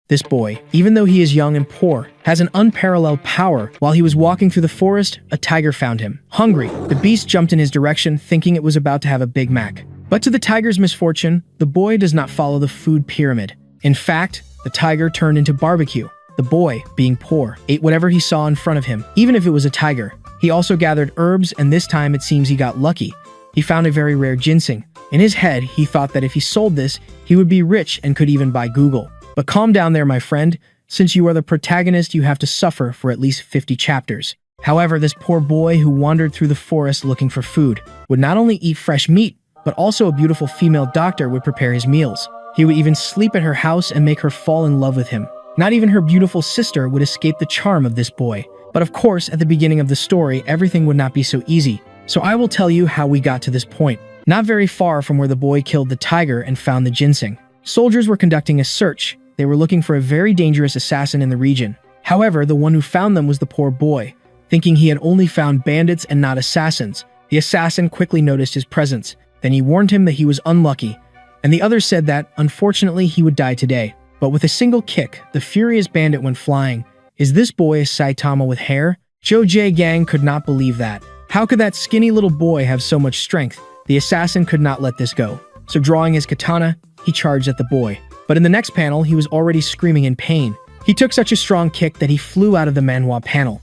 This boy, even though he is young and poor, has an unparalleled power. While he was walking through the forest, a tiger found him. Hungry, the beast jumped in his direction, thinking it was about to have a Big Mac. But to the tiger's misfortune, the boy does not follow the food pyramid. In fact, the tiger turned into barbecue. The boy, being poor, ate whatever he saw in front of him, even if it was a tiger. He also gathered herbs, and this time it seems he got lucky. He found a very rare ginseng. In his head, he thought that if he sold this, he would be rich and could even buy Google. But calm down there, my friend. Since you are the protagonist, you have to suffer for at least 50 chapters. However, this poor boy who wandered through the forest looking for food would not only eat fresh meat, but also a beautiful female doctor would prepare his meals. He would even sleep at her house and make her fall in love with him. Not even her beautiful sister would escape the charm of this boy. But of course, at the beginning of the story, everything would not be so easy. So I will tell you how we got to this point. Not very far from where the boy killed the tiger and found the ginseng. Soldiers were conducting a search. They were looking for a very dangerous assassin in the region. However, the one who found them was the poor boy, thinking he had only found bandits and not assassins. The assassin quickly noticed his presence. Then he warned him that he was unlucky, and the others said that, unfortunately, he would die today. But with a single kick, the furious bandit went flying. Is this boy a Saitama with hair? Joe J. Gang could not believe that. How could that skinny little boy have so much strength? The assassin could not let this go. So drawing his katana, he charged at the boy. But in the next panel, he was already screaming in pain. He took such a strong kick that he flew out of the manhwa panel.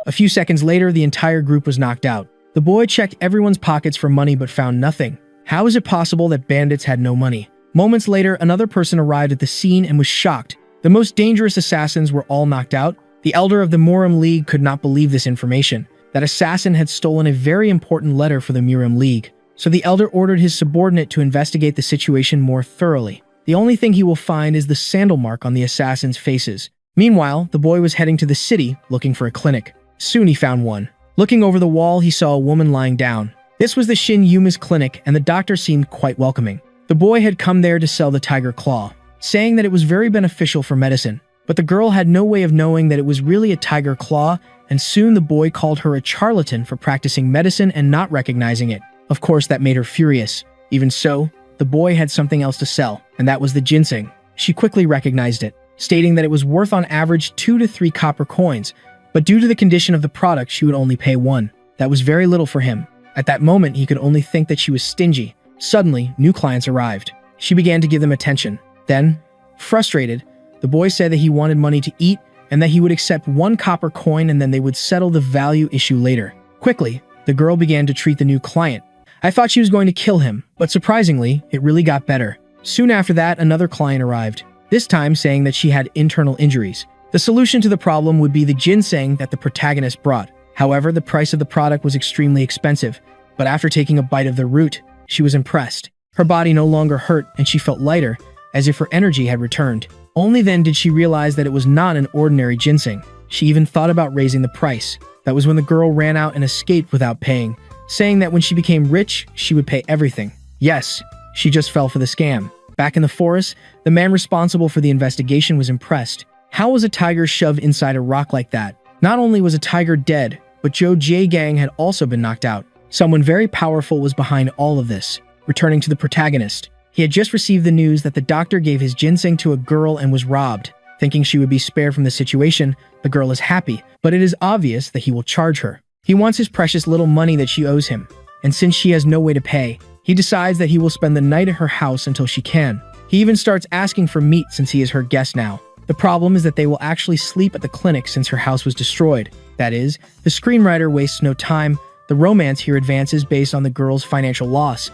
A few seconds later, the entire group was knocked out. The boy checked everyone's pockets for money but found nothing. How is it possible that bandits had no money? Moments later, another person arrived at the scene and was shocked. The most dangerous assassins were all knocked out. The elder of the Murim League could not believe this information. That assassin had stolen a very important letter for the Murim League. So the elder ordered his subordinate to investigate the situation more thoroughly. The only thing he will find is the sandal mark on the assassins' faces. Meanwhile, the boy was heading to the city, looking for a clinic. Soon he found one. Looking over the wall, he saw a woman lying down. This was the Shin Yuma's clinic, and the doctor seemed quite welcoming. The boy had come there to sell the tiger claw, saying that it was very beneficial for medicine. But the girl had no way of knowing that it was really a tiger claw, and soon the boy called her a charlatan for practicing medicine and not recognizing it. Of course, that made her furious. Even so, the boy had something else to sell, and that was the ginseng. She quickly recognized it, stating that it was worth on average 2 to 3 copper coins, but due to the condition of the product, she would only pay 1. That was very little for him. At that moment, he could only think that she was stingy. Suddenly, new clients arrived. She began to give them attention. Then, frustrated, the boy said that he wanted money to eat and that he would accept 1 copper coin and then they would settle the value issue later. Quickly, the girl began to treat the new client. I thought she was going to kill him, but surprisingly, it really got better. Soon after that, another client arrived, this time saying that she had internal injuries. The solution to the problem would be the ginseng that the protagonist brought. However, the price of the product was extremely expensive, but after taking a bite of the root, she was impressed. Her body no longer hurt and she felt lighter, as if her energy had returned. Only then did she realize that it was not an ordinary ginseng. She even thought about raising the price. That was when the girl ran out and escaped without paying, saying that when she became rich, she would pay everything. Yes, she just fell for the scam. Back in the forest, the man responsible for the investigation was impressed. How was a tiger shoved inside a rock like that? Not only was a tiger dead, but Joe J. Gang had also been knocked out. Someone very powerful was behind all of this. Returning to the protagonist, he had just received the news that the doctor gave his ginseng to a girl and was robbed. Thinking she would be spared from the situation, the girl is happy, but it is obvious that he will charge her. He wants his precious little money that she owes him, and since she has no way to pay, he decides that he will spend the night at her house until she can. He even starts asking for meat since he is her guest now. The problem is that they will actually sleep at the clinic since her house was destroyed. That is, the screenwriter wastes no time. The romance here advances based on the girl's financial loss.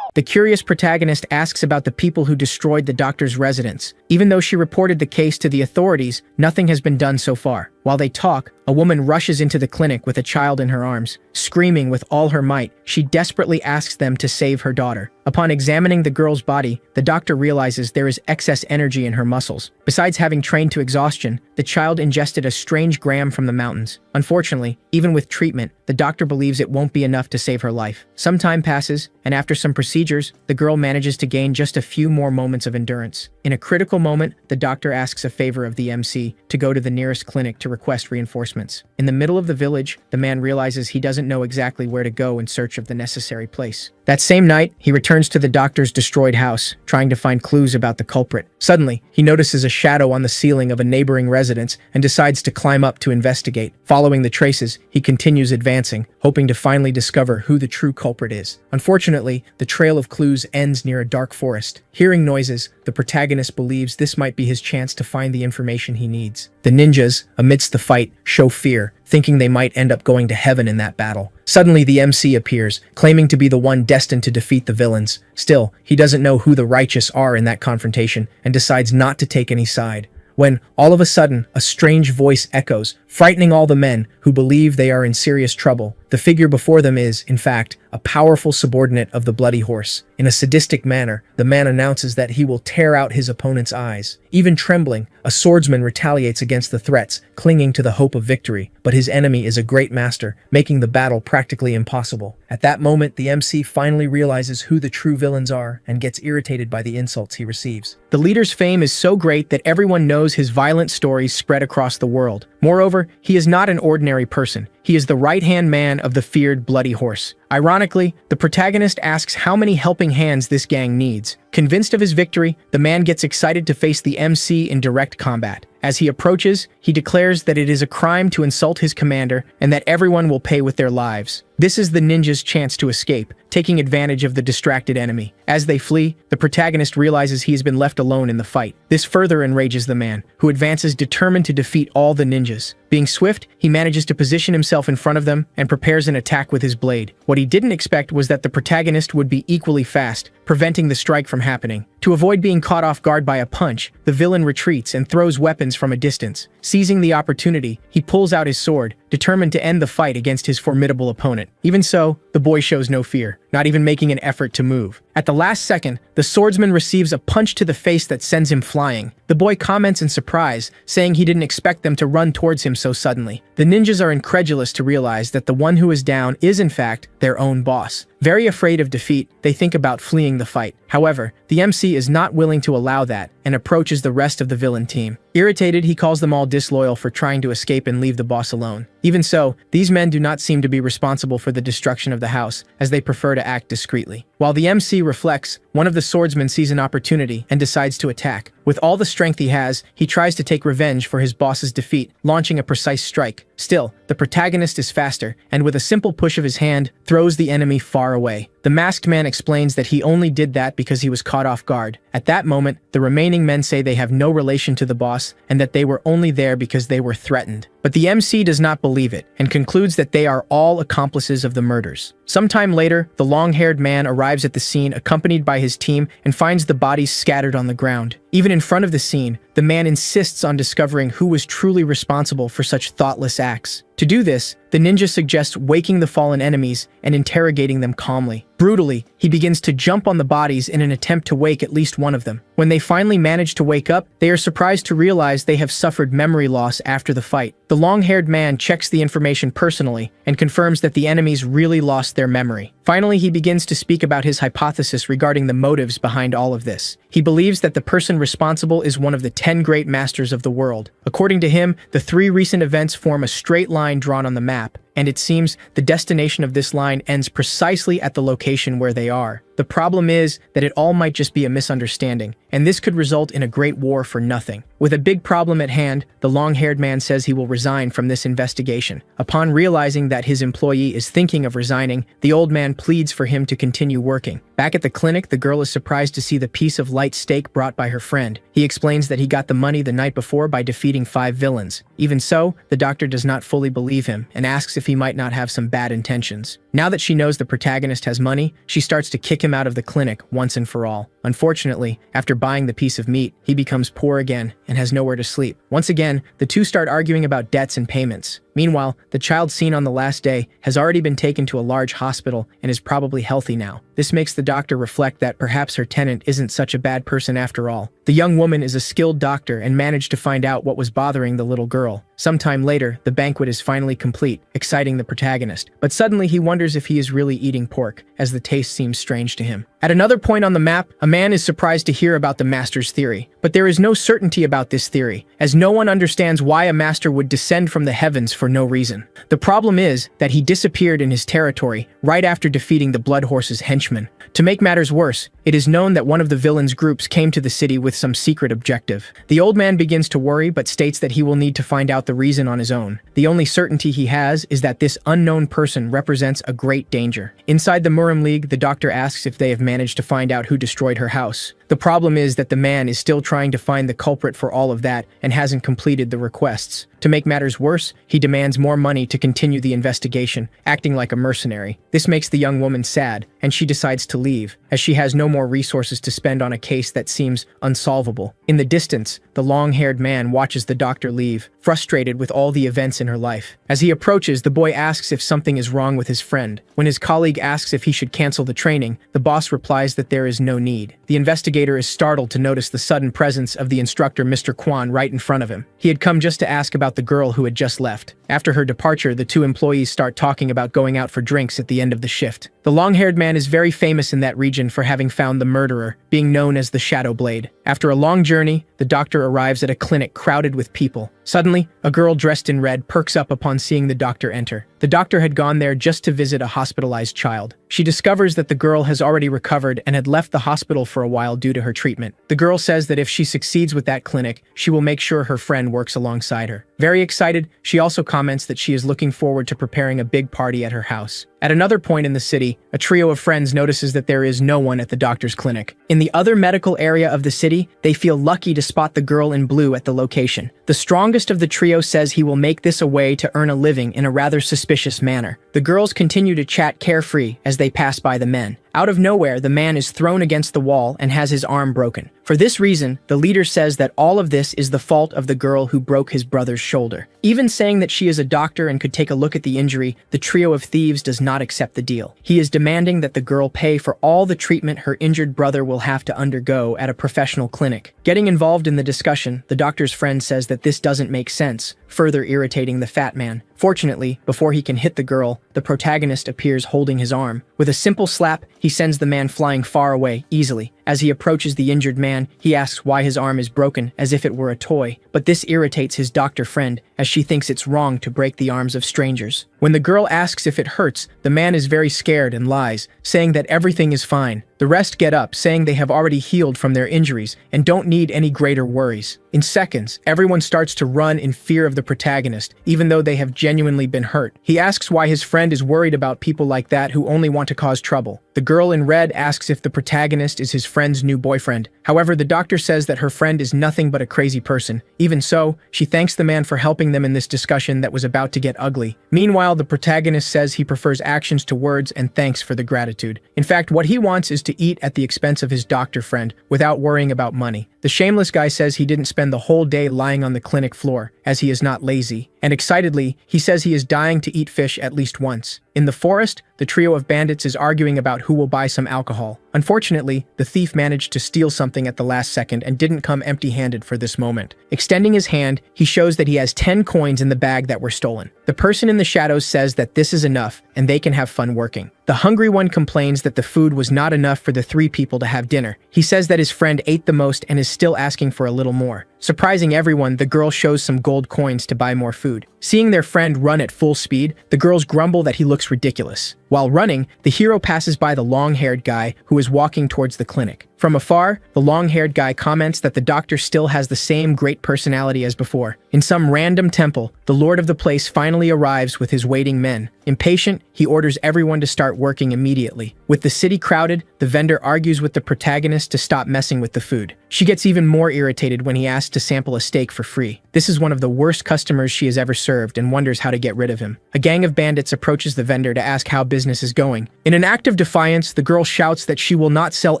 The curious protagonist asks about the people who destroyed the doctor's residence. Even though she reported the case to the authorities, nothing has been done so far. While they talk, a woman rushes into the clinic with a child in her arms. Screaming with all her might, she desperately asks them to save her daughter. Upon examining the girl's body, the doctor realizes there is excess energy in her muscles. Besides having trained to exhaustion, the child ingested a strange gram from the mountains. Unfortunately, even with treatment, the doctor believes it won't be enough to save her life. Some time passes, and after some procedures, the girl manages to gain just a few more moments of endurance. In a critical moment, the doctor asks a favor of the MC to go to the nearest clinic to request reinforcements. In the middle of the village, the man realizes he doesn't know exactly where to go in search of the necessary place. That same night, he returns to the doctor's destroyed house, trying to find clues about the culprit. Suddenly, he notices a shadow on the ceiling of a neighboring residence and decides to climb up to investigate. Following the traces, he continues advancing, hoping to finally discover who the true culprit is. Unfortunately, the trail of clues ends near a dark forest. Hearing noises, the protagonist believes this might be his chance to find the information he needs. The ninjas, amidst the fight, show fear, thinking they might end up going to heaven in that battle. Suddenly, the MC appears, claiming to be the one destined to defeat the villains. Still, he doesn't know who the righteous are in that confrontation and decides not to take any side. When, all of a sudden, a strange voice echoes, frightening all the men who believe they are in serious trouble. The figure before them is, in fact, a powerful subordinate of the Bloody Horse. In a sadistic manner, the man announces that he will tear out his opponent's eyes. Even trembling, a swordsman retaliates against the threats, clinging to the hope of victory, but his enemy is a great master, making the battle practically impossible. At that moment, the MC finally realizes who the true villains are and gets irritated by the insults he receives. The leader's fame is so great that everyone knows his violent stories spread across the world. Moreover, he is not an ordinary person. He is the right-hand man of the feared Bloody Horse. Ironically, the protagonist asks how many helping hands this gang needs. Convinced of his victory, the man gets excited to face the MC in direct combat. As he approaches, he declares that it is a crime to insult his commander and that everyone will pay with their lives. This is the ninja's chance to escape, taking advantage of the distracted enemy. As they flee, the protagonist realizes he has been left alone in the fight. This further enrages the man, who advances determined to defeat all the ninjas. Being swift, he manages to position himself in front of them and prepares an attack with his blade. What he didn't expect was that the protagonist would be equally fast, preventing the strike from happening. To avoid being caught off guard by a punch, the villain retreats and throws weapons from a distance. Seizing the opportunity, he pulls out his sword, determined to end the fight against his formidable opponent. Even so, the boy shows no fear, not even making an effort to move. At the last second, the swordsman receives a punch to the face that sends him flying. The boy comments in surprise, saying he didn't expect them to run towards him so suddenly. The ninjas are incredulous to realize that the one who is down is in fact their own boss. Very afraid of defeat, they think about fleeing the fight. However, the MC is not willing to allow that and approaches the rest of the villain team. Irritated, he calls them all disloyal for trying to escape and leave the boss alone. Even so, these men do not seem to be responsible for the destruction of the house, as they prefer to act discreetly. While the MC reflects, one of the swordsmen sees an opportunity and decides to attack. With all the strength he has, he tries to take revenge for his boss's defeat, launching a precise strike. Still, the protagonist is faster, and with a simple push of his hand, throws the enemy far away. The masked man explains that he only did that because he was caught off guard. At that moment, the remaining men say they have no relation to the boss and that they were only there because they were threatened. But the MC does not believe it and concludes that they are all accomplices of the murders. Sometime later, the long-haired man arrives at the scene accompanied by his team and finds the bodies scattered on the ground. Even in front of the scene, the man insists on discovering who was truly responsible for such thoughtless acts. To do this, the ninja suggests waking the fallen enemies and interrogating them calmly. Brutally, he begins to jump on the bodies in an attempt to wake at least one of them. When they finally manage to wake up, they are surprised to realize they have suffered memory loss after the fight. The long-haired man checks the information personally and confirms that the enemies really lost their memory. Finally, he begins to speak about his hypothesis regarding the motives behind all of this. He believes that the person responsible is one of the 10 great masters of the world. According to him, the 3 recent events form a straight line drawn on the map, and it seems the destination of this line ends precisely at the location where they are. The problem is that it all might just be a misunderstanding, and this could result in a great war for nothing. With a big problem at hand, the long-haired man says he will resign from this investigation. Upon realizing that his employee is thinking of resigning, the old man pleads for him to continue working. Back at the clinic, the girl is surprised to see the piece of light steak brought by her friend. He explains that he got the money the night before by defeating 5 villains. Even so, the doctor does not fully believe him and asks if he might not have some bad intentions. Now that she knows the protagonist has money, she starts to kick him out of the clinic once and for all. Unfortunately, after buying the piece of meat, he becomes poor again and has nowhere to sleep. Once again, the two start arguing about debts and payments. Meanwhile, the child seen on the last day has already been taken to a large hospital and is probably healthy now. This makes the doctor reflect that perhaps her tenant isn't such a bad person after all. The young woman is a skilled doctor and managed to find out what was bothering the little girl. Sometime later, the banquet is finally complete, exciting the protagonist. But suddenly he wonders if he is really eating pork, as the taste seems strange to him. At another point on the map, a man is surprised to hear about the master's theory. But there is no certainty about this theory, as no one understands why a master would descend from the heavens for no reason. The problem is that he disappeared in his territory right after defeating the Blood Horse's henchmen. To make matters worse, it is known that one of the villains' groups came to the city with some secret objective. The old man begins to worry but states that he will need to find out the reason on his own. The only certainty he has is that this unknown person represents a great danger. Inside the Murim League, the doctor asks if they have managed to find out who destroyed her house. The problem is that the man is still trying to find the culprit for all of that and hasn't completed the requests. To make matters worse, he demands more money to continue the investigation, acting like a mercenary. This makes the young woman sad, and she decides to leave, as she has no more resources to spend on a case that seems unsolvable. In the distance, the long-haired man watches the doctor leave, frustrated with all the events in her life. As he approaches, the boy asks if something is wrong with his friend. When his colleague asks if he should cancel the training, the boss replies that there is no need. The investigator is startled to notice the sudden presence of the instructor, Mr. Kwan, right in front of him. He had come just to ask about the girl who had just left. After her departure, the two employees start talking about going out for drinks at the end of the shift. The long-haired man is very famous in that region for having found the murderer, being known as the Shadow Blade. After a long journey, the doctor arrives at a clinic crowded with people. Suddenly, a girl dressed in red perks up upon seeing the doctor enter. The doctor had gone there just to visit a hospitalized child. She discovers that the girl has already recovered and had left the hospital for a while due to her treatment. The girl says that if she succeeds with that clinic, she will make sure her friend works alongside her. Very excited, she also comments that she is looking forward to preparing a big party at her house. At another point in the city, a trio of friends notices that there is no one at the doctor's clinic. In the other medical area of the city, they feel lucky to spot the girl in blue at the location. The strongest of the trio says he will make this a way to earn a living in a rather suspicious manner. The girls continue to chat carefree as they pass by the men. Out of nowhere, the man is thrown against the wall and has his arm broken. For this reason, the leader says that all of this is the fault of the girl who broke his brother's shoulder. Even saying that she is a doctor and could take a look at the injury, the trio of thieves does not accept the deal. He is demanding that the girl pay for all the treatment her injured brother will have to undergo at a professional clinic. Getting involved in the discussion, the doctor's friend says that this doesn't make sense, further irritating the fat man. Fortunately, before he can hit the girl, the protagonist appears holding his arm. With a simple slap, he sends the man flying far away, easily. As he approaches the injured man, he asks why his arm is broken, as if it were a toy. But this irritates his doctor friend, as she thinks it's wrong to break the arms of strangers. When the girl asks if it hurts, the man is very scared and lies, saying that everything is fine. The rest get up, saying they have already healed from their injuries and don't need any greater worries. In seconds, everyone starts to run in fear of the protagonist, even though they have genuinely been hurt. He asks why his friend is worried about people like that who only want to cause trouble. The girl in red asks if the protagonist is his friend's new boyfriend. However, the doctor says that her friend is nothing but a crazy person. Even so, she thanks the man for helping them in this discussion that was about to get ugly. Meanwhile, the protagonist says he prefers actions to words and thanks for the gratitude. In fact, what he wants is to eat at the expense of his doctor friend without worrying about money. The shameless guy says he didn't spend the whole day lying on the clinic floor, as he is not lazy. And excitedly, he says he is dying to eat fish at least once. In the forest, the trio of bandits is arguing about who will buy some alcohol. Unfortunately, the thief managed to steal something at the last second and didn't come empty-handed for this moment. Extending his hand, he shows that he has 10 coins in the bag that were stolen. The person in the shadows says that this is enough and they can have fun working. The hungry one complains that the food was not enough for the 3 people to have dinner. He says that his friend ate the most and is still asking for a little more. Surprising everyone, the girl shows some gold coins to buy more food. Seeing their friend run at full speed, the girls grumble that he looks ridiculous. While running, the hero passes by the long-haired guy who is walking towards the clinic. From afar, the long-haired guy comments that the doctor still has the same great personality as before. In some random temple, the lord of the place finally arrives with his waiting men. Impatient, he orders everyone to start working immediately. With the city crowded, the vendor argues with the protagonist to stop messing with the food. She gets even more irritated when he asks to sample a steak for free. This is one of the worst customers she has ever served and wonders how to get rid of him. A gang of bandits approaches the vendor to ask how business is going. In an act of defiance, the girl shouts that she will not sell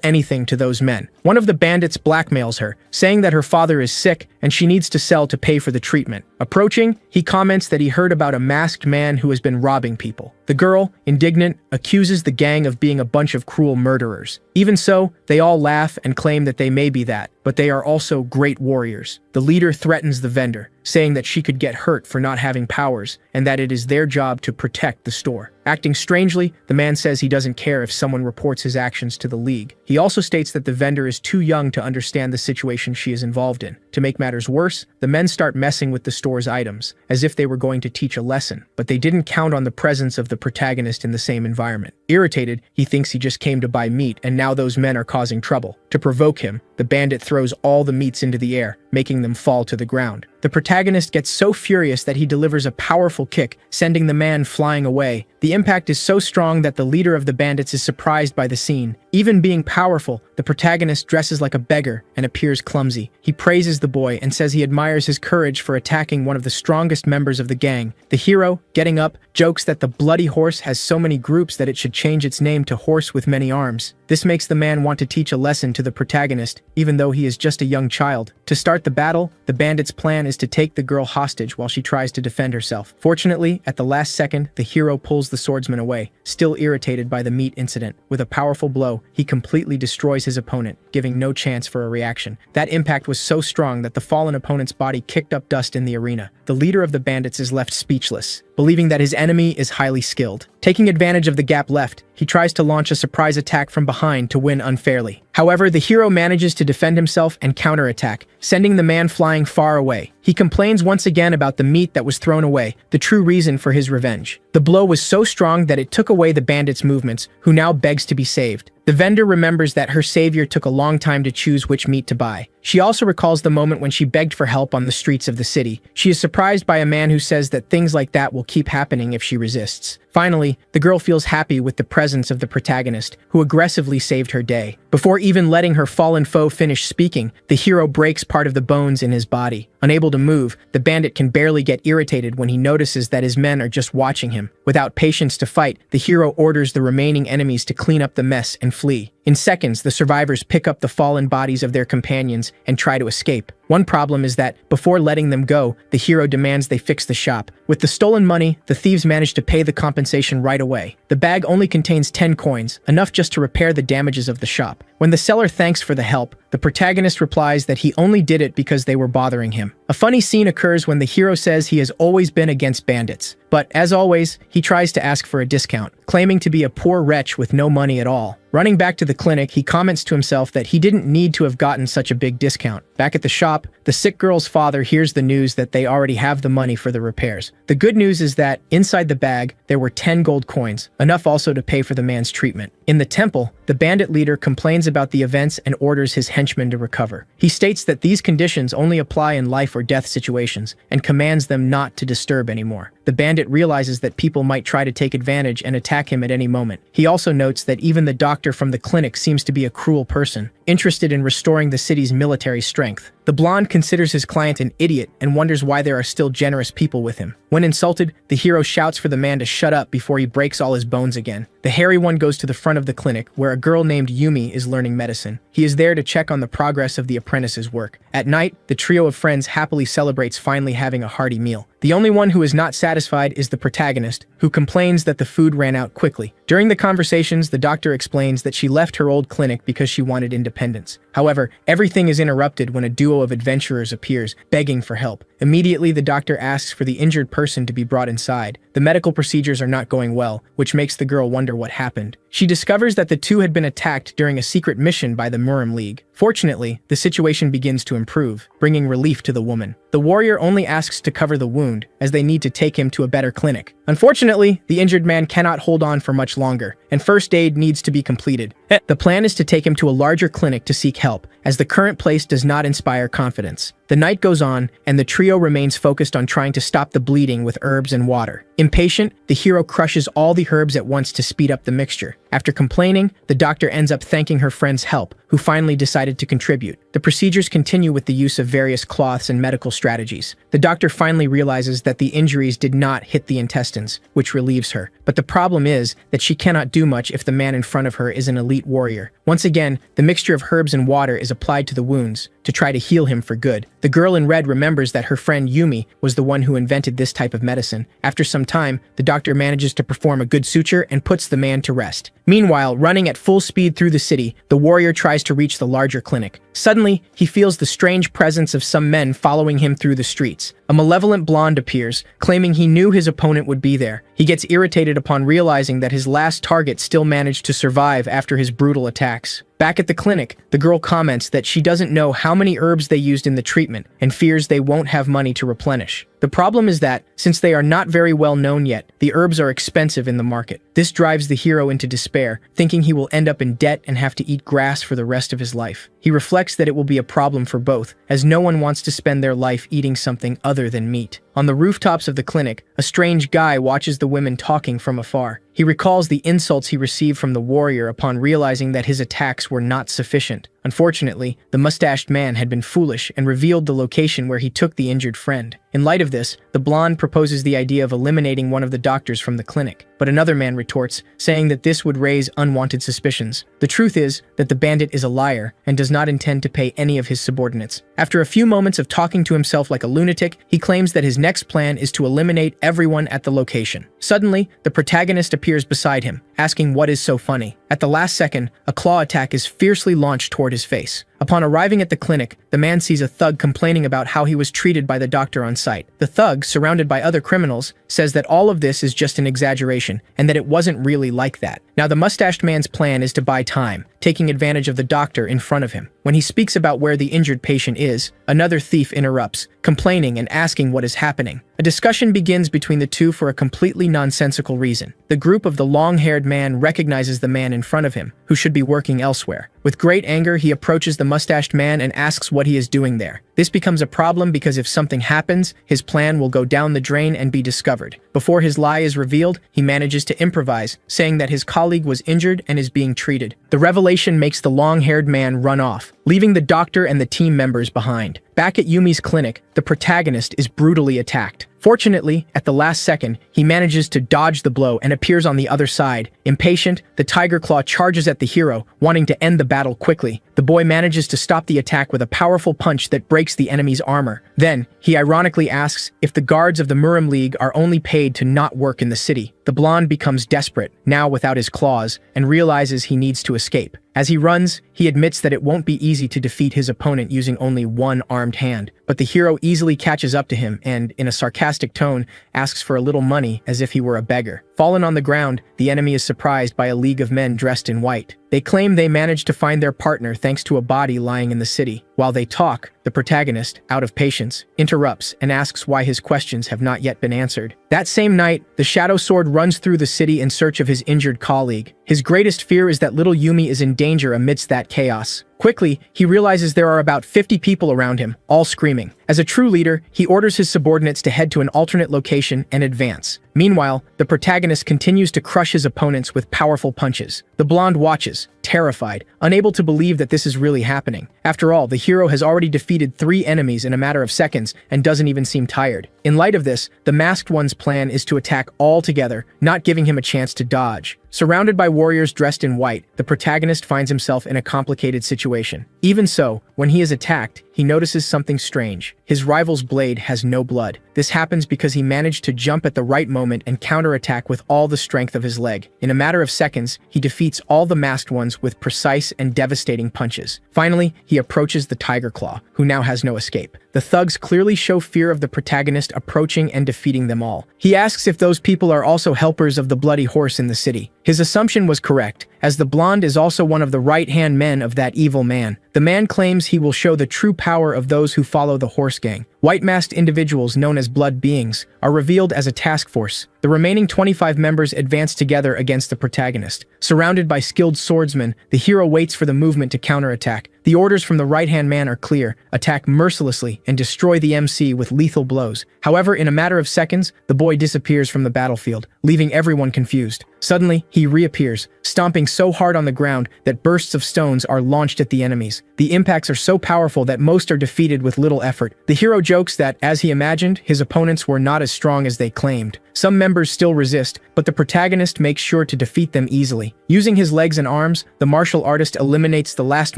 anything to those men. One of the bandits blackmails her, saying that her father is sick and she needs to sell to pay for the treatment. Approaching, he comments that he heard about a masked man who has been robbing people. The girl, indignant, accuses the gang of being a bunch of cruel murderers. Even so, they all laugh and claim that they may be that, but they are also great warriors. The leader threatens the vendor, saying that she could get hurt for not having powers, and that it is their job to protect the store. Acting strangely, the man says he doesn't care if someone reports his actions to the League. He also states that the vendor is too young to understand the situation she is involved in. To make matters worse, the men start messing with the store's items, as if they were going to teach a lesson, but they didn't count on the presence of the protagonist in the same environment. Irritated, he thinks he just came to buy meat, and now those men are causing trouble. To provoke him, the bandit throws all the meats into the air, making them fall to the ground. The protagonist gets so furious that he delivers a powerful kick, sending the man flying away. The impact is so strong that the leader of the bandits is surprised by the scene. Even being powerful, the protagonist dresses like a beggar and appears clumsy. He praises the boy and says he admires his courage for attacking one of the strongest members of the gang. The hero, getting up, jokes that the bloody horse has so many groups that it should change its name to Horse with Many Arms. This makes the man want to teach a lesson to the protagonist, even though he is just a young child. To start the battle, the bandit's plan is to take the girl hostage while she tries to defend herself. Fortunately, at the last second, the hero pulls the swordsman away, still irritated by the meat incident. With a powerful blow, he completely destroys his opponent, giving no chance for a reaction. That impact was so strong that the fallen opponent's body kicked up dust in the arena. The leader of the bandits is left speechless, believing that his enemy is highly skilled. Taking advantage of the gap left, he tries to launch a surprise attack from behind to win unfairly. However, the hero manages to defend himself and counterattack, sending the man flying far away. He complains once again about the meat that was thrown away, the true reason for his revenge. The blow was so strong that it took away the bandit's movements, who now begs to be saved. The vendor remembers that her savior took a long time to choose which meat to buy. She also recalls the moment when she begged for help on the streets of the city. She is surprised by a man who says that things like that will keep happening if she resists. Finally, the girl feels happy with the presence of the protagonist, who aggressively saved her day. Before even letting her fallen foe finish speaking, the hero breaks part of the bones in his body. Unable to move, the bandit can barely get irritated when he notices that his men are just watching him. Without patience to fight, the hero orders the remaining enemies to clean up the mess and flee. In seconds, the survivors pick up the fallen bodies of their companions and try to escape. One problem is that, before letting them go, the hero demands they fix the shop. With the stolen money, the thieves manage to pay the compensation right away. The bag only contains 10 coins, enough just to repair the damages of the shop. When the seller thanks for the help, the protagonist replies that he only did it because they were bothering him. A funny scene occurs when the hero says he has always been against bandits. But, as always, he tries to ask for a discount, claiming to be a poor wretch with no money at all. Running back to the clinic, he comments to himself that he didn't need to have gotten such a big discount. Back at the shop, the sick girl's father hears the news that they already have the money for the repairs. The good news is that, inside the bag, there were 10 gold coins, enough also to pay for the man's treatment. In the temple, the bandit leader complains about the events and orders his henchmen to recover. He states that these conditions only apply in life or death situations, and commands them not to disturb anymore. The bandit realizes that people might try to take advantage and attack him at any moment. He also notes that even the doctor from the clinic seems to be a cruel person, interested in restoring the city's military strength. The blonde considers his client an idiot and wonders why there are still generous people with him. When insulted, the hero shouts for the man to shut up before he breaks all his bones again. The hairy one goes to the front of the clinic, where a girl named Yumi is learning medicine. He is there to check on the progress of the apprentice's work. At night, the trio of friends happily celebrates finally having a hearty meal. The only one who is not satisfied is the protagonist, who complains that the food ran out quickly. During the conversations, the doctor explains that she left her old clinic because she wanted independence. However, everything is interrupted when a duo of adventurers appears, begging for help. Immediately, the doctor asks for the injured person to be brought inside. The medical procedures are not going well, which makes the girl wonder what happened. She discovers that the two had been attacked during a secret mission by the Murim League. Fortunately, the situation begins to improve, bringing relief to the woman. The warrior only asks to cover the wound, as they need to take him to a better clinic. Unfortunately, the injured man cannot hold on for much longer, and first aid needs to be completed. The plan is to take him to a larger clinic to seek help, as the current place does not inspire confidence. The night goes on, and the trio remains focused on trying to stop the bleeding with herbs and water. Impatient, the hero crushes all the herbs at once to speed up the mixture. After complaining, the doctor ends up thanking her friend's help, who finally decided to contribute. The procedures continue with the use of various cloths and medical strategies. The doctor finally realizes that the injuries did not hit the intestines, which relieves her. But the problem is that she cannot do much if the man in front of her is an elite warrior. Once again, the mixture of herbs and water is applied to the wounds. To to try to heal him for good. The girl in red remembers that her friend Yumi was the one who invented this type of medicine. After some time, the doctor manages to perform a good suture and puts the man to rest. Meanwhile, running at full speed through the city, the warrior tries to reach the larger clinic. Suddenly, he feels the strange presence of some men following him through the streets. A malevolent blonde appears, claiming he knew his opponent would be there. He gets irritated upon realizing that his last target still managed to survive after his brutal attacks. Back at the clinic, the girl comments that she doesn't know how many herbs they used in the treatment and fears they won't have money to replenish. The problem is that, since they are not very well known yet, the herbs are expensive in the market. This drives the hero into despair, thinking he will end up in debt and have to eat grass for the rest of his life. He reflects that it will be a problem for both, as no one wants to spend their life eating something other than meat. On the rooftops of the clinic, a strange guy watches the women talking from afar. He recalls the insults he received from the warrior upon realizing that his attacks were not sufficient. Unfortunately, the mustached man had been foolish and revealed the location where he took the injured friend. In light of this, the blonde proposes the idea of eliminating one of the doctors from the clinic, but another man retorts, saying that this would raise unwanted suspicions. The truth is that the bandit is a liar and does not intend to pay any of his subordinates. After a few moments of talking to himself like a lunatic, he claims that his next plan is to eliminate everyone at the location. Suddenly, the protagonist appears beside him, asking what is so funny. At the last second, a claw attack is fiercely launched toward his face. Upon arriving at the clinic, the man sees a thug complaining about how he was treated by the doctor on site. The thug, surrounded by other criminals, says that all of this is just an exaggeration and that it wasn't really like that. Now, the mustached man's plan is to buy time, taking advantage of the doctor in front of him. When he speaks about where the injured patient is, another thief interrupts, complaining and asking what is happening. A discussion begins between the two for a completely nonsensical reason. The group of the long-haired man recognizes the man in front of him, who should be working elsewhere. With great anger, he approaches the mustached man and asks what he is doing there. This becomes a problem because if something happens, his plan will go down the drain and be discovered. Before his lie is revealed, he manages to improvise, saying that his colleague was injured and is being treated. The revelation makes the long-haired man run off, leaving the doctor and the team members behind. Back at Yumi's clinic, the protagonist is brutally attacked. Fortunately, at the last second, he manages to dodge the blow and appears on the other side. Impatient, the Tiger Claw charges at the hero, wanting to end the battle quickly. The boy manages to stop the attack with a powerful punch that breaks the enemy's armor. Then, he ironically asks if the guards of the Murim League are only paid to not work in the city. The blonde becomes desperate, now without his claws, and realizes he needs to escape. As he runs, he admits that it won't be easy to defeat his opponent using only one armed hand, but the hero easily catches up to him and, in a sarcastic tone, asks for a little money as if he were a beggar. Fallen on the ground, the enemy is surprised by a league of men dressed in white. They claim they managed to find their partner thanks to a body lying in the city. While they talk, the protagonist, out of patience, interrupts and asks why his questions have not yet been answered. That same night, the Shadow Sword runs through the city in search of his injured colleague. His greatest fear is that little Yumi is in danger amidst that chaos. Quickly, he realizes there are about 50 people around him, all screaming. As a true leader, he orders his subordinates to head to an alternate location and advance. Meanwhile, the protagonist continues to crush his opponents with powerful punches. The blonde watches, terrified, unable to believe that this is really happening. After all, the hero has already defeated 3 enemies in a matter of seconds and doesn't even seem tired. In light of this, the masked one's plan is to attack all together, not giving him a chance to dodge. Surrounded by warriors dressed in white, the protagonist finds himself in a complicated situation. Even so, when he is attacked, he notices something strange. His rival's blade has no blood. This happens because he managed to jump at the right moment and counterattack with all the strength of his leg. In a matter of seconds, he defeats all the masked ones with precise and devastating punches. Finally, he approaches the Tiger Claw, who now has no escape. The thugs clearly show fear of the protagonist approaching and defeating them all. He asks if those people are also helpers of the Bloody Horse in the city. His assumption was correct, as the blonde is also one of the right-hand men of that evil man. The man claims he will show the true power of those who follow the horse gang. White-masked individuals known as Blood Beings are revealed as a task force. The remaining 25 members advance together against the protagonist. Surrounded by skilled swordsmen, the hero waits for the movement to counterattack. The orders from the right-hand man are clear: attack mercilessly and destroy the MC with lethal blows. However, in a matter of seconds, the boy disappears from the battlefield, leaving everyone confused. Suddenly, he reappears, stomping so hard on the ground that bursts of stones are launched at the enemies. The impacts are so powerful that most are defeated with little effort. The hero jokes that, as he imagined, his opponents were not as strong as they claimed. Some members still resist, but the protagonist makes sure to defeat them easily. Using his legs and arms, the martial artist eliminates the last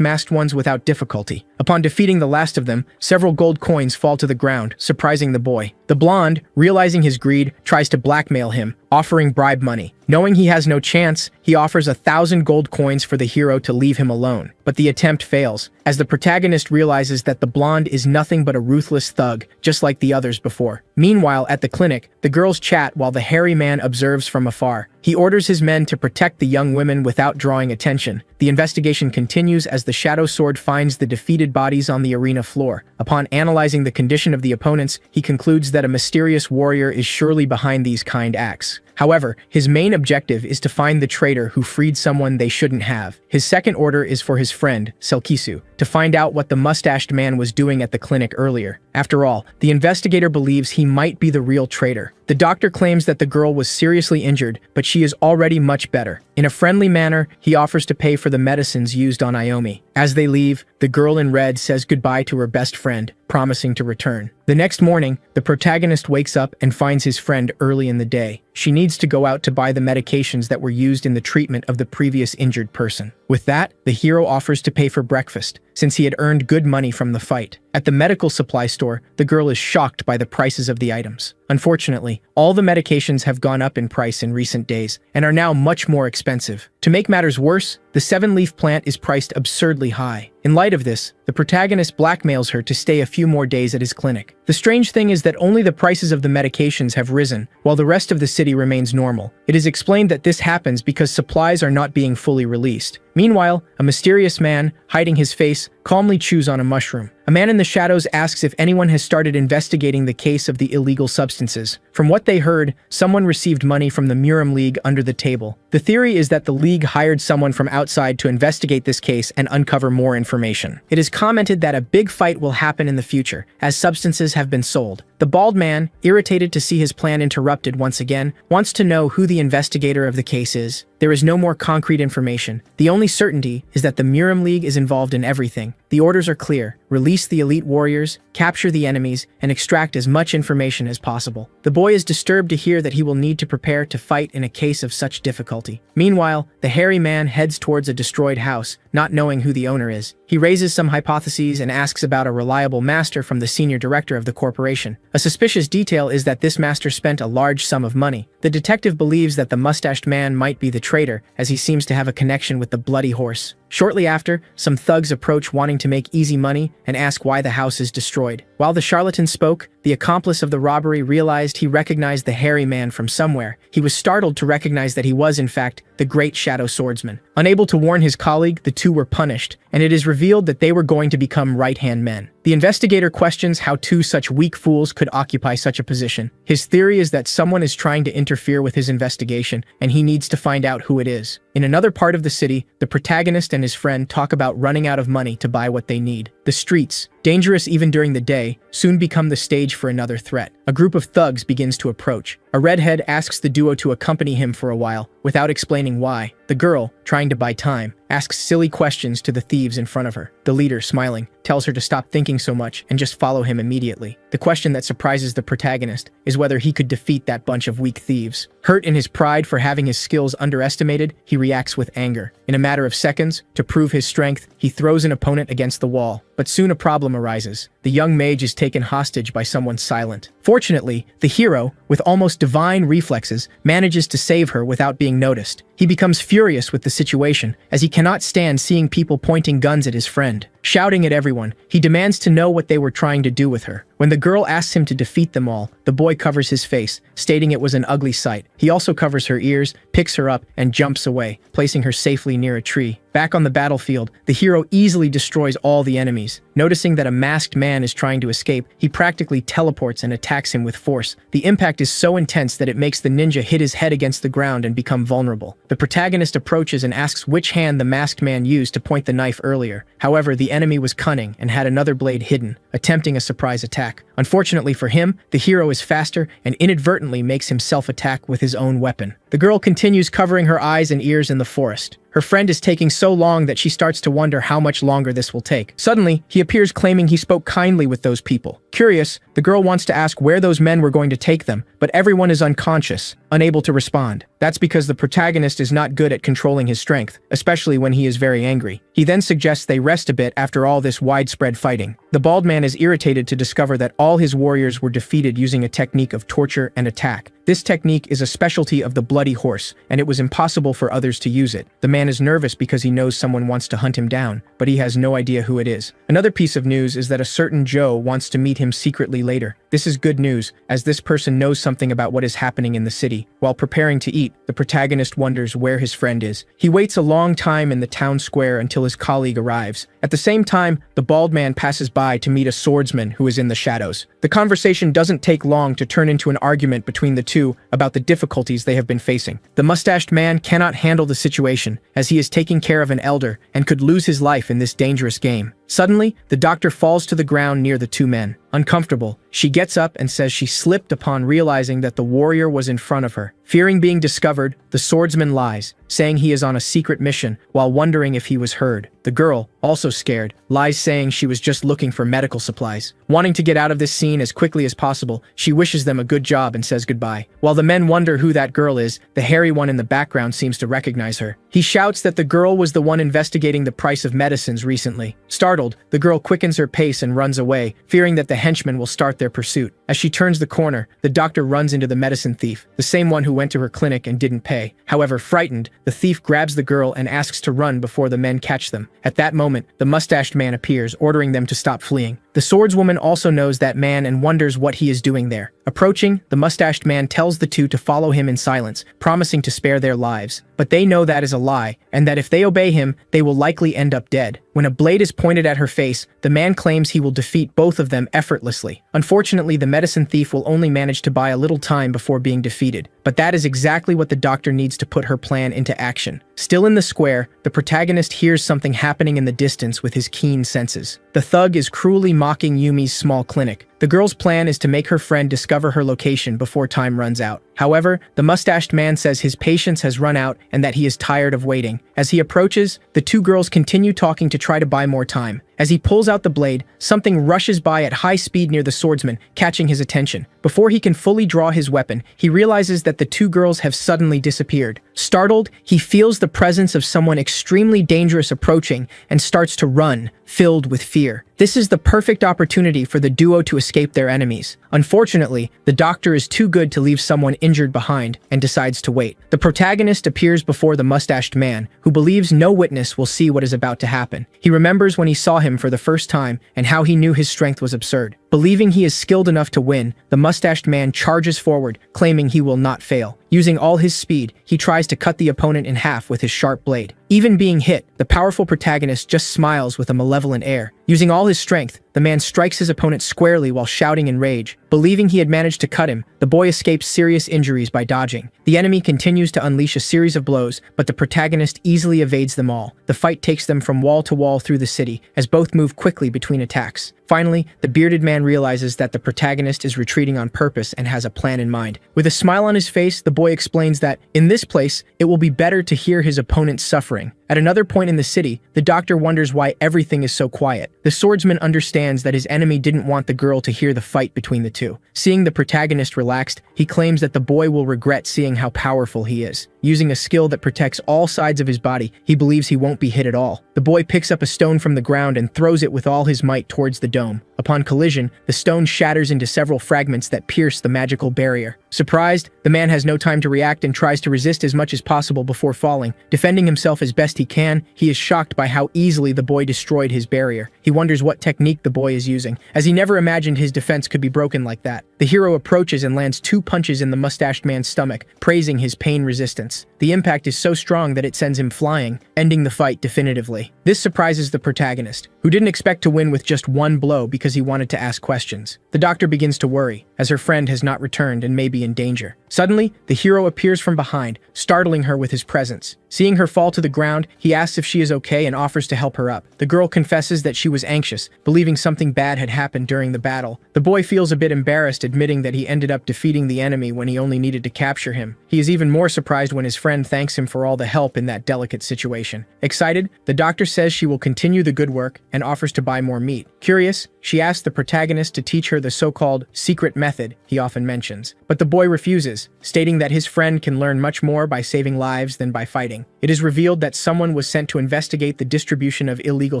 masked ones without difficulty. Upon defeating the last of them, several gold coins fall to the ground, surprising the boy. The blonde, realizing his greed, tries to blackmail him, offering bribe money. Knowing he has no chance, he offers 1,000 gold coins for the hero to leave him alone. But the attempt fails, as the protagonist realizes that the blonde is nothing but a ruthless thug, just like the others before. Meanwhile, at the clinic, the girls chat while the hairy man observes from afar. He orders his men to protect the young women without drawing attention. The investigation continues as the Shadow Sword finds the defeated bodies on the arena floor. Upon analyzing the condition of the opponents, he concludes that a mysterious warrior is surely behind these kind acts. However, his main objective is to find the traitor who freed someone they shouldn't have. His second order is for his friend, Selkisu, to find out what the mustached man was doing at the clinic earlier. After all, the investigator believes he might be the real traitor. The doctor claims that the girl was seriously injured, but she is already much better. In a friendly manner, he offers to pay for the medicines used on Aomi. As they leave, the girl in red says goodbye to her best friend, promising to return. The next morning, the protagonist wakes up and finds his friend early in the day. She needs to go out to buy the medications that were used in the treatment of the previous injured person. With that, the hero offers to pay for breakfast, since he had earned good money from the fight. At the medical supply store, the girl is shocked by the prices of the items. Unfortunately, all the medications have gone up in price in recent days and are now much more expensive. To make matters worse, the 7-leaf plant is priced absurdly high. In light of this, the protagonist blackmails her to stay a few more days at his clinic. The strange thing is that only the prices of the medications have risen, while the rest of the city remains normal. It is explained that this happens because supplies are not being fully released. Meanwhile, a mysterious man, hiding his face, calmly chews on a mushroom. A man in the shadows asks if anyone has started investigating the case of the illegal substances. From what they heard, someone received money from the Murim League under the table. The theory is that the League hired someone from outside to investigate this case and uncover more information. It is commented that a big fight will happen in the future, as substances have been sold. The bald man, irritated to see his plan interrupted once again, wants to know who the investigator of the case is. There is no more concrete information. The only certainty is that the Murim League is involved in everything. The orders are clear: release the elite warriors, capture the enemies, and extract as much information as possible. The boy is disturbed to hear that he will need to prepare to fight in a case of such difficulty. Meanwhile, the hairy man heads towards a destroyed house, not knowing who the owner is. He raises some hypotheses and asks about a reliable master from the senior director of the corporation. A suspicious detail is that this master spent a large sum of money. The detective believes that the mustached man might be the traitor, as he seems to have a connection with the bloody horse. Shortly after, some thugs approach wanting to make easy money and ask why the house is destroyed. While the charlatan spoke, the accomplice of the robbery realized he recognized the hairy man from somewhere. He was startled to recognize that he was, in fact, the great shadow swordsman. Unable to warn his colleague, the two were punished, and it is revealed that they were going to become right-hand men. The investigator questions how two such weak fools could occupy such a position. His theory is that someone is trying to interfere with his investigation, and he needs to find out who it is. In another part of the city, the protagonist and his friend talk about running out of money to buy what they need. The streets, dangerous even during the day, soon become the stage for another threat. A group of thugs begins to approach. A redhead asks the duo to accompany him for a while, without explaining why. The girl, trying to buy time, asks silly questions to the thieves in front of her. The leader, smiling, tells her to stop thinking so much and just follow him immediately. The question that surprises the protagonist is whether he could defeat that bunch of weak thieves. Hurt in his pride for having his skills underestimated, he reacts with anger. In a matter of seconds, to prove his strength, he throws an opponent against the wall. But soon a problem arises. The young mage is taken hostage by someone silent. Fortunately, the hero, with almost divine reflexes, manages to save her without being noticed. He becomes furious with the situation, as he cannot stand seeing people pointing guns at his friend. Shouting at everyone, he demands to know what they were trying to do with her. When the girl asks him to defeat them all, the boy covers his face, stating it was an ugly sight. He also covers her ears, picks her up, and jumps away, placing her safely near a tree. Back on the battlefield, the hero easily destroys all the enemies. Noticing that a masked man is trying to escape, he practically teleports and attacks him with force. The impact is so intense that it makes the ninja hit his head against the ground and become vulnerable. The protagonist approaches and asks which hand the masked man used to point the knife earlier. However, the enemy was cunning and had another blade hidden, attempting a surprise attack. Unfortunately for him, the hero is faster and inadvertently makes himself attack with his own weapon. The girl continues covering her eyes and ears in the forest. Her friend is taking so long that she starts to wonder how much longer this will take. Suddenly, he appears claiming he spoke kindly with those people. Curious, the girl wants to ask where those men were going to take them, but everyone is unconscious, unable to respond. That's because the protagonist is not good at controlling his strength, especially when he is very angry. He then suggests they rest a bit after all this widespread fighting. The bald man is irritated to discover that all his warriors were defeated using a technique of torture and attack. This technique is a specialty of the bloody horse, and it was impossible for others to use it. The man is nervous because he knows someone wants to hunt him down, but he has no idea who it is. Another piece of news is that a certain Joe wants to meet him secretly later. This is good news, as this person knows something about what is happening in the city. While preparing to eat, the protagonist wonders where his friend is. He waits a long time in the town square until his colleague arrives. At the same time, the bald man passes by to meet a swordsman who is in the shadows. The conversation doesn't take long to turn into an argument between the two about the difficulties they have been facing. The mustached man cannot handle the situation, as he is taking care of an elder and could lose his life in this dangerous game. Suddenly, the doctor falls to the ground near the two men. Uncomfortable, she gets up and says she slipped upon realizing that the warrior was in front of her. Fearing being discovered, the swordsman lies, saying he is on a secret mission while wondering if he was heard. The girl, also scared, lies saying she was just looking for medical supplies. Wanting to get out of this scene as quickly as possible, she wishes them a good job and says goodbye. While the men wonder who that girl is, the hairy one in the background seems to recognize her. He shouts that the girl was the one investigating the price of medicines recently. Startled, the girl quickens her pace and runs away, fearing that the henchmen will start their pursuit. As she turns the corner, the doctor runs into the medicine thief, the same one who went to her clinic and didn't pay. However, frightened, the thief grabs the girl and asks to run before the men catch them. At that moment, the mustached man appears, ordering them to stop fleeing. The swordswoman also knows that man and wonders what he is doing there. Approaching, the mustached man tells the two to follow him in silence, promising to spare their lives. But they know that is a lie, and that if they obey him, they will likely end up dead. When a blade is pointed at her face, the man claims he will defeat both of them effortlessly. Unfortunately, the medicine thief will only manage to buy a little time before being defeated. But that is exactly what the doctor needs to put her plan into action. Still in the square, the protagonist hears something happening in the distance with his keen senses. The thug is cruelly mocking Yumi's small clinic. The girl's plan is to make her friend discover her location before time runs out. However, the mustached man says his patience has run out and that he is tired of waiting. As he approaches, the two girls continue talking to try to buy more time. As he pulls out the blade, something rushes by at high speed near the swordsman, catching his attention. Before he can fully draw his weapon, he realizes that the two girls have suddenly disappeared. Startled, he feels the presence of someone extremely dangerous approaching and starts to run, filled with fear. This is the perfect opportunity for the duo to escape their enemies. Unfortunately, the doctor is too good to leave someone injured behind and decides to wait. The protagonist appears before the mustached man, who believes no witness will see what is about to happen. He remembers when he saw him for the first time and how he knew his strength was absurd. Believing he is skilled enough to win, the mustached man charges forward, claiming he will not fail. Using all his speed, he tries to cut the opponent in half with his sharp blade. Even being hit, the powerful protagonist just smiles with a malevolent air. Using all his strength, the man strikes his opponent squarely while shouting in rage. Believing he had managed to cut him, the boy escapes serious injuries by dodging. The enemy continues to unleash a series of blows, but the protagonist easily evades them all. The fight takes them from wall to wall through the city, as both move quickly between attacks. Finally, the bearded man realizes that the protagonist is retreating on purpose and has a plan in mind. With a smile on his face, the boy explains that, in this place, it will be better to hear his opponent's suffering. At another point in the city, the doctor wonders why everything is so quiet. The swordsman understands that his enemy didn't want the girl to hear the fight between the two. Seeing the protagonist relaxed, he claims that the boy will regret seeing how powerful he is. Using a skill that protects all sides of his body, he believes he won't be hit at all. The boy picks up a stone from the ground and throws it with all his might towards the dome. Upon collision, the stone shatters into several fragments that pierce the magical barrier. Surprised, the man has no time to react and tries to resist as much as possible before falling. Defending himself as best he can, he is shocked by how easily the boy destroyed his barrier. He wonders what technique the boy is using, as he never imagined his defense could be broken like that. The hero approaches and lands 2 punches in the mustached man's stomach, praising his pain resistance. The impact is so strong that it sends him flying, ending the fight definitively. This surprises the protagonist, who didn't expect to win with just 1 blow because he wanted to ask questions. The doctor begins to worry, as her friend has not returned and may be in danger. Suddenly, the hero appears from behind, startling her with his presence. Seeing her fall to the ground, he asks if she is okay and offers to help her up. The girl confesses that she was anxious, believing something bad had happened during the battle. The boy feels a bit embarrassed, admitting that he ended up defeating the enemy when he only needed to capture him. He is even more surprised when his friend thanks him for all the help in that delicate situation. Excited, the doctor says she will continue the good work and offers to buy more meat. Curious, she asks the protagonist to teach her the so-called secret method he often mentions. But the boy refuses, stating that his friend can learn much more by saving lives than by fighting. It is revealed that someone was sent to investigate the distribution of illegal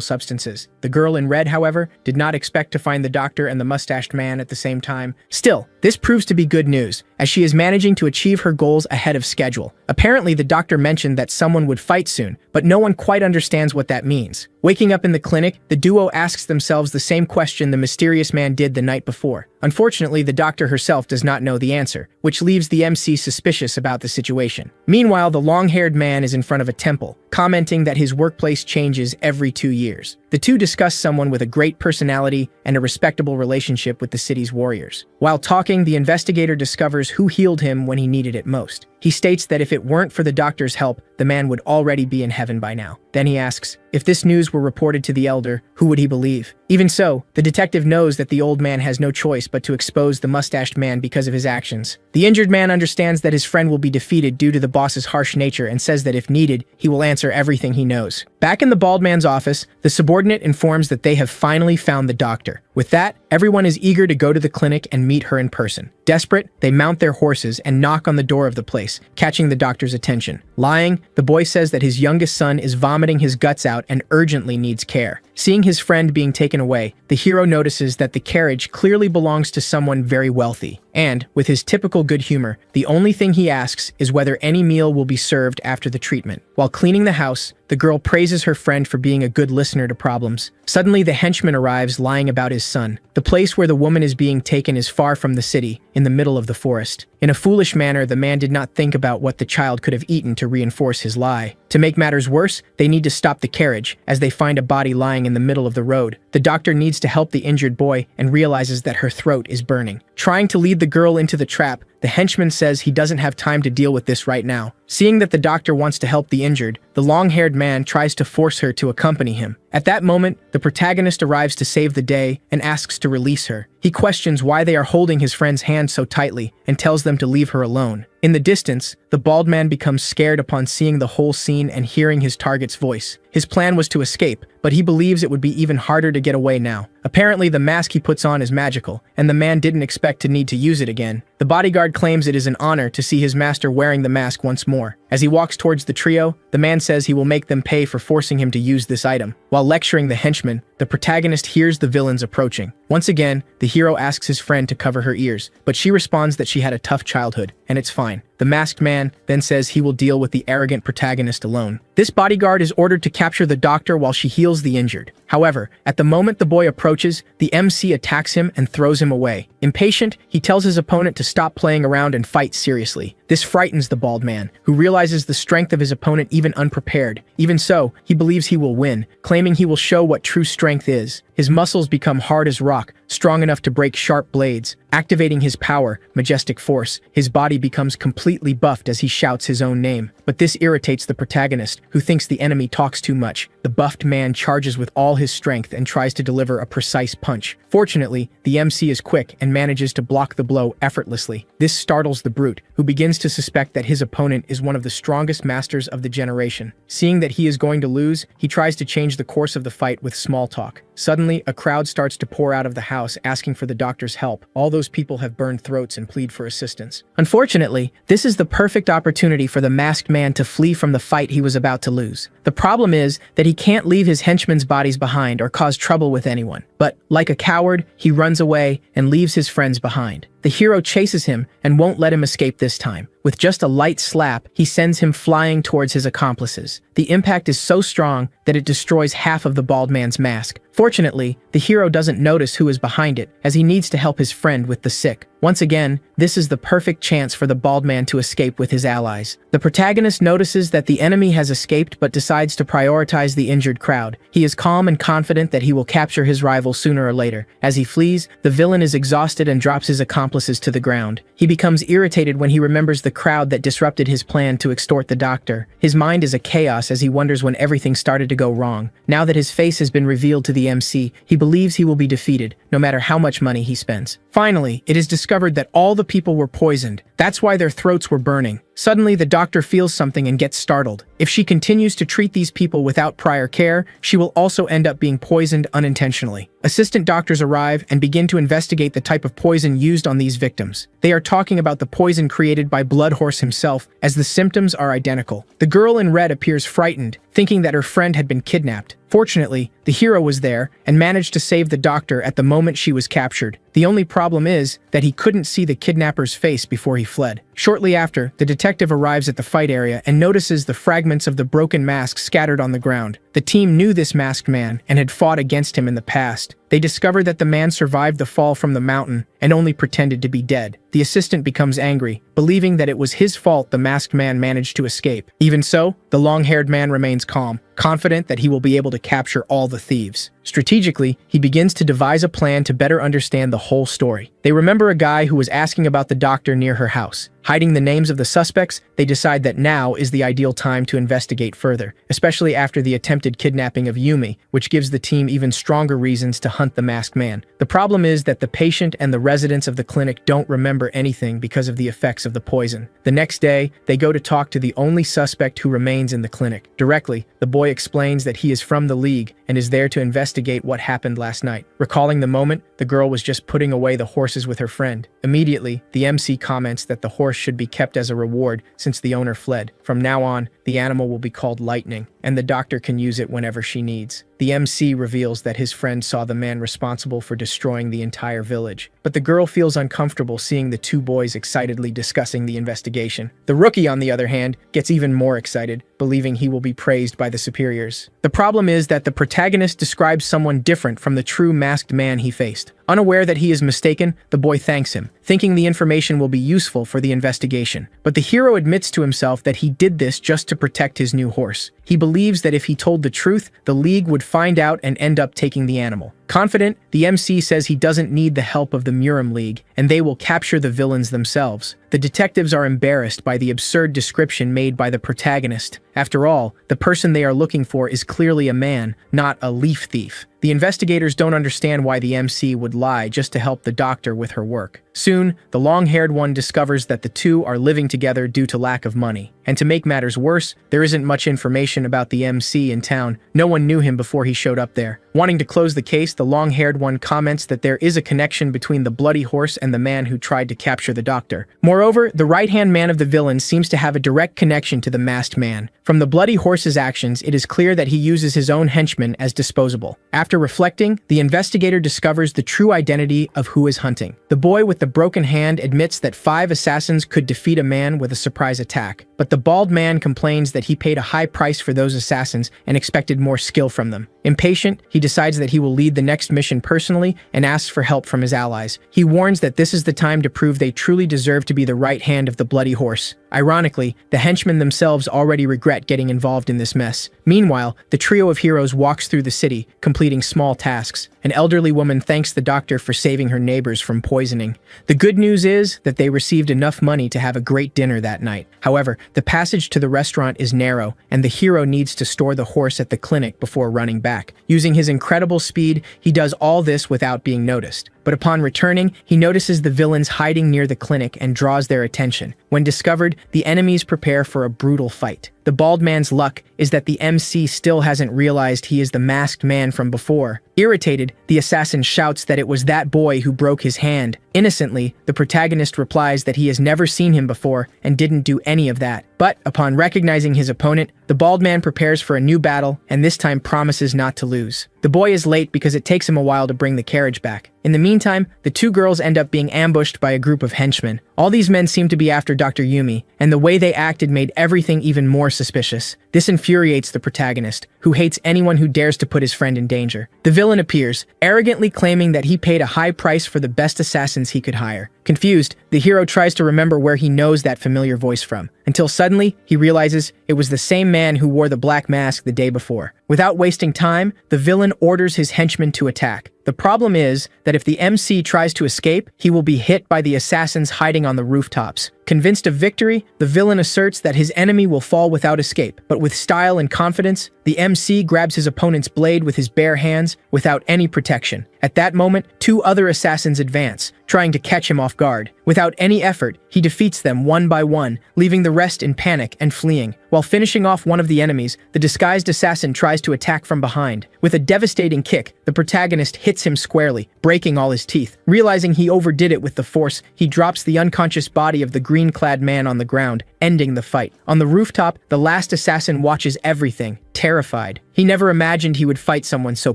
substances. The girl in red, however, did not expect to find the doctor and the mustached man at the same time. Still, this proves to be good news, as she is managing to achieve her goals ahead of schedule. Apparently, the doctor mentioned that someone would fight soon, but no one quite understands what that means. Waking up in the clinic, the duo asks themselves the same question the mysterious man did the night before. Unfortunately, the doctor herself does not know the answer, which leaves the MC suspicious about the situation. Meanwhile, the long-haired man is in front of a temple, commenting that his workplace changes every 2 years. The two discuss someone with a great personality and a respectable relationship with the city's warriors. While talking, the investigator discovers who healed him when he needed it most. He states that if it weren't for the doctor's help, the man would already be in heaven by now. Then he asks, if this news were reported to the elder, who would he believe? Even so, the detective knows that the old man has no choice but to expose the mustached man because of his actions. The injured man understands that his friend will be defeated due to the boss's harsh nature and says that if needed, he will answer everything he knows. Back in the bald man's office, the subordinate informs that they have finally found the doctor. With that, everyone is eager to go to the clinic and meet her in person. Desperate, they mount their horses and knock on the door of the place, catching the doctor's attention. Lying, the boy says that his youngest son is vomiting his guts out and urgently needs care. Seeing his friend being taken away, the hero notices that the carriage clearly belongs to someone very wealthy. And, with his typical good humor, the only thing he asks is whether any meal will be served after the treatment. While cleaning the house, the girl praises her friend for being a good listener to problems. Suddenly, the henchman arrives lying about his son. The place where the woman is being taken is far from the city, in the middle of the forest. In a foolish manner, the man did not think about what the child could have eaten to reinforce his lie. To make matters worse, they need to stop the carriage, as they find a body lying in the middle of the road. The doctor needs to help the injured boy and realizes that her throat is burning. Trying to lead the girl into the trap, the henchman says he doesn't have time to deal with this right now. Seeing that the doctor wants to help the injured, the long-haired man tries to force her to accompany him. At that moment, the protagonist arrives to save the day and asks to release her. He questions why they are holding his friend's hand so tightly and tells them to leave her alone. In the distance, the bald man becomes scared upon seeing the whole scene and hearing his target's voice. His plan was to escape, but he believes it would be even harder to get away now. Apparently, the mask he puts on is magical, and the man didn't expect to need to use it again. The bodyguard claims it is an honor to see his master wearing the mask once more. As he walks towards the trio, the man says he will make them pay for forcing him to use this item. While lecturing the henchman, the protagonist hears the villains approaching. Once again, the hero asks his friend to cover her ears, but she responds that she had a tough childhood, and it's fine. The masked man then says he will deal with the arrogant protagonist alone. This bodyguard is ordered to capture the doctor while she heals the injured. However, at the moment the boy approaches, the MC attacks him and throws him away. Impatient, he tells his opponent to stop playing around and fight seriously. This frightens the bald man, who realizes the strength of his opponent even unprepared. Even so, he believes he will win, claiming he will show what true strength is. His muscles become hard as rock, strong enough to break sharp blades. Activating his power, majestic force, his body becomes completely buffed as he shouts his own name. But this irritates the protagonist, who thinks the enemy talks too much. The buffed man charges with all his strength and tries to deliver a precise punch. Fortunately, the MC is quick and manages to block the blow effortlessly. This startles the brute, who begins to suspect that his opponent is one of the strongest masters of the generation. Seeing that he is going to lose, he tries to change the course of the fight with small talk. Suddenly, a crowd starts to pour out of the house asking for the doctor's help. All those people have burned throats and plead for assistance. Unfortunately, this is the perfect opportunity for the masked man to flee from the fight he was about to lose. The problem is that he can't leave his henchmen's bodies behind or cause trouble with anyone. But, like a coward, he runs away and leaves his friends behind. The hero chases him and won't let him escape this time. With just a light slap, he sends him flying towards his accomplices. The impact is so strong that it destroys half of the bald man's mask. Fortunately, the hero doesn't notice who is behind it, as he needs to help his friend with the sick. Once again, this is the perfect chance for the bald man to escape with his allies. The protagonist notices that the enemy has escaped but decides to prioritize the injured crowd. He is calm and confident that he will capture his rival sooner or later. As he flees, the villain is exhausted and drops his accomplices to the ground. He becomes irritated when he remembers the crowd that disrupted his plan to extort the doctor. His mind is a chaos as he wonders when everything started to go wrong. Now that his face has been revealed to the MC, he believes he will be defeated, no matter how much money he spends. Finally, it is discovered that all the people were poisoned. That's why their throats were burning. Suddenly, the doctor feels something and gets startled. If she continues to treat these people without prior care, she will also end up being poisoned unintentionally. Assistant doctors arrive and begin to investigate the type of poison used on these victims. They are talking about the poison created by Bloodhorse himself, as the symptoms are identical. The girl in red appears frightened, thinking that her friend had been kidnapped. Fortunately, the hero was there and managed to save the doctor at the moment she was captured. The only problem is that he couldn't see the kidnapper's face before he fled. Shortly after, the detective arrives at the fight area and notices the fragments of the broken mask scattered on the ground. The team knew this masked man and had fought against him in the past. They discovered that the man survived the fall from the mountain and only pretended to be dead. The assistant becomes angry, believing that it was his fault the masked man managed to escape. Even so, the long-haired man remains calm, confident that he will be able to capture all the thieves. Strategically, he begins to devise a plan to better understand the whole story. They remember a guy who was asking about the doctor near her house. Hiding the names of the suspects, they decide that now is the ideal time to investigate further, especially after the attempted kidnapping of Yumi, which gives the team even stronger reasons to hunt the masked man. The problem is that the patient and the residents of the clinic don't remember anything because of the effects of the poison. The next day, they go to talk to the only suspect who remains in the clinic. Directly, the boy explains that he is from the League and is there to investigate what happened last night. Recalling the moment, the girl was just putting away the horses with her friend. Immediately, the MC comments that the horse should be kept as a reward since the owner fled. From now on, the animal will be called Lightning, and the doctor can use it whenever she needs. The MC reveals that his friend saw the man responsible for destroying the entire village, but the girl feels uncomfortable seeing the two boys excitedly discussing the investigation. The rookie, on the other hand, gets even more excited, believing he will be praised by the superiors. The problem is that the protagonist describes someone different from the true masked man he faced. Unaware that he is mistaken, the boy thanks him, thinking the information will be useful for the investigation. But the hero admits to himself that he did this just to protect his new horse. He believes that if he told the truth, the League would find out and end up taking the animal. Confident, the MC says he doesn't need the help of the Murim League, and they will capture the villains themselves. The detectives are embarrassed by the absurd description made by the protagonist. After all, the person they are looking for is clearly a man, not a leaf thief. The investigators don't understand why the MC would lie just to help the doctor with her work. Soon, the long-haired one discovers that the two are living together due to lack of money. And to make matters worse, there isn't much information about the MC in town. No one knew him before he showed up there. Wanting to close the case, the long-haired one comments that there is a connection between the bloody horse and the man who tried to capture the doctor. Moreover, the right-hand man of the villain seems to have a direct connection to the masked man. From the bloody horse's actions, it is clear that he uses his own henchmen as disposable. After reflecting, the investigator discovers the true identity of who is hunting. The boy with the broken hand admits that 5 assassins could defeat a man with a surprise attack, but the bald man complains that he paid a high price for those assassins and expected more skill from them. Impatient, he decides that he will lead the next mission personally and asks for help from his allies. He warns that this is the time to prove they truly deserve to be the right hand of the bloody horse. Ironically, the henchmen themselves already regret getting involved in this mess. Meanwhile, the trio of heroes walks through the city, completing small tasks. An elderly woman thanks the doctor for saving her neighbors from poisoning. The good news is that they received enough money to have a great dinner that night. However, the passage to the restaurant is narrow, and the hero needs to store the horse at the clinic before running back. Using his incredible speed, he does all this without being noticed. But upon returning, he notices the villains hiding near the clinic and draws their attention. When discovered, the enemies prepare for a brutal fight. The bald man's luck is that the MC still hasn't realized he is the masked man from before. Irritated, the assassin shouts that it was that boy who broke his hand. Innocently, the protagonist replies that he has never seen him before and didn't do any of that. But upon recognizing his opponent, the bald man prepares for a new battle and this time promises not to lose. The boy is late because it takes him a while to bring the carriage back. In the meantime, the two girls end up being ambushed by a group of henchmen. All these men seem to be after Dr. Yumi, and the way they acted made everything even more suspicious. This infuriates the protagonist, who hates anyone who dares to put his friend in danger. The villain appears, arrogantly claiming that he paid a high price for the best assassins he could hire. Confused, the hero tries to remember where he knows that familiar voice from, until suddenly he realizes it was the same man who wore the black mask the day before. Without wasting time, the villain orders his henchmen to attack. The problem is that if the MC tries to escape, he will be hit by the assassins hiding on the rooftops. Convinced of victory, the villain asserts that his enemy will fall without escape, but with style and confidence, the MC grabs his opponent's blade with his bare hands without any protection. At that moment, two other assassins advance, trying to catch him off guard. Without any effort, he defeats them one by one, leaving the rest in panic and fleeing. While finishing off one of the enemies, the disguised assassin tries to attack from behind. With a devastating kick, the protagonist hits him squarely, breaking all his teeth. Realizing he overdid it with the force, he drops the unconscious body of the green-clad man on the ground, ending the fight. On the rooftop, the last assassin watches everything, terrified. He never imagined he would fight someone so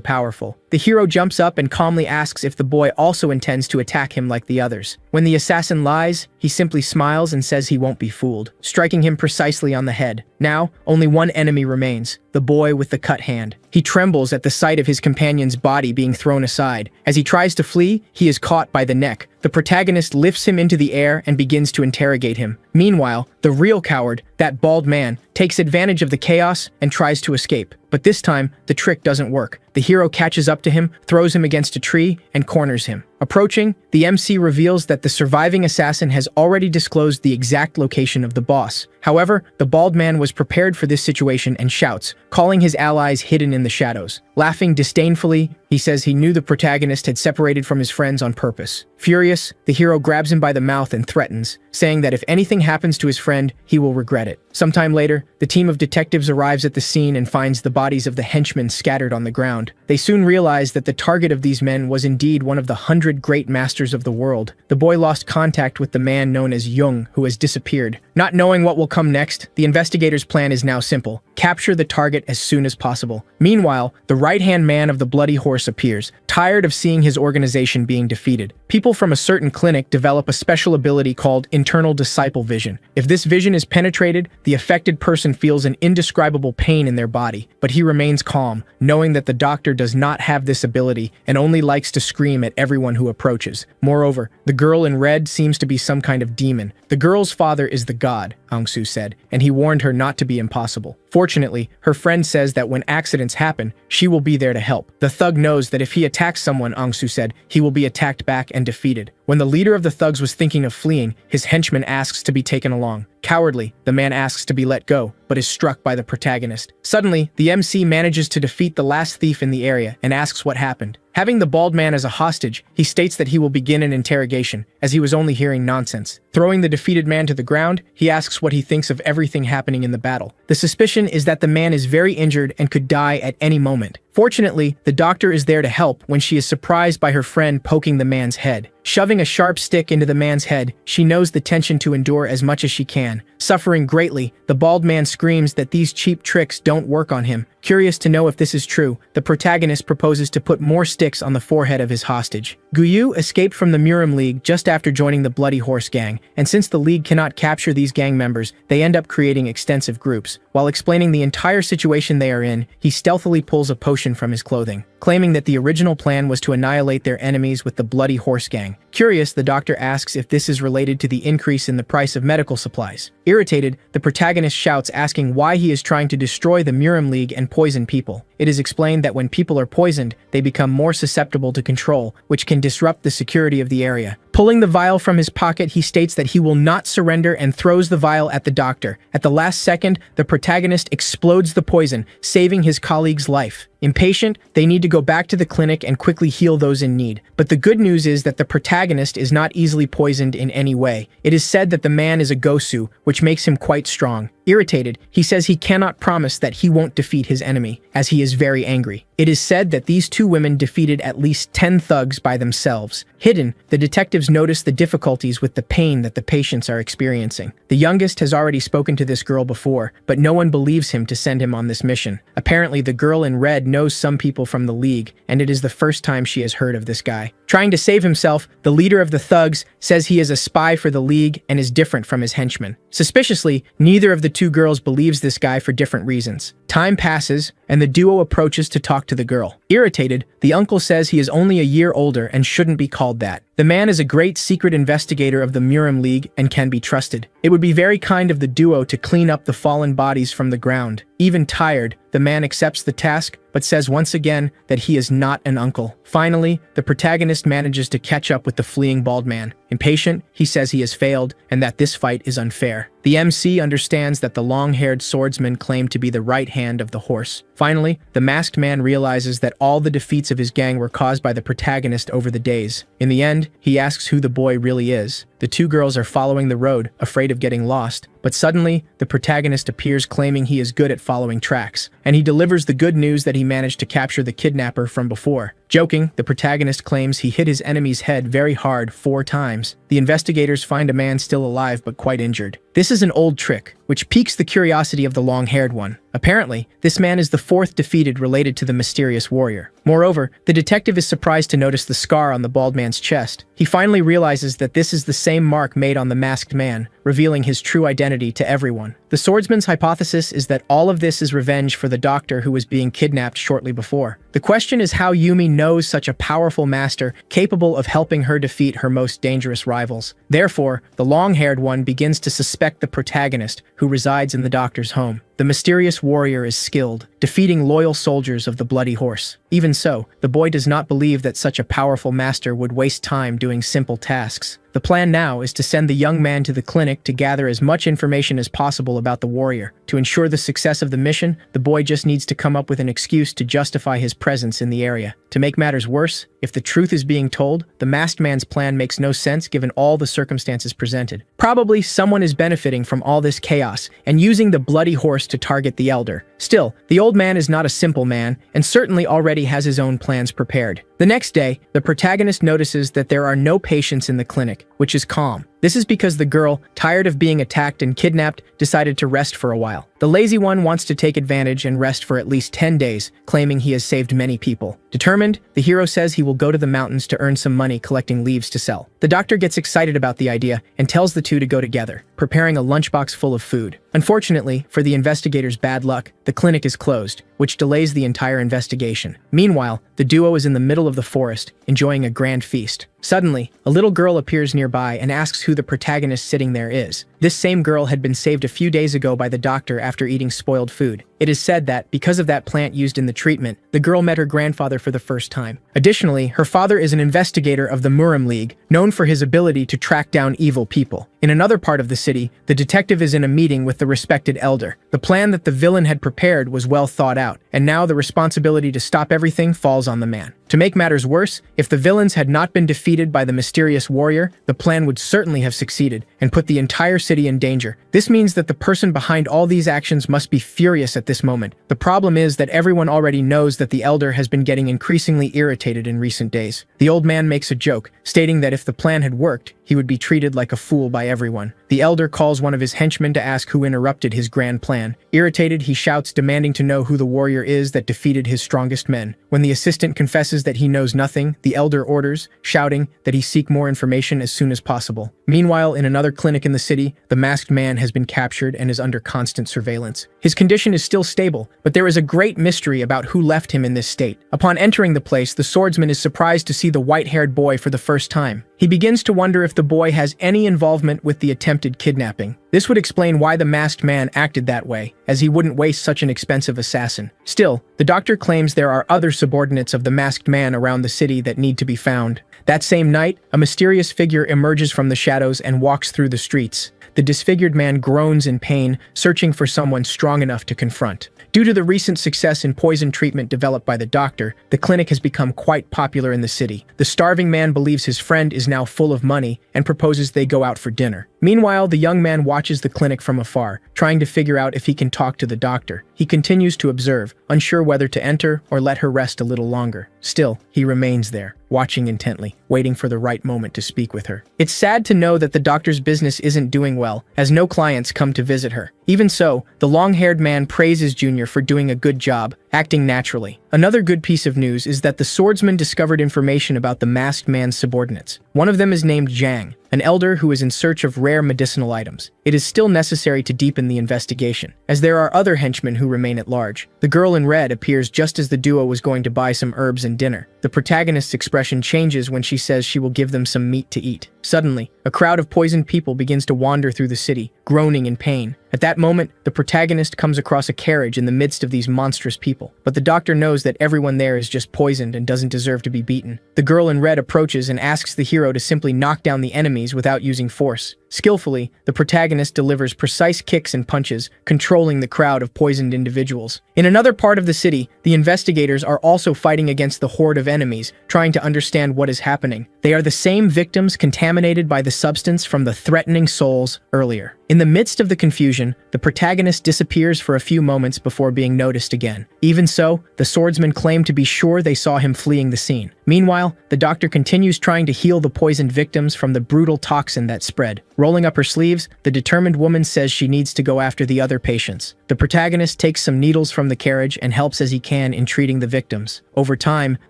powerful. The hero jumps up and calmly asks if the boy also intends to attack him like the others. When the assassin lies, he simply smiles and says he won't be fooled, striking him precisely on the head. Now, only one enemy remains, the boy with the cut hand. He trembles at the sight of his companion's body being thrown aside. As he tries to flee, he is caught by the neck. The protagonist lifts him into the air and begins to interrogate him. Meanwhile, the real coward, that bald man, takes advantage of the chaos and tries to escape. But this time, the trick doesn't work. The hero catches up to him, throws him against a tree, and corners him. Approaching, the MC reveals that the surviving assassin has already disclosed the exact location of the boss. However, the bald man was prepared for this situation and shouts, calling his allies hidden in the shadows. Laughing disdainfully, he says he knew the protagonist had separated from his friends on purpose. Furious, the hero grabs him by the mouth and threatens, saying that if anything happens to his friend, he will regret it. Sometime later, the team of detectives arrives at the scene and finds the bodies of the henchmen scattered on the ground. They soon realize that the target of these men was indeed one of the 100 great masters of the world. The boy lost contact with the man known as Jung, who has disappeared. Not knowing what will come next, the investigators' plan is now simple: capture the target as soon as possible. Meanwhile, the right-hand man of the bloody horse appears, tired of seeing his organization being defeated. People from a certain clinic develop a special ability called internal disciple vision. If this vision is penetrated, the affected person feels an indescribable pain in their body, but he remains calm, knowing that the doctor does not have this ability and only likes to scream at everyone who approaches. Moreover, the girl in red seems to be some kind of demon. The girl's father is the god, Aung-soo said, and he warned her not to be impossible. Fortunately, her friend says that when accidents happen, she will be there to help. The thug knows that if he attacks someone, Aung-soo said, he will be attacked back and defeated. When the leader of the thugs was thinking of fleeing, his henchman asks to be taken along. Cowardly, the man asks to be let go, but is struck by the protagonist. Suddenly, the MC manages to defeat the last thief in the area and asks what happened. Having the bald man as a hostage, he states that he will begin an interrogation, as he was only hearing nonsense. Throwing the defeated man to the ground, he asks what he thinks of everything happening in the battle. The suspicion is that the man is very injured and could die at any moment. Fortunately, the doctor is there to help when she is surprised by her friend poking the man's head. Shoving a sharp stick into the man's head, she knows the tension to endure as much as she can. Suffering greatly, the bald man screams that these cheap tricks don't work on him. Curious to know if this is true, the protagonist proposes to put more sticks on the forehead of his hostage. Guyu escaped from the Murim League just after joining the Bloody Horse Gang, and since the League cannot capture these gang members, they end up creating extensive groups. While explaining the entire situation they are in, he stealthily pulls a potion from his clothing, claiming that the original plan was to annihilate their enemies with the Bloody Horse Gang. Curious, the doctor asks if this is related to the increase in the price of medical supplies. Irritated, the protagonist shouts, asking why he is trying to destroy the Murim League and poison people. It is explained that when people are poisoned, they become more susceptible to control, which can disrupt the security of the area. Pulling the vial from his pocket, he states that he will not surrender and throws the vial at the doctor. At the last second, the protagonist explodes the poison, saving his colleague's life. Impatient, they need to go back to the clinic and quickly heal those in need. But the good news is that the protagonist is not easily poisoned in any way. It is said that the man is a Gosu, which makes him quite strong. Irritated, he says he cannot promise that he won't defeat his enemy, as he is very angry. It is said that these two women defeated at least 10 thugs by themselves. Hidden, the detectives notice the difficulties with the pain that the patients are experiencing. The youngest has already spoken to this girl before, but no one believes him to send him on this mission. Apparently, the girl in red knows some people from the League, and it is the first time she has heard of this guy. Trying to save himself, the leader of the thugs says he is a spy for the League and is different from his henchmen. Suspiciously, neither of the two girls believes this guy for different reasons. Time passes, and the duo approaches to talk to the girl. Irritated, the uncle says he is only a year older and shouldn't be called that. The man is a great secret investigator of the Murim League and can be trusted. It would be very kind of the duo to clean up the fallen bodies from the ground. Even tired, the man accepts the task, but says once again that he is not an uncle. Finally, the protagonist manages to catch up with the fleeing bald man. Impatient, he says he has failed and that this fight is unfair. The MC understands that the long-haired swordsman claimed to be the right hand of the horse. Finally, the masked man realizes that all the defeats of his gang were caused by the protagonist over the days. In the end, he asks who the boy really is. The two girls are following the road, afraid of getting lost, but suddenly, the protagonist appears claiming he is good at following tracks, and he delivers the good news that he managed to capture the kidnapper from before. Joking, the protagonist claims he hit his enemy's head very hard 4 times. The investigators find a man still alive but quite injured. This is an old trick, which piques the curiosity of the long-haired one. Apparently, this man is the 4th defeated related to the mysterious warrior. Moreover, the detective is surprised to notice the scar on the bald man's chest. He finally realizes that this is the same mark made on the masked man, revealing his true identity to everyone. The swordsman's hypothesis is that all of this is revenge for the doctor who was being kidnapped shortly before. The question is how Yumi knows such a powerful master capable of helping her defeat her most dangerous rivals. Therefore, the long-haired one begins to suspect the protagonist, who resides in the doctor's home. The mysterious warrior is skilled, defeating loyal soldiers of the Bloody Horse. Even so, the boy does not believe that such a powerful master would waste time doing simple tasks. The plan now is to send the young man to the clinic to gather as much information as possible about the warrior. To ensure the success of the mission, the boy just needs to come up with an excuse to justify his presence in the area. To make matters worse, if the truth is being told, the masked man's plan makes no sense given all the circumstances presented. Probably someone is benefiting from all this chaos and using the Bloody Horse to target the elder. Still, the old man is not a simple man and certainly already has his own plans prepared. The next day, the protagonist notices that there are no patients in the clinic, which is calm. This is because the girl, tired of being attacked and kidnapped, decided to rest for a while. The lazy one wants to take advantage and rest for at least 10 days, claiming he has saved many people. Determined, the hero says he will go to the mountains to earn some money collecting leaves to sell. The doctor gets excited about the idea and tells the two to go together, preparing a lunchbox full of food. Unfortunately, for the investigators' bad luck, the clinic is closed, which delays the entire investigation. Meanwhile, the duo is in the middle of the forest, enjoying a grand feast. Suddenly, a little girl appears nearby and asks who the protagonist sitting there is. This same girl had been saved a few days ago by the doctor after eating spoiled food. It is said that, because of that plant used in the treatment, the girl met her grandfather for the first time. Additionally, her father is an investigator of the Murim League, known for his ability to track down evil people. In another part of the city, the detective is in a meeting with the respected elder. The plan that the villain had prepared was well thought out, and now the responsibility to stop everything falls on the man. To make matters worse, if the villains had not been defeated by the mysterious warrior, the plan would certainly have succeeded and put the entire city in danger. This means that the person behind all these actions must be furious at this moment. The problem is that everyone already knows that the elder has been getting increasingly irritated in recent days. The old man makes a joke, stating that if the plan had worked, he would be treated like a fool by everyone. The elder calls one of his henchmen to ask who interrupted his grand plan. Irritated, he shouts, demanding to know who the warrior is that defeated his strongest men. When the assistant confesses that he knows nothing, the elder orders, shouting that he seek more information as soon as possible. Meanwhile, in another clinic in the city, the masked man has been captured and is under constant surveillance. His condition is still stable, but there is a great mystery about who left him in this state. Upon entering the place, the swordsman is surprised to see the white-haired boy for the first time. He begins to wonder if the boy has any involvement with the attempted kidnapping. This would explain why the masked man acted that way, as he wouldn't waste such an expensive assassin. Still, the doctor claims there are other subordinates of the masked man around the city that need to be found. That same night, a mysterious figure emerges from the shadows and walks through the streets. the disfigured man groans in pain, searching for someone strong enough to confront. Due to the recent success in poison treatment developed by the doctor, the clinic has become quite popular in the city. The starving man believes his friend is now full of money and proposes they go out for dinner. Meanwhile, the young man watches the clinic from afar, trying to figure out if he can talk to the doctor. He continues to observe, unsure whether to enter or let her rest a little longer. Still, he remains there, watching intently, waiting for the right moment to speak with her. It's sad to know that the doctor's business isn't doing well, as no clients come to visit her. Even so, the long-haired man praises Junior for doing a good job, acting naturally. Another good piece of news is that the swordsman discovered information about the masked man's subordinates. One of them is named Zhang, an elder who is in search of rare medicinal items. It is still necessary to deepen the investigation, as there are other henchmen who remain at large. The girl in red appears just as the duo was going to buy some herbs and dinner. The protagonist's expression changes when she says she will give them some meat to eat. Suddenly, a crowd of poisoned people begins to wander through the city, groaning in pain. At that moment, the protagonist comes across a carriage in the midst of these monstrous people. But the doctor knows that everyone there is just poisoned and doesn't deserve to be beaten. The girl in red approaches and asks the hero to simply knock down the enemies without using force. Skillfully, the protagonist delivers precise kicks and punches, controlling the crowd of poisoned individuals. In another part of the city, the investigators are also fighting against the horde of enemies, trying to understand what is happening. They are the same victims contaminated by the substance from the threatening souls earlier. In the midst of the confusion, the protagonist disappears for a few moments before being noticed again. Even so, the swordsmen claim to be sure they saw him fleeing the scene. Meanwhile, the doctor continues trying to heal the poisoned victims from the brutal toxin that spread. Rolling up her sleeves, the determined woman says she needs to go after the other patients. The protagonist takes some needles from the carriage and helps as he can in treating the victims. Over time,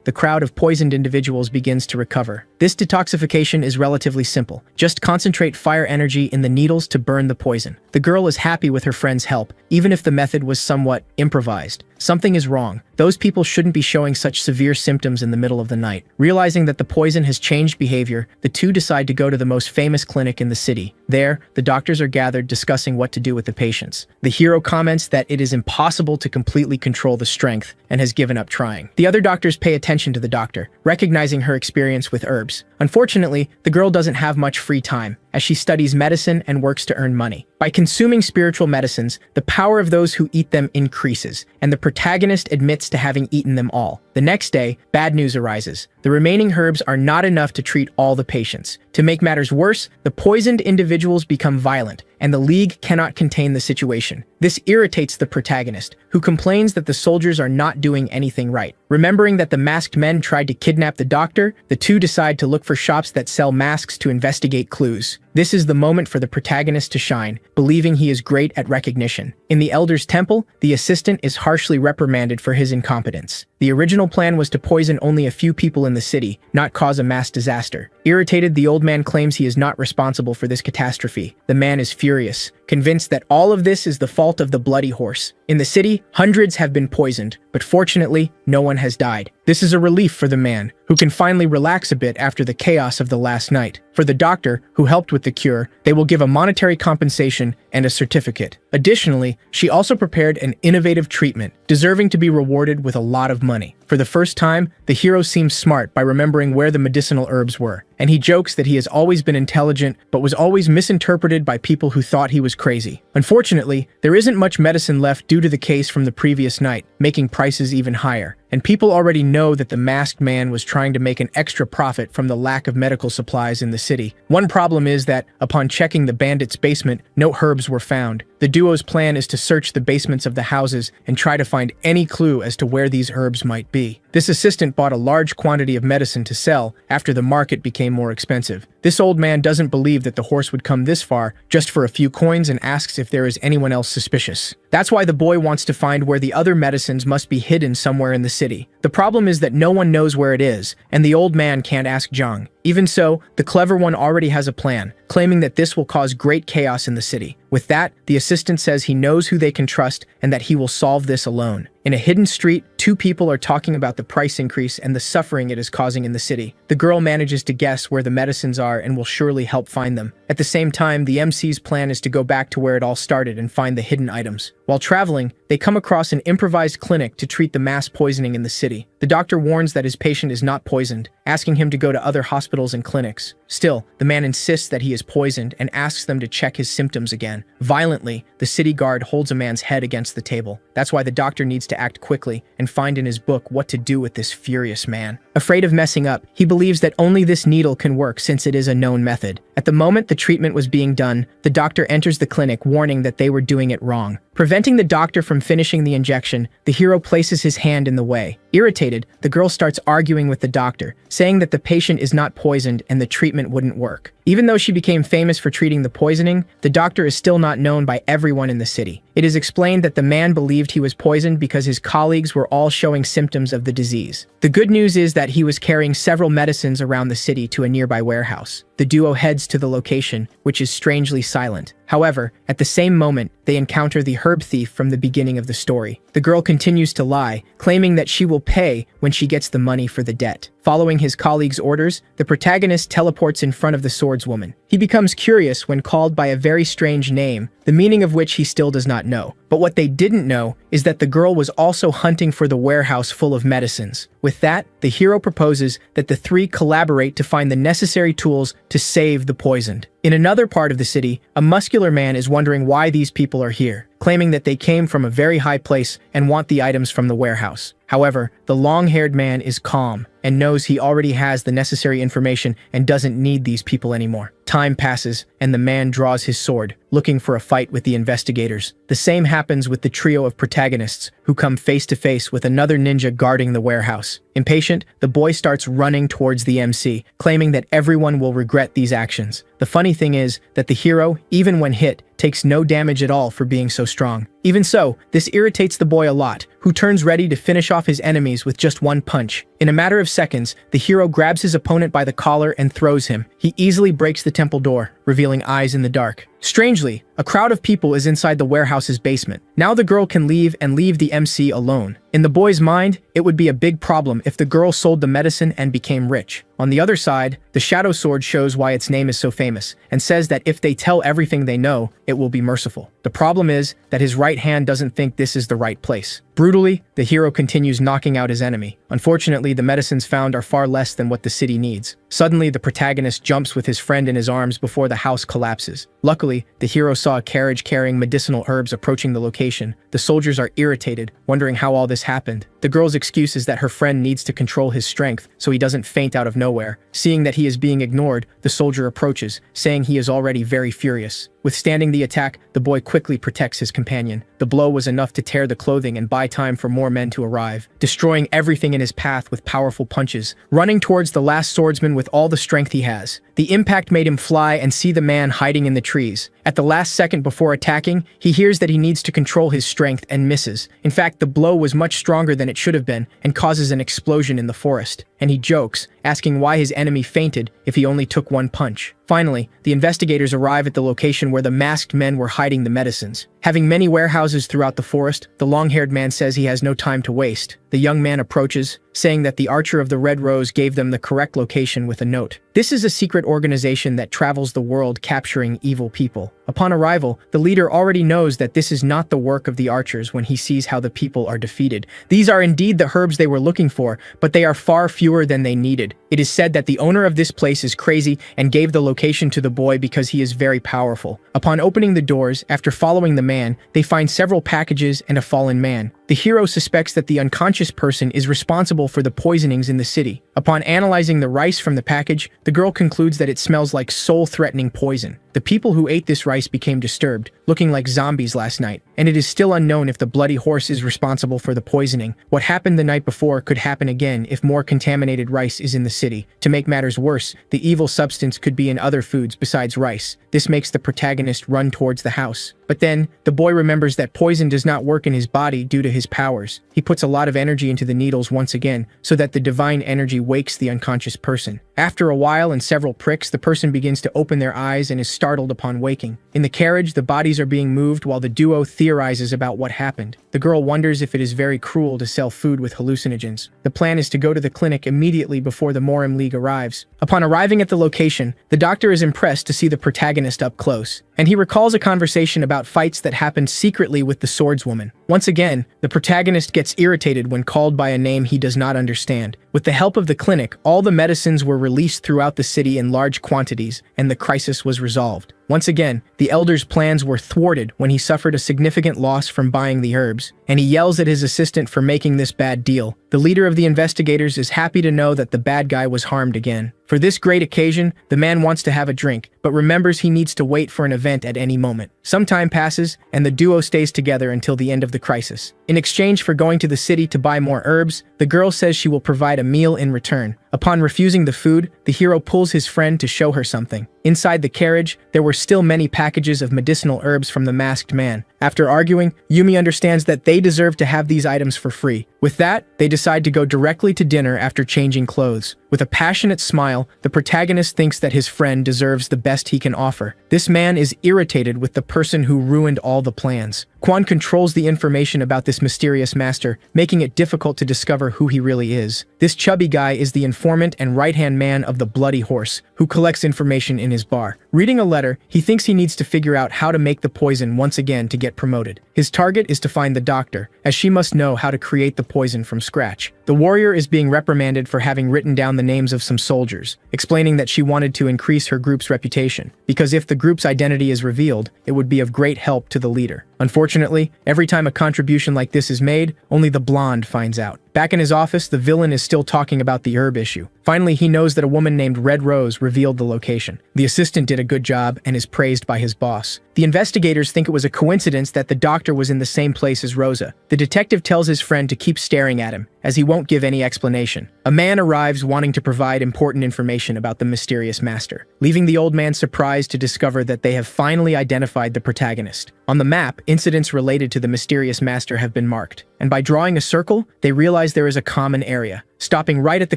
the crowd of poisoned individuals begins to recover. This detoxification is relatively simple. Just concentrate fire energy in the needles to burn the poison. The girl is happy with her friend's help, even if the method was somewhat improvised. Something is wrong. Those people shouldn't be showing such severe symptoms in the middle of the night. Realizing that the poison has changed behavior, the two decide to go to the most famous clinic in the city. There, the doctors are gathered discussing what to do with the patients. The hero comments that it is impossible to completely control the strength and has given up trying. The other doctors pay attention to the doctor, recognizing her experience with herbs. Unfortunately, the girl doesn't have much free time, as she studies medicine and works to earn money. By consuming spiritual medicines, the power of those who eat them increases, and the protagonist admits to having eaten them all. The next day, bad news arises. The remaining herbs are not enough to treat all the patients. To make matters worse, the poisoned individuals become violent, and the League cannot contain the situation. This irritates the protagonist, who complains that the soldiers are not doing anything right. Remembering that the masked men tried to kidnap the doctor, the two decide to look for shops that sell masks to investigate clues. This is the moment for the protagonist to shine, believing he is great at recognition. In the Elder's Temple, the assistant is harshly reprimanded for his incompetence. The original plan was to poison only a few people in the city, not cause a mass disaster. Irritated, the old man claims he is not responsible for this catastrophe. The man is furious, convinced that all of this is the fault of the bloody horse. In the city, hundreds have been poisoned, but fortunately, no one has died. This is a relief for the man, who can finally relax a bit after the chaos of the last night. For the doctor, who helped with the cure, they will give a monetary compensation and a certificate. Additionally, she also prepared an innovative treatment, deserving to be rewarded with a lot of money. For the first time, the hero seems smart by remembering where the medicinal herbs were, and he jokes that he has always been intelligent but was always misinterpreted by people who thought he was crazy. Unfortunately, there isn't much medicine left due to the case from the previous night, making prices even higher. And people already know that the masked man was trying to make an extra profit from the lack of medical supplies in the city. One problem is that, upon checking the bandits' basement, no herbs were found. The duo's plan is to search the basements of the houses and try to find any clue as to where these herbs might be. This assistant bought a large quantity of medicine to sell after the market became more expensive. This old man doesn't believe that the horse would come this far just for a few coins and asks if there is anyone else suspicious. That's why the boy wants to find where the other medicines must be hidden somewhere in the city. The problem is that no one knows where it is, and the old man can't ask Zhang. Even so, the clever one already has a plan, claiming that this will cause great chaos in the city. With that, the assistant says he knows who they can trust and that he will solve this alone. In a hidden street, two people are talking about the price increase and the suffering it is causing in the city. The girl manages to guess where the medicines are and will surely help find them. At the same time, the MC's plan is to go back to where it all started and find the hidden items. While traveling, they come across an improvised clinic to treat the mass poisoning in the city. The doctor warns that his patient is not poisoned, asking him to go to other hospitals and clinics. Still, the man insists that he is poisoned and asks them to check his symptoms again. Violently, the city guard holds a man's head against the table. That's why the doctor needs to act quickly and find in his book what to do with this furious man. Afraid of messing up, he believes that only this needle can work since it is a known method. At the moment the treatment was being done, the doctor enters the clinic warning that they were doing it wrong. Preventing the doctor from finishing the injection, the hero places his hand in the way. Irritated, the girl starts arguing with the doctor, saying that the patient is not poisoned and the treatment wouldn't work. Even though she became famous for treating the poisoning, the doctor is still not known by everyone in the city. It is explained that the man believed he was poisoned because his colleagues were all showing symptoms of the disease. The good news is that he was carrying several medicines around the city to a nearby warehouse. The duo heads to the location, which is strangely silent. However, at the same moment, they encounter the herb thief from the beginning of the story. The girl continues to lie, claiming that she will pay when she gets the money for the debt. Following his colleague's orders, the protagonist teleports in front of the swordswoman. He becomes curious when called by a very strange name, the meaning of which he still does not know. But what they didn't know is that the girl was also hunting for the warehouse full of medicines. With that, the hero proposes that the three collaborate to find the necessary tools to save the poisoned. In another part of the city, a muscular man is wondering why these people are here, claiming that they came from a very high place and want the items from the warehouse. However, the long-haired man is calm and knows he already has the necessary information and doesn't need these people anymore. Time passes, and the man draws his sword, looking for a fight with the investigators. The same happens with the trio of protagonists, who come face to face with another ninja guarding the warehouse. Impatient, the boy starts running towards the MC, claiming that everyone will regret these actions. The funny thing is that the hero, even when hit, takes no damage at all for being so strong. Even so, this irritates the boy a lot, who turns ready to finish off his enemies with just one punch. In a matter of seconds, the hero grabs his opponent by the collar and throws him. He easily breaks the temple door, revealing eyes in the dark. Strangely, a crowd of people is inside the warehouse's basement. Now the girl can leave and leave the MC alone. In the boy's mind, it would be a big problem if the girl sold the medicine and became rich. On the other side, the shadow sword shows why its name is so famous, and says that if they tell everything they know, it will be merciful. The problem is that his right hand doesn't think this is the right place. Brutally, the hero continues knocking out his enemy. Unfortunately, the medicines found are far less than what the city needs. Suddenly, the protagonist jumps with his friend in his arms before the house collapses. Luckily, the hero saw a carriage carrying medicinal herbs approaching the location. The soldiers are irritated, wondering how all this happened. The girl's excuse is that her friend needs to control his strength so he doesn't faint out of nowhere. Seeing that he is being ignored, the soldier approaches, saying he is already very furious. Withstanding the attack, the boy quickly protects his companion. The blow was enough to tear the clothing and buy time for more men to arrive, destroying everything in his path with powerful punches, running towards the last swordsman with all the strength he has. The impact made him fly and see the man hiding in the trees. At the last second before attacking, he hears that he needs to control his strength and misses. In fact, the blow was much stronger than it should have been and causes an explosion in the forest. And he jokes, asking why his enemy fainted if he only took one punch. Finally, the investigators arrive at the location where the masked men were hiding the medicines. Having many warehouses throughout the forest, the long-haired man says he has no time to waste. The young man approaches, saying that the Archer of the Red Rose gave them the correct location with a note. This is a secret organization that travels the world capturing evil people. Upon arrival, the leader already knows that this is not the work of the archers when he sees how the people are defeated. These are indeed the herbs they were looking for, but they are far fewer than they needed. It is said that the owner of this place is crazy and gave the location to the boy because he is very powerful. Upon opening the doors, after following the man, they find several packages and a fallen man. The hero suspects that the unconscious person is responsible for the poisonings in the city. Upon analyzing the rice from the package, the girl concludes that it smells like soul-threatening poison. The people who ate this rice became disturbed, looking like zombies last night, and it is still unknown if the bloody horse is responsible for the poisoning. What happened the night before could happen again if more contaminated rice is in the city. To make matters worse, the evil substance could be in other foods besides rice. This makes the protagonist run towards the house. But then, the boy remembers that poison does not work in his body due to his powers. He puts a lot of energy into the needles once again, so that the divine energy wakes the unconscious person. After a while and several pricks, the person begins to open their eyes and is startled upon waking. In the carriage, the bodies are being moved while the duo theorizes about what happened. The girl wonders if it is very cruel to sell food with hallucinogens. The plan is to go to the clinic immediately before the Morim League arrives. Upon arriving at the location, the doctor is impressed to see the protagonist up close, and he recalls a conversation about fights that happened secretly with the swordswoman. Once again, the protagonist gets irritated when called by a name he does not understand. With the help of the clinic, all the medicines were released throughout the city in large quantities, and the crisis was resolved. Once again, the elder's plans were thwarted when he suffered a significant loss from buying the herbs, and he yells at his assistant for making this bad deal. The leader of the investigators is happy to know that the bad guy was harmed again. For this great occasion, the man wants to have a drink, but remembers he needs to wait for an event at any moment. Some time passes, and the duo stays together until the end of the crisis. In exchange for going to the city to buy more herbs, the girl says she will provide a meal in return. Upon refusing the food, the hero pulls his friend to show her something. Inside the carriage, there were still many packages of medicinal herbs from the masked man. After arguing, Yumi understands that they deserve to have these items for free. With that, they decide to go directly to dinner after changing clothes. With a passionate smile, the protagonist thinks that his friend deserves the best he can offer. This man is irritated with the person who ruined all the plans. Quan controls the information about this mysterious master, making it difficult to discover who he really is. This chubby guy is the informant and right-hand man of the Bloody Horse, who collects information in his bar. Reading a letter, he thinks he needs to figure out how to make the poison once again to get promoted. His target is to find the doctor, as she must know how to create the poison from scratch. The warrior is being reprimanded for having written down the names of some soldiers, explaining that she wanted to increase her group's reputation, because if the group's identity is revealed, it would be of great help to the leader. Unfortunately, every time a contribution like this is made, only the blonde finds out. Back in his office, the villain is still talking about the herb issue. Finally, he knows that a woman named Red Rose revealed the location. The assistant did a good job and is praised by his boss. The investigators think it was a coincidence that the doctor was in the same place as Rosa. The detective tells his friend to keep staring at him, as he won't give any explanation. A man arrives wanting to provide important information about the mysterious master, leaving the old man surprised to discover that they have finally identified the protagonist. On the map, incidents related to the mysterious master have been marked, and by drawing a circle, they realize there is a common area. Stopping right at the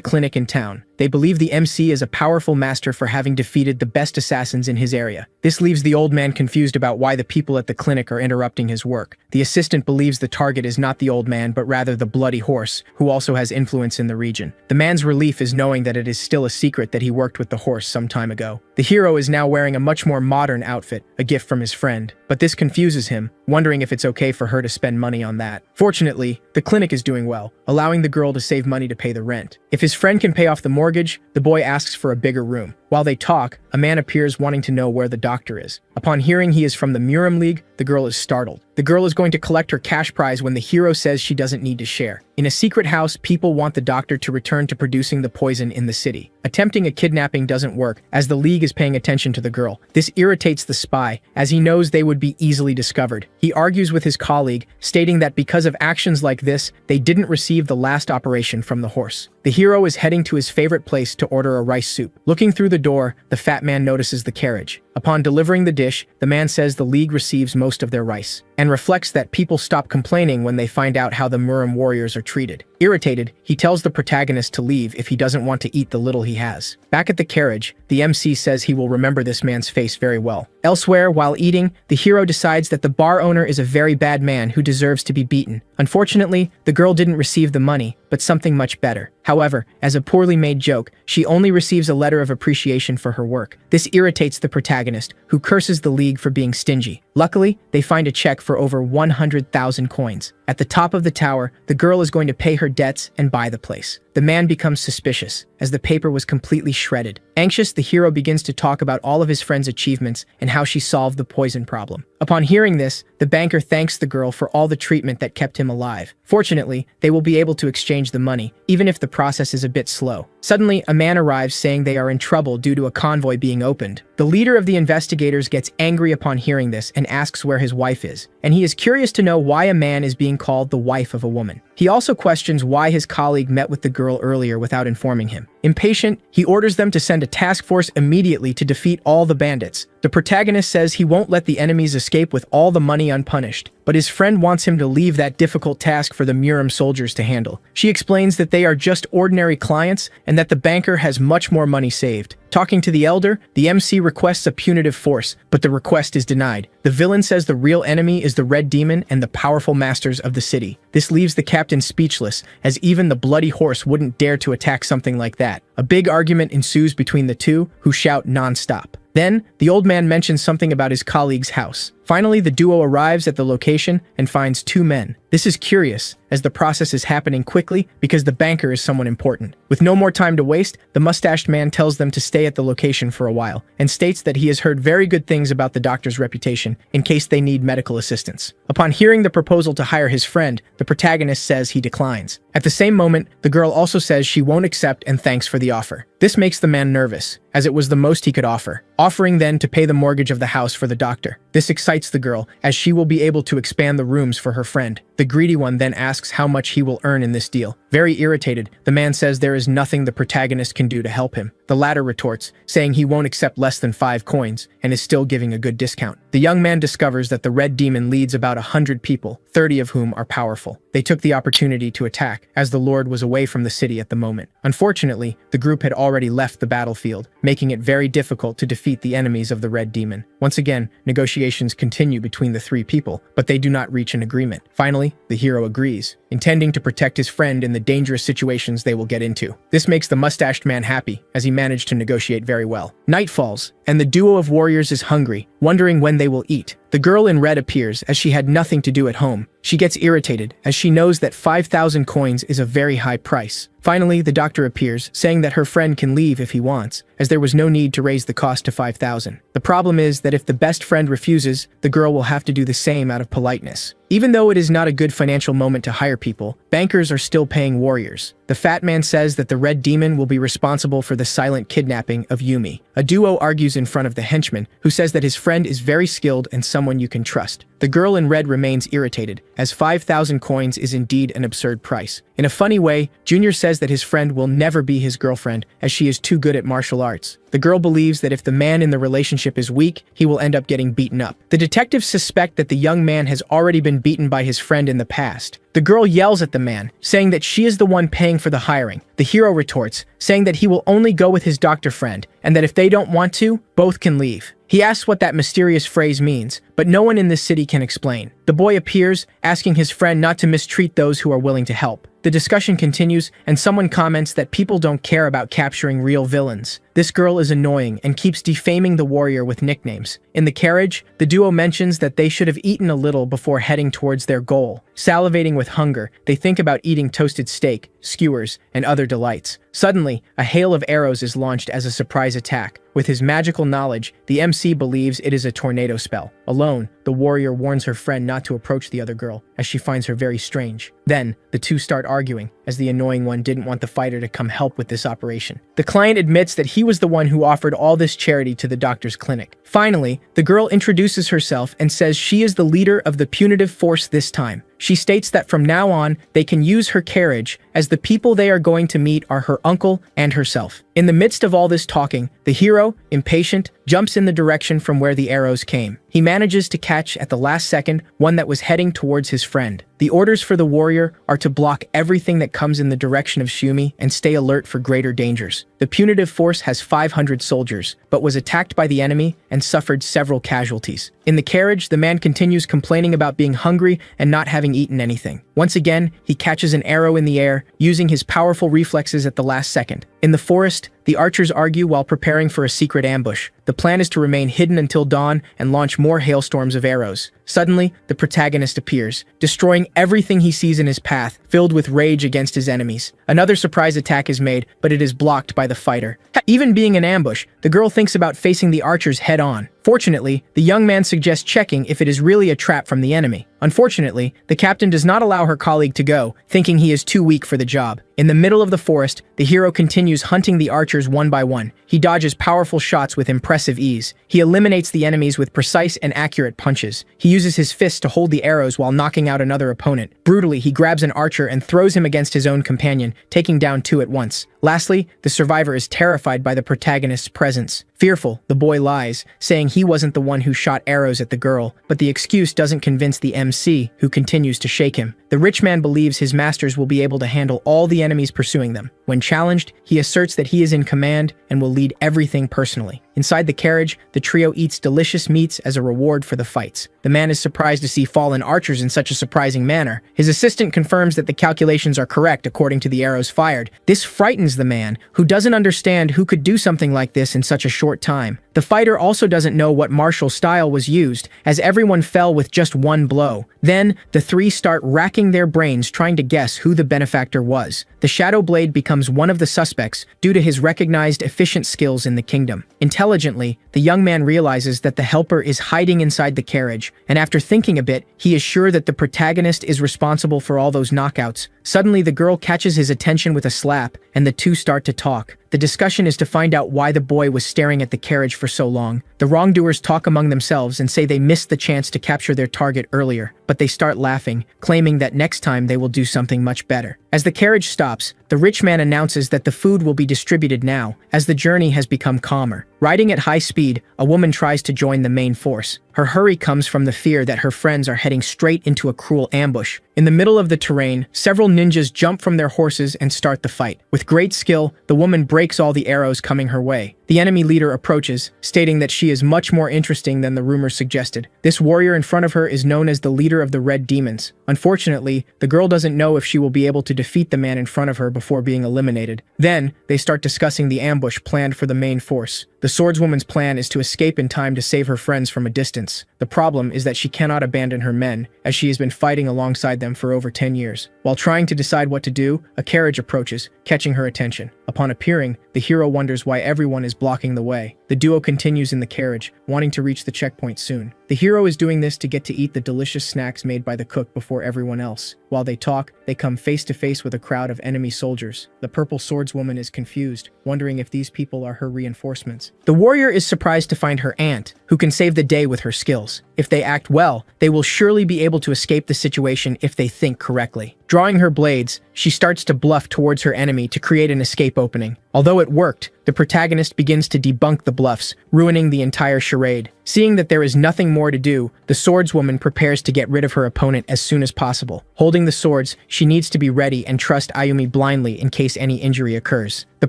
clinic in town, they believe the MC is a powerful master for having defeated the best assassins in his area. This leaves the old man confused about why the people at the clinic are interrupting his work. The assistant believes the target is not the old man, but rather the Bloody Horse, who also has influence in the region. The man's relief is knowing that it is still a secret that he worked with the horse some time ago. The hero is now wearing a much more modern outfit, a gift from his friend, but this confuses him, wondering if it's okay for her to spend money on that. Fortunately, the clinic is doing well, allowing the girl to save money to pay the rent. If his friend can pay off the mortgage, the boy asks for a bigger room. While they talk, a man appears wanting to know where the doctor is. Upon hearing he is from the Murim League, the girl is startled. The girl is going to collect her cash prize when the hero says she doesn't need to share. In a secret house, people want the doctor to return to producing the poison in the city. Attempting a kidnapping doesn't work, as the League is paying attention to the girl. This irritates the spy, as he knows they would be easily discovered. He argues with his colleague, stating that because of actions like this, they didn't receive the last operation from the horse. The hero is heading to his favorite place to order a rice soup. Looking through the door, the fat man notices the carriage. Upon delivering the dish, the man says the League receives most of their rice, and reflects that people stop complaining when they find out how the Murim warriors are treated. Irritated, he tells the protagonist to leave if he doesn't want to eat the little he has. Back at the carriage, the MC says he will remember this man's face very well. Elsewhere, while eating, the hero decides that the bar owner is a very bad man who deserves to be beaten. Unfortunately, the girl didn't receive the money, but something much better. However, as a poorly made joke, she only receives a letter of appreciation for her work. This irritates the protagonist, who curses the League for being stingy. Luckily, they find a check for over 100,000 coins. At the top of the tower, the girl is going to pay her debts and buy the place. The man becomes suspicious, as the paper was completely shredded. Anxious, the hero begins to talk about all of his friend's achievements and how she solved the poison problem. Upon hearing this, the banker thanks the girl for all the treatment that kept him alive. Fortunately, they will be able to exchange the money, even if the process is a bit slow. Suddenly, a man arrives saying they are in trouble due to a convoy being opened. The leader of the investigators gets angry upon hearing this and asks where his wife is, and he is curious to know why a man is being called the wife of a woman. He also questions why his colleague met with the girl earlier without informing him. Impatient, he orders them to send a task force immediately to defeat all the bandits. The protagonist says he won't let the enemies escape with all the money unpunished, but his friend wants him to leave that difficult task for the Murim soldiers to handle. She explains that they are just ordinary clients and that the banker has much more money saved. Talking to the elder, the MC requests a punitive force, but the request is denied. The villain says the real enemy is the Red Demon and the powerful masters of the city. This leaves the captain speechless, as even the bloody horse wouldn't dare to attack something like that. A big argument ensues between the two, who shout non-stop. Then, the old man mentions something about his colleague's house. Finally, the duo arrives at the location and finds two men. This is curious, as the process is happening quickly because the banker is someone important. With no more time to waste, the mustached man tells them to stay at the location for a while, and states that he has heard very good things about the doctor's reputation in case they need medical assistance. Upon hearing the proposal to hire his friend, the protagonist says he declines. At the same moment, the girl also says she won't accept and thanks for the offer. This makes the man nervous, as it was the most he could offer, offering then to pay the mortgage of the house for the doctor. This excites the girl, as she will be able to expand the rooms for her friend. The greedy one then asks how much he will earn in this deal. Very irritated, the man says there is nothing the protagonist can do to help him. The latter retorts, saying he won't accept less than 5 coins, and is still giving a good discount. The young man discovers that the Red Demon leads about 100 people, 30 of whom are powerful. They took the opportunity to attack, as the Lord was away from the city at the moment. Unfortunately, the group had already left the battlefield, making it very difficult to defeat the enemies of the Red Demon. Once again, negotiations continue between the 3 people, but they do not reach an agreement. Finally, the hero agrees, intending to protect his friend in the dangerous situations they will get into. This makes the mustached man happy, as he managed to negotiate very well. Night falls, and the duo of warriors is hungry, wondering when they will eat. The girl in red appears, as she had nothing to do at home. She gets irritated, as she knows that 5,000 coins is a very high price. Finally, the doctor appears, saying that her friend can leave if he wants, as there was no need to raise the cost to 5,000. The problem is that if the best friend refuses, the girl will have to do the same out of politeness. Even though it is not a good financial moment to hire people, bankers are still paying warriors. The fat man says that the Red Demon will be responsible for the silent kidnapping of Yumi. A duo argues in front of the henchman, who says that his friend is very skilled and someone you can trust. The girl in red remains irritated, as 5,000 coins is indeed an absurd price. In a funny way, Junior says that his friend will never be his girlfriend, as she is too good at martial arts. The girl believes that if the man in the relationship is weak, he will end up getting beaten up. The detectives suspect that the young man has already been beaten by his friend in the past. The girl yells at the man, saying that she is the one paying for the hiring. The hero retorts, saying that he will only go with his doctor friend, and that if they don't want to, both can leave. He asks what that mysterious phrase means, but no one in this city can explain. The boy appears, asking his friend not to mistreat those who are willing to help. The discussion continues, and someone comments that people don't care about capturing real villains. This girl is annoying and keeps defaming the warrior with nicknames. In the carriage, the duo mentions that they should have eaten a little before heading towards their goal. Salivating with hunger, they think about eating toasted steak, skewers, and other delights. Suddenly, a hail of arrows is launched as a surprise attack. With his magical knowledge, the MC believes it is a tornado spell. Alone, the warrior warns her friend not to approach the other girl, as she finds her very strange. Then, the two start arguing, as the annoying one didn't want the fighter to come help with this operation. The client admits that he was the one who offered all this charity to the doctor's clinic. Finally, the girl introduces herself and says she is the leader of the punitive force this time. She states that from now on, they can use her carriage, as the people they are going to meet are her uncle and herself. In the midst of all this talking, the hero, impatient, jumps in the direction from where the arrows came. He manages to catch, at the last second, one that was heading towards his friend. The orders for the warrior are to block everything that comes in the direction of Shumi and stay alert for greater dangers. The punitive force has 500 soldiers, but was attacked by the enemy and suffered several casualties. In the carriage, the man continues complaining about being hungry and not having eaten anything. Once again, he catches an arrow in the air, using his powerful reflexes at the last second. In the forest, the archers argue while preparing for a secret ambush. The plan is to remain hidden until dawn and launch more hailstorms of arrows. Suddenly, the protagonist appears, destroying everything he sees in his path, filled with rage against his enemies. Another surprise attack is made, but it is blocked by the fighter. Even being an ambush, the girl thinks about facing the archers head-on. Fortunately, the young man suggests checking if it is really a trap from the enemy. Unfortunately, the captain does not allow her colleague to go, thinking he is too weak for the job. In the middle of the forest, the hero continues hunting the archers one by one. He dodges powerful shots with impressive ease. He eliminates the enemies with precise and accurate punches. He uses uses his fists to hold the arrows while knocking out another opponent. Brutally, he grabs an archer and throws him against his own companion, taking down two at once. Lastly, the survivor is terrified by the protagonist's presence. Fearful, the boy lies, saying he wasn't the one who shot arrows at the girl, but the excuse doesn't convince the MC, who continues to shake him. The rich man believes his masters will be able to handle all the enemies pursuing them. When challenged, he asserts that he is in command and will lead everything personally. Inside the carriage, the trio eats delicious meats as a reward for the fights. The man is surprised to see fallen archers in such a surprising manner. His assistant confirms that the calculations are correct according to the arrows fired. This frightens the man, who doesn't understand who could do something like this in such a short time. The fighter also doesn't know what martial style was used, as everyone fell with just one blow. Then, the three start racking their brains trying to guess who the benefactor was. The Shadow Blade becomes one of the suspects due to his recognized efficient skills in the kingdom. Intelligently, the young man realizes that the helper is hiding inside the carriage, and after thinking a bit, he is sure that the protagonist is responsible for all those knockouts. Suddenly, the girl catches his attention with a slap, and the two start to talk. The discussion is to find out why the boy was staring at the carriage for so long. The wrongdoers talk among themselves and say they missed the chance to capture their target earlier, but they start laughing, claiming that next time they will do something much better. As the carriage stops, the rich man announces that the food will be distributed now, as the journey has become calmer. Riding at high speed, a woman tries to join the main force. Her hurry comes from the fear that her friends are heading straight into a cruel ambush. In the middle of the terrain, several ninjas jump from their horses and start the fight. With great skill, the woman breaks all the arrows coming her way. The enemy leader approaches, stating that she is much more interesting than the rumors suggested. This warrior in front of her is known as the leader of the Red Demons. Unfortunately, the girl doesn't know if she will be able to defeat the man in front of her before being eliminated. Then, they start discussing the ambush planned for the main force. The swordswoman's plan is to escape in time to save her friends from a distance. The problem is that she cannot abandon her men, as she has been fighting alongside them for over 10 years. While trying to decide what to do, a carriage approaches, catching her attention. Upon appearing, the hero wonders why everyone is blocking the way. The duo continues in the carriage, wanting to reach the checkpoint soon. The hero is doing this to get to eat the delicious snacks made by the cook before everyone else. While they talk, they come face to face with a crowd of enemy soldiers. The purple swordswoman is confused, wondering if these people are her reinforcements. The warrior is surprised to find her aunt, who can save the day with her skills. If they act well, they will surely be able to escape the situation if they think correctly. Drawing her blades, she starts to bluff towards her enemy to create an escape opening. Although it worked, the protagonist begins to debunk the bluffs, ruining the entire charade. Seeing that there is nothing more to do, the swordswoman prepares to get rid of her opponent as soon as possible. Holding the swords, she needs to be ready and trust Ayumi blindly in case any injury occurs. The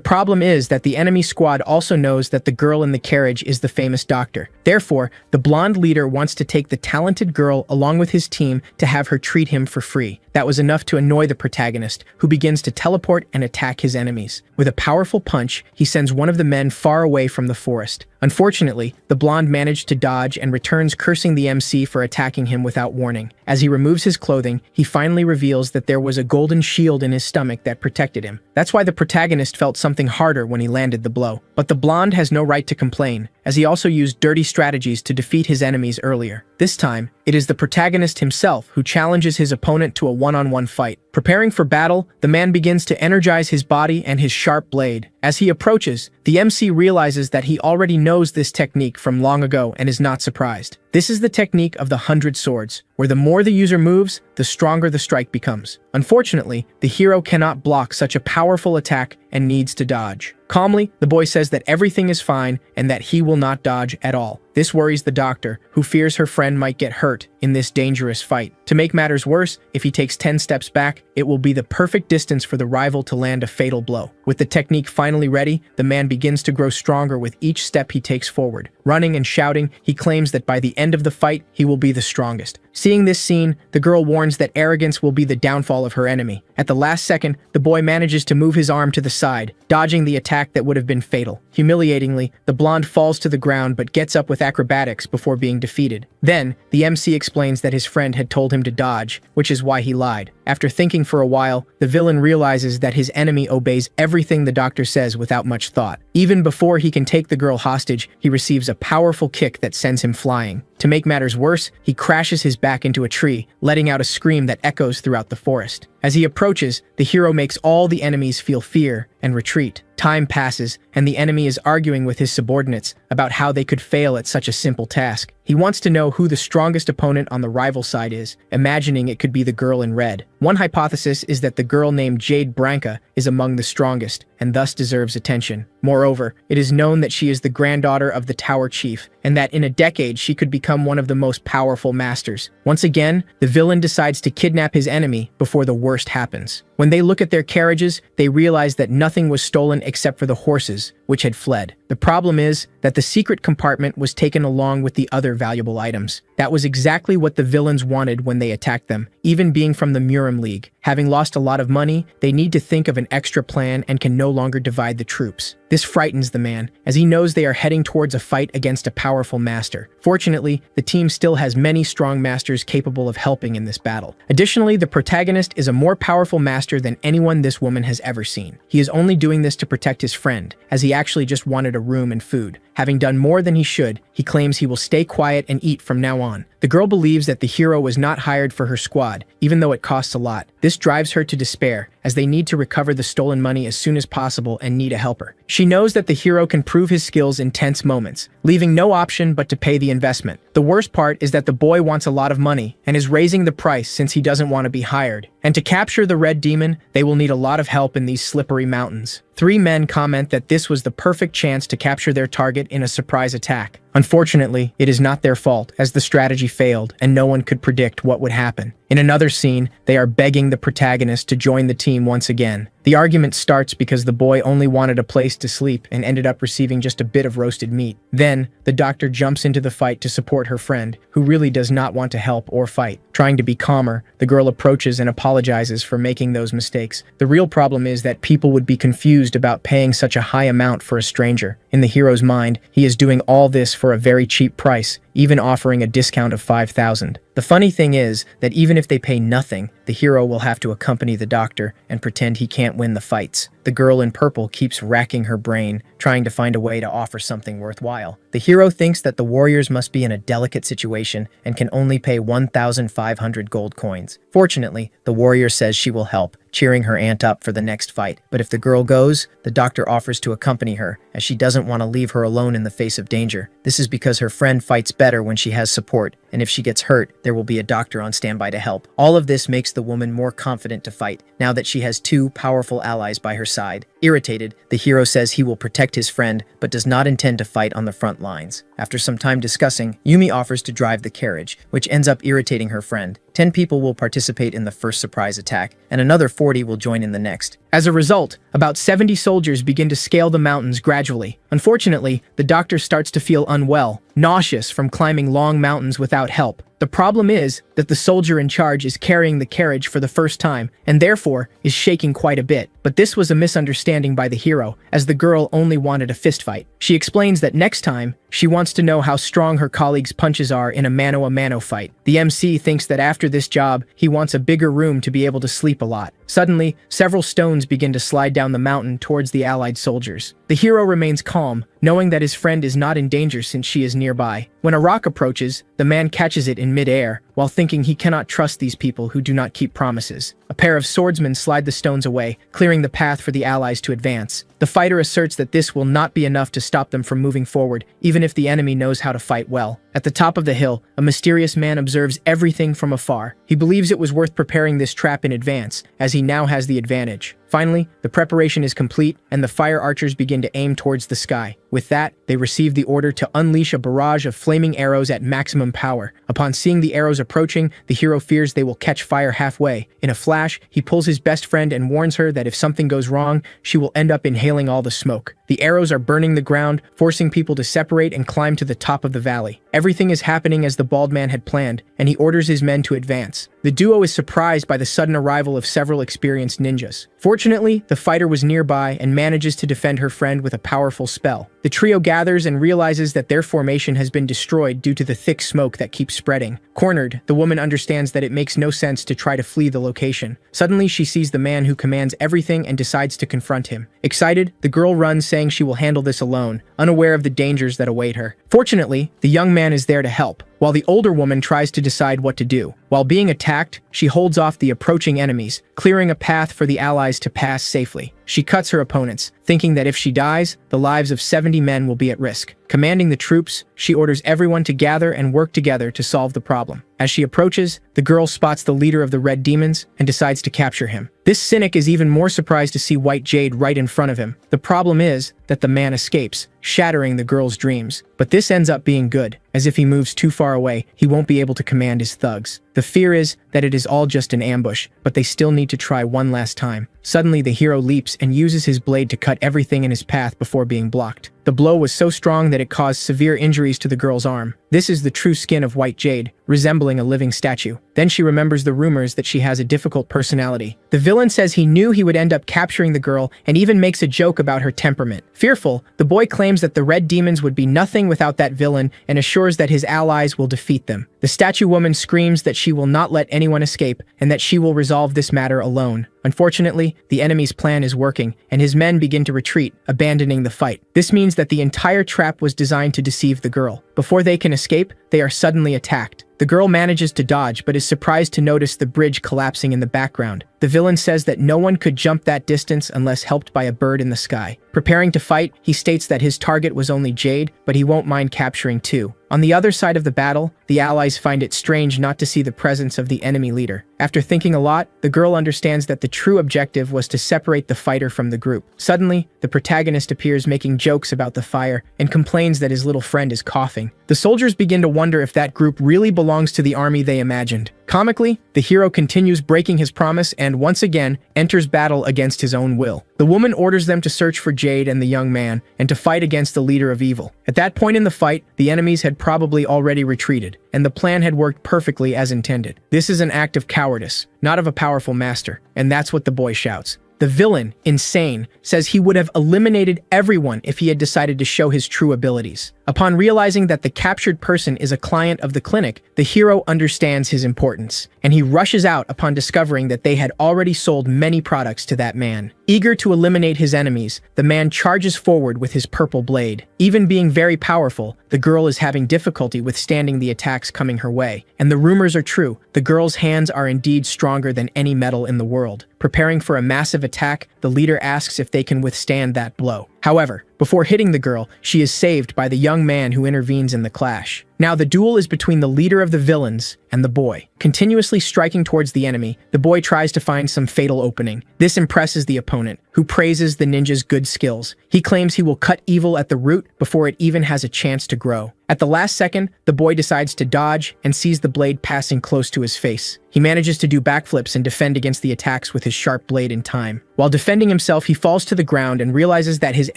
problem is that the enemy squad also knows that the girl in the carriage is the famous doctor. Therefore, the blonde leader wants to take the talented girl along with his team to have her treat him for free. That was enough to annoy the protagonist, who begins to teleport and attack his enemies. With a powerful punch, he sends one of the men far away from the forest. Unfortunately, the blonde managed to dodge and returns cursing the MC for attacking him without warning. As he removes his clothing, he finally reveals that there was a golden shield in his stomach that protected him. That's why the protagonist felt something harder when he landed the blow. But the blonde has no right to complain, as he also used dirty strategies to defeat his enemies earlier. This time, it is the protagonist himself who challenges his opponent to a one-on-one fight. Preparing for battle, the man begins to energize his body and his sharp blade. As he approaches, the MC realizes that he already knows this technique from long ago and is not surprised. This is the technique of the 100 swords, where the more the user moves, the stronger the strike becomes. Unfortunately, the hero cannot block such a powerful attack and needs to dodge. Calmly, the boy says that everything is fine and that he will not dodge at all. This worries the doctor, who fears her friend might get hurt in this dangerous fight. To make matters worse, if he takes 10 steps back, it will be the perfect distance for the rival to land a fatal blow. With the technique finally ready, the man begins to grow stronger with each step he takes forward. Running and shouting, he claims that by the end of the fight, he will be the strongest. Seeing this scene, the girl warns that arrogance will be the downfall of her enemy. At the last second, the boy manages to move his arm to the side, dodging the attack that would have been fatal. Humiliatingly, the blonde falls to the ground but gets up with acrobatics before being defeated. Then, the MC explains that his friend had told him to dodge, which is why he lied. After thinking for a while, the villain realizes that his enemy obeys everything the doctor says without much thought. Even before he can take the girl hostage, he receives a powerful kick that sends him flying. To make matters worse, he crashes his back into a tree, letting out a scream that echoes throughout the forest. As he approaches, the hero makes all the enemies feel fear and retreat. Time passes, and the enemy is arguing with his subordinates about how they could fail at such a simple task. He wants to know who the strongest opponent on the rival side is, imagining it could be the girl in red. One hypothesis is that the girl named Jade Branca is among the strongest, and thus deserves attention. Moreover, it is known that she is the granddaughter of the Tower Chief, and that in a decade she could become one of the most powerful masters. Once again, the villain decides to kidnap his enemy before the worst happens. When they look at their carriages, they realize that nothing was stolen except for the horses, which had fled. The problem is that the secret compartment was taken along with the other valuable items. That was exactly what the villains wanted when they attacked them, even being from the Murim League. Having lost a lot of money, they need to think of an extra plan and can no longer divide the troops. This frightens the man, as he knows they are heading towards a fight against a powerful master. Fortunately, the team still has many strong masters capable of helping in this battle. Additionally, the protagonist is a more powerful master than anyone this woman has ever seen. He is only doing this to protect his friend, as he actually just wanted a room and food. Having done more than he should, he claims he will stay quiet and eat from now on. The girl believes that the hero was not hired for her squad, even though it costs a lot. This drives her to despair, as they need to recover the stolen money as soon as possible and need a helper. She knows that the hero can prove his skills in tense moments, leaving no option but to pay the investment. The worst part is that the boy wants a lot of money and is raising the price since he doesn't want to be hired. And to capture the red demon, they will need a lot of help in these slippery mountains. 3 men comment that this was the perfect chance to capture their target in a surprise attack. Unfortunately, it is not their fault, as the strategy failed and no one could predict what would happen. In another scene, they are begging the protagonist to join the team once again. The argument starts because the boy only wanted a place to sleep and ended up receiving just a bit of roasted meat. Then, the doctor jumps into the fight to support her friend, who really does not want to help or fight. Trying to be calmer, the girl approaches and apologizes for making those mistakes. The real problem is that people would be confused about paying such a high amount for a stranger. In the hero's mind, he is doing all this for a very cheap price, even offering a discount of 5,000. The funny thing is that even if they pay nothing, the hero will have to accompany the doctor and pretend he can't win the fights. The girl in purple keeps racking her brain, trying to find a way to offer something worthwhile. The hero thinks that the warriors must be in a delicate situation and can only pay 1,500 gold coins. Fortunately, the warrior says she will help, cheering her aunt up for the next fight. But if the girl goes, the doctor offers to accompany her, as she doesn't want to leave her alone in the face of danger. This is because her friend fights better when she has support, and if she gets hurt, there will be a doctor on standby to help. All of this makes the woman more confident to fight, now that she has 2 powerful allies by her side. Irritated, the hero says he will protect his friend, but does not intend to fight on the front lines. After some time discussing, Yumi offers to drive the carriage, which ends up irritating her friend. 10 people will participate in the first surprise attack, and another 40 will join in the next. As a result, about 70 soldiers begin to scale the mountains gradually. Unfortunately, the doctor starts to feel unwell, nauseous from climbing long mountains without help. The problem is that the soldier in charge is carrying the carriage for the first time, and therefore is shaking quite a bit. But this was a misunderstanding by the hero, as the girl only wanted a fistfight. She explains that next time, she wants to know how strong her colleagues' punches are in a mano-a-mano fight. The MC thinks that after this job, he wants a bigger room to be able to sleep a lot. Suddenly, several stones begin to slide down the mountain towards the allied soldiers. The hero remains calm, knowing that his friend is not in danger since she is nearby. When a rock approaches, the man catches it in mid-air, while thinking he cannot trust these people who do not keep promises. A pair of swordsmen slide the stones away, clearing the path for the allies to advance. The fighter asserts that this will not be enough to stop them from moving forward, even if the enemy knows how to fight well. At the top of the hill, a mysterious man observes everything from afar. He believes it was worth preparing this trap in advance, as he now has the advantage. Finally, the preparation is complete, and the fire archers begin to aim towards the sky. With that, they receive the order to unleash a barrage of flaming arrows at maximum power. Upon seeing the arrows approaching, the hero fears they will catch fire halfway. In a flash, he pulls his best friend and warns her that if something goes wrong, she will end up inhaling all the smoke. The arrows are burning the ground, forcing people to separate and climb to the top of the valley. Everything is happening as the bald man had planned, and he orders his men to advance. The duo is surprised by the sudden arrival of several experienced ninjas. Fortunately, the fighter was nearby and manages to defend her friend with a powerful spell. The trio gathers and realizes that their formation has been destroyed due to the thick smoke that keeps spreading. Cornered, the woman understands that it makes no sense to try to flee the location. Suddenly, she sees the man who commands everything and decides to confront him. Excited, the girl runs, saying she will handle this alone, unaware of the dangers that await her. Fortunately, the young man is there to help. while the older woman tries to decide what to do. While being attacked, she holds off the approaching enemies, clearing a path for the allies to pass safely. She cuts her opponents, thinking that if she dies, the lives of 70 men will be at risk. Commanding the troops, she orders everyone to gather and work together to solve the problem. As she approaches, the girl spots the leader of the Red Demons and decides to capture him. This cynic is even more surprised to see White Jade right in front of him. The problem is that the man escapes, shattering the girl's dreams. But this ends up being good, as if he moves too far away, he won't be able to command his thugs. The fear is that it is all just an ambush, but they still need to try one last time. Suddenly, the hero leaps and uses his blade to cut everything in his path before being blocked. The blow was so strong that it caused severe injuries to the girl's arm. This is the true skin of White Jade, resembling a living statue. Then she remembers the rumors that she has a difficult personality. The villain says he knew he would end up capturing the girl and even makes a joke about her temperament. Fearful, the boy claims that the Red Demons would be nothing without that villain and assures that his allies will defeat them. The statue woman screams that she will not let anyone escape and that she will resolve this matter alone. Unfortunately, the enemy's plan is working, and his men begin to retreat, abandoning the fight. This means that the entire trap was designed to deceive the girl. Before they can escape, they are suddenly attacked. The girl manages to dodge but is surprised to notice the bridge collapsing in the background. The villain says that no one could jump that distance unless helped by a bird in the sky. Preparing to fight, he states that his target was only Jade, but he won't mind capturing two. On the other side of the battle, the allies find it strange not to see the presence of the enemy leader. After thinking a lot, the girl understands that the true objective was to separate the fighter from the group. Suddenly, the protagonist appears making jokes about the fire and complains that his little friend is coughing. The soldiers begin to wonder if that group really belongs to the army they imagined. Comically, the hero continues breaking his promise and once again enters battle against his own will. The woman orders them to search for Jade and the young man and to fight against the leader of evil. At that point in the fight, the enemies had probably already retreated, and the plan had worked perfectly as intended. This is an act of cowardice, not of a powerful master, and that's what the boy shouts. The villain, insane, says he would have eliminated everyone if he had decided to show his true abilities. Upon realizing that the captured person is a client of the clinic, the hero understands his importance, and he rushes out upon discovering that they had already sold many products to that man. Eager to eliminate his enemies, the man charges forward with his purple blade. Even being very powerful, the girl is having difficulty withstanding the attacks coming her way. And the rumors are true, the girl's hands are indeed stronger than any metal in the world. Preparing for a massive attack, the leader asks if they can withstand that blow. However, before hitting the girl, she is saved by the young man who intervenes in the clash. Now the duel is between the leader of the villains and the boy. Continuously striking towards the enemy, the boy tries to find some fatal opening. This impresses the opponent, who praises the ninja's good skills. He claims he will cut evil at the root before it even has a chance to grow. At the last second, the boy decides to dodge and sees the blade passing close to his face. He manages to do backflips and defend against the attacks with his sharp blade in time. While defending himself, he falls to the ground and realizes that his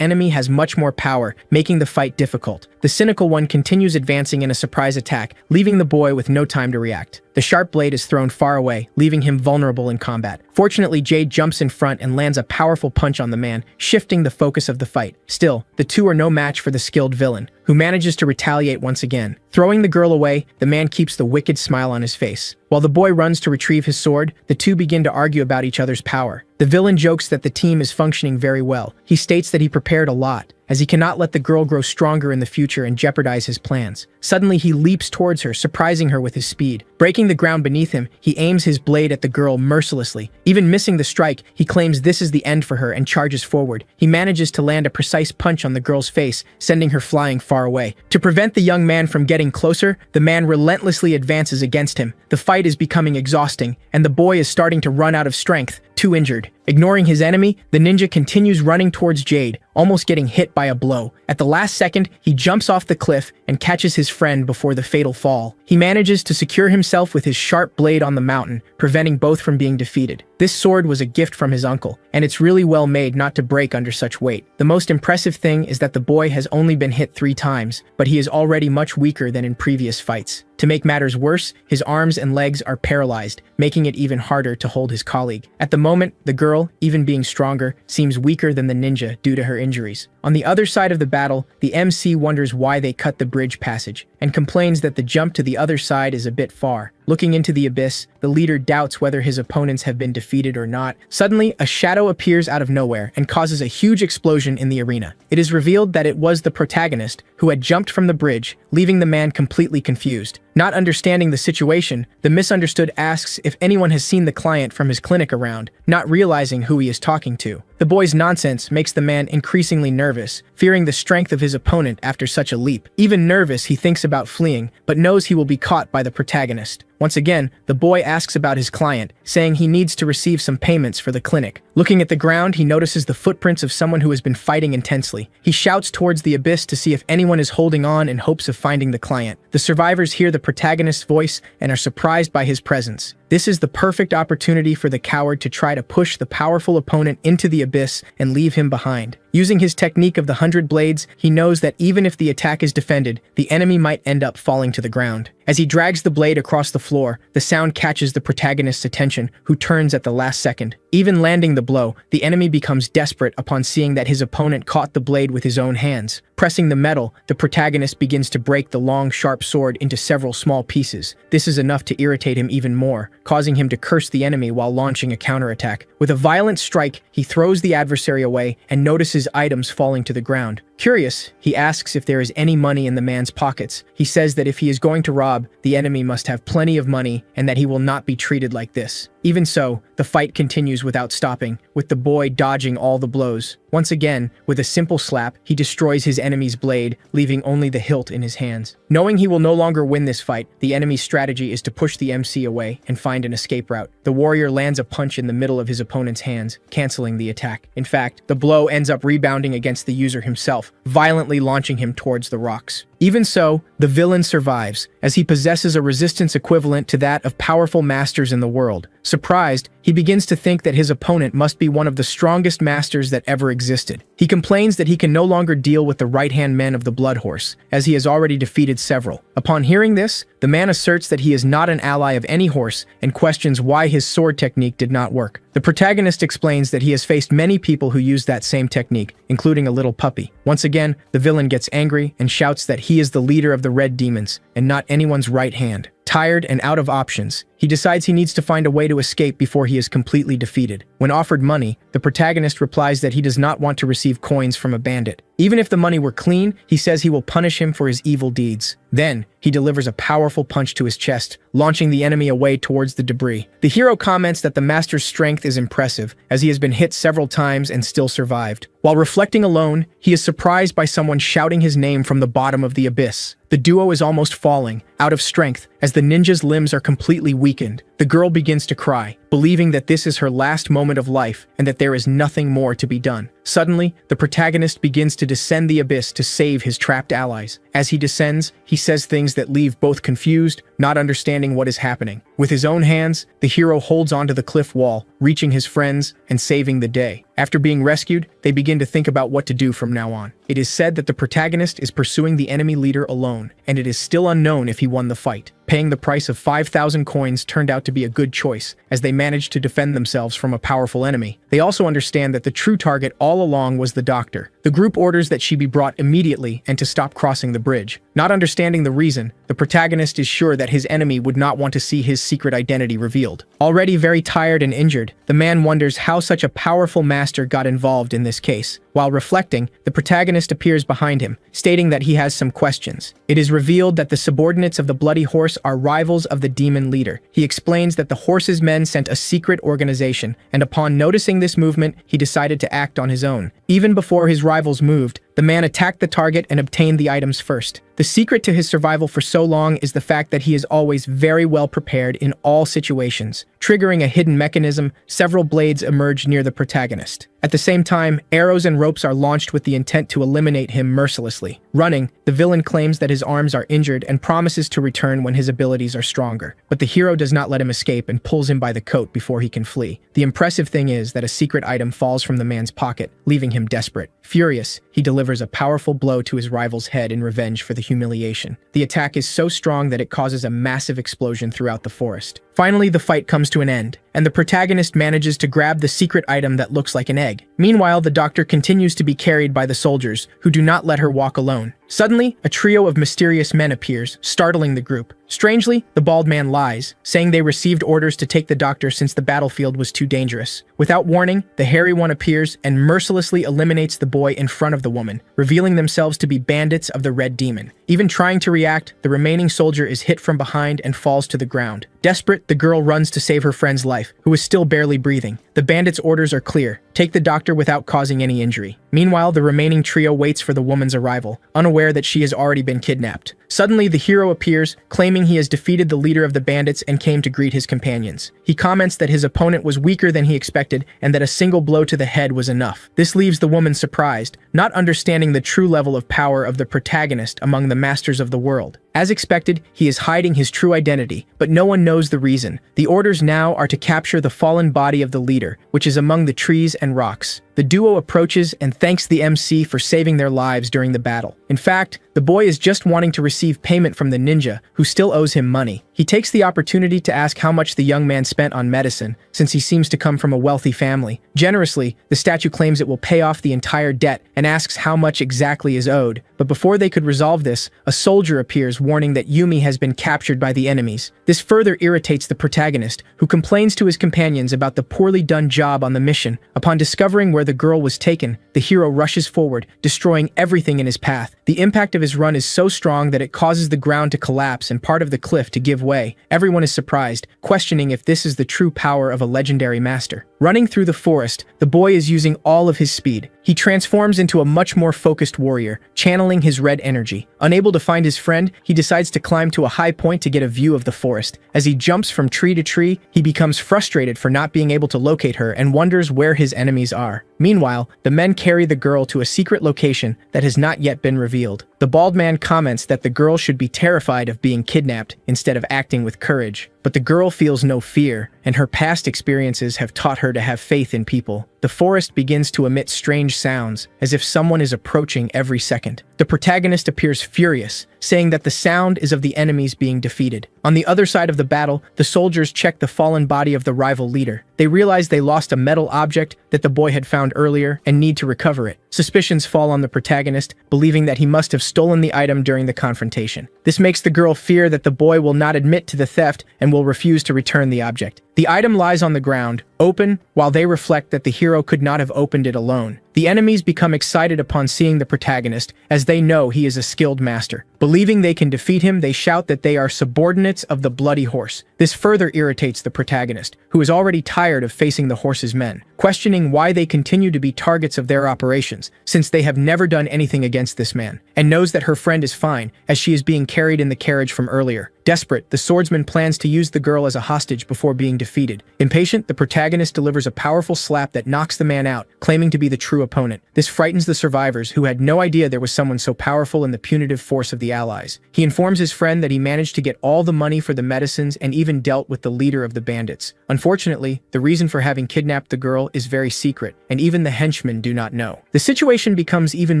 enemy has much more power, making the fight difficult. The cynical one continues advancing in a surprise attack, leaving the boy with no time to react. The sharp blade is thrown far away, leaving him vulnerable in combat. Fortunately, Jade jumps in front and lands a powerful punch on the man, shifting the focus of the fight. Still, the two are no match for the skilled villain, who manages to retaliate once again. Throwing the girl away, the man keeps the wicked smile on his face. While the boy runs to retrieve his sword, the two begin to argue about each other's power. The villain jokes that the team is functioning very well. He states that he prepared a lot, as he cannot let the girl grow stronger in the future and jeopardize his plans. Suddenly, he leaps towards her, surprising her with his speed. Breaking the ground beneath him, he aims his blade at the girl mercilessly. Even missing the strike, he claims this is the end for her and charges forward. He manages to land a precise punch on the girl's face, sending her flying far away. To prevent the young man from getting closer, the man relentlessly advances against him. The fight is becoming exhausting, and the boy is starting to run out of strength, too injured. Ignoring his enemy, the ninja continues running towards Jade, almost getting hit by a blow. At the last second, he jumps off the cliff and catches his friend before the fatal fall. He manages to secure himself with his sharp blade on the mountain, preventing both from being defeated. This sword was a gift from his uncle, and it's really well made not to break under such weight. The most impressive thing is that the boy has only been hit 3 times, but he is already much weaker than in previous fights. To make matters worse, his arms and legs are paralyzed, making it even harder to hold his colleague. At the moment, the girl, even being stronger, seems weaker than the ninja due to her injuries. On the other side of the battle, the MC wonders why they cut the bridge passage, and complains that the jump to the other side is a bit far. Looking into the abyss, the leader doubts whether his opponents have been defeated or not. Suddenly, a shadow appears out of nowhere and causes a huge explosion in the arena. It is revealed that it was the protagonist who had jumped from the bridge, leaving the man completely confused. Not understanding the situation, the misunderstood asks if anyone has seen the client from his clinic around, not realizing who he is talking to. The boy's nonsense makes the man increasingly nervous, fearing the strength of his opponent after such a leap. Even nervous, he thinks about fleeing, but knows he will be caught by the protagonist. Once again, the boy asks about his client, saying he needs to receive some payments for the clinic. Looking at the ground, he notices the footprints of someone who has been fighting intensely. He shouts towards the abyss to see if anyone is holding on in hopes of finding the client. The survivors hear the protagonist's voice and are surprised by his presence. This is the perfect opportunity for the coward to try to push the powerful opponent into the abyss and leave him behind. Using his technique of the 100 blades, he knows that even if the attack is defended, the enemy might end up falling to the ground. As he drags the blade across the floor, the sound catches the protagonist's attention, who turns at the last second. Even landing the blow, the enemy becomes desperate upon seeing that his opponent caught the blade with his own hands. Pressing the metal, the protagonist begins to break the long, sharp sword into several small pieces. This is enough to irritate him even more, causing him to curse the enemy while launching a counterattack. With a violent strike, he throws the adversary away and notices items falling to the ground. Curious, he asks if there is any money in the man's pockets. He says that if he is going to rob, the enemy must have plenty of money and that he will not be treated like this. Even so, the fight continues without stopping, with the boy dodging all the blows. Once again, with a simple slap, he destroys his enemy's blade, leaving only the hilt in his hands. Knowing he will no longer win this fight, the enemy's strategy is to push the MC away and find an escape route. The warrior lands a punch in the middle of his opponent's hands, canceling the attack. In fact, the blow ends up rebounding against the user himself, violently launching him towards the rocks. Even so, the villain survives, as he possesses a resistance equivalent to that of powerful masters in the world. Surprised, he begins to think that his opponent must be one of the strongest masters that ever existed. He complains that he can no longer deal with the right-hand men of the Blood Horse, as he has already defeated several. Upon hearing this, the man asserts that he is not an ally of any horse and questions why his sword technique did not work. The protagonist explains that he has faced many people who use that same technique, including a little puppy. Once again, the villain gets angry and shouts that he is the leader of the Red Demons and not anyone's right hand. Tired and out of options, he decides he needs to find a way to escape before he is completely defeated. When offered money, the protagonist replies that he does not want to receive coins from a bandit. Even if the money were clean, he says he will punish him for his evil deeds. Then, he delivers a powerful punch to his chest, launching the enemy away towards the debris. The hero comments that the master's strength is impressive, as he has been hit several times and still survived. While reflecting alone, he is surprised by someone shouting his name from the bottom of the abyss. The duo is almost falling, out of strength, as the ninja's limbs are completely weakened. The girl begins to cry, believing that this is her last moment of life and that there is nothing more to be done. Suddenly, the protagonist begins to descend the abyss to save his trapped allies. As he descends, he says things that leave both confused, not understanding what is happening. With his own hands, the hero holds onto the cliff wall, reaching his friends and saving the day. After being rescued, they begin to think about what to do from now on. It is said that the protagonist is pursuing the enemy leader alone, and it is still unknown if he won the fight. Paying the price of 5,000 coins turned out to be a good choice, as they managed to defend themselves from a powerful enemy. They also understand that the true target all along was the doctor. The group orders that she be brought immediately and to stop crossing the bridge. Not understanding the reason, the protagonist is sure that his enemy would not want to see his secret identity revealed. Already very tired and injured, the man wonders how such a powerful master got involved in this case. While reflecting, the protagonist appears behind him, stating that he has some questions. It is revealed that the subordinates of the Bloody Horse are rivals of the demon leader. He explains that the horse's men sent a secret organization, and upon noticing this movement, he decided to act on his own. Even before his rivals moved, the man attacked the target and obtained the items first. The secret to his survival for so long is the fact that he is always very well prepared in all situations. Triggering a hidden mechanism, several blades emerge near the protagonist. At the same time, arrows and ropes are launched with the intent to eliminate him mercilessly. Running, the villain claims that his arms are injured and promises to return when his abilities are stronger. But the hero does not let him escape and pulls him by the coat before he can flee. The impressive thing is that a secret item falls from the man's pocket, leaving him desperate. Furious, he delivers a powerful blow to his rival's head in revenge for the humiliation. The attack is so strong that it causes a massive explosion throughout the forest. Finally, the fight comes to an end, and the protagonist manages to grab the secret item that looks like an egg. Meanwhile, the doctor continues to be carried by the soldiers, who do not let her walk alone. Suddenly, a trio of mysterious men appears, startling the group. Strangely, the bald man lies, saying they received orders to take the doctor since the battlefield was too dangerous. Without warning, the hairy one appears and mercilessly eliminates the boy in front of the woman, revealing themselves to be bandits of the Red Demon. Even trying to react, the remaining soldier is hit from behind and falls to the ground. Desperate, the girl runs to save her friend's life, who is still barely breathing. The bandits' orders are clear: take the doctor without causing any injury. Meanwhile, the remaining trio waits for the woman's arrival, unaware that she has already been kidnapped. Suddenly, the hero appears, claiming he has defeated the leader of the bandits and came to greet his companions. He comments that his opponent was weaker than he expected and that a single blow to the head was enough. This leaves the woman surprised, not understanding the true level of power of the protagonist among the masters of the world. As expected, he is hiding his true identity, but no one knows the reason. The orders now are to capture the fallen body of the leader, which is among the trees and rocks. The duo approaches and thanks the MC for saving their lives during the battle. In fact, the boy is just wanting to receive payment from the ninja, who still owes him money. He takes the opportunity to ask how much the young man spent on medicine, since he seems to come from a wealthy family. Generously, the statue claims it will pay off the entire debt and asks how much exactly is owed. But before they could resolve this, a soldier appears warning that Yumi has been captured by the enemies. This further irritates the protagonist, who complains to his companions about the poorly done job on the mission. Upon discovering where the girl was taken, the hero rushes forward, destroying everything in his path. The impact of his run is so strong that it causes the ground to collapse and part of the cliff to give way. Everyone is surprised, questioning if this is the true power of a legendary master. Running through the forest, the boy is using all of his speed. He transforms into a much more focused warrior, channeling his red energy. Unable to find his friend, he decides to climb to a high point to get a view of the forest. As he jumps from tree to tree, he becomes frustrated for not being able to locate her and wonders where his enemies are. Meanwhile, the men carry the girl to a secret location that has not yet been revealed. The bald man comments that the girl should be terrified of being kidnapped instead of acting with courage. But the girl feels no fear, and her past experiences have taught her to have faith in people. The forest begins to emit strange sounds, as if someone is approaching every second. The protagonist appears furious, saying that the sound is of the enemies being defeated. On the other side of the battle, the soldiers check the fallen body of the rival leader. They realize they lost a metal object that the boy had found earlier and need to recover it. Suspicions fall on the protagonist, believing that he must have stolen the item during the confrontation. This makes the girl fear that the boy will not admit to the theft and will refuse to return the object. The item lies on the ground, open, while they reflect that the hero could not have opened it alone. The enemies become excited upon seeing the protagonist, as they know he is a skilled master. Believing they can defeat him, they shout that they are subordinates of the Bloody Horse. This further irritates the protagonist, who is already tired of facing the horse's men, questioning why they continue to be targets of their operations, since they have never done anything against this man, and knows that her friend is fine, as she is being carried in the carriage from earlier. Desperate, the swordsman plans to use the girl as a hostage before being defeated. Impatient, the protagonist delivers a powerful slap that knocks the man out, claiming to be the true opponent. This frightens the survivors, who had no idea there was someone so powerful in the punitive force of the allies. He informs his friend that he managed to get all the money for the medicines and even dealt with the leader of the bandits. Unfortunately, the reason for having kidnapped the girl is very secret, and even the henchmen do not know. The situation becomes even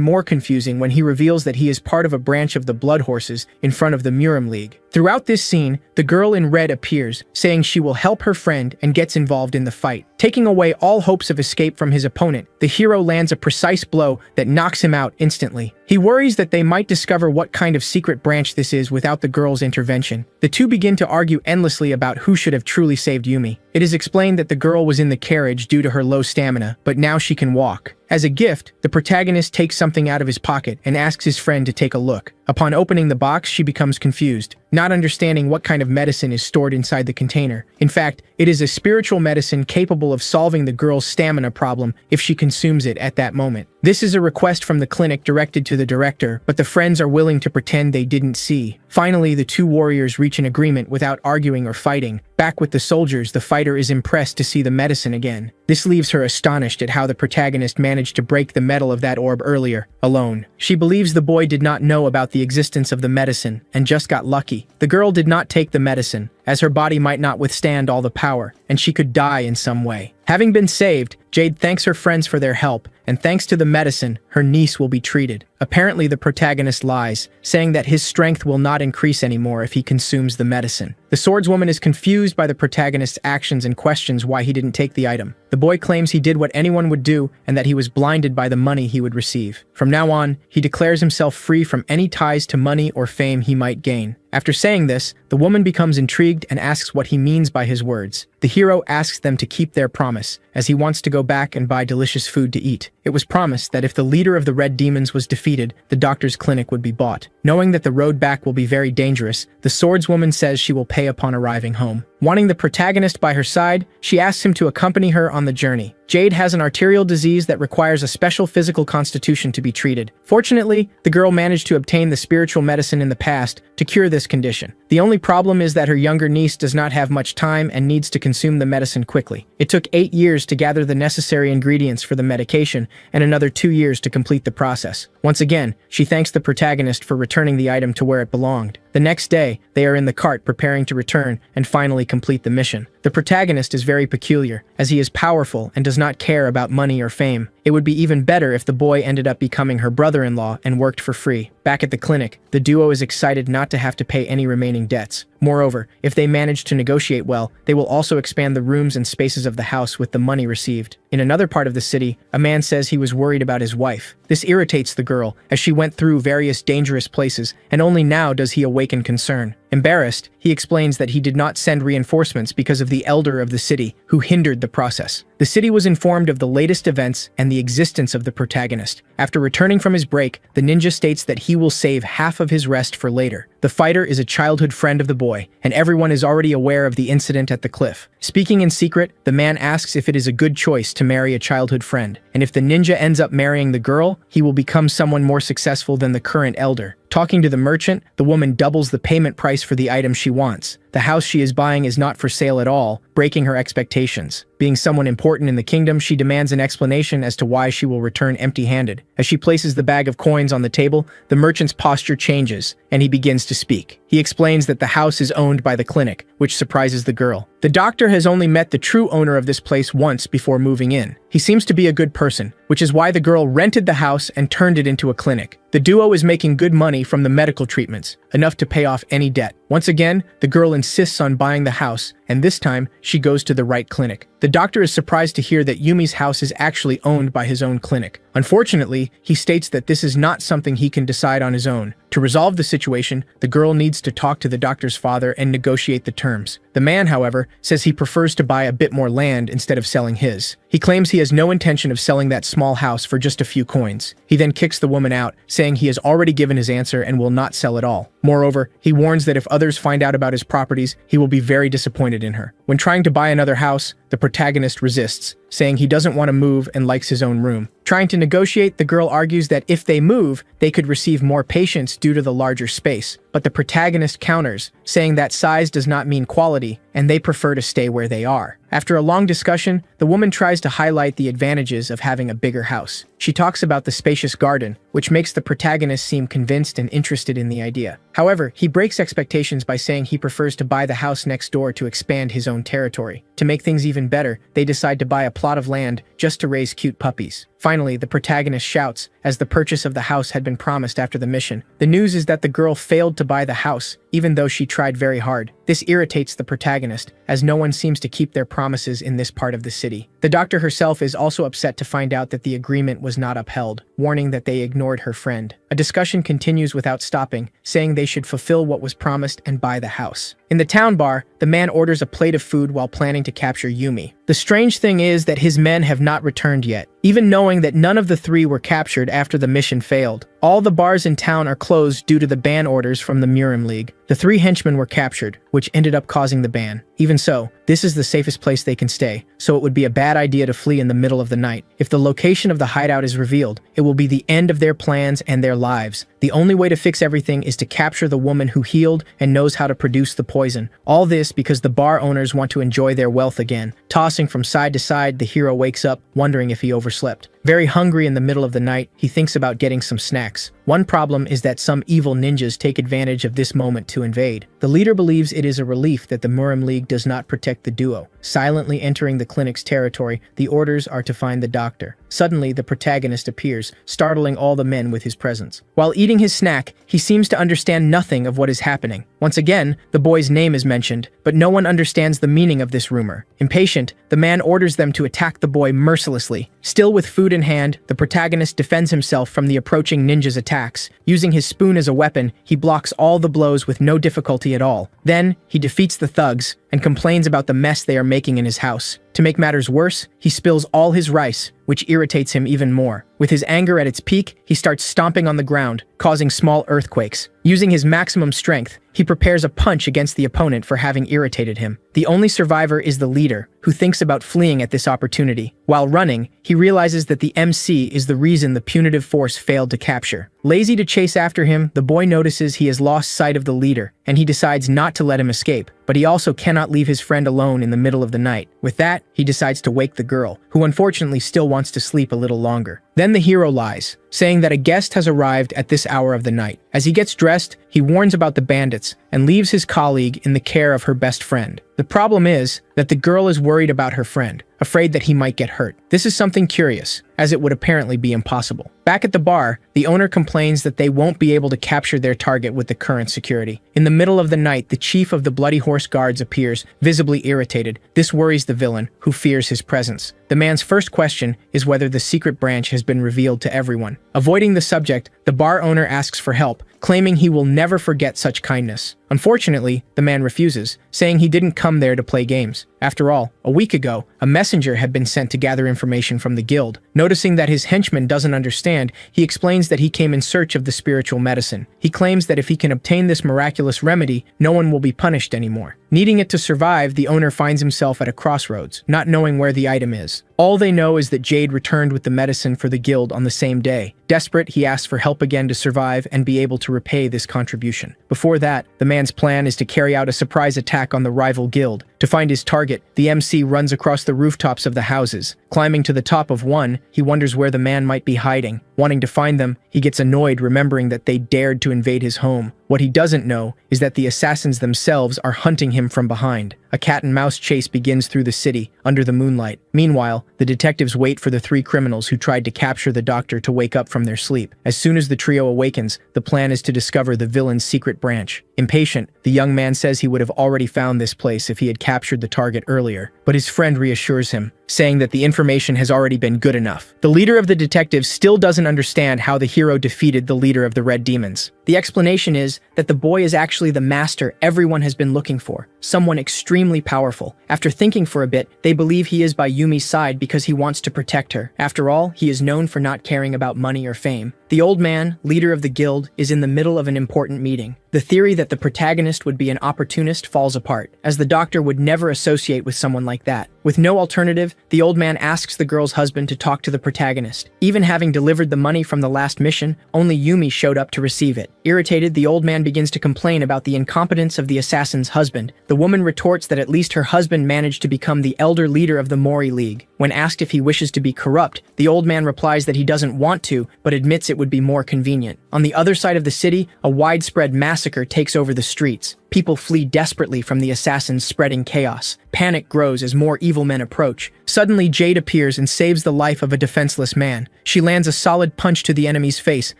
more confusing when he reveals that he is part of a branch of the Blood Horses in front of the Murim League. Throughout this scene, the girl in red appears, saying she will help her friend and gets involved in the fight. Taking away all hopes of escape from his opponent, the hero lands a precise blow that knocks him out instantly. He worries that they might discover what kind of secret branch this is without the girl's intervention. The two begin to argue endlessly about who should have truly saved Yumi. It is explained that the girl was in the carriage due to her low stamina, but now she can walk. As a gift, the protagonist takes something out of his pocket and asks his friend to take a look. Upon opening the box, she becomes confused, not understanding what kind of medicine is stored inside the container. In fact, it is a spiritual medicine capable of solving the girl's stamina problem if she consumes it at that moment. This is a request from the clinic directed to the director, but the friends are willing to pretend they didn't see. Finally, the two warriors reach an agreement without arguing or fighting. Back with the soldiers, the fighter is impressed to see the medicine again. This leaves her astonished at how the protagonist managed to break the metal of that orb earlier, alone. She believes the boy did not know about the existence of the medicine and just got lucky. The girl did not take the medicine, as her body might not withstand all the power, and she could die in some way. Having been saved, Jade thanks her friends for their help, and thanks to the medicine, her niece will be treated. Apparently, the protagonist lies, saying that his strength will not increase anymore if he consumes the medicine. The swordswoman is confused by the protagonist's actions and questions why he didn't take the item. The boy claims he did what anyone would do and that he was blinded by the money he would receive. From now on, he declares himself free from any ties to money or fame he might gain. After saying this, the woman becomes intrigued and asks what he means by his words. The hero asks them to keep their promise, as he wants to go back and buy delicious food to eat. It was promised that if the leader of the Red Demons was defeated, the doctor's clinic would be bought. Knowing that the road back will be very dangerous, the swordswoman says she will pay upon arriving home. Wanting the protagonist by her side, she asks him to accompany her on the journey. Jade has an arterial disease that requires a special physical constitution to be treated. Fortunately, the girl managed to obtain the spiritual medicine in the past to cure this condition. The only problem is that her younger niece does not have much time and needs to consume the medicine quickly. It took 8 years to gather the necessary ingredients for the medication and another 2 years to complete the process. Once again, she thanks the protagonist for returning the item to where it belonged. The next day, they are in the cart preparing to return and finally complete the mission. The protagonist is very peculiar, as he is powerful and does not care about money or fame. It would be even better if the boy ended up becoming her brother-in-law and worked for free. Back at the clinic, the duo is excited not to have to pay any remaining debts. Moreover, if they manage to negotiate well, they will also expand the rooms and spaces of the house with the money received. In another part of the city, a man says he was worried about his wife. This irritates the girl, as she went through various dangerous places, and only now does he awaken concern. Embarrassed, he explains that he did not send reinforcements because of the elder of the city, who hindered the process. The city was informed of the latest events and the existence of the protagonist. After returning from his break, the ninja states that he will save half of his rest for later. The fighter is a childhood friend of the boy, and everyone is already aware of the incident at the cliff. Speaking in secret, the man asks if it is a good choice to marry a childhood friend, and if the ninja ends up marrying the girl, he will become someone more successful than the current elder. Talking to the merchant, the woman doubles the payment price for the item she wants. The house she is buying is not for sale at all, breaking her expectations. Being someone important in the kingdom, she demands an explanation as to why she will return empty-handed. As she places the bag of coins on the table, the merchant's posture changes, and he begins to speak. He explains that the house is owned by the clinic, which surprises the girl. The doctor has only met the true owner of this place once before moving in. He seems to be a good person, which is why the girl rented the house and turned it into a clinic. The duo is making good money from the medical treatments, enough to pay off any debt. Once again, the girl insists on buying the house, and this time, she goes to the right clinic. The doctor is surprised to hear that Yumi's house is actually owned by his own clinic. Unfortunately, he states that this is not something he can decide on his own. To resolve the situation, the girl needs to talk to the doctor's father and negotiate the terms. The man, however, says he prefers to buy a bit more land instead of selling his. He claims he has no intention of selling that small house for just a few coins. He then kicks the woman out, saying he has already given his answer and will not sell at all. Moreover, he warns that if others find out about his properties, he will be very disappointed in her. When trying to buy another house, the protagonist resists, saying he doesn't want to move and likes his own room. Trying to negotiate, the girl argues that if they move, they could receive more patients due to the larger space. But the protagonist counters, saying that size does not mean quality, and they prefer to stay where they are. After a long discussion, the woman tries to highlight the advantages of having a bigger house. She talks about the spacious garden, which makes the protagonist seem convinced and interested in the idea. However, he breaks expectations by saying he prefers to buy the house next door to expand his own territory. To make things even better, they decide to buy a plot of land just to raise cute puppies. Finally, the protagonist shouts, as the purchase of the house had been promised after the mission. The news is that the girl failed to buy the house, even though she tried very hard. This irritates the protagonist, as no one seems to keep their promises in this part of the city. The doctor herself is also upset to find out that the agreement was not upheld, warning that they ignored her friend. A discussion continues without stopping, saying they should fulfill what was promised and buy the house. In the town bar, the man orders a plate of food while planning to capture Yumi. The strange thing is that his men have not returned yet, even knowing that none of the three were captured after the mission failed. All the bars in town are closed due to the ban orders from the Murim League. The 3 henchmen were captured, which ended up causing the ban. Even so, this is the safest place they can stay, so it would be a bad idea to flee in the middle of the night. If the location of the hideout is revealed, it will be the end of their plans and their lives. The only way to fix everything is to capture the woman who healed and knows how to produce the poison. All this because the bar owners want to enjoy their wealth again. Tossing from side to side, the hero wakes up, wondering if he overslept. Very hungry in the middle of the night, he thinks about getting some snacks. One problem is that some evil ninjas take advantage of this moment to invade. The leader believes it is a relief that the Murim League does not protect the duo. Silently entering the clinic's territory, the orders are to find the doctor. Suddenly, the protagonist appears, startling all the men with his presence. While eating his snack, he seems to understand nothing of what is happening. Once again, the boy's name is mentioned, but no one understands the meaning of this rumor. Impatient, the man orders them to attack the boy mercilessly. Still with food in hand, the protagonist defends himself from the approaching ninja's attacks. Using his spoon as a weapon, he blocks all the blows with no difficulty at all. Then, he defeats the thugs and complains about the mess they are making in his house. To make matters worse, he spills all his rice, which irritates him even more. With his anger at its peak, he starts stomping on the ground, causing small earthquakes. Using his maximum strength, he prepares a punch against the opponent for having irritated him. The only survivor is the leader, who thinks about fleeing at this opportunity. While running, he realizes that the MC is the reason the punitive force failed to capture. Lazy to chase after him, the boy notices he has lost sight of the leader, and he decides not to let him escape. But he also cannot leave his friend alone in the middle of the night. With that, he decides to wake the girl, who unfortunately still wants to sleep a little longer. Then the hero lies, saying that a guest has arrived at this hour of the night. As he gets dressed, he warns about the bandits and leaves his colleague in the care of her best friend. The problem is that the girl is worried about her friend, afraid that he might get hurt. This is something curious, as it would apparently be impossible. Back at the bar, the owner complains that they won't be able to capture their target with the current security. In the middle of the night, the chief of the Bloody Horse Guards appears, visibly irritated. This worries the villain, who fears his presence. The man's first question is whether the secret branch has been revealed to everyone. Avoiding the subject, the bar owner asks for help, claiming he will never forget such kindness. Unfortunately, the man refuses, saying he didn't come there to play games. After all, a week ago, a messenger had been sent to gather information from the guild. Noticing that his henchman doesn't understand, he explains that he came in search of the spiritual medicine. He claims that if he can obtain this miraculous remedy, no one will be punished anymore. Needing it to survive, the owner finds himself at a crossroads, not knowing where the item is. All they know is that Jade returned with the medicine for the guild on the same day. Desperate, he asks for help again to survive and be able to repay this contribution. Before that, the man's plan is to carry out a surprise attack on the rival guild. To find his target, the MC runs across the rooftops of the houses. Climbing to the top of one, he wonders where the man might be hiding. Wanting to find them, he gets annoyed remembering that they dared to invade his home. What he doesn't know is that the assassins themselves are hunting him from behind. A cat-and-mouse chase begins through the city, under the moonlight. Meanwhile, the detectives wait for the three criminals who tried to capture the doctor to wake up from their sleep. As soon as the trio awakens, the plan is to discover the villain's secret branch. Impatient, the young man says he would have already found this place if he had captured the target earlier, but his friend reassures him, saying that the information has already been good enough. The leader of the detectives still doesn't understand how the hero defeated the leader of the Red Demons. The explanation is that the boy is actually the master everyone has been looking for, someone extremely powerful. After thinking for a bit, they believe he is by Yumi's side because he wants to protect her. After all, he is known for not caring about money or fame. The old man, leader of the guild, is in the middle of an important meeting. The theory that the protagonist would be an opportunist falls apart, as the doctor would never associate with someone like that. With no alternative, the old man asks the girl's husband to talk to the protagonist. Even having delivered the money from the last mission, only Yumi showed up to receive it. Irritated, the old man begins to complain about the incompetence of the assassin's husband. The woman retorts that at least her husband managed to become the elder leader of the Mori League. When asked if he wishes to be corrupt, the old man replies that he doesn't want to, but admits it would be more convenient. On the other side of the city, a widespread massacre takes over the streets. People flee desperately from the assassins spreading chaos. Panic grows as more evil men approach. Suddenly, Jade appears and saves the life of a defenseless man. She lands a solid punch to the enemy's face,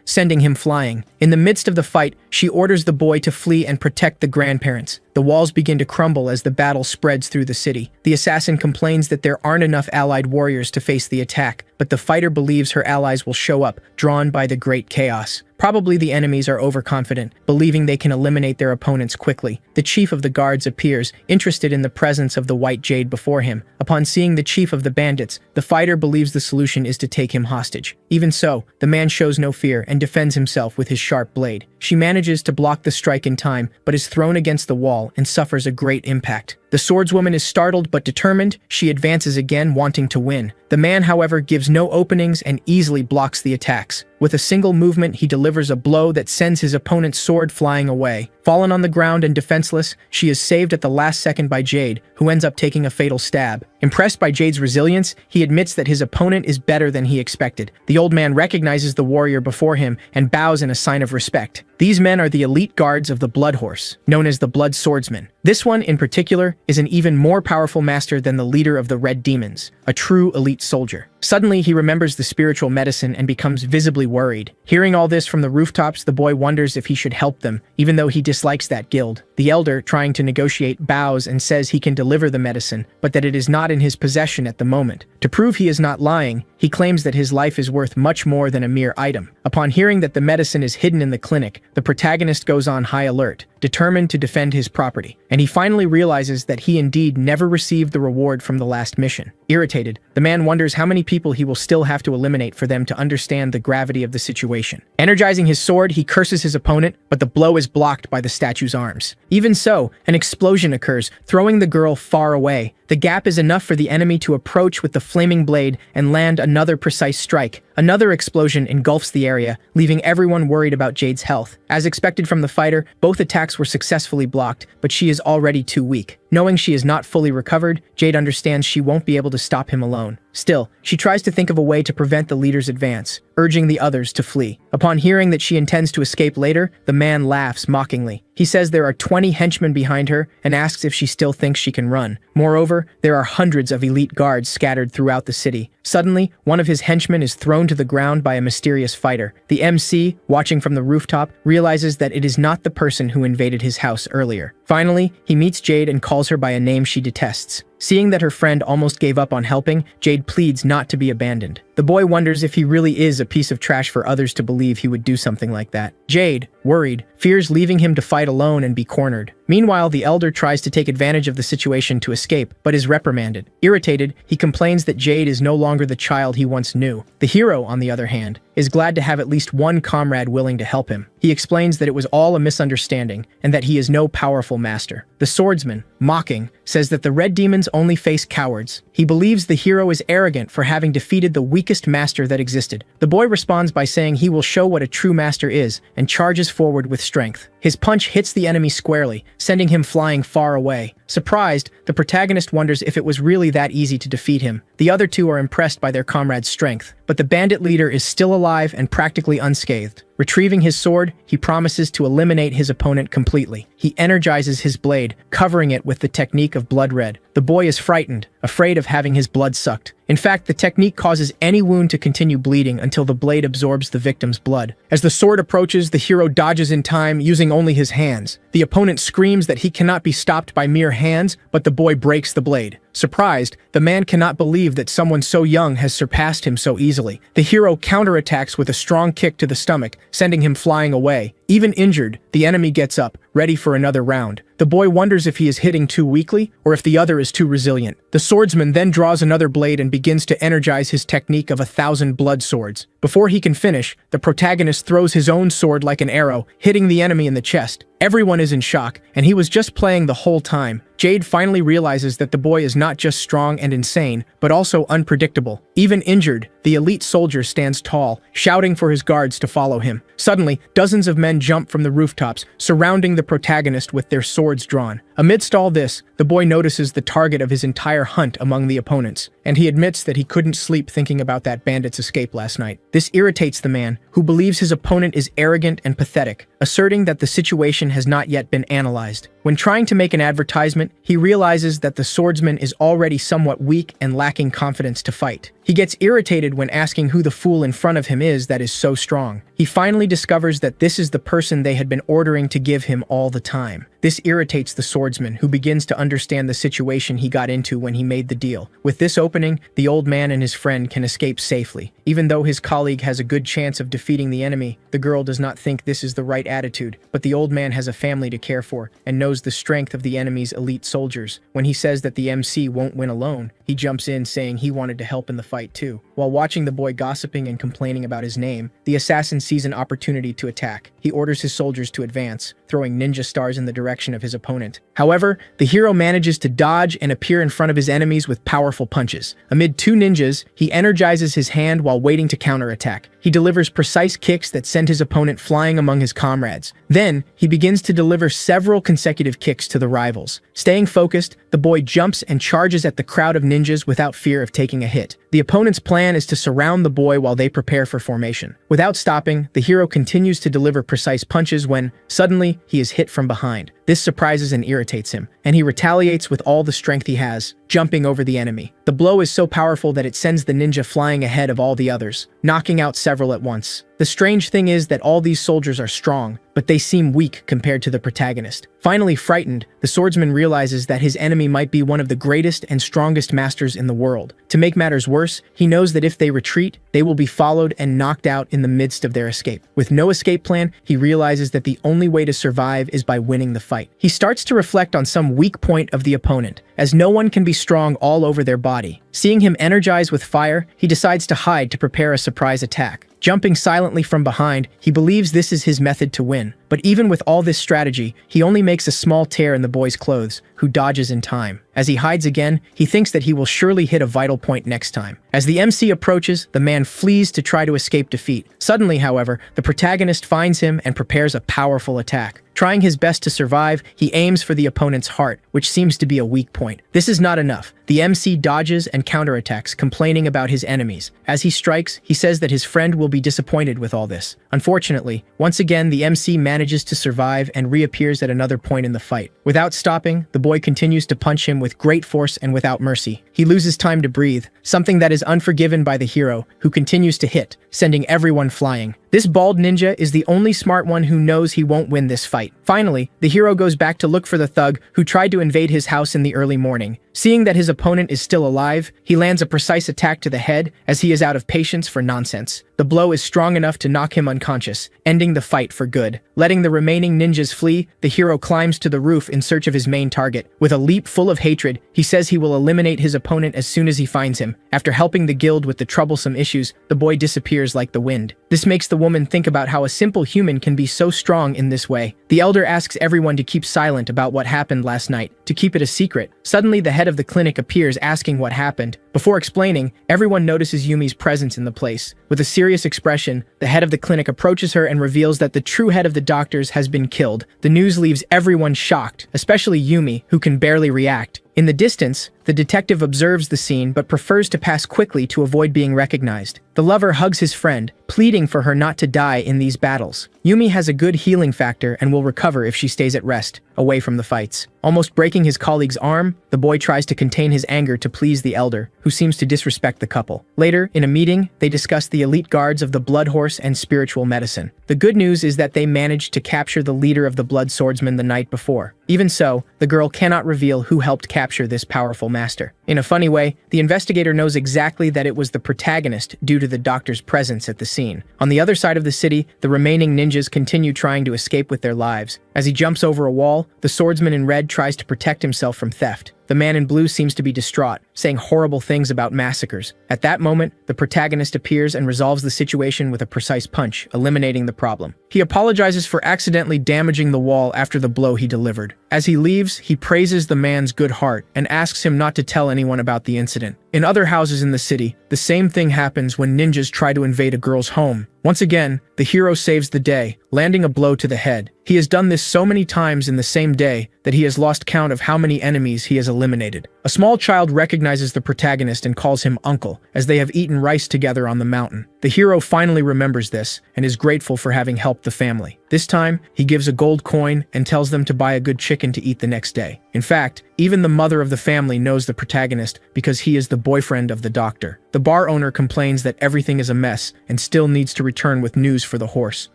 sending him flying. In the midst of the fight, she orders the boy to flee and protect the grandparents. The walls begin to crumble as the battle spreads through the city. The assassin complains that there aren't enough allied warriors to face the attack, but the fighter believes her allies will show up, drawn by the great chaos. Probably the enemies are overconfident, believing they can eliminate their opponents quickly. The chief of the guards appears, interested in the presence of the white jade before him. Upon seeing the chief of the bandits, the fighter believes the solution is to take him hostage. Even so, the man shows no fear and defends himself with his sharp blade. She manages to block the strike in time, but is thrown against the wall and suffers a great impact. The swordswoman is startled but determined. She advances again, wanting to win. The man, however, gives no openings and easily blocks the attacks. With a single movement, he delivers a blow that sends his opponent's sword flying away. Fallen on the ground and defenseless, she is saved at the last second by Jade, who ends up taking a fatal stab. Impressed by Jade's resilience, he admits that his opponent is better than he expected. The old man recognizes the warrior before him and bows in a sign of respect. These men are the elite guards of the Blood Horse, known as the Blood Swordsman. This one, in particular, is an even more powerful master than the leader of the Red Demons, a true elite soldier. Suddenly, he remembers the spiritual medicine and becomes visibly worried. Hearing all this from the rooftops, the boy wonders if he should help them, even though he dislikes that guild. The elder, trying to negotiate, bows and says he can deliver the medicine, but that it is not in his possession at the moment. To prove he is not lying, he claims that his life is worth much more than a mere item. Upon hearing that the medicine is hidden in the clinic, the protagonist goes on high alert, determined to defend his property, and he finally realizes that he indeed never received the reward from the last mission. Irritated, the man wonders how many people he will still have to eliminate for them to understand the gravity of the situation. Energizing his sword, he curses his opponent, but the blow is blocked by the statue's arms. Even so, an explosion occurs, throwing the girl far away. The gap is enough for the enemy to approach with the flaming blade and land another precise strike. Another explosion engulfs the area, leaving everyone worried about Jade's health. As expected from the fighter, both attacks were successfully blocked, but she is already too weak. Knowing she is not fully recovered, Jade understands she won't be able to stop him alone. Still, she tries to think of a way to prevent the leader's advance, urging the others to flee. Upon hearing that she intends to escape later, the man laughs mockingly. He says there are 20 henchmen behind her and asks if she still thinks she can run. Moreover, there are hundreds of elite guards scattered throughout the city. Suddenly, one of his henchmen is thrown to the ground by a mysterious fighter. The MC, watching from the rooftop, realizes that it is not the person who invaded his house earlier. Finally, he meets Jade and calls her by a name she detests. Seeing that her friend almost gave up on helping, Jade pleads not to be abandoned. The boy wonders if he really is a piece of trash for others to believe he would do something like that. Jade, worried, fears leaving him to fight alone and be cornered. Meanwhile, the elder tries to take advantage of the situation to escape, but is reprimanded. Irritated, he complains that Jade is no longer the child he once knew. The hero, on the other hand, is glad to have at least one comrade willing to help him. He explains that it was all a misunderstanding and that he is no powerful master. The swordsman, mocking, says that the Red Demons only face cowards. He believes the hero is arrogant for having defeated the weakest master that existed. The boy responds by saying he will show what a true master is and charges forward with strength. His punch hits the enemy squarely, sending him flying far away. Surprised, the protagonist wonders if it was really that easy to defeat him. The other two are impressed by their comrade's strength, but the bandit leader is still alive and practically unscathed. Retrieving his sword, he promises to eliminate his opponent completely. He energizes his blade, covering it with the technique of blood red. The boy is frightened, afraid of having his blood sucked. In fact, the technique causes any wound to continue bleeding until the blade absorbs the victim's blood. As the sword approaches, the hero dodges in time, using only his hands. The opponent screams that he cannot be stopped by mere hands, but the boy breaks the blade. Surprised, the man cannot believe that someone so young has surpassed him so easily. The hero counterattacks with a strong kick to the stomach, sending him flying away. Even injured, the enemy gets up, ready for another round. The boy wonders if he is hitting too weakly, or if the other is too resilient. The swordsman then draws another blade and begins to energize his technique of 1,000 blood swords. Before he can finish, the protagonist throws his own sword like an arrow, hitting the enemy in the chest. Everyone is in shock, and he was just playing the whole time. Jade finally realizes that the boy is not just strong and insane, but also unpredictable. Even injured, the elite soldier stands tall, shouting for his guards to follow him. Suddenly, dozens of men jump from the rooftops, surrounding the protagonist with their swords drawn. Amidst all this, the boy notices the target of his entire hunt among the opponents, and he admits that he couldn't sleep thinking about that bandit's escape last night. This irritates the man, who believes his opponent is arrogant and pathetic, asserting that the situation has not yet been analyzed. When trying to make an advertisement, he realizes that the swordsman is already somewhat weak and lacking confidence to fight. He gets irritated when asking who the fool in front of him is that is so strong. He finally discovers that this is the person they had been ordering to give him all the time. This irritates the swordsman, who begins to understand the situation he got into when he made the deal. With this opening, the old man and his friend can escape safely. Even though his colleague has a good chance of defeating the enemy, the girl does not think this is the right attitude, but the old man has a family to care for and knows the strength of the enemy's elite soldiers. When he says that the MC won't win alone, he jumps in saying he wanted to help in the fight too. While watching the boy gossiping and complaining about his name, the assassin sees an opportunity to attack. He orders his soldiers to advance, throwing ninja stars in the direction of his opponent. However, the hero manages to dodge and appear in front of his enemies with powerful punches. Amid two ninjas, he energizes his hand while waiting to counterattack. He delivers precise kicks that send his opponent flying among his comrades. Then, he begins to deliver several consecutive kicks to the rivals. Staying focused, the boy jumps and charges at the crowd of ninjas without fear of taking a hit. The opponent's plan is to surround the boy while they prepare for formation. Without stopping, the hero continues to deliver precise punches when, suddenly, he is hit from behind. This surprises and irritates him, and he retaliates with all the strength he has, jumping over the enemy. The blow is so powerful that it sends the ninja flying ahead of all the others, knocking out several at once. The strange thing is that all these soldiers are strong, but they seem weak compared to the protagonist. Finally frightened, the swordsman realizes that his enemy might be one of the greatest and strongest masters in the world. To make matters worse, he knows that if they retreat, they will be followed and knocked out in the midst of their escape. With no escape plan, he realizes that the only way to survive is by winning the fight. He starts to reflect on some weak point of the opponent, as no one can be strong all over their body. Seeing him energized with fire, he decides to hide to prepare a surprise attack. Jumping silently from behind, he believes this is his method to win. But even with all this strategy, he only makes a small tear in the boy's clothes, who dodges in time. As he hides again, he thinks that he will surely hit a vital point next time. As the MC approaches, the man flees to try to escape defeat. Suddenly, however, the protagonist finds him and prepares a powerful attack. Trying his best to survive, he aims for the opponent's heart, which seems to be a weak point. This is not enough. The MC dodges and counterattacks, complaining about his enemies. As he strikes, he says that his friend will be disappointed with all this. Unfortunately, once again, the MC manages to survive and reappears at another point in the fight. Without stopping, the boy continues to punch him with great force and without mercy. He loses time to breathe, something that is unforgiven by the hero, who continues to hit, sending everyone flying. This bald ninja is the only smart one who knows he won't win this fight. Finally, the hero goes back to look for the thug who tried to invade his house in the early morning. Seeing that his opponent is still alive, he lands a precise attack to the head as he is out of patience for nonsense. The blow is strong enough to knock him unconscious, ending the fight for good. Letting the remaining ninjas flee, the hero climbs to the roof in search of his main target. With a leap full of hatred, he says he will eliminate his opponent as soon as he finds him. After helping the guild with the troublesome issues, the boy disappears like the wind. This makes the woman think about how a simple human can be so strong in this way. The elder asks everyone to keep silent about what happened last night, to keep it a secret. Suddenly, the head of the clinic appears asking what happened. Before explaining, everyone notices Yumi's presence in the place. With a serious expression, the head of the clinic approaches her and reveals that the true head of the doctors has been killed. The news leaves everyone shocked, especially Yumi, who can barely react. In the distance, the detective observes the scene but prefers to pass quickly to avoid being recognized. The lover hugs his friend, pleading for her not to die in these battles. Yumi has a good healing factor and will recover if she stays at rest, away from the fights. Almost breaking his colleague's arm, the boy tries to contain his anger to please the elder, who seems to disrespect the couple. Later, in a meeting, they discuss the elite guards of the Blood Horse and spiritual medicine. The good news is that they managed to capture the leader of the Blood Swordsman the night before. Even so, the girl cannot reveal who helped capture this powerful master. In a funny way, the investigator knows exactly that it was the protagonist due to the doctor's presence at the scene. On the other side of the city, the remaining ninjas continue trying to escape with their lives. As he jumps over a wall, the swordsman in red tries to protect himself from theft. The man in blue seems to be distraught, saying horrible things about massacres. At that moment, the protagonist appears and resolves the situation with a precise punch, eliminating the problem. He apologizes for accidentally damaging the wall after the blow he delivered. As he leaves, he praises the man's good heart and asks him not to tell anyone about the incident. In other houses in the city, the same thing happens when ninjas try to invade a girl's home. Once again, the hero saves the day, landing a blow to the head. He has done this so many times in the same day that he has lost count of how many enemies he has eliminated. A small child recognizes the protagonist and calls him uncle, as they have eaten rice together on the mountain. The hero finally remembers this and is grateful for having helped the family. This time, he gives a gold coin and tells them to buy a good chicken to eat the next day. In fact, even the mother of the family knows the protagonist because he is the boyfriend of the doctor. The bar owner complains that everything is a mess and still needs to return with news for the horse.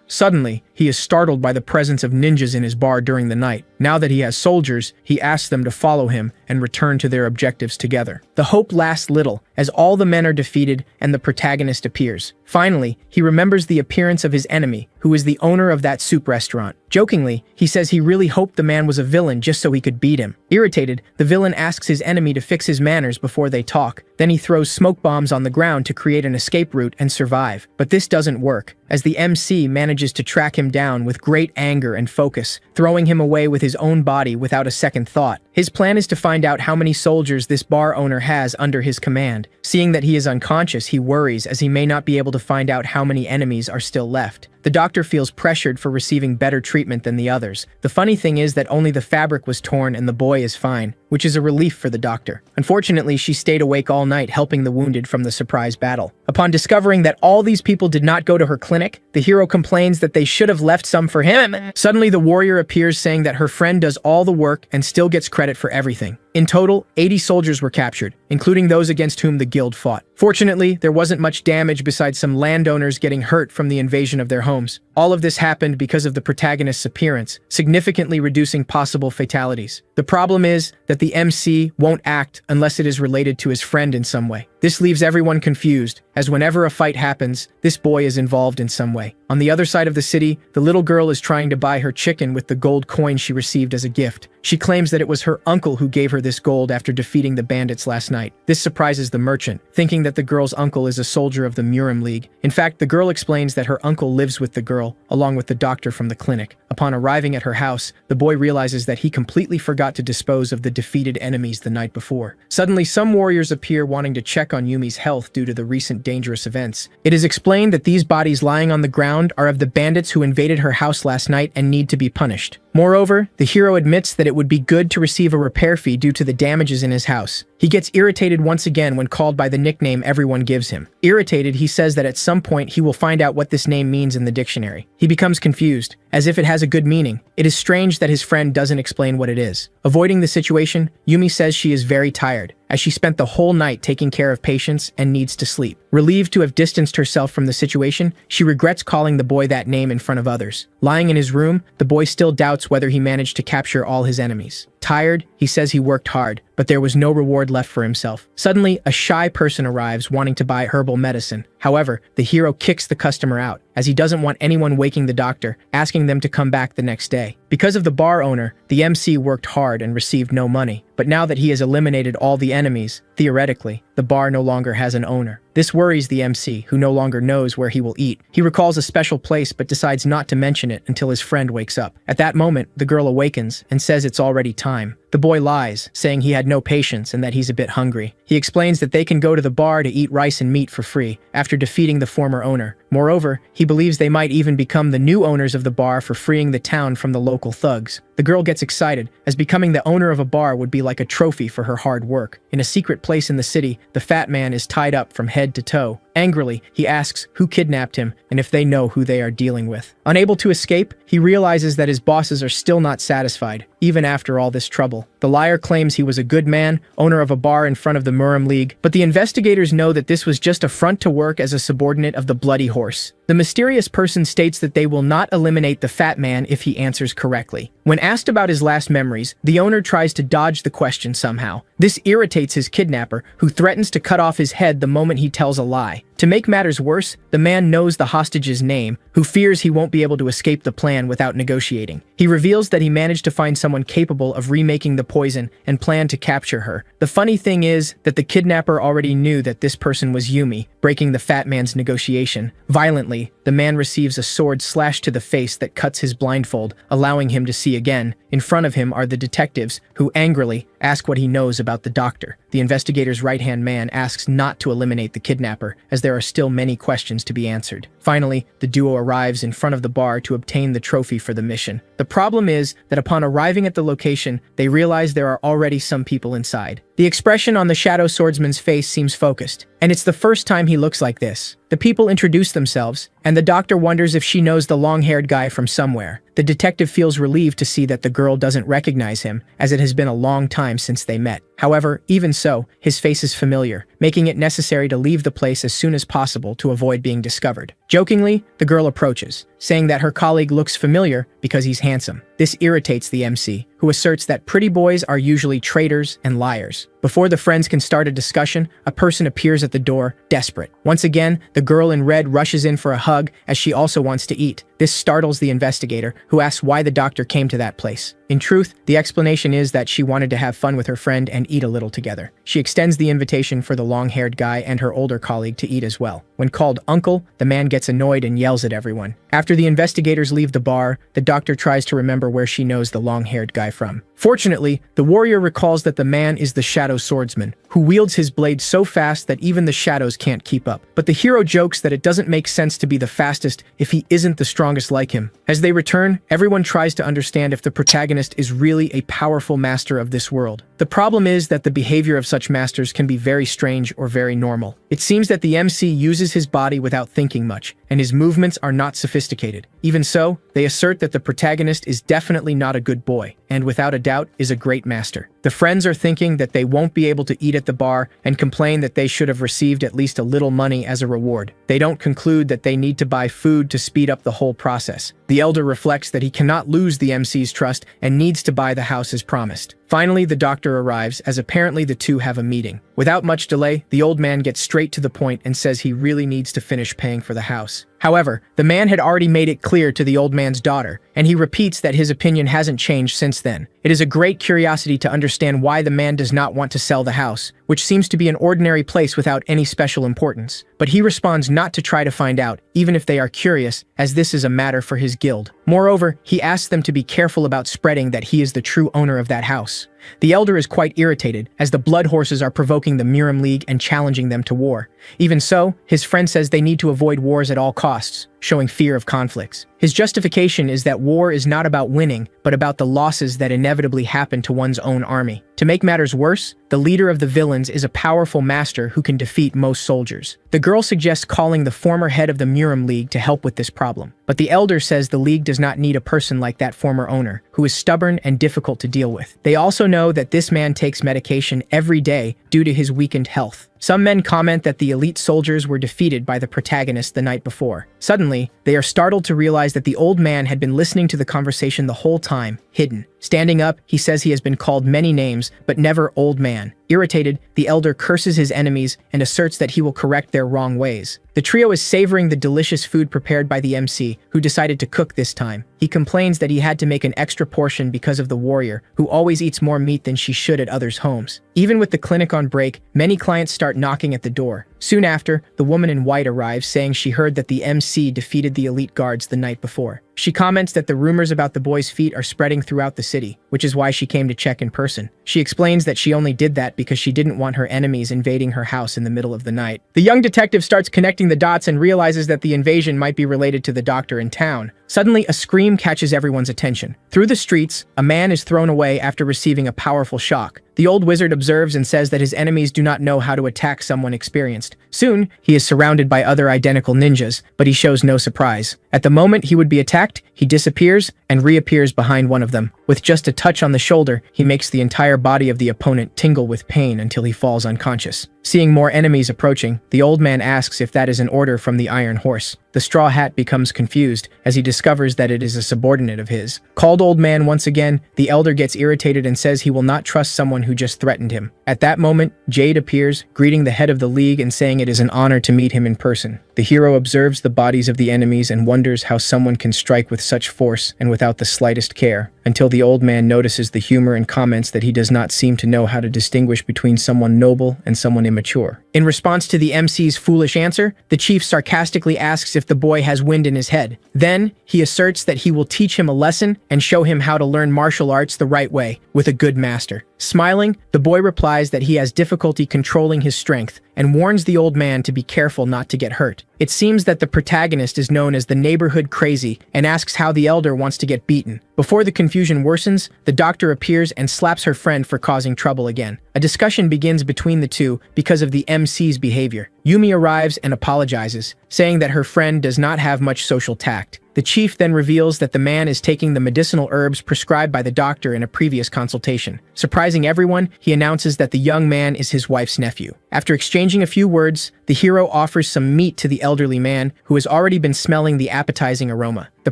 Suddenly, he is startled by the presence of ninjas in his bar during the night. Now that he has soldiers, he asks them to follow him and return to their objectives together. The hope lasts little, as all the men are defeated and the protagonist appears. Finally, he remembers the appearance of his enemy, who is the owner of that soup restaurant. Jokingly, he says he really hoped the man was a villain just so he could beat him. Irritated, the villain asks his enemy to fix his manners before they talk. Then he throws smoke bombs on the ground to create an escape route and survive. But this doesn't work, as the MC manages to track him down with great anger and focus, throwing him away with his own body without a second thought. His plan is to find out how many soldiers this bar owner has under his command. Seeing that he is unconscious, he worries as he may not be able to find out how many enemies are still left. The doctor feels pressured for receiving better treatment than the others. The funny thing is that only the fabric was torn and the boy is fine, which is a relief for the doctor. Unfortunately, she stayed awake all night helping the wounded from the surprise battle. Upon discovering that all these people did not go to her clinic, the hero complains that they should have left some for him. Suddenly, the warrior appears saying that her friend does all the work and still gets credit for everything. In total, 80 soldiers were captured, including those against whom the guild fought. Fortunately, there wasn't much damage besides some landowners getting hurt from the invasion of their homes. All of this happened because of the protagonist's appearance, significantly reducing possible fatalities. The problem is that the MC won't act unless it is related to his friend in some way. This leaves everyone confused, as whenever a fight happens, this boy is involved in some way. On the other side of the city, the little girl is trying to buy her chicken with the gold coin she received as a gift. She claims that it was her uncle who gave her this gold after defeating the bandits last night. This surprises the merchant, thinking that the girl's uncle is a soldier of the Murim League. In fact, the girl explains that her uncle lives with the girl, along with the doctor from the clinic. Upon arriving at her house, the boy realizes that he completely forgot to dispose of the defeated enemies the night before. Suddenly, some warriors appear wanting to check on Yumi's health due to the recent dangerous events. It is explained that these bodies lying on the ground are of the bandits who invaded her house last night and need to be punished. Moreover, the hero admits that it would be good to receive a repair fee due to the damages in his house. He gets irritated once again when called by the nickname everyone gives him. Irritated, he says that at some point he will find out what this name means in the dictionary. He becomes confused, as if it has a good meaning. It is strange that his friend doesn't explain what it is. Avoiding the situation, Yumi says she is very tired, as she spent the whole night taking care of patients and needs to sleep. Relieved to have distanced herself from the situation, she regrets calling the boy that name in front of others. Lying in his room, the boy still doubts whether he managed to capture all his enemies. Tired, he says he worked hard, but there was no reward left for himself. Suddenly, a shy person arrives wanting to buy herbal medicine. However, the hero kicks the customer out, as he doesn't want anyone waking the doctor, asking them to come back the next day. Because of the bar owner, the MC worked hard and received no money. But now that he has eliminated all the enemies, theoretically, the bar no longer has an owner. This worries the MC, who no longer knows where he will eat. He recalls a special place but decides not to mention it until his friend wakes up. At that moment, the girl awakens and says it's already time. The boy lies, saying he had no patience and that he's a bit hungry. He explains that they can go to the bar to eat rice and meat for free, after defeating the former owner. Moreover, he believes they might even become the new owners of the bar for freeing the town from the local thugs. The girl gets excited, as becoming the owner of a bar would be like a trophy for her hard work. In a secret place in the city, the fat man is tied up from head to toe. Angrily, he asks who kidnapped him and if they know who they are dealing with. Unable to escape, he realizes that his bosses are still not satisfied, even after all this trouble. The liar claims he was a good man, owner of a bar in front of the Murim League, but the investigators know that this was just a front to work as a subordinate of the Bloody Horse. The mysterious person states that they will not eliminate the fat man if he answers correctly. When asked about his last memories, the owner tries to dodge the question somehow. This irritates his kidnapper, who threatens to cut off his head the moment he tells a lie. To make matters worse, the man knows the hostage's name, who fears he won't be able to escape the plan without negotiating. He reveals that he managed to find someone capable of remaking the poison and planned to capture her. The funny thing is that the kidnapper already knew that this person was Yumi, breaking the fat man's negotiation. Violently, the man receives a sword slashed to the face that cuts his blindfold, allowing him to see again. In front of him are the detectives, who angrily ask what he knows about the doctor. The investigator's right-hand man asks not to eliminate the kidnapper, as there are still many questions to be answered. Finally, the duo arrives in front of the bar to obtain the trophy for the mission. The problem is that upon arriving at the location, they realize there are already some people inside. The expression on the Shadow Swordsman's face seems focused, and it's the first time he looks like this. The people introduce themselves, and the doctor wonders if she knows the long-haired guy from somewhere. The detective feels relieved to see that the girl doesn't recognize him, as it has been a long time since they met. However, even so, his face is familiar, making it necessary to leave the place as soon as possible to avoid being discovered. Jokingly, the girl approaches, saying that her colleague looks familiar because he's handsome. This irritates the MC, who asserts that pretty boys are usually traitors and liars. Before the friends can start a discussion, a person appears at the door, desperate. Once again, the girl in red rushes in for a hug as she also wants to eat. This startles the investigator, who asks why the doctor came to that place. In truth, the explanation is that she wanted to have fun with her friend and eat a little together. She extends the invitation for the long-haired guy and her older colleague to eat as well. When called uncle, the man gets annoyed and yells at everyone. After the investigators leave the bar, the doctor tries to remember where she knows the long-haired guy from. Fortunately, the warrior recalls that the man is the shadow swordsman, who wields his blade so fast that even the shadows can't keep up. But the hero jokes that it doesn't make sense to be the fastest if he isn't the strongest like him. As they return, everyone tries to understand if the protagonist is really a powerful master of this world. The problem is that the behavior of such masters can be very strange or very normal. It seems that the MC uses his body without thinking much, and his movements are not sophisticated. Even so, they assert that the protagonist is definitely not a good boy, and without a doubt is a great master. The friends are thinking that they won't be able to eat at the bar and complain that they should have received at least a little money as a reward. They don't conclude that they need to buy food to speed up the whole process. The elder reflects that he cannot lose the MC's trust and needs to buy the house as promised. Finally, the doctor arrives, as apparently the two have a meeting. Without much delay, the old man gets straight to the point and says he really needs to finish paying for the house. However, the man had already made it clear to the old man's daughter, and he repeats that his opinion hasn't changed since then. It is a great curiosity to understand why the man does not want to sell the house, which seems to be an ordinary place without any special importance. But he responds not to try to find out, even if they are curious, as this is a matter for his guild. Moreover, he asks them to be careful about spreading that he is the true owner of that house. The elder is quite irritated, as the blood horses are provoking the Miram League and challenging them to war. Even so, his friend says they need to avoid wars at all costs, showing fear of conflicts. His justification is that war is not about winning, but about the losses that inevitably happen to one's own army. To make matters worse, the leader of the villains is a powerful master who can defeat most soldiers. The girl suggests calling the former head of the Miram League to help with this problem, but the elder says the league does not need a person like that former owner, who is stubborn and difficult to deal with. They also know that this man takes medication every day due to his weakened health. Some men comment that the elite soldiers were defeated by the protagonist the night before. Suddenly, they are startled to realize that the old man had been listening to the conversation the whole time, hidden. Standing up, he says he has been called many names, but never old man. Irritated, the elder curses his enemies and asserts that he will correct their wrong ways. The trio is savoring the delicious food prepared by the MC, who decided to cook this time. He complains that he had to make an extra portion because of the warrior, who always eats more meat than she should at others' homes. Even with the clinic on break, many clients start knocking at the door. Soon after, the woman in white arrives, saying she heard that the MC defeated the elite guards the night before. She comments that the rumors about the boy's feat are spreading throughout the city, which is why she came to check in person. She explains that she only did that because she didn't want her enemies invading her house in the middle of the night. The young detective starts connecting the dots and realizes that the invasion might be related to the doctor in town. Suddenly, a scream catches everyone's attention. Through the streets, a man is thrown away after receiving a powerful shock. The old wizard observes and says that his enemies do not know how to attack someone experienced. Soon, he is surrounded by other identical ninjas, but he shows no surprise. At the moment he would be attacked, he disappears and reappears behind one of them. With just a touch on the shoulder, he makes the entire body of the opponent tingle with pain until he falls unconscious. Seeing more enemies approaching, the old man asks if that is an order from the Iron Horse. The Straw Hat becomes confused as he discovers that it is a subordinate of his. Called old man once again, the elder gets irritated and says he will not trust someone who just threatened him. At that moment, Jade appears, greeting the head of the league and saying it is an honor to meet him in person. The hero observes the bodies of the enemies and wonders how someone can strike with such force and without the slightest care, until the old man notices the humor and comments that he does not seem to know how to distinguish between someone noble and someone immature. In response to the MC's foolish answer, the chief sarcastically asks if the boy has wind in his head. Then, he asserts that he will teach him a lesson and show him how to learn martial arts the right way, with a good master. Smiling, the boy replies that he has difficulty controlling his strength and warns the old man to be careful not to get hurt. It seems that the protagonist is known as the neighborhood crazy and asks how the elder wants to get beaten. Before the confusion worsens, the doctor appears and slaps her friend for causing trouble again. A discussion begins between the two because of the MC's behavior. Yumi arrives and apologizes, saying that her friend does not have much social tact. The chief then reveals that the man is taking the medicinal herbs prescribed by the doctor in a previous consultation. Surprising everyone, he announces that the young man is his wife's nephew. After exchanging a few words, the hero offers some meat to the elderly man, who has already been smelling the appetizing aroma. The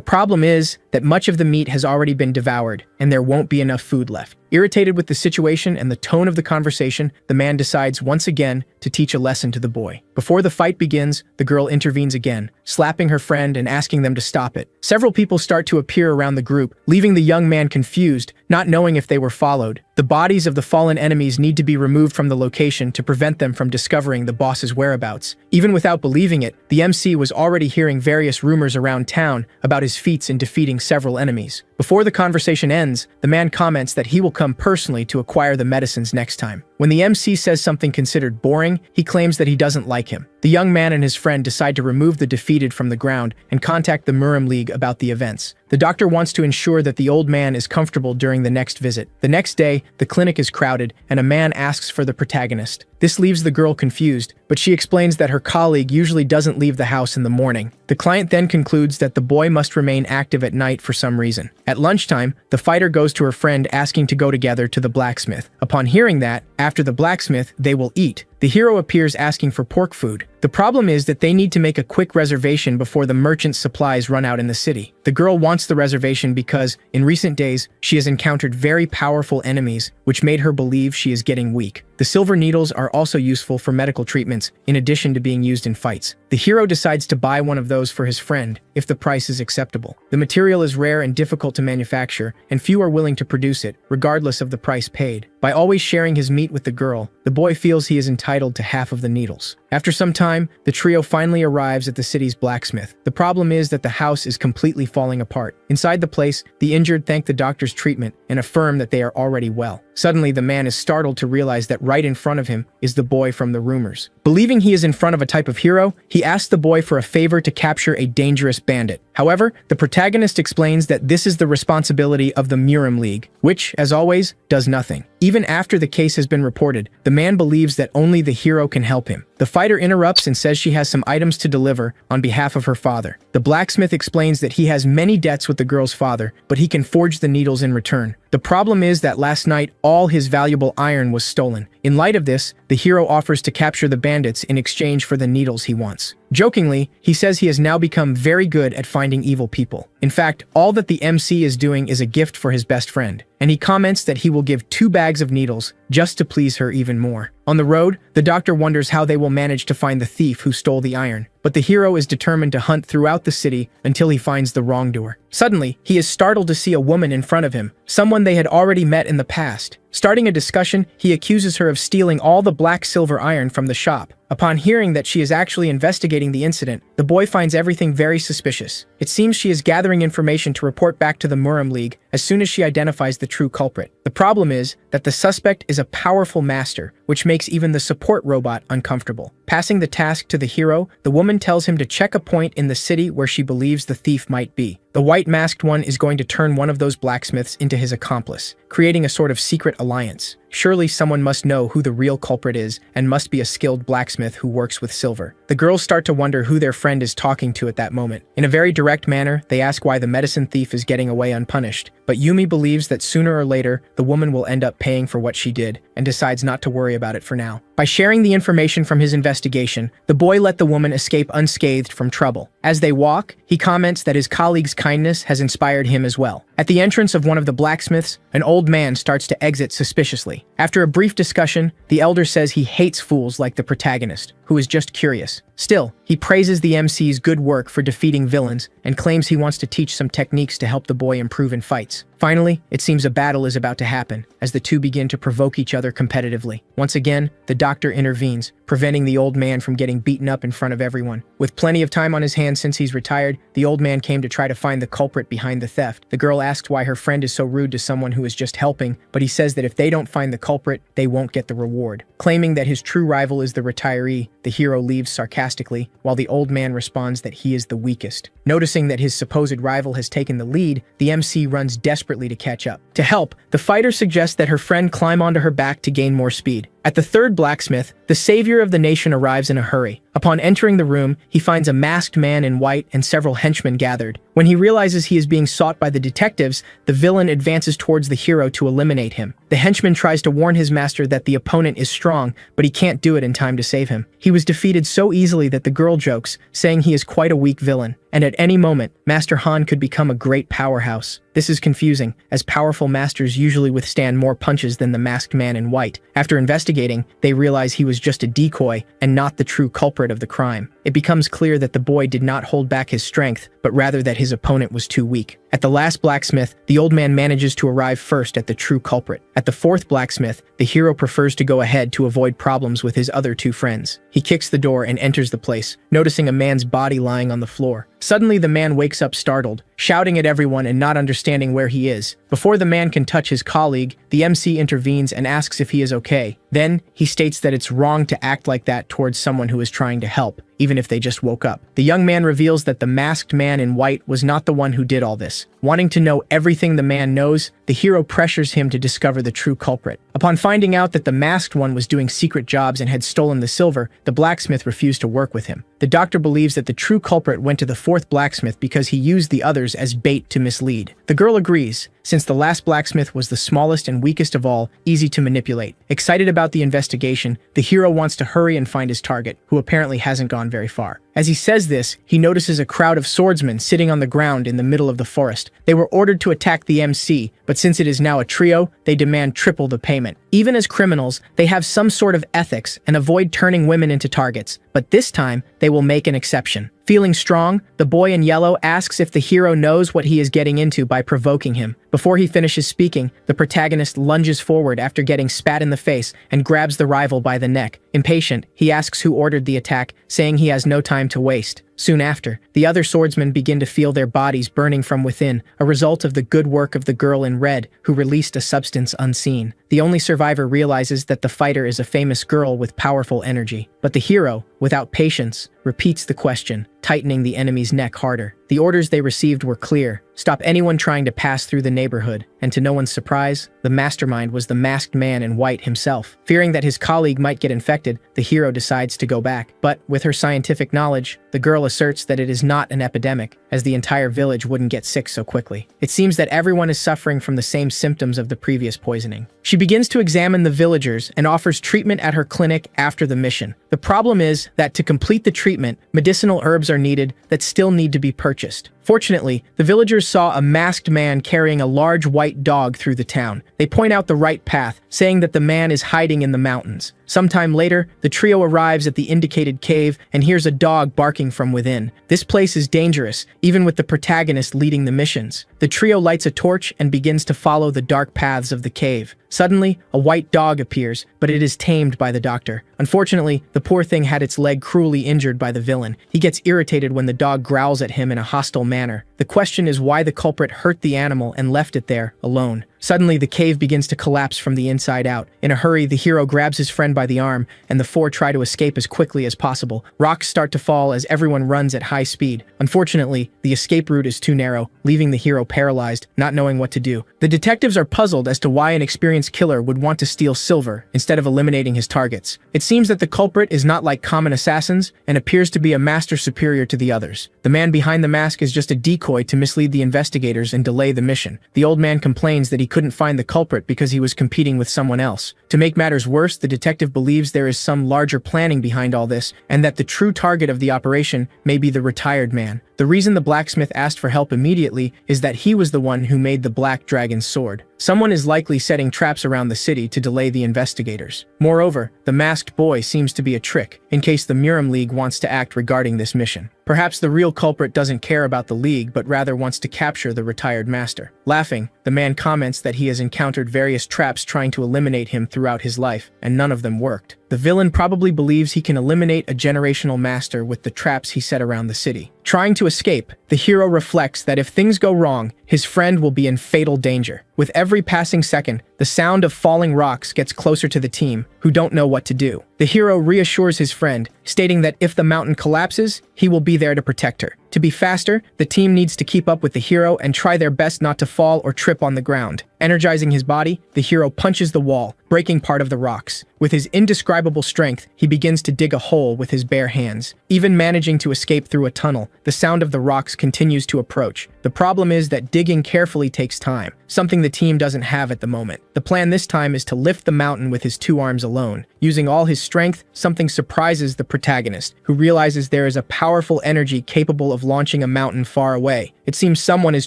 problem is that much of the meat has already been devoured, and there won't be enough food left. Irritated with the situation and the tone of the conversation, the man decides once again to teach a lesson to the boy. Before the fight begins, the girl intervenes again, slapping her friend and asking them to stop it. Several people start to appear around the group, leaving the young man confused, not knowing if they were followed. The bodies of the fallen enemies need to be removed from the location to prevent them from discovering the boss's whereabouts. Even without believing it, the MC was already hearing various rumors around town about his feats in defeating several enemies. Before the conversation ends, the man comments that he will come personally to acquire the medicines next time. When the MC says something considered boring, he claims that he doesn't like him. The young man and his friend decide to remove the defeated from the ground and contact the Murim League about the events. The doctor wants to ensure that the old man is comfortable during the next visit. The next day, the clinic is crowded, and a man asks for the protagonist. This leaves the girl confused, but she explains that her colleague usually doesn't leave the house in the morning. The client then concludes that the boy must remain active at night for some reason. At lunchtime, the fighter goes to her friend asking to go together to the blacksmith. Upon hearing that, after the blacksmith, they will eat. The hero appears asking for pork food. The problem is that they need to make a quick reservation before the merchant's supplies run out in the city. The girl wants the reservation because, in recent days, she has encountered very powerful enemies, which made her believe she is getting weak. The silver needles are also useful for medical treatments, in addition to being used in fights. The hero decides to buy one of those for his friend, if the price is acceptable. The material is rare and difficult to manufacture, and few are willing to produce it, regardless of the price paid. By always sharing his meat with the girl, the boy feels he is entitled to half of the needles. After some time, the trio finally arrives at the city's blacksmith. The problem is that the house is completely falling apart. Inside the place, the injured thank the doctor's treatment and affirm that they are already well. Suddenly, the man is startled to realize that right in front of him is the boy from the rumors. Believing he is in front of a type of hero, he asks the boy for a favor to capture a dangerous bandit. However, the protagonist explains that this is the responsibility of the Murim League, which, as always, does nothing. Even after the case has been reported, the man believes that only the hero can help him. The fighter interrupts and says she has some items to deliver on behalf of her father. The blacksmith explains that he has many debts with the girl's father, but he can forge the needles in return. The problem is that last night, all his valuable iron was stolen. In light of this, the hero offers to capture the bandits in exchange for the needles he wants. Jokingly, he says he has now become very good at finding evil people. In fact, all that the MC is doing is a gift for his best friend, and he comments that he will give 2 bags of needles just to please her even more. On the road, the doctor wonders how they will manage to find the thief who stole the iron, but the hero is determined to hunt throughout the city until he finds the wrongdoer. Suddenly, he is startled to see a woman in front of him, someone they had already met in the past. Starting a discussion, he accuses her of stealing all the black silver iron from the shop. Upon hearing that she is actually investigating the incident, the boy finds everything very suspicious. It seems she is gathering information to report back to the Murim League as soon as she identifies the true culprit. The problem is that the suspect is a powerful master, which makes even the support robot uncomfortable. Passing the task to the hero, the woman tells him to check a point in the city where she believes the thief might be. The white-masked one is going to turn one of those blacksmiths into his accomplice, creating a sort of secret alliance. Surely someone must know who the real culprit is and must be a skilled blacksmith who works with silver. The girls start to wonder who their friend is talking to at that moment. In a very direct manner, they ask why the medicine thief is getting away unpunished. But Yumi believes that sooner or later, the woman will end up paying for what she did and decides not to worry about it for now. By sharing the information from his investigation, the boy let the woman escape unscathed from trouble. As they walk, he comments that his colleague's kindness has inspired him as well. At the entrance of one of the blacksmiths, an old man starts to exit suspiciously. After a brief discussion, the elder says he hates fools like the protagonist, who is just curious. Still, he praises the MC's good work for defeating villains and claims he wants to teach some techniques to help the boy improve in fights. Finally, it seems a battle is about to happen, as the two begin to provoke each other competitively. Once again, the doctor intervenes, preventing the old man from getting beaten up in front of everyone. With plenty of time on his hands since he's retired, the old man came to try to find the culprit behind the theft. The girl asks why her friend is so rude to someone who is just helping, but he says that if they don't find the culprit, they won't get the reward. Claiming that his true rival is the retiree, the hero leaves sarcastically, while the old man responds that he is the weakest. Noticing that his supposed rival has taken the lead, the MC runs desperately to catch up. To help, the fighter suggests that her friend climb onto her back to gain more speed. At the third blacksmith, the savior of the nation arrives in a hurry. Upon entering the room, he finds a masked man in white and several henchmen gathered. When he realizes he is being sought by the detectives, the villain advances towards the hero to eliminate him. The henchman tries to warn his master that the opponent is strong, but he can't do it in time to save him. He was defeated so easily that the girl jokes, saying he is quite a weak villain, and at any moment, Master Han could become a great powerhouse. This is confusing, as powerful masters usually withstand more punches than the masked man in white. After investigating, they realize he was just a decoy and not the true culprit of the crime. It becomes clear that the boy did not hold back his strength, but rather that his opponent was too weak. At the last blacksmith, the old man manages to arrive first at the true culprit. At the fourth blacksmith, the hero prefers to go ahead to avoid problems with his other two friends. He kicks the door and enters the place, noticing a man's body lying on the floor. Suddenly, the man wakes up startled, shouting at everyone and not understanding where he is. Before the man can touch his colleague, the MC intervenes and asks if he is okay. Then, he states that it's wrong to act like that towards someone who is trying to help, even if they just woke up. The young man reveals that the masked man in white was not the one who did all this. Wanting to know everything the man knows, the hero pressures him to discover the true culprit. Upon finding out that the masked one was doing secret jobs and had stolen the silver, the blacksmith refused to work with him. The doctor believes that the true culprit went to the fourth blacksmith because he used the others as bait to mislead. The girl agrees, since the last blacksmith was the smallest and weakest of all, easy to manipulate. Excited about the investigation, the hero wants to hurry and find his target, who apparently hasn't gone very far. As he says this, he notices a crowd of swordsmen sitting on the ground in the middle of the forest. They were ordered to attack the MC, but since it is now a trio, they demand triple the payment. Even as criminals, they have some sort of ethics and avoid turning women into targets, but this time, they will make an exception. Feeling strong, the boy in yellow asks if the hero knows what he is getting into by provoking him. Before he finishes speaking, the protagonist lunges forward after getting spat in the face and grabs the rival by the neck. Impatient, he asks who ordered the attack, saying he has no time to waste. Soon after, the other swordsmen begin to feel their bodies burning from within, a result of the good work of the girl in red, who released a substance unseen. The only survivor realizes that the fighter is a famous girl with powerful energy. But the hero, without patience, repeats the question, tightening the enemy's neck harder. The orders they received were clear: stop anyone trying to pass through the neighborhood, and to no one's surprise, the mastermind was the masked man in white himself. Fearing that his colleague might get infected, the hero decides to go back. But, with her scientific knowledge, the girl asserts that it is not an epidemic, as the entire village wouldn't get sick so quickly. It seems that everyone is suffering from the same symptoms of the previous poisoning. She begins to examine the villagers and offers treatment at her clinic after the mission. The problem is that to complete the treatment, medicinal herbs are needed that still need to be purchased. Fortunately, the villagers saw a masked man carrying a large white dog through the town. They point out the right path, saying that the man is hiding in the mountains. Sometime later, the trio arrives at the indicated cave and hears a dog barking from within. This place is dangerous, even with the protagonist leading the missions. The trio lights a torch and begins to follow the dark paths of the cave. Suddenly, a white dog appears, but it is tamed by the doctor. Unfortunately, the poor thing had its leg cruelly injured by the villain. He gets irritated when the dog growls at him in a hostile manner. The question is why the culprit hurt the animal and left it there, alone. Suddenly, the cave begins to collapse from the inside out. In a hurry, the hero grabs his friend by the arm, and the four try to escape as quickly as possible. Rocks start to fall as everyone runs at high speed. Unfortunately, the escape route is too narrow, leaving the hero paralyzed, not knowing what to do. The detectives are puzzled as to why an experienced killer would want to steal silver instead of eliminating his targets. It seems that the culprit is not like common assassins and appears to be a master superior to the others. The man behind the mask is just a decoy to mislead the investigators and delay the mission. The old man complains that he couldn't find the culprit because he was competing with someone else. To make matters worse, the detective believes there is some larger planning behind all this, and that the true target of the operation may be the retired man. The reason the blacksmith asked for help immediately is that he was the one who made the black dragon's sword. Someone is likely setting traps around the city to delay the investigators. Moreover, the masked boy seems to be a trick, in case the Muram League wants to act regarding this mission. Perhaps the real culprit doesn't care about the League, but rather wants to capture the retired master. Laughing, the man comments that he has encountered various traps trying to eliminate him throughout his life, and none of them worked. The villain probably believes he can eliminate a generational master with the traps he set around the city. Trying to escape, the hero reflects that if things go wrong, his friend will be in fatal danger. With every passing second, The sound of falling rocks gets closer to the team, who don't know what to do. The hero reassures his friend, stating that if the mountain collapses, he will be there to protect her. To be faster, the team needs to keep up with the hero and try their best not to fall or trip on the ground. Energizing his body, the hero punches the wall, breaking part of the rocks. With his indescribable strength, he begins to dig a hole with his bare hands. Even managing to escape through a tunnel, the sound of the rocks continues to approach. The problem is that digging carefully takes time, something the team doesn't have at the moment. The plan this time is to lift the mountain with his 2 arms alone. Using all his strength, something surprises the protagonist, who realizes there is a powerful energy capable of launching a mountain far away. It seems someone is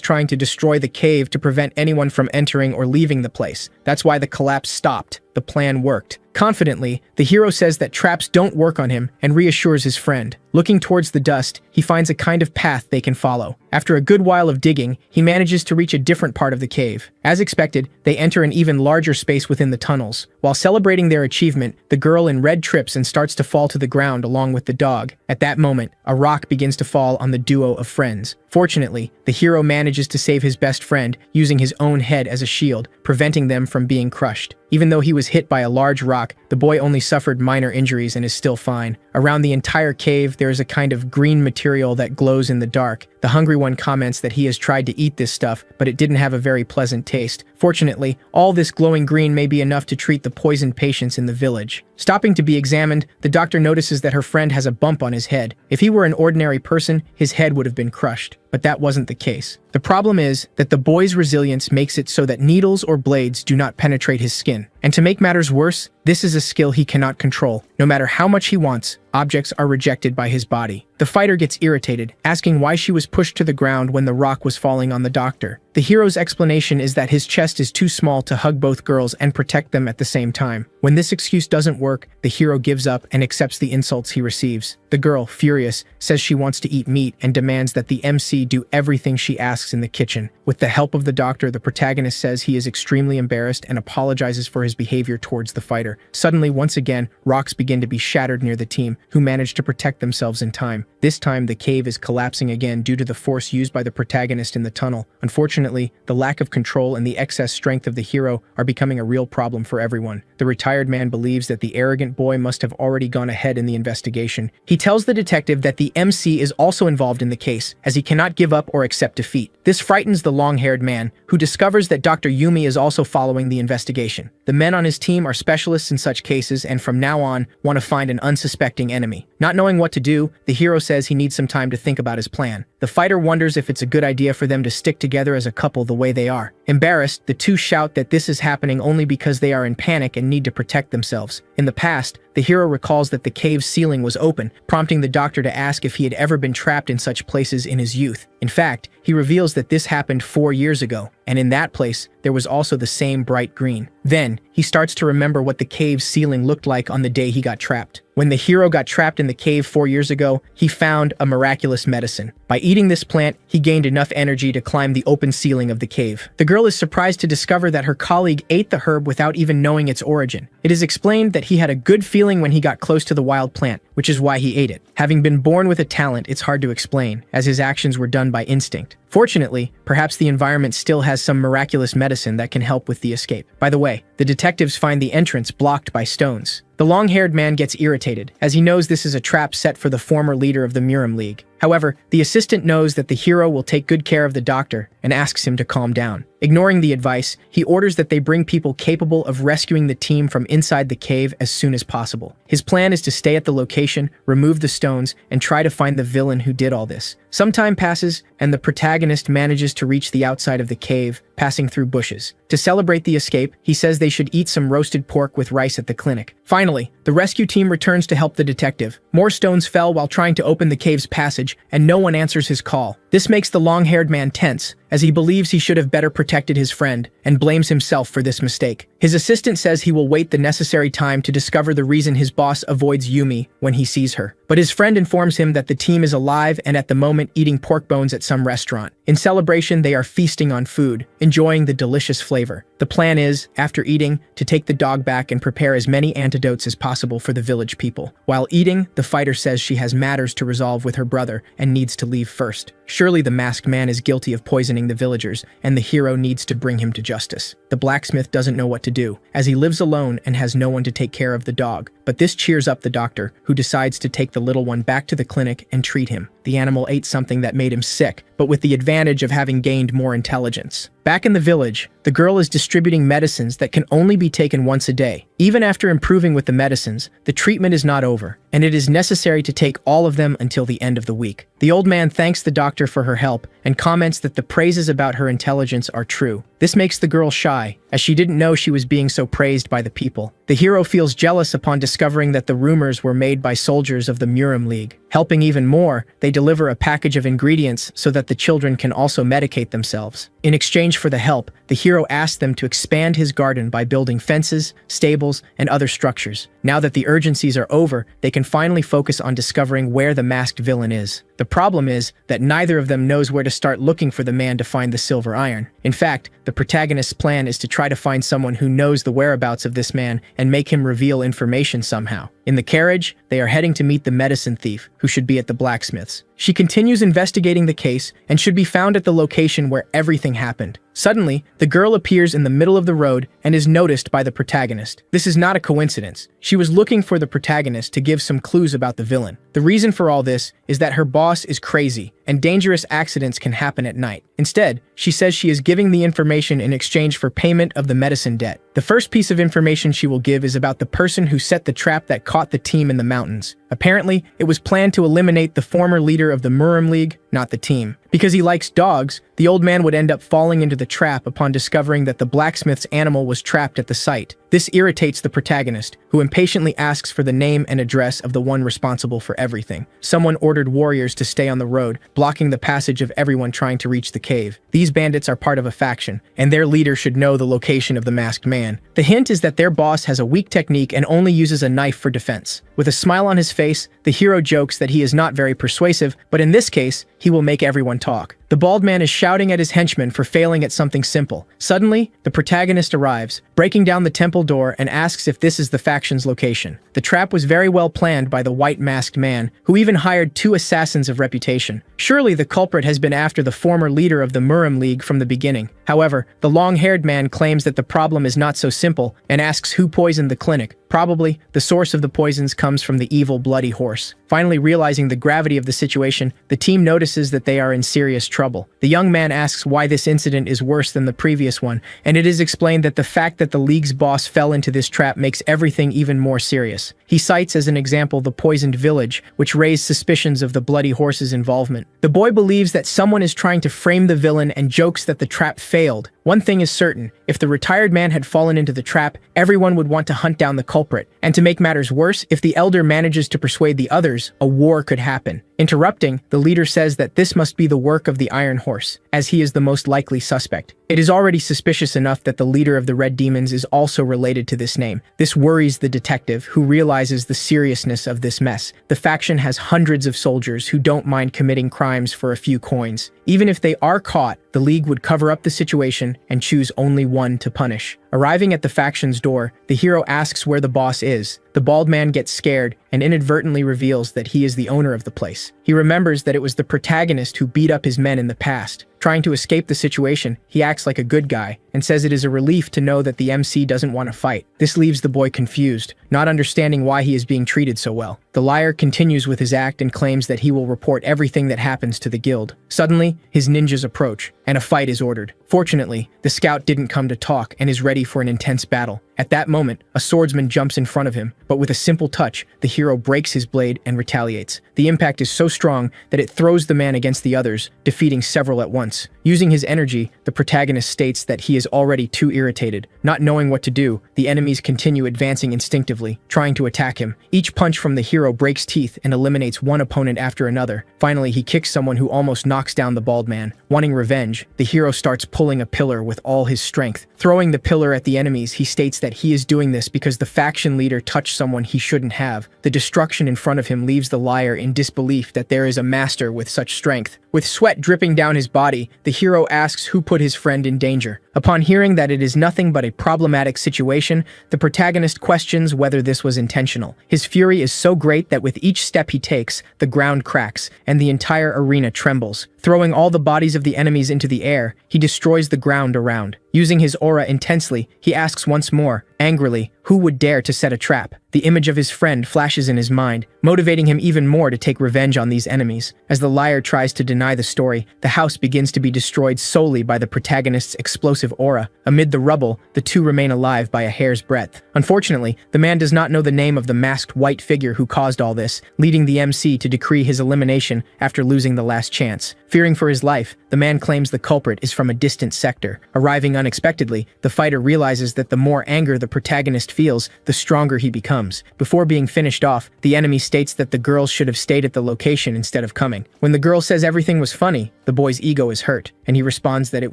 trying to destroy the cave to prevent anyone from entering or leaving the place. That's why the collapse stopped. The plan worked. Confidently, the hero says that traps don't work on him and reassures his friend. Looking towards the dust, he finds a kind of path they can follow. After a good while of digging, he manages to reach a different part of the cave. As expected, they enter an even larger space within the tunnels. While celebrating their achievement, the girl in red trips and starts to fall to the ground along with the dog. At that moment, a rock begins to fall on the duo of friends. Fortunately, the hero manages to save his best friend using his own head as a shield, preventing them from being crushed. Even though he was hit by a large rock, the boy only suffered minor injuries and is still fine. Around the entire cave, there is a kind of green material that glows in the dark. The hungry one comments that he has tried to eat this stuff, but it didn't have a very pleasant taste. Fortunately, all this glowing green may be enough to treat the poisoned patients in the village. Stopping to be examined, the doctor notices that her friend has a bump on his head. If he were an ordinary person, his head would have been crushed. But that wasn't the case. The problem is that the boy's resilience makes it so that needles or blades do not penetrate his skin. And to make matters worse, this is a skill he cannot control. No matter how much he wants, objects are rejected by his body. The fighter gets irritated, asking why she was pushed to the ground when the rock was falling on the doctor. The hero's explanation is that his chest is too small to hug both girls and protect them at the same time. When this excuse doesn't work, the hero gives up and accepts the insults he receives. The girl, furious, says she wants to eat meat and demands that the MC do everything she asks in the kitchen. With the help of the doctor, the protagonist says he is extremely embarrassed and apologizes for his behavior towards the fighter. Suddenly, once again, rocks begin to be shattered near the team, who manage to protect themselves in time. This time, the cave is collapsing again due to the force used by the protagonist in the tunnel. Unfortunately, the lack of control and the excess strength of the hero are becoming a real problem for everyone. The retired man believes that the arrogant boy must have already gone ahead in the investigation. He tells the detective that the MC is also involved in the case, as he cannot give up or accept defeat. This frightens the long-haired man, who discovers that Dr. Yumi is also following the investigation. The men on his team are specialists in such cases and from now on want to find an unsuspecting enemy. Not knowing what to do, the hero says he needs some time to think about his plan. The fighter wonders if it's a good idea for them to stick together as a couple the way they are. Embarrassed, the two shout that this is happening only because they are in panic and need to protect themselves. In the past, the hero recalls that the cave's ceiling was open, prompting the doctor to ask if he had ever been trapped in such places in his youth. In fact, he reveals that this happened 4 years ago, and in that place, there was also the same bright green. Then, he starts to remember what the cave's ceiling looked like on the day he got trapped. When the hero got trapped in the cave 4 years ago, he found a miraculous medicine. By eating this plant, he gained enough energy to climb the open ceiling of the cave. The girl is surprised to discover that her colleague ate the herb without even knowing its origin. It is explained that he had a good feeling when he got close to the wild plant, which is why he ate it. Having been born with a talent, it's hard to explain, as his actions were done by instinct. Fortunately, perhaps the environment still has some miraculous medicine that can help with the escape. By the way, the detectives find the entrance blocked by stones. The long-haired man gets irritated, as he knows this is a trap set for the former leader of the Murim League. However, the assistant knows that the hero will take good care of the doctor and asks him to calm down. Ignoring the advice, he orders that they bring people capable of rescuing the team from inside the cave as soon as possible. His plan is to stay at the location, remove the stones, and try to find the villain who did all this. Some time passes, and the protagonist manages to reach the outside of the cave, passing through bushes. To celebrate the escape, he says they should eat some roasted pork with rice at the clinic. Finally, the rescue team returns to help the detective. More stones fell while trying to open the cave's passage, and no one answers his call. This makes the long-haired man tense, as he believes he should have better protected his friend, and blames himself for this mistake. His assistant says he will wait the necessary time to discover the reason his boss avoids Yumi when he sees her. But his friend informs him that the team is alive and at the moment eating pork bones at some restaurant. In celebration, they are feasting on food, enjoying the delicious flavor. The plan is, after eating, to take the dog back and prepare as many antidotes as possible for the village people. While eating, the fighter says she has matters to resolve with her brother and needs to leave first. Sure Surely the masked man is guilty of poisoning the villagers, and the hero needs to bring him to justice. The blacksmith doesn't know what to do, as he lives alone and has no one to take care of the dog. But this cheers up the doctor, who decides to take the little one back to the clinic and treat him. The animal ate something that made him sick, but with the advantage of having gained more intelligence. Back in the village, the girl is distributing medicines that can only be taken once a day. Even after improving with the medicines, the treatment is not over, and it is necessary to take all of them until the end of the week. The old man thanks the doctor for her help and comments that the praises about her intelligence are true. This makes the girl shy, as she didn't know she was being so praised by the people. The hero feels jealous upon discovering that the rumors were made by soldiers of the Murim League. Helping even more, they deliver a package of ingredients so that the children can also medicate themselves. In exchange for the help, the hero asks them to expand his garden by building fences, stables, and other structures. Now that the urgencies are over, they can finally focus on discovering where the masked villain is. The problem is that neither of them knows where to start looking for the man to find the silver iron. In fact, the protagonist's plan is to try to find someone who knows the whereabouts of this man and make him reveal information somehow. In the carriage, they are heading to meet the medicine thief, who should be at the blacksmith's. She continues investigating the case and should be found at the location where everything happened. Suddenly, the girl appears in the middle of the road and is noticed by the protagonist. This is not a coincidence. She was looking for the protagonist to give some clues about the villain. The reason for all this is that her boss is crazy, and dangerous accidents can happen at night. Instead, she says she is giving the information in exchange for payment of the medicine debt. The first piece of information she will give is about the person who set the trap that caught the team in the mountains. Apparently, it was planned to eliminate the former leader of the Murim League, not the team. Because he likes dogs, the old man would end up falling into the trap upon discovering that the blacksmith's animal was trapped at the site. This irritates the protagonist, who impatiently asks for the name and address of the one responsible for everything. Someone ordered warriors to stay on the road, blocking the passage of everyone trying to reach the cave. These bandits are part of a faction, and their leader should know the location of the masked man. The hint is that their boss has a weak technique and only uses a knife for defense. With a smile on his face, the hero jokes that he is not very persuasive, but in this case, he will make everyone talk. The bald man is shouting at his henchmen for failing at something simple. Suddenly, the protagonist arrives, breaking down the temple door and asks if this is the faction's location. The trap was very well planned by the white masked man, who even hired 2 assassins of reputation. Surely the culprit has been after the former leader of the Murim League from the beginning. However, the long-haired man claims that the problem is not so simple and asks who poisoned the clinic. Probably, the source of the poisons comes from the evil bloody horse. Finally realizing the gravity of the situation, the team notices that they are in serious trouble. The young man asks why this incident is worse than the previous one, and it is explained that the fact that the league's boss fell into this trap makes everything even more serious. He cites as an example the poisoned village, which raised suspicions of the bloody horse's involvement. The boy believes that someone is trying to frame the villain and jokes that the trap failed. One thing is certain, if the retired man had fallen into the trap, everyone would want to hunt down the culprit. And to make matters worse, if the elder manages to persuade the others, a war could happen. Interrupting, the leader says that this must be the work of the Iron Horse, as he is the most likely suspect. It is already suspicious enough that the leader of the Red Demons is also related to this name. This worries the detective, who realizes the seriousness of this mess. The faction has hundreds of soldiers who don't mind committing crimes for a few coins. Even if they are caught, the League would cover up the situation and choose only one to punish. Arriving at the faction's door, the hero asks where the boss is. The bald man gets scared and inadvertently reveals that he is the owner of the place. He remembers that it was the protagonist who beat up his men in the past. Trying to escape the situation, he acts like a good guy and says it is a relief to know that the MC doesn't want to fight. This leaves the boy confused, not understanding why he is being treated so well. The liar continues with his act and claims that he will report everything that happens to the guild. Suddenly, his ninjas approach, and a fight is ordered. Fortunately, the scout didn't come to talk and is ready for an intense battle. At that moment, a swordsman jumps in front of him, but with a simple touch, the hero breaks his blade and retaliates. The impact is so strong that it throws the man against the others, defeating several at once. Using his energy, the protagonist states that he is already too irritated. Not knowing what to do, the enemies continue advancing instinctively, trying to attack him. Each punch from the hero breaks teeth and eliminates one opponent after another. Finally, he kicks someone who almost knocks down the bald man. Wanting revenge, the hero starts pulling a pillar with all his strength. Throwing the pillar at the enemies, he states that he is doing this because the faction leader touched someone he shouldn't have. The destruction in front of him leaves the liar in disbelief that there is a master with such strength. With sweat dripping down his body, the hero asks who put his friend in danger. Upon hearing that it is nothing but a problematic situation, the protagonist questions whether this was intentional. His fury is so great that with each step he takes, the ground cracks, and the entire arena trembles. Throwing all the bodies of the enemies into the air, he destroys the ground around. Using his aura intensely, he asks once more, angrily, who would dare to set a trap? The image of his friend flashes in his mind, motivating him even more to take revenge on these enemies. As the liar tries to deny the story, the house begins to be destroyed solely by the protagonist's explosive aura. Amid the rubble, the two remain alive by a hair's breadth. Unfortunately, the man does not know the name of the masked white figure who caused all this, leading the MC to decree his elimination after losing the last chance. Fearing for his life, the man claims the culprit is from a distant sector. Arriving unexpectedly, the fighter realizes that the more anger the protagonist feels, the stronger he becomes. Before being finished off, the enemy states that the girls should have stayed at the location instead of coming. When the girl says everything was funny, the boy's ego is hurt, and he responds that it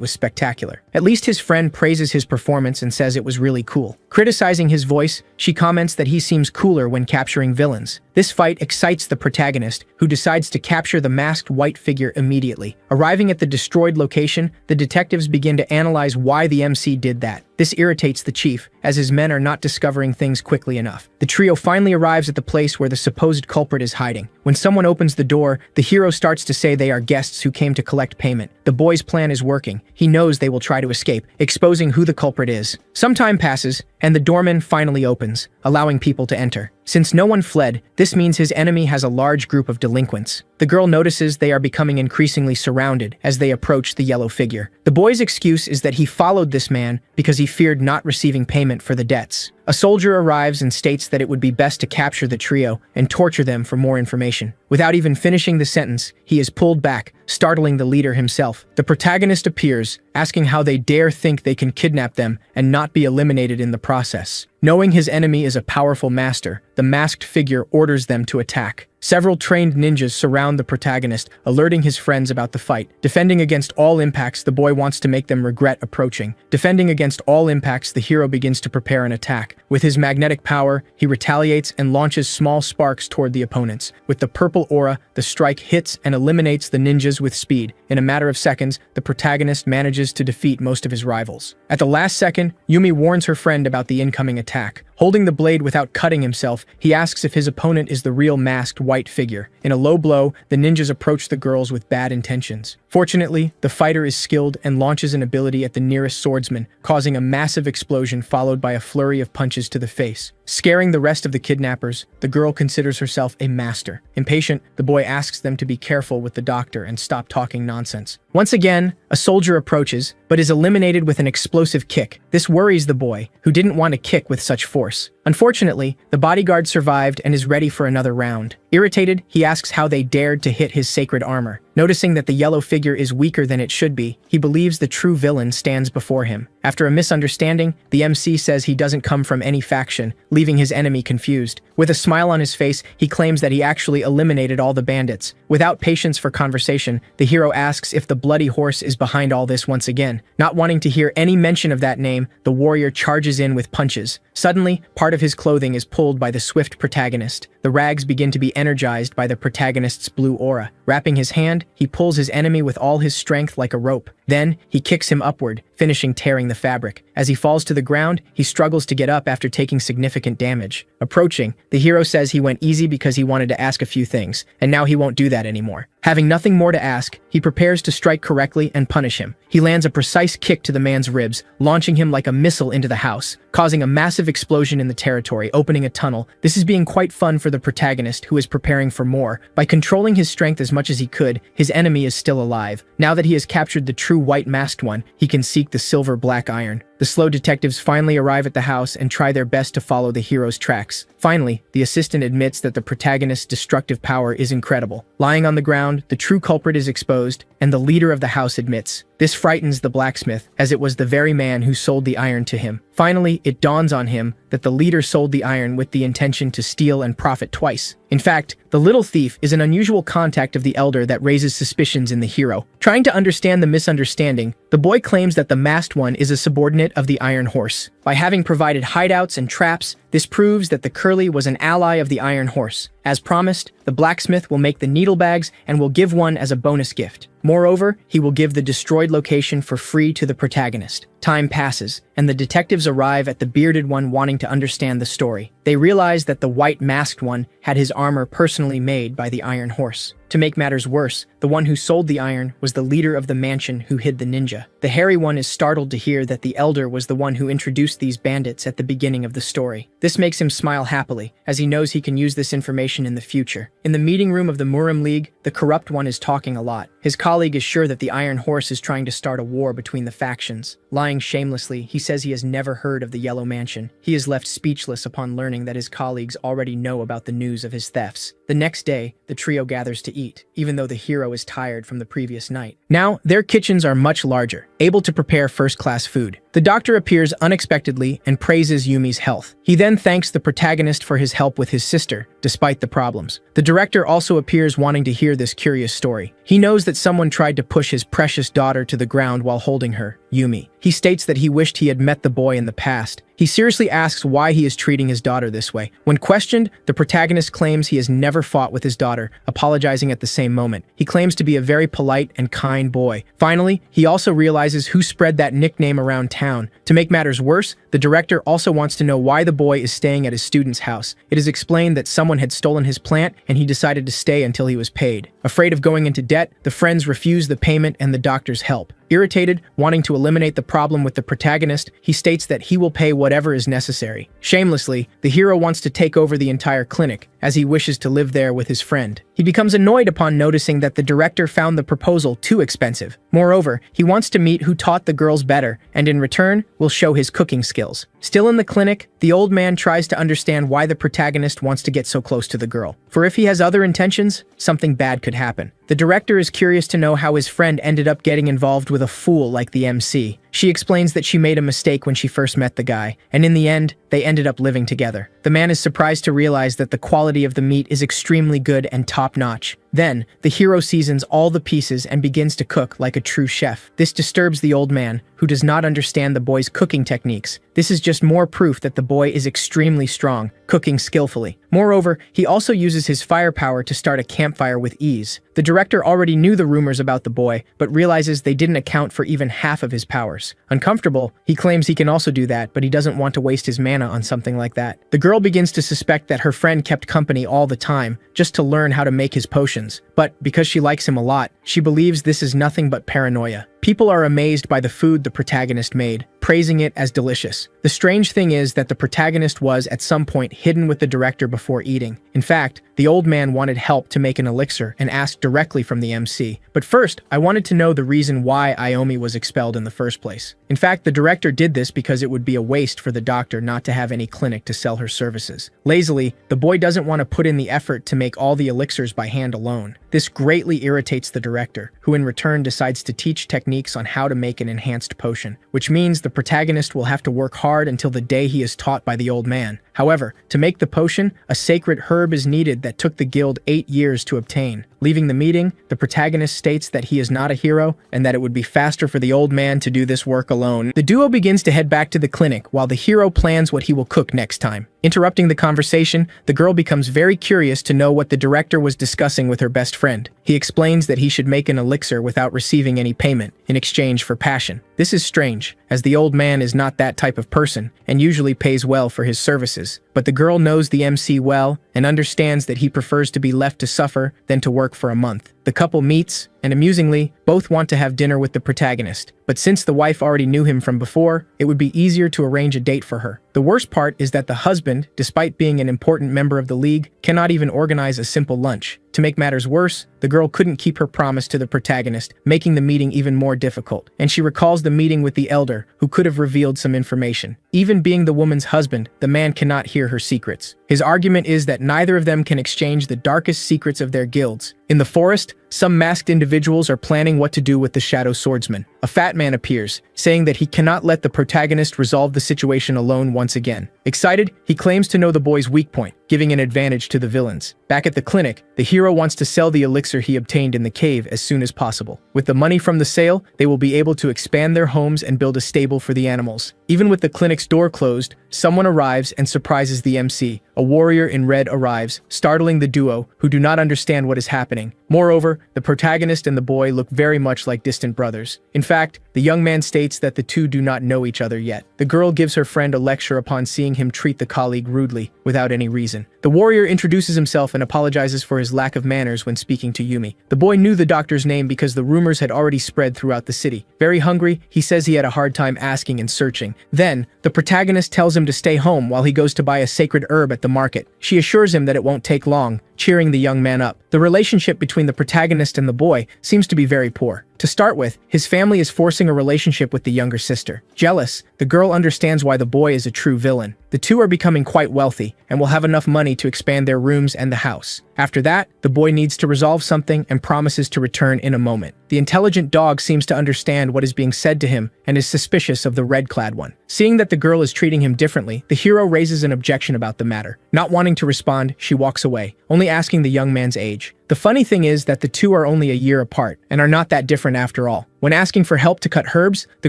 was spectacular. At least his friend praises his performance and says it was really cool. Criticizing his voice, she comments that he seems cooler when capturing villains. This fight excites the protagonist, who decides to capture the masked white figure immediately. Arriving at the destroyed location, the detectives begin to analyze why the MC did that. This irritates the chief, as his men are not discovering things quickly enough. The trio finally arrives at the place where the supposed culprit is hiding. When someone opens the door, the hero starts to say they are guests who came to collect payment. The boy's plan is working. He knows they will try to escape, exposing who the culprit is. Some time passes, and the doorman finally opens, allowing people to enter. Since no one fled, this means his enemy has a large group of delinquents. The girl notices they are becoming increasingly surrounded as they approach the yellow figure. The boy's excuse is that he followed this man because he feared not receiving payment for the debts. A soldier arrives and states that it would be best to capture the trio and torture them for more information. Without even finishing the sentence, he is pulled back, startling the leader himself. The protagonist appears, asking how they dare think they can kidnap them and not be eliminated in the process. Knowing his enemy is a powerful master, the masked figure orders them to attack. Several trained ninjas surround the protagonist, alerting his friends about the fight. Defending against all impacts, the boy wants to make them regret approaching. Defending against all impacts, the hero begins to prepare an attack. With his magnetic power, he retaliates and launches small sparks toward the opponents. With the purple aura, the strike hits and eliminates the ninjas with speed. In a matter of seconds, the protagonist manages to defeat most of his rivals. At the last second, Yumi warns her friend about the incoming attack. Holding the blade without cutting himself, he asks if his opponent is the real masked white figure. In a low blow, the ninjas approach the girls with bad intentions. Fortunately, the fighter is skilled and launches an ability at the nearest swordsman, causing a massive explosion followed by a flurry of punches to the face. Scaring the rest of the kidnappers, the girl considers herself a master. Impatient, the boy asks them to be careful with the doctor and stop talking nonsense. Once again, a soldier approaches, but is eliminated with an explosive kick. This worries the boy, who didn't want to kick with such force. Unfortunately, the bodyguard survived and is ready for another round. Irritated, he asks how they dared to hit his sacred armor. Noticing that the yellow figure is weaker than it should be, he believes the true villain stands before him. After a misunderstanding, the MC says he doesn't come from any faction, leaving his enemy confused. With a smile on his face, he claims that he actually eliminated all the bandits. Without patience for conversation, the hero asks if the bloody horse is behind all this once again. Not wanting to hear any mention of that name, the warrior charges in with punches. Suddenly, part of his clothing is pulled by the swift protagonist. The rags begin to be energized by the protagonist's blue aura. Wrapping his hand, he pulls his enemy with all his strength like a rope. Then, he kicks him upward, finishing tearing the fabric. As he falls to the ground, he struggles to get up after taking significant damage. Approaching, the hero says he went easy because he wanted to ask a few things, and now he won't do that anymore. Having nothing more to ask, he prepares to strike correctly and punish him. He lands a precise kick to the man's ribs, launching him like a missile into the house, causing a massive explosion in the territory, opening a tunnel. This is being quite fun for the protagonist, who is preparing for more. By controlling his strength as much as he could, his enemy is still alive. Now that he has captured the true white masked one, he can seek the silver black iron. The slow detectives finally arrive at the house and try their best to follow the hero's tracks. Finally, the assistant admits that the protagonist's destructive power is incredible. Lying on the ground, the true culprit is exposed, and the leader of the house admits. This frightens the blacksmith, as it was the very man who sold the iron to him. Finally, it dawns on him that the leader sold the iron with the intention to steal and profit twice. In fact, the little thief is an unusual contact of the elder that raises suspicions in the hero. Trying to understand the misunderstanding, the boy claims that the masked one is a subordinate of the Iron Horse. By having provided hideouts and traps, this proves that the Curly was an ally of the Iron Horse. As promised, the blacksmith will make the needle bags and will give one as a bonus gift. Moreover, he will give the destroyed location for free to the protagonist. Time passes, and the detectives arrive at the bearded one wanting to understand the story. They realize that the white masked one had his armor personally made by the Iron Horse. To make matters worse, the one who sold the iron was the leader of the mansion who hid the ninja. The hairy one is startled to hear that the elder was the one who introduced these bandits at the beginning of the story. This makes him smile happily, as he knows he can use this information in the future. In the meeting room of the Murim League, the corrupt one is talking a lot. His colleague is sure that the Iron Horse is trying to start a war between the factions. Lying shamelessly, he says he has never heard of the Yellow Mansion. He is left speechless upon learning that his colleagues already know about the news of his thefts. The next day, the trio gathers to eat, even though the hero is tired from the previous night. Now, their kitchens are much larger, able to prepare first-class food. The doctor appears unexpectedly and praises Yumi's health. He then thanks the protagonist for his help with his sister, despite the problems. The director also appears wanting to hear this curious story. He knows that someone tried to push his precious daughter to the ground while holding her, Yumi. He states that he wished he had met the boy in the past. He seriously asks why he is treating his daughter this way. When questioned, the protagonist claims he has never fought with his daughter, apologizing at the same moment. He claims to be a very polite and kind boy. Finally, he also realizes who spread that nickname around town. To make matters worse, the director also wants to know why the boy is staying at his student's house. It is explained that someone had stolen his plant and he decided to stay until he was paid. Afraid of going into debt, the friends refuse the payment and the doctor's help. Irritated, wanting to eliminate the problem with the protagonist, he states that he will pay whatever is necessary. Shamelessly, the hero wants to take over the entire clinic, as he wishes to live there with his friend. He becomes annoyed upon noticing that the director found the proposal too expensive. Moreover, he wants to meet who taught the girls better, and in return, will show his cooking skills. Still in the clinic, the old man tries to understand why the protagonist wants to get so close to the girl. For if he has other intentions, something bad could happen. The director is curious to know how his friend ended up getting involved with a fool like the MC. She explains that she made a mistake when she first met the guy, and in the end, they ended up living together. The man is surprised to realize that the quality of the meat is extremely good and top-notch. Then, the hero seasons all the pieces and begins to cook like a true chef. This disturbs the old man, who does not understand the boy's cooking techniques. This is just more proof that the boy is extremely strong, cooking skillfully. Moreover, he also uses his firepower to start a campfire with ease. The director already knew the rumors about the boy, but realizes they didn't account for even half of his powers. Uncomfortable, he claims he can also do that, but he doesn't want to waste his mana on something like that. The girl begins to suspect that her friend kept company all the time, just to learn how to make his potions. But because she likes him a lot, she believes this is nothing but paranoia. People are amazed by the food the protagonist made, praising it as delicious. The strange thing is that the protagonist was, at some point, hidden with the director before eating. In fact, the old man wanted help to make an elixir and asked directly from the MC. But first, I wanted to know the reason why Aomi was expelled in the first place. In fact, the director did this because it would be a waste for the doctor not to have any clinic to sell her services. Lazily, the boy doesn't want to put in the effort to make all the elixirs by hand alone. This greatly irritates the director, who in return decides to teach techniques on how to make an enhanced potion, which means the protagonist will have to work hard until the day he is taught by the old man. However, to make the potion, a sacred herb is needed that took the guild 8 years to obtain. Leaving the meeting, the protagonist states that he is not a hero and that it would be faster for the old man to do this work alone. The duo begins to head back to the clinic while the hero plans what he will cook next time. Interrupting the conversation, the girl becomes very curious to know what the director was discussing with her best friend. He explains that he should make an elixir without receiving any payment, in exchange for passion. This is strange, as the old man is not that type of person, and usually pays well for his services. But the girl knows the MC well, and understands that he prefers to be left to suffer than to work for a month. The couple meets, and amusingly, both want to have dinner with the protagonist. But since the wife already knew him from before, it would be easier to arrange a date for her. The worst part is that the husband, despite being an important member of the league, cannot even organize a simple lunch. To make matters worse, the girl couldn't keep her promise to the protagonist, making the meeting even more difficult. And she recalls the meeting with the elder, who could have revealed some information. Even being the woman's husband, the man cannot hear her secrets. His argument is that neither of them can exchange the darkest secrets of their guilds. In the forest, some masked individuals are planning what to do with the Shadow Swordsman. A fat man appears, saying that he cannot let the protagonist resolve the situation alone once again. Excited, he claims to know the boy's weak point, giving an advantage to the villains. Back at the clinic, the hero wants to sell the elixir he obtained in the cave as soon as possible. With the money from the sale, they will be able to expand their homes and build a stable for the animals. Even with the clinic's door closed, someone arrives and surprises the MC. A warrior in red arrives, startling the duo, who do not understand what is happening. Moreover, the protagonist and the boy look very much like distant brothers. In fact, the young man states that the two do not know each other yet. The girl gives her friend a lecture upon seeing him treat the colleague rudely, without any reason. The warrior introduces himself and apologizes for his lack of manners when speaking to Yumi. The boy knew the doctor's name because the rumors had already spread throughout the city. Very hungry, he says he had a hard time asking and searching. Then, the protagonist tells him to stay home while he goes to buy a sacred herb at the market. She assures him that it won't take long, cheering the young man up. The relationship between the protagonist and the boy seems to be very poor. To start with, his family is forcing a relationship with the younger sister. Jealous, the girl understands why the boy is a true villain. The two are becoming quite wealthy and will have enough money to expand their rooms and the house. After that, the boy needs to resolve something and promises to return in a moment. The intelligent dog seems to understand what is being said to him and is suspicious of the red-clad one. Seeing that the girl is treating him differently, the hero raises an objection about the matter. Not wanting to respond, she walks away, only asking the young man's age. The funny thing is that the two are only a year apart and are not that different after all. When asking for help to cut herbs, the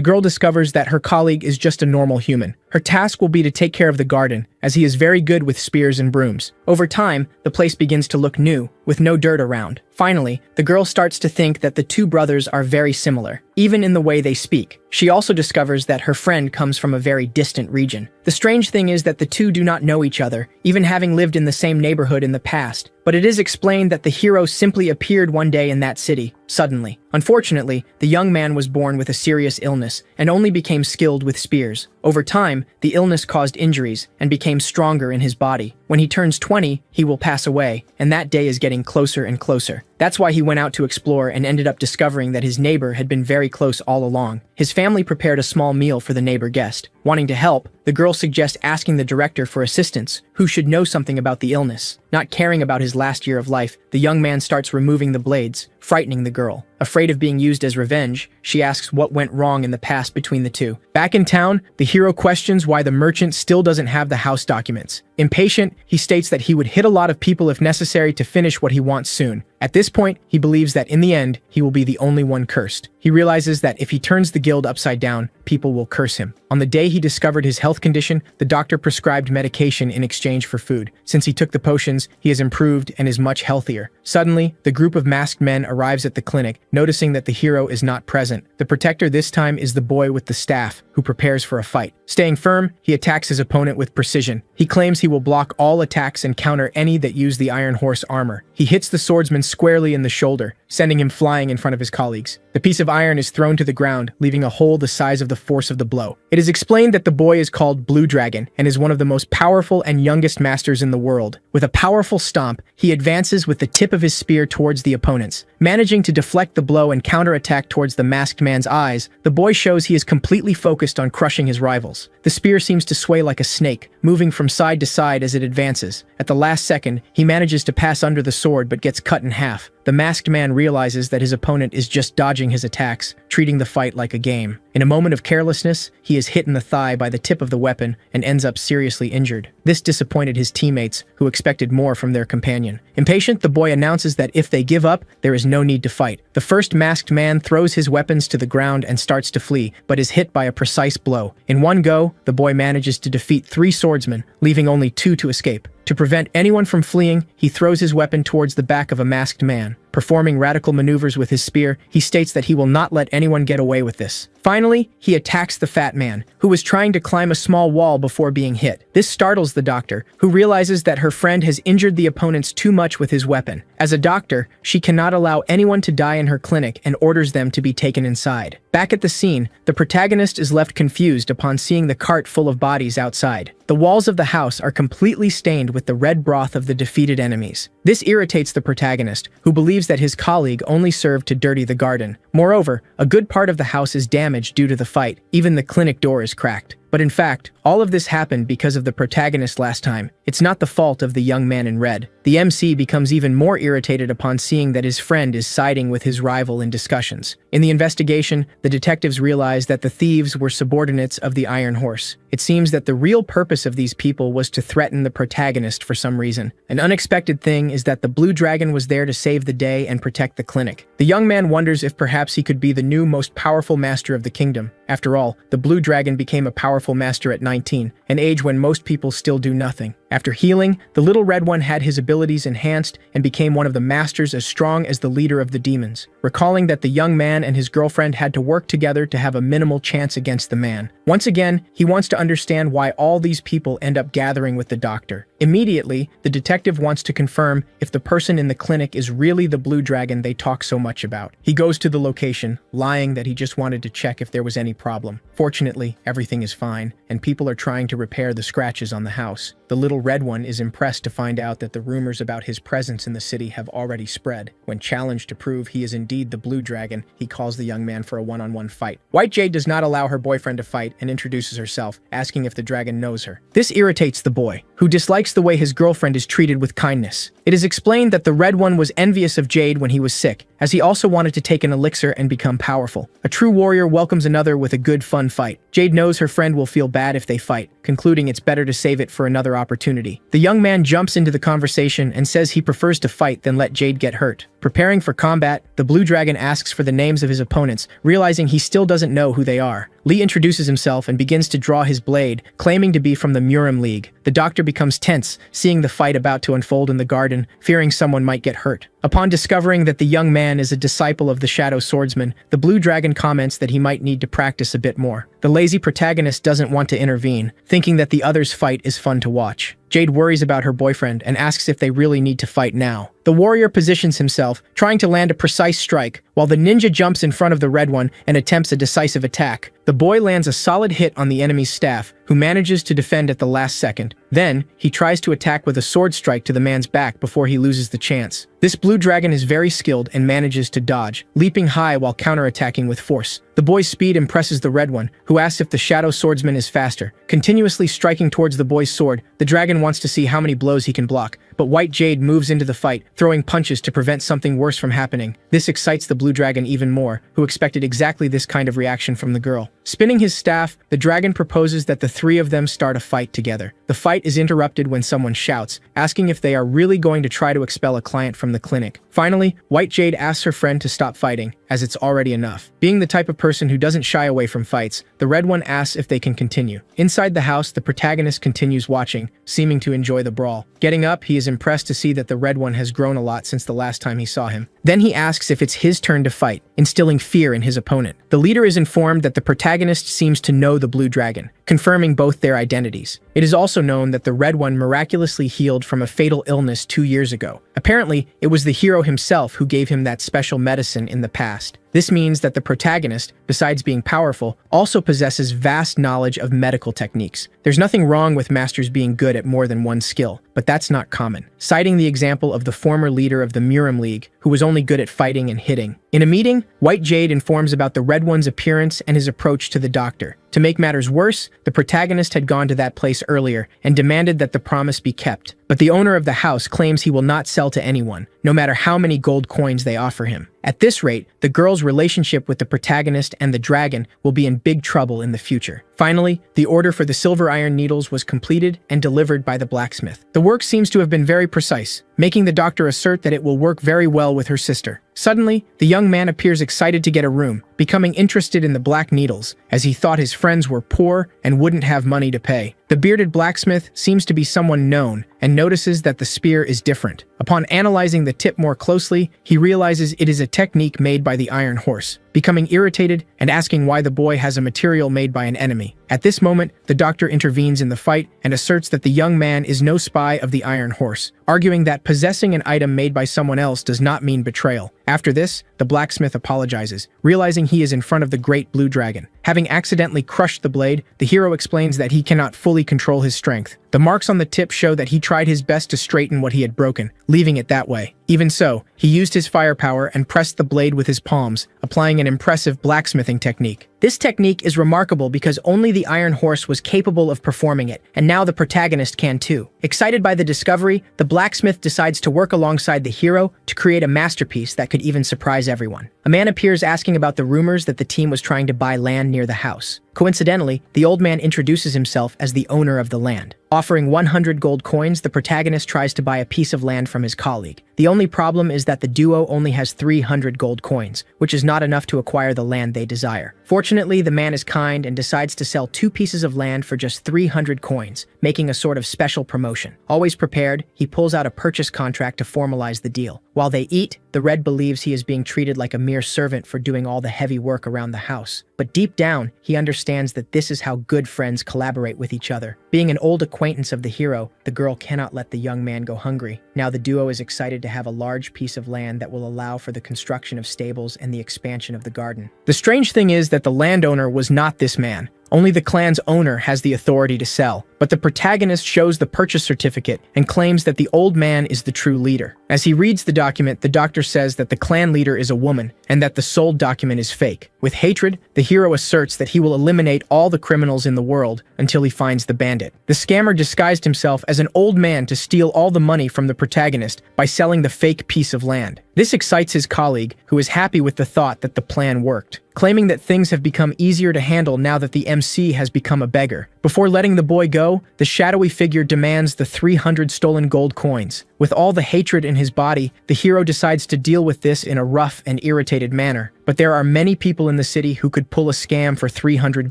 girl discovers that her colleague is just a normal human. Her task will be to take care of the garden, as he is very good with spears and brooms. Over time, the place begins to look new, with no dirt around. Finally, the girl starts to think that the two brothers are very similar, even in the way they speak. She also discovers that her friend comes from a very distant region. The strange thing is that the two do not know each other, even having lived in the same neighborhood in the past. But it is explained that the hero simply appeared one day in that city, suddenly. Unfortunately, the young man was born with a serious illness and only became skilled with spears. Over time, the illness caused injuries and became stronger in his body. When he turns 20, he will pass away, and that day is getting closer and closer. That's why he went out to explore and ended up discovering that his neighbor had been very close all along. His family prepared a small meal for the neighbor guest. Wanting to help, the girl suggests asking the director for assistance, who should know something about the illness. Not caring about his last year of life, the young man starts removing the blades, frightening the girl. Afraid of being used as revenge, she asks what went wrong in the past between the two. Back in town, the hero questions why the merchant still doesn't have the house documents. Impatient, he states that he would hit a lot of people if necessary to finish what he wants soon. At this point, he believes that in the end, he will be the only one cursed. He realizes that if he turns the guild upside down, people will curse him. On the day he discovered his health condition, the doctor prescribed medication in exchange for food. Since he took the potions, he has improved and is much healthier. Suddenly, the group of masked men arrives at the clinic, noticing that the hero is not present. The protector this time is the boy with the staff, who prepares for a fight. Staying firm, he attacks his opponent with precision. He claims he will block all attacks and counter any that use the Iron Horse armor. He hits the swordsman squarely in the shoulder, sending him flying in front of his colleagues. The piece of iron is thrown to the ground, leaving a hole the size of the force of the blow. It is explained that the boy is called Blue Dragon and is one of the most powerful and youngest masters in the world. With a powerful stomp, he advances with the tip of his spear towards the opponents. Managing to deflect the blow and counterattack towards the masked man's eyes, the boy shows he is completely focused on crushing his rivals. The spear seems to sway like a snake, moving from side to side as it advances. At the last second, he manages to pass under the sword but gets cut in half. The masked man realizes that his opponent is just dodging his attacks, treating the fight like a game. In a moment of carelessness, he is hit in the thigh by the tip of the weapon and ends up seriously injured. This disappointed his teammates, who expected more from their companion. Impatient, the boy announces that if they give up, there is no need to fight. The first masked man throws his weapons to the ground and starts to flee, but is hit by a precise blow. In one go, the boy manages to defeat 3 swordsmen, leaving only 2 to escape. To prevent anyone from fleeing, he throws his weapon towards the back of a masked man. Performing radical maneuvers with his spear, he states that he will not let anyone get away with this. Finally, he attacks the fat man, who was trying to climb a small wall before being hit. This startles the doctor, who realizes that her friend has injured the opponents too much with his weapon. As a doctor, she cannot allow anyone to die in her clinic and orders them to be taken inside. Back at the scene, the protagonist is left confused upon seeing the cart full of bodies outside. The walls of the house are completely stained with the red broth of the defeated enemies. This irritates the protagonist, who believes that his colleague only served to dirty the garden. Moreover, a good part of the house is damaged due to the fight. Even the clinic door is cracked. But in fact, all of this happened because of the protagonist last time. It's not the fault of the young man in red. The MC becomes even more irritated upon seeing that his friend is siding with his rival in discussions. In the investigation, the detectives realize that the thieves were subordinates of the Iron Horse. It seems that the real purpose of these people was to threaten the protagonist for some reason. An unexpected thing is that the Blue Dragon was there to save the day and protect the clinic. The young man wonders if perhaps he could be the new most powerful master of the kingdom. After all, the Blue Dragon became a powerful master at 19, an age when most people still do nothing. After healing, the little red one had his abilities enhanced and became one of the masters as strong as the leader of the demons, recalling that the young man and his girlfriend had to work together to have a minimal chance against the man. Once again, he wants to understand why all these people end up gathering with the doctor. Immediately, the detective wants to confirm if the person in the clinic is really the blue dragon they talk so much about. He goes to the location, lying that he just wanted to check if there was any problem. Fortunately, everything is fine, and people are trying to repair the scratches on the house. The little red one is impressed to find out that the rumors about his presence in the city have already spread. When challenged to prove he is indeed the blue dragon, he calls the young man for a one-on-one fight. White Jade does not allow her boyfriend to fight and introduces herself, asking if the dragon knows her. This irritates the boy, who dislikes the way his girlfriend is treated with kindness. It is explained that the red one was envious of Jade when he was sick, as he also wanted to take an elixir and become powerful. A true warrior welcomes another with a good fun fight. Jade knows her friend will feel bad if they fight, concluding it's better to save it for another opportunity. The young man jumps into the conversation and says he prefers to fight than let Jade get hurt. Preparing for combat, the blue dragon asks for the names of his opponents, realizing he still doesn't know who they are. Lee introduces himself and begins to draw his blade, claiming to be from the Murim League. The doctor becomes tense, seeing the fight about to unfold in the garden, fearing someone might get hurt. Upon discovering that the young man is a disciple of the Shadow Swordsman, the blue dragon comments that he might need to practice a bit more. The lazy protagonist doesn't want to intervene, thinking that the other's fight is fun to watch. Jade worries about her boyfriend and asks if they really need to fight now. The warrior positions himself, trying to land a precise strike, while the ninja jumps in front of the red one and attempts a decisive attack. The boy lands a solid hit on the enemy's staff, who manages to defend at the last second. Then, he tries to attack with a sword strike to the man's back before he loses the chance. This blue dragon is very skilled and manages to dodge, leaping high while counterattacking with force. The boy's speed impresses the red one, who asks if the Shadow Swordsman is faster. Continuously striking towards the boy's sword, the dragon wants to see how many blows he can block, but White Jade moves into the fight, throwing punches to prevent something worse from happening. This excites the blue dragon even more, who expected exactly this kind of reaction from the girl. Spinning his staff, the dragon proposes that the three of them start a fight together. The fight is interrupted when someone shouts, asking if they are really going to try to expel a client from the clinic. Finally, White Jade asks her friend to stop fighting, as it's already enough. Being the type of person who doesn't shy away from fights, the red one asks if they can continue. Inside the house, the protagonist continues watching, seeming to enjoy the brawl. Getting up, he is impressed to see that the red one has grown a lot since the last time he saw him. Then he asks if it's his turn to fight, instilling fear in his opponent. The leader is informed that the protagonist seems to know the blue dragon, confirming both their identities. It is also known that the red one miraculously healed from a fatal illness 2 years ago. Apparently, it was the hero himself who gave him that special medicine in the past. This means that the protagonist, besides being powerful, also possesses vast knowledge of medical techniques. There's nothing wrong with masters being good at more than one skill, but that's not common. Citing the example of the former leader of the Murim League, who was only good at fighting and hitting. In a meeting, White Jade informs about the Red One's appearance and his approach to the doctor. To make matters worse, the protagonist had gone to that place earlier and demanded that the promise be kept. But the owner of the house claims he will not sell to anyone, no matter how many gold coins they offer him. At this rate, the girl's relationship with the protagonist and the dragon will be in big trouble in the future. Finally, the order for the silver iron needles was completed and delivered by the blacksmith. The work seems to have been very precise, making the doctor assert that it will work very well with her sister. Suddenly, the young man appears excited to get a room, becoming interested in the black needles, as he thought his friends were poor and wouldn't have money to pay. The bearded blacksmith seems to be someone known and notices that the spear is different. Upon analyzing the tip more closely, he realizes it is a technique made by the Iron Horse, becoming irritated and asking why the boy has a material made by an enemy. At this moment, the doctor intervenes in the fight and asserts that the young man is no spy of the Iron Horse, arguing that possessing an item made by someone else does not mean betrayal. After this, the blacksmith apologizes, realizing he is in front of the great blue dragon. Having accidentally crushed the blade, the hero explains that he cannot fully control his strength. The marks on the tip show that he tried his best to straighten what he had broken, leaving it that way. Even so, he used his firepower and pressed the blade with his palms, applying an impressive blacksmithing technique. This technique is remarkable because only the Iron Horse was capable of performing it, and now the protagonist can too. Excited by the discovery, the blacksmith decides to work alongside the hero to create a masterpiece that could even surprise everyone. A man appears asking about the rumors that the team was trying to buy land near the house. Coincidentally, the old man introduces himself as the owner of the land. Offering 100 gold coins, the protagonist tries to buy a piece of land from his colleague. The only problem is that the duo only has 300 gold coins, which is not enough to acquire the land they desire. Fortunately, the man is kind and decides to sell 2 pieces of land for just 300 coins, making a sort of special promotion. Always prepared, he pulls out a purchase contract to formalize the deal. While they eat, the Red believes he is being treated like a mere servant for doing all the heavy work around the house. But deep down, he understands that this is how good friends collaborate with each other. Being an old acquaintance of the hero, the girl cannot let the young man go hungry. Now the duo is excited to have a large piece of land that will allow for the construction of stables and the expansion of the garden. The strange thing is that the landowner was not this man. Only the clan's owner has the authority to sell, but the protagonist shows the purchase certificate and claims that the old man is the true leader. As he reads the document, the doctor says that the clan leader is a woman and that the sold document is fake. With hatred, the hero asserts that he will eliminate all the criminals in the world until he finds the bandit. The scammer disguised himself as an old man to steal all the money from the protagonist by selling the fake piece of land. This excites his colleague, who is happy with the thought that the plan worked, claiming that things have become easier to handle now that the MC has become a beggar. Before letting the boy go, the shadowy figure demands the 300 stolen gold coins. With all the hatred in his body, the hero decides to deal with this in a rough and irritated manner. But there are many people in the city who could pull a scam for 300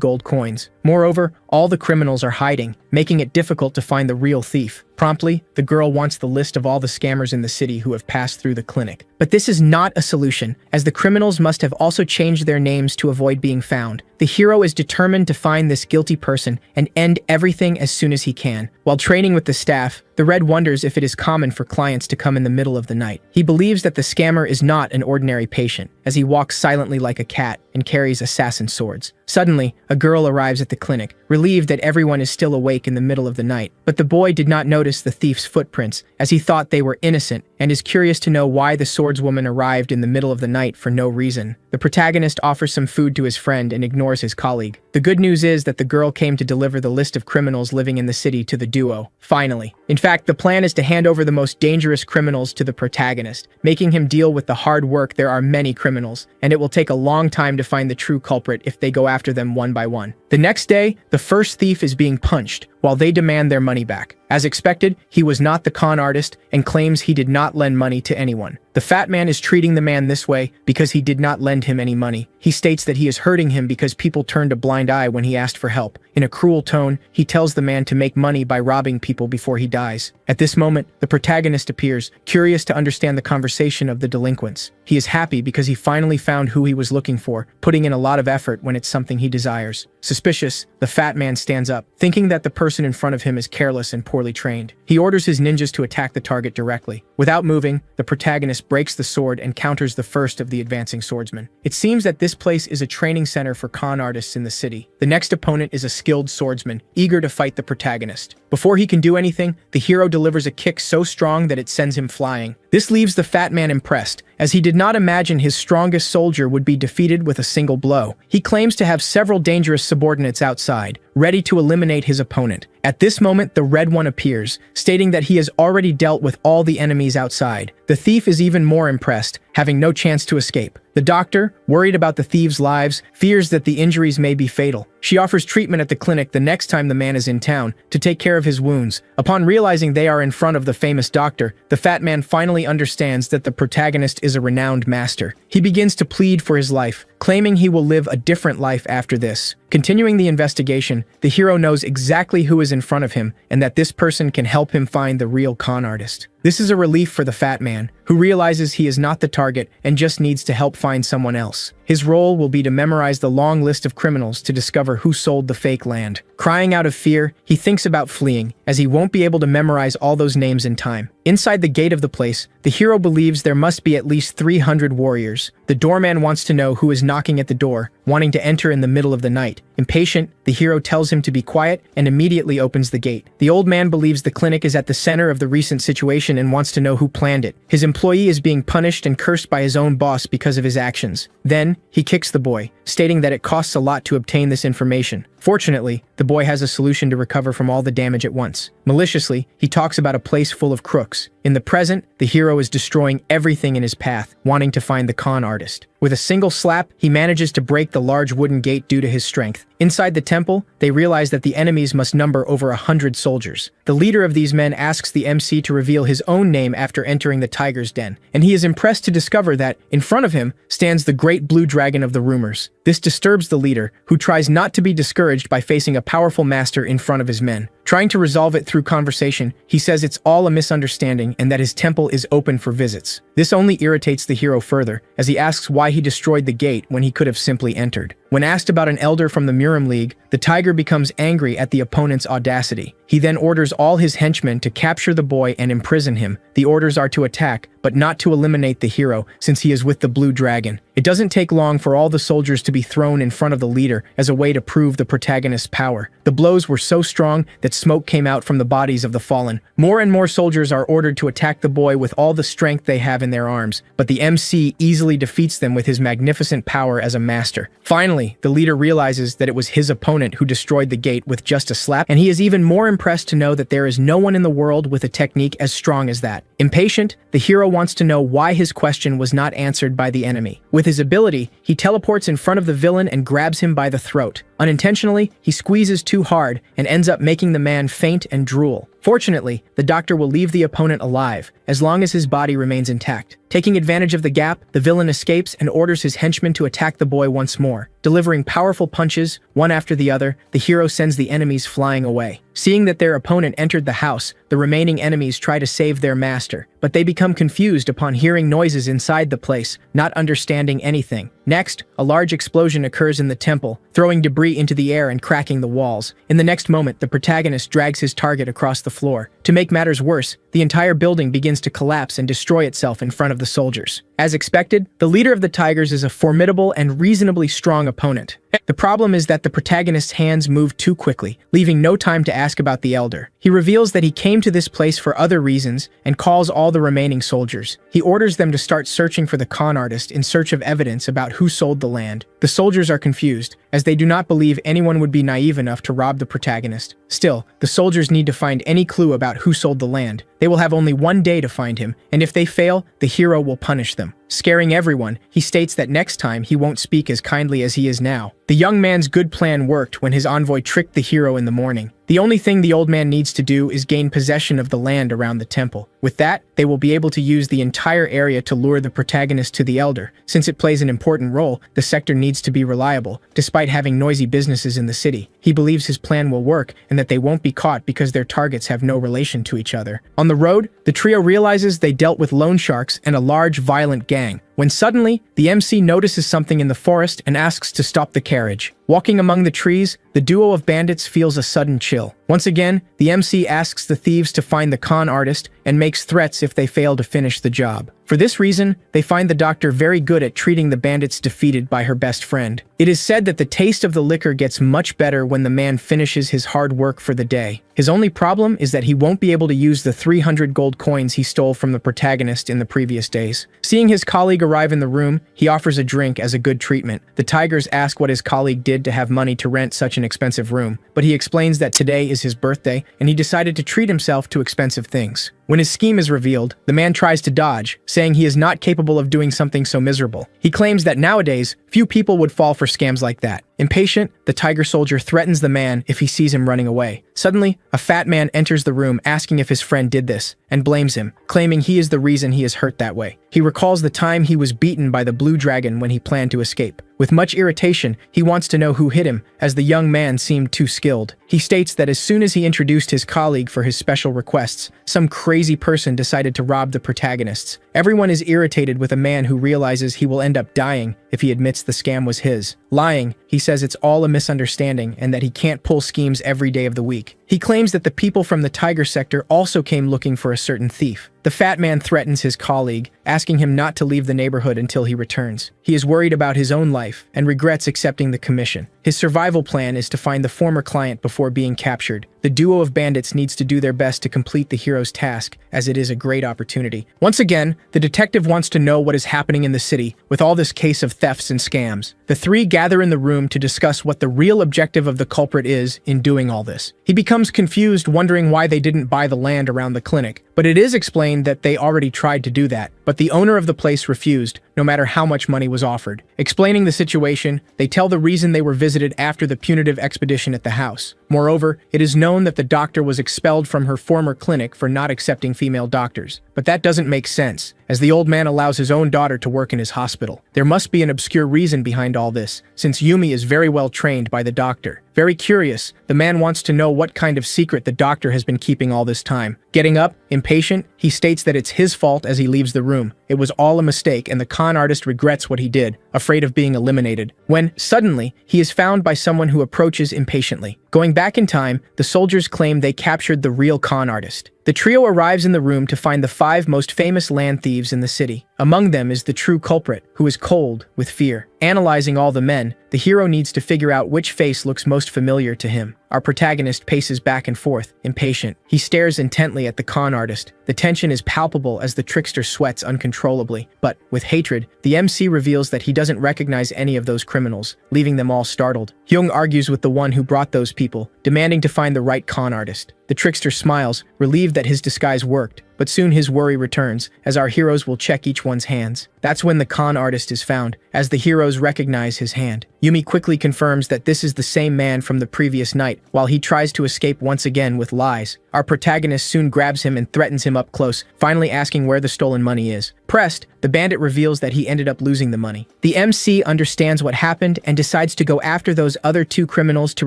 gold coins. Moreover, all the criminals are hiding, making it difficult to find the real thief. Promptly, the girl wants the list of all the scammers in the city who have passed through the clinic. But this is not a solution, as the criminals must have also changed their names to avoid being found. The hero is determined to find this guilty person and end everything as soon as he can. While training with the staff, the Red wonders if it is common for clients to come in the middle of the night. He believes that the scammer is not an ordinary patient, as he walks silently like a cat and carries assassin swords. Suddenly, a girl arrives at the clinic, relieved that everyone is still awake in the middle of the night. But the boy did not notice the thief's footprints, as he thought they were innocent, and is curious to know why the swordswoman arrived in the middle of the night for no reason. The protagonist offers some food to his friend and ignores his colleague. The good news is that the girl came to deliver the list of criminals living in the city to the duo. Finally. In fact, the plan is to hand over the most dangerous criminals to the protagonist, making him deal with the hard work. There are many criminals, and it will take a long time to find the true culprit if they go after them one by one. The next day, the first thief is being punched, while they demand their money back. As expected, he was not the con artist and claims he did not lend money to anyone. The fat man is treating the man this way because he did not lend him any money. He states that he is hurting him because people turned a blind eye when he asked for help. In a cruel tone, he tells the man to make money by robbing people before he dies. At this moment, the protagonist appears, curious to understand the conversation of the delinquents. He is happy because he finally found who he was looking for, putting in a lot of effort when it's something he desires. Suspicious, the fat man stands up, thinking that the person in front of him is careless and poorly trained. He orders his ninjas to attack the target directly. Without moving, the protagonist breaks the sword and counters the first of the advancing swordsmen. It seems that this place is a training center for con artists in the city. The next opponent is a skilled swordsman, eager to fight the protagonist. Before he can do anything, the hero delivers a kick so strong that it sends him flying. This leaves the fat man impressed, as he did not imagine his strongest soldier would be defeated with a single blow. He claims to have several dangerous subordinates outside, ready to eliminate his opponent. At this moment, the Red One appears, stating that he has already dealt with all the enemies outside. The thief is even more impressed, having no chance to escape. The doctor, worried about the thieves' lives, fears that the injuries may be fatal. She offers treatment at the clinic the next time the man is in town to take care of his wounds. Upon realizing they are in front of the famous doctor, the fat man finally understands that the protagonist is a renowned master. He begins to plead for his life, claiming he will live a different life after this. Continuing the investigation, the hero knows exactly who is in front of him and that this person can help him find the real con artist. This is a relief for the fat man, who realizes he is not the target and just needs to help find someone else. His role will be to memorize the long list of criminals to discover who sold the fake land. Crying out of fear, he thinks about fleeing, as he won't be able to memorize all those names in time. Inside the gate of the place, the hero believes there must be at least 300 warriors. The doorman wants to know who is knocking at the door, wanting to enter in the middle of the night. Impatient, the hero tells him to be quiet and immediately opens the gate. The old man believes the clinic is at the center of the recent situation and wants to know who planned it. His employee is being punished and cursed by his own boss because of his actions. Then, he kicks the boy, stating that it costs a lot to obtain this information. Fortunately, the boy has a solution to recover from all the damage at once. Maliciously, he talks about a place full of crooks. In the present, the hero is destroying everything in his path, wanting to find the con artist. With a single slap, he manages to break the large wooden gate due to his strength. Inside the temple, they realize that the enemies must number over 100 soldiers. The leader of these men asks the MC to reveal his own name after entering the tiger's den, and he is impressed to discover that, in front of him, stands the great blue dragon of the rumors. This disturbs the leader, who tries not to be discouraged by facing a powerful master in front of his men. Trying to resolve it through conversation, he says it's all a misunderstanding and that his temple is open for visits. This only irritates the hero further, as he asks why he destroyed the gate when he could have simply entered. When asked about an elder from the Murim League, the tiger becomes angry at the opponent's audacity. He then orders all his henchmen to capture the boy and imprison him. The orders are to attack, but not to eliminate the hero, since he is with the blue dragon. It doesn't take long for all the soldiers to be thrown in front of the leader as a way to prove the protagonist's power. The blows were so strong that smoke came out from the bodies of the fallen. More and more soldiers are ordered to attack the boy with all the strength they have in their arms, but the MC easily defeats them with his magnificent power as a master. Finally, the leader realizes that it was his opponent who destroyed the gate with just a slap, and he is even more impressed to know that there is no one in the world with a technique as strong as that. Impatient, the hero wants to know why his question was not answered by the enemy. With his ability, he teleports in front of the villain and grabs him by the throat. Unintentionally, he squeezes too hard and ends up making the man faint and drool. Fortunately, the doctor will leave the opponent alive, as long as his body remains intact. Taking advantage of the gap, the villain escapes and orders his henchmen to attack the boy once more. Delivering powerful punches, one after the other, the hero sends the enemies flying away. Seeing that their opponent entered the house, the remaining enemies try to save their master, but they become confused upon hearing noises inside the place, not understanding anything. Next, a large explosion occurs in the temple, throwing debris into the air and cracking the walls. In the next moment, the protagonist drags his target across the floor. To make matters worse, the entire building begins to collapse and destroy itself in front of the soldiers. As expected, the leader of the Tigers is a formidable and reasonably strong opponent. The problem is that the protagonist's hands move too quickly, leaving no time to ask about the elder. He reveals that he came to this place for other reasons and calls all the remaining soldiers. He orders them to start searching for the con artist in search of evidence about who sold the land. The soldiers are confused, as they do not believe anyone would be naive enough to rob the protagonist. Still, the soldiers need to find any clue about who sold the land. They will have only one day to find him, and if they fail, the hero will punish them. Scaring everyone, he states that next time he won't speak as kindly as he is now. The young man's good plan worked when his envoy tricked the hero in the morning. The only thing the old man needs to do is gain possession of the land around the temple. With that, they will be able to use the entire area to lure the protagonist to the elder. Since it plays an important role, the sector needs to be reliable, despite having noisy businesses in the city. He believes his plan will work and that they won't be caught because their targets have no relation to each other. On the road, the trio realizes they dealt with loan sharks and a large, violent gang, when suddenly, the MC notices something in the forest and asks to stop the carriage. Walking among the trees, the duo of bandits feels a sudden chill. Once again, the MC asks the thieves to find the con artist and makes threats if they fail to finish the job. For this reason, they find the doctor very good at treating the bandits defeated by her best friend. It is said that the taste of the liquor gets much better when the man finishes his hard work for the day. His only problem is that he won't be able to use the 300 gold coins he stole from the protagonist in the previous days. Seeing his colleague arrive in the room, he offers a drink as a good treatment. The Tigers ask what his colleague did to have money to rent such an expensive room, but he explains that today is his birthday and he decided to treat himself to expensive things. When his scheme is revealed, the man tries to dodge, saying he is not capable of doing something so miserable. He claims that nowadays, few people would fall for scams like that. Impatient, the tiger soldier threatens the man if he sees him running away. Suddenly, a fat man enters the room asking if his friend did this, and blames him, claiming he is the reason he is hurt that way. He recalls the time he was beaten by the blue dragon when he planned to escape. With much irritation, he wants to know who hit him, as the young man seemed too skilled. He states that as soon as he introduced his colleague for his special requests, some crazy person decided to rob the protagonists. Everyone is irritated with a man who realizes he will end up dying if he admits the scam was his. Lying, he says it's all a misunderstanding and that he can't pull schemes every day of the week. He claims that the people from the Tiger sector also came looking for a certain thief. The fat man threatens his colleague, asking him not to leave the neighborhood until he returns. He is worried about his own life and regrets accepting the commission. His survival plan is to find the former client before being captured. The duo of bandits needs to do their best to complete the hero's task, as it is a great opportunity. Once again, the detective wants to know what is happening in the city with all this case of thefts and scams. The three gather in the room to discuss what the real objective of the culprit is in doing all this. He becomes confused, wondering why they didn't buy the land around the clinic, but it is explained that they already tried to do that. but the owner of the place refused, no matter how much money was offered. Explaining the situation, they tell the reason they were visited after the punitive expedition at the house. Moreover, it is known that the doctor was expelled from her former clinic for not accepting female doctors. But that doesn't make sense, as the old man allows his own daughter to work in his hospital. There must be an obscure reason behind all this, since Yumi is very well trained by the doctor. Very curious, the man wants to know what kind of secret the doctor has been keeping all this time. Getting up, impatient, he states that it's his fault as he leaves the room. It was all a mistake and the con artist regrets what he did, afraid of being eliminated. When, suddenly, he is found by someone who approaches impatiently. Going back in time, the soldiers claim they captured the real con artist. The trio arrives in the room to find the 5 most famous land thieves in the city. Among them is the true culprit, who is cold with fear. Analyzing all the men, the hero needs to figure out which face looks most familiar to him. Our protagonist paces back and forth, impatient. He stares intently at the con artist. The tension is palpable as the trickster sweats uncontrollably. But, with hatred, the MC reveals that he doesn't recognize any of those criminals, leaving them all startled. Hyung argues with the one who brought those people, demanding to find the right con artist. The trickster smiles, relieved that his disguise worked, but soon his worry returns, as our heroes will check each one's hands. That's when the con artist is found, as the heroes recognize his hand. Yumi quickly confirms that this is the same man from the previous night, while he tries to escape once again with lies. Our protagonist soon grabs him and threatens him up close, finally asking where the stolen money is. Pressed, the bandit reveals that he ended up losing the money. The MC understands what happened and decides to go after those other 2 criminals to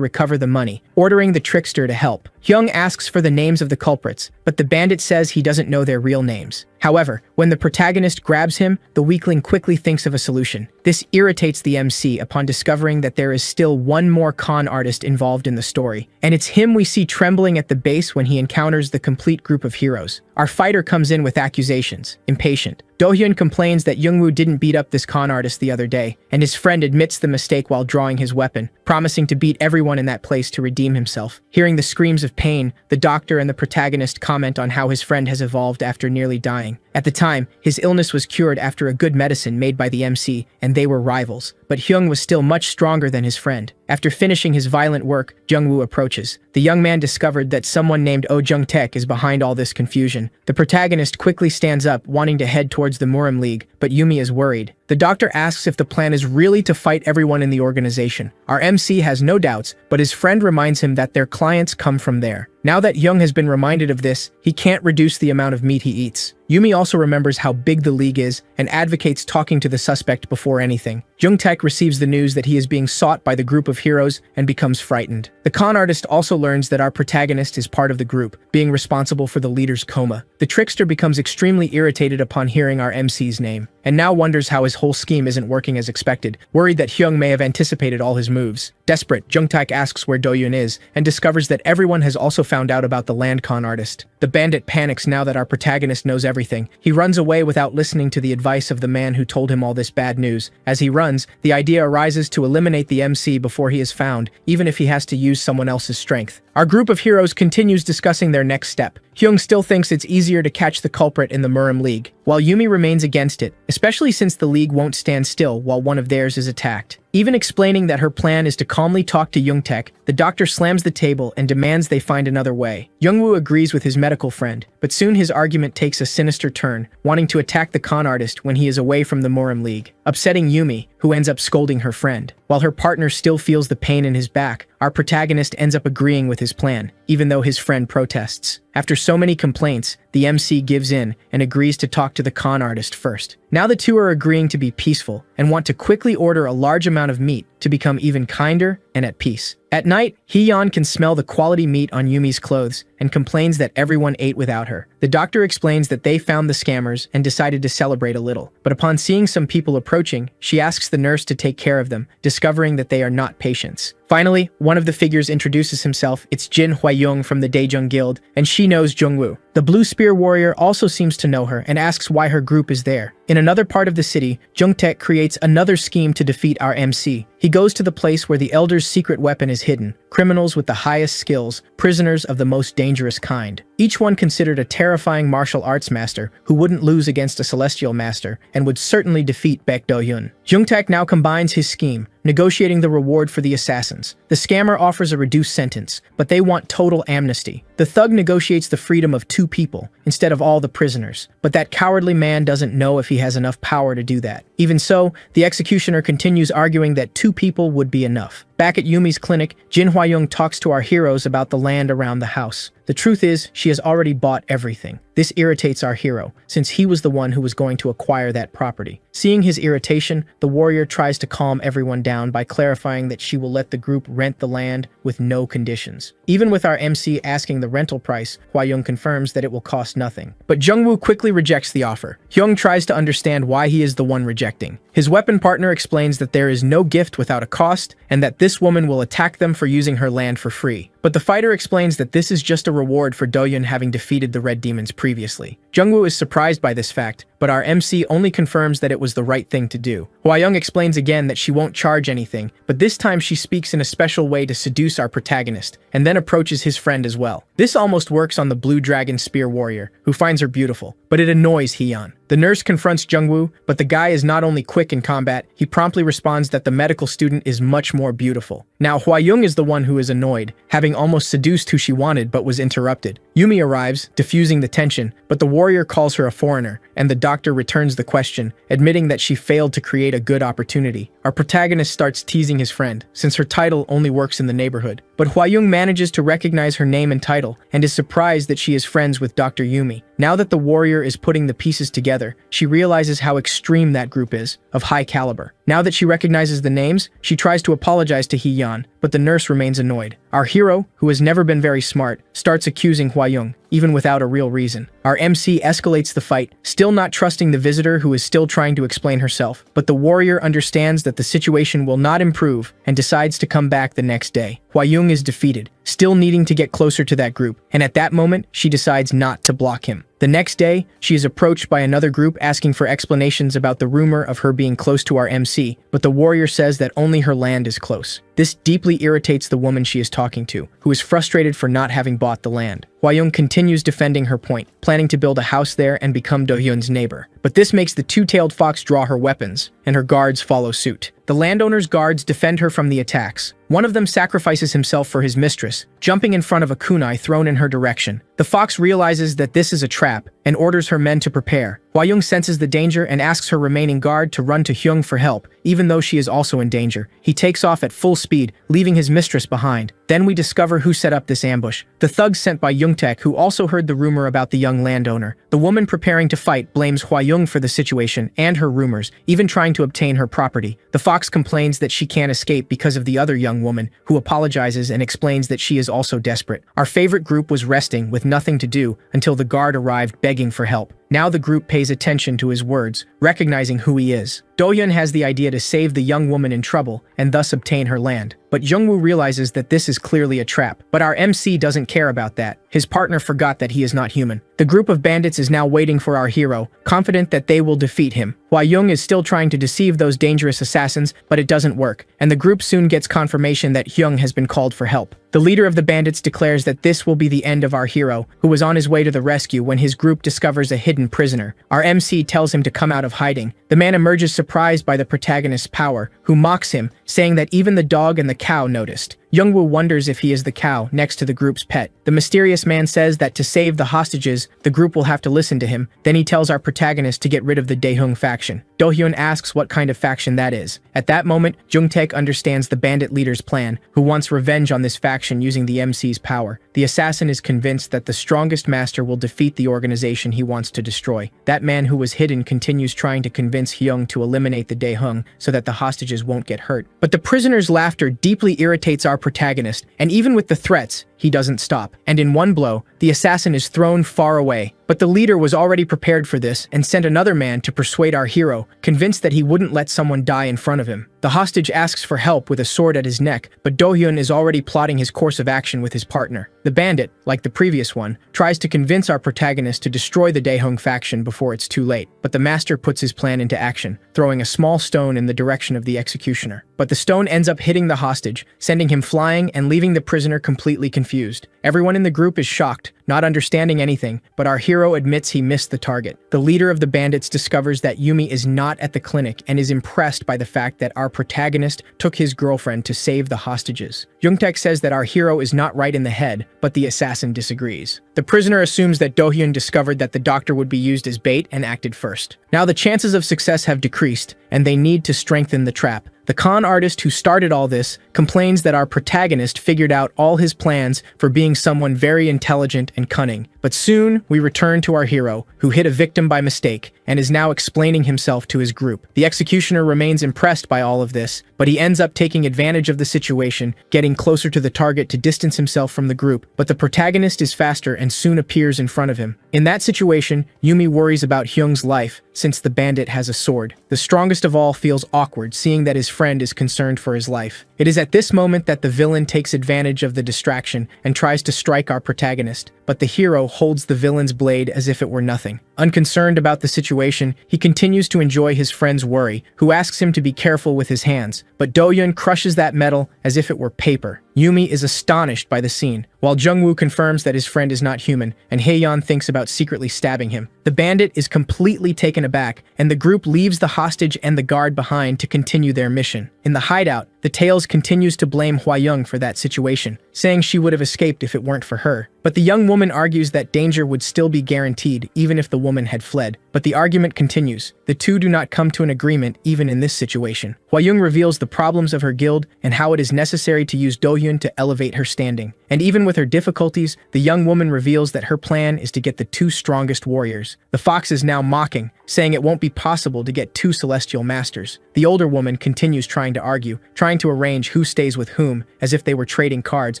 recover the money, ordering the trickster to help. Hyung asks for the names of the culprits, but the bandit says he doesn't know their real names. However, when the protagonist grabs him, the weakling quickly thinks of a solution. This irritates the MC upon discovering that there is still one more con artist involved in the story, and it's him we see trembling at the base when he encounters the complete group of heroes. Our fighter comes in with accusations, impatient. Do-hyun complains that Youngwoo didn't beat up this con artist the other day, and his friend admits the mistake while drawing his weapon, promising to beat everyone in that place to redeem himself. Hearing the screams of pain, the doctor and the protagonist comment on how his friend has evolved after nearly dying. At the time, his illness was cured after a good medicine made by the MC, and they were rivals. But Hyung was still much stronger than his friend. After finishing his violent work, Jungwoo approaches. The young man discovered that someone named Oh Jung-taek is behind all this confusion. The protagonist quickly stands up, wanting to head towards the Murim League, but Yumi is worried. The doctor asks if the plan is really to fight everyone in the organization. Our MC has no doubts, but his friend reminds him that their clients come from there. Now that Young has been reminded of this, he can't reduce the amount of meat he eats. Yumi also remembers how big the league is and advocates talking to the suspect before anything. Jung-taek receives the news that he is being sought by the group of heroes and becomes frightened. The con artist also learns that our protagonist is part of the group, being responsible for the leader's coma. The trickster becomes extremely irritated upon hearing our MC's name, and now wonders how his whole scheme isn't working as expected, worried that Hyung may have anticipated all his moves. Desperate, Jung-taek asks where Do-hyun is, and discovers that everyone has also found out about the land con artist. The bandit panics now that our protagonist knows everything. He runs away without listening to the advice of the man who told him all this bad news. As he runs, the idea arises to eliminate the MC before he is found, even if he has to use someone else's strength. Our group of heroes continues discussing their next step. Hyung still thinks it's easier to catch the culprit in the Murim League, while Yumi remains against it, especially since the League won't stand still while one of theirs is attacked. Even explaining that her plan is to calmly talk to Jung-taek, the doctor slams the table and demands they find another way. Jungwoo agrees with his medical friend, but soon his argument takes a sinister turn, wanting to attack the con artist when he is away from the Murim League, upsetting Yumi, who ends up scolding her friend. While her partner still feels the pain in his back, our protagonist ends up agreeing with his plan, even though his friend protests. After so many complaints, the MC gives in and agrees to talk to the con artist first. Now the two are agreeing to be peaceful and want to quickly order a large amount of meat to become even kinder and at peace. At night, Hee-yeon can smell the quality meat on Yumi's clothes and complains that everyone ate without her. The doctor explains that they found the scammers and decided to celebrate a little. But upon seeing some people approaching, she asks the nurse to take care of them, discovering that they are not patients. Finally, one of the figures introduces himself. It's Jin Hwa-young from the Daejung Guild, and she knows Jungwoo. The Blue Spear Warrior also seems to know her and asks why her group is there. In another part of the city, Jung-taek creates another scheme to defeat our MC. He goes to the place where the Elder's secret weapon is hidden, criminals with the highest skills, prisoners of the most dangerous kind. Each one considered a terrifying martial arts master who wouldn't lose against a celestial master and would certainly defeat Baek Do-hyun. Jung-taek now combines his scheme, negotiating the reward for the assassins. The scammer offers a reduced sentence, but they want total amnesty. The thug negotiates the freedom of 2 people instead of all the prisoners, but that cowardly man doesn't know if he has enough power to do that. Even so, the executioner continues arguing that 2 people would be enough. Back at Yumi's clinic, Jin Hwa-young talks to our heroes about the land around the house. The truth is, she has already bought everything. This irritates our hero, since he was the one who was going to acquire that property. Seeing his irritation, the warrior tries to calm everyone down by clarifying that she will let the group rent the land with no conditions. Even with our MC asking the rental price, Hwa-young confirms that it will cost nothing. But Jungwoo quickly rejects the offer. Hyung tries to understand why he is the one rejecting. His weapon partner explains that there is no gift without a cost, and that this woman will attack them for using her land for free. But the fighter explains that this is just a reward for Do-hyun having defeated the Red Demons previously. Jungwoo is surprised by this fact, but our MC only confirms that it was the right thing to do. Hwa-young explains again that she won't charge anything, but this time she speaks in a special way to seduce our protagonist, and then approaches his friend as well. This almost works on the Blue Dragon Spear warrior, who finds her beautiful, but it annoys Hyeon. The nurse confronts Jungwoo, but the guy is not only quick in combat, he promptly responds that the medical student is much more beautiful. Now Hwa-young is the one who is annoyed, having almost seduced who she wanted but was interrupted. Yumi arrives, diffusing the tension, but the warrior calls her a foreigner, and the doctor returns the question, admitting that she failed to create a good opportunity. Our protagonist starts teasing his friend, since her title only works in the neighborhood. But Hwa-young manages to recognize her name and title, and is surprised that she is friends with Dr. Yumi. Now that the warrior is putting the pieces together, she realizes how extreme that group is, of high caliber. Now that she recognizes the names, she tries to apologize to Hyeon, but the nurse remains annoyed. Our hero, who has never been very smart, starts accusing Hwa-young, even without a real reason. Our MC escalates the fight, still not trusting the visitor who is still trying to explain herself. But the warrior understands that the situation will not improve and decides to come back the next day. Hwa-young is defeated, still needing to get closer to that group, and at that moment, she decides not to block him. The next day, she is approached by another group asking for explanations about the rumor of her being close to our MC, but the warrior says that only her land is close. This deeply irritates the woman she is talking to, who is frustrated for not having bought the land. Hwa-young continues defending her point, planning to build a house there and become Do-hyun's neighbor. But this makes the two-tailed fox draw her weapons, and her guards follow suit. The landowner's guards defend her from the attacks. One of them sacrifices himself for his mistress, jumping in front of a kunai thrown in her direction. The fox realizes that this is a trap and orders her men to prepare. Hwa-young senses the danger and asks her remaining guard to run to Hyung for help, even though she is also in danger. He takes off at full speed, leaving his mistress behind. Then we discover who set up this ambush. The thugs sent by Young-taek, who also heard the rumor about the young landowner. The woman preparing to fight blames Hwa-young for the situation and her rumors, even trying to obtain her property. The fox complains that she can't escape because of the other young woman, who apologizes and explains that she is also desperate. Our favorite group was resting with nothing to do until the guard arrived begging for help. Now the group pays attention to his words, recognizing who he is. Do-hyun has the idea to save the young woman in trouble and thus obtain her land. But Jungwoo realizes that this is clearly a trap. But our MC doesn't care about that. His partner forgot that he is not human. The group of bandits is now waiting for our hero, confident that they will defeat him. Hwa-young is still trying to deceive those dangerous assassins, but it doesn't work, and the group soon gets confirmation that Hyung has been called for help. The leader of the bandits declares that this will be the end of our hero, who was on his way to the rescue when his group discovers a hidden prisoner. Our MC tells him to come out of hiding. The man emerges surprised by the protagonist's power, who mocks him, saying that even the dog and the cow noticed. Jungwoo wonders if he is the cow next to the group's pet. The mysterious man says that to save the hostages, the group will have to listen to him. Then he tells our protagonist to get rid of the Daehung faction. Do-hyun asks what kind of faction that is. At that moment, Jung-taek understands the bandit leader's plan, who wants revenge on this faction using the MC's power. The assassin is convinced that the strongest master will defeat the organization he wants to destroy. That man who was hidden continues trying to convince Hyung to eliminate the Daehung so that the hostages won't get hurt. But the prisoner's laughter deeply irritates our protagonist, and even with the threats, he doesn't stop. And in one blow, the assassin is thrown far away. But the leader was already prepared for this and sent another man to persuade our hero, convinced that he wouldn't let someone die in front of him. The hostage asks for help with a sword at his neck, but Do-hyun is already plotting his course of action with his partner. The bandit, like the previous one, tries to convince our protagonist to destroy the Daehung faction before it's too late, but the master puts his plan into action, throwing a small stone in the direction of the executioner. but the stone ends up hitting the hostage, sending him flying and leaving the prisoner completely confused. Everyone in the group is shocked, not understanding anything, but our hero admits he missed the target. The leader of the bandits discovers that Yumi is not at the clinic and is impressed by the fact that our protagonist took his girlfriend to save the hostages. Jungtaek says that our hero is not right in the head, but the assassin disagrees. The prisoner assumes that Do-hyun discovered that the doctor would be used as bait and acted first. Now the chances of success have decreased, and they need to strengthen the trap. The con artist who started all this complains that our protagonist figured out all his plans for being someone very intelligent and cunning. But soon, we return to our hero, who hit a victim by mistake, and is now explaining himself to his group. The executioner remains impressed by all of this, but he ends up taking advantage of the situation, getting closer to the target to distance himself from the group. But the protagonist is faster and soon appears in front of him. In that situation, Yumi worries about Hyung's life, since the bandit has a sword. The strongest of all feels awkward, seeing that his friend is concerned for his life. It is at this moment that the villain takes advantage of the distraction and tries to strike our protagonist, but the hero holds the villain's blade as if it were nothing. Unconcerned about the situation, he continues to enjoy his friend's worry, who asks him to be careful with his hands, but Do-hyun crushes that metal as if it were paper. Yumi is astonished by the scene, while Jung-woo confirms that his friend is not human, and Hae-yeon thinks about secretly stabbing him. The bandit is completely taken aback, and the group leaves the hostage and the guard behind to continue their mission. In the hideout, the Tales continues to blame Hwa-young for that situation, saying she would have escaped if it weren't for her. But the young woman argues that danger would still be guaranteed even if the woman had fled. But the argument continues. The two do not come to an agreement even in this situation. Hwa-young reveals the problems of her guild and how it is necessary to use Do-hyun to elevate her standing. And even with her difficulties, the young woman reveals that her plan is to get the two strongest warriors. The fox is now mocking, saying it won't be possible to get two celestial masters. The older woman continues trying to argue, trying to arrange who stays with whom, as if they were trading cards,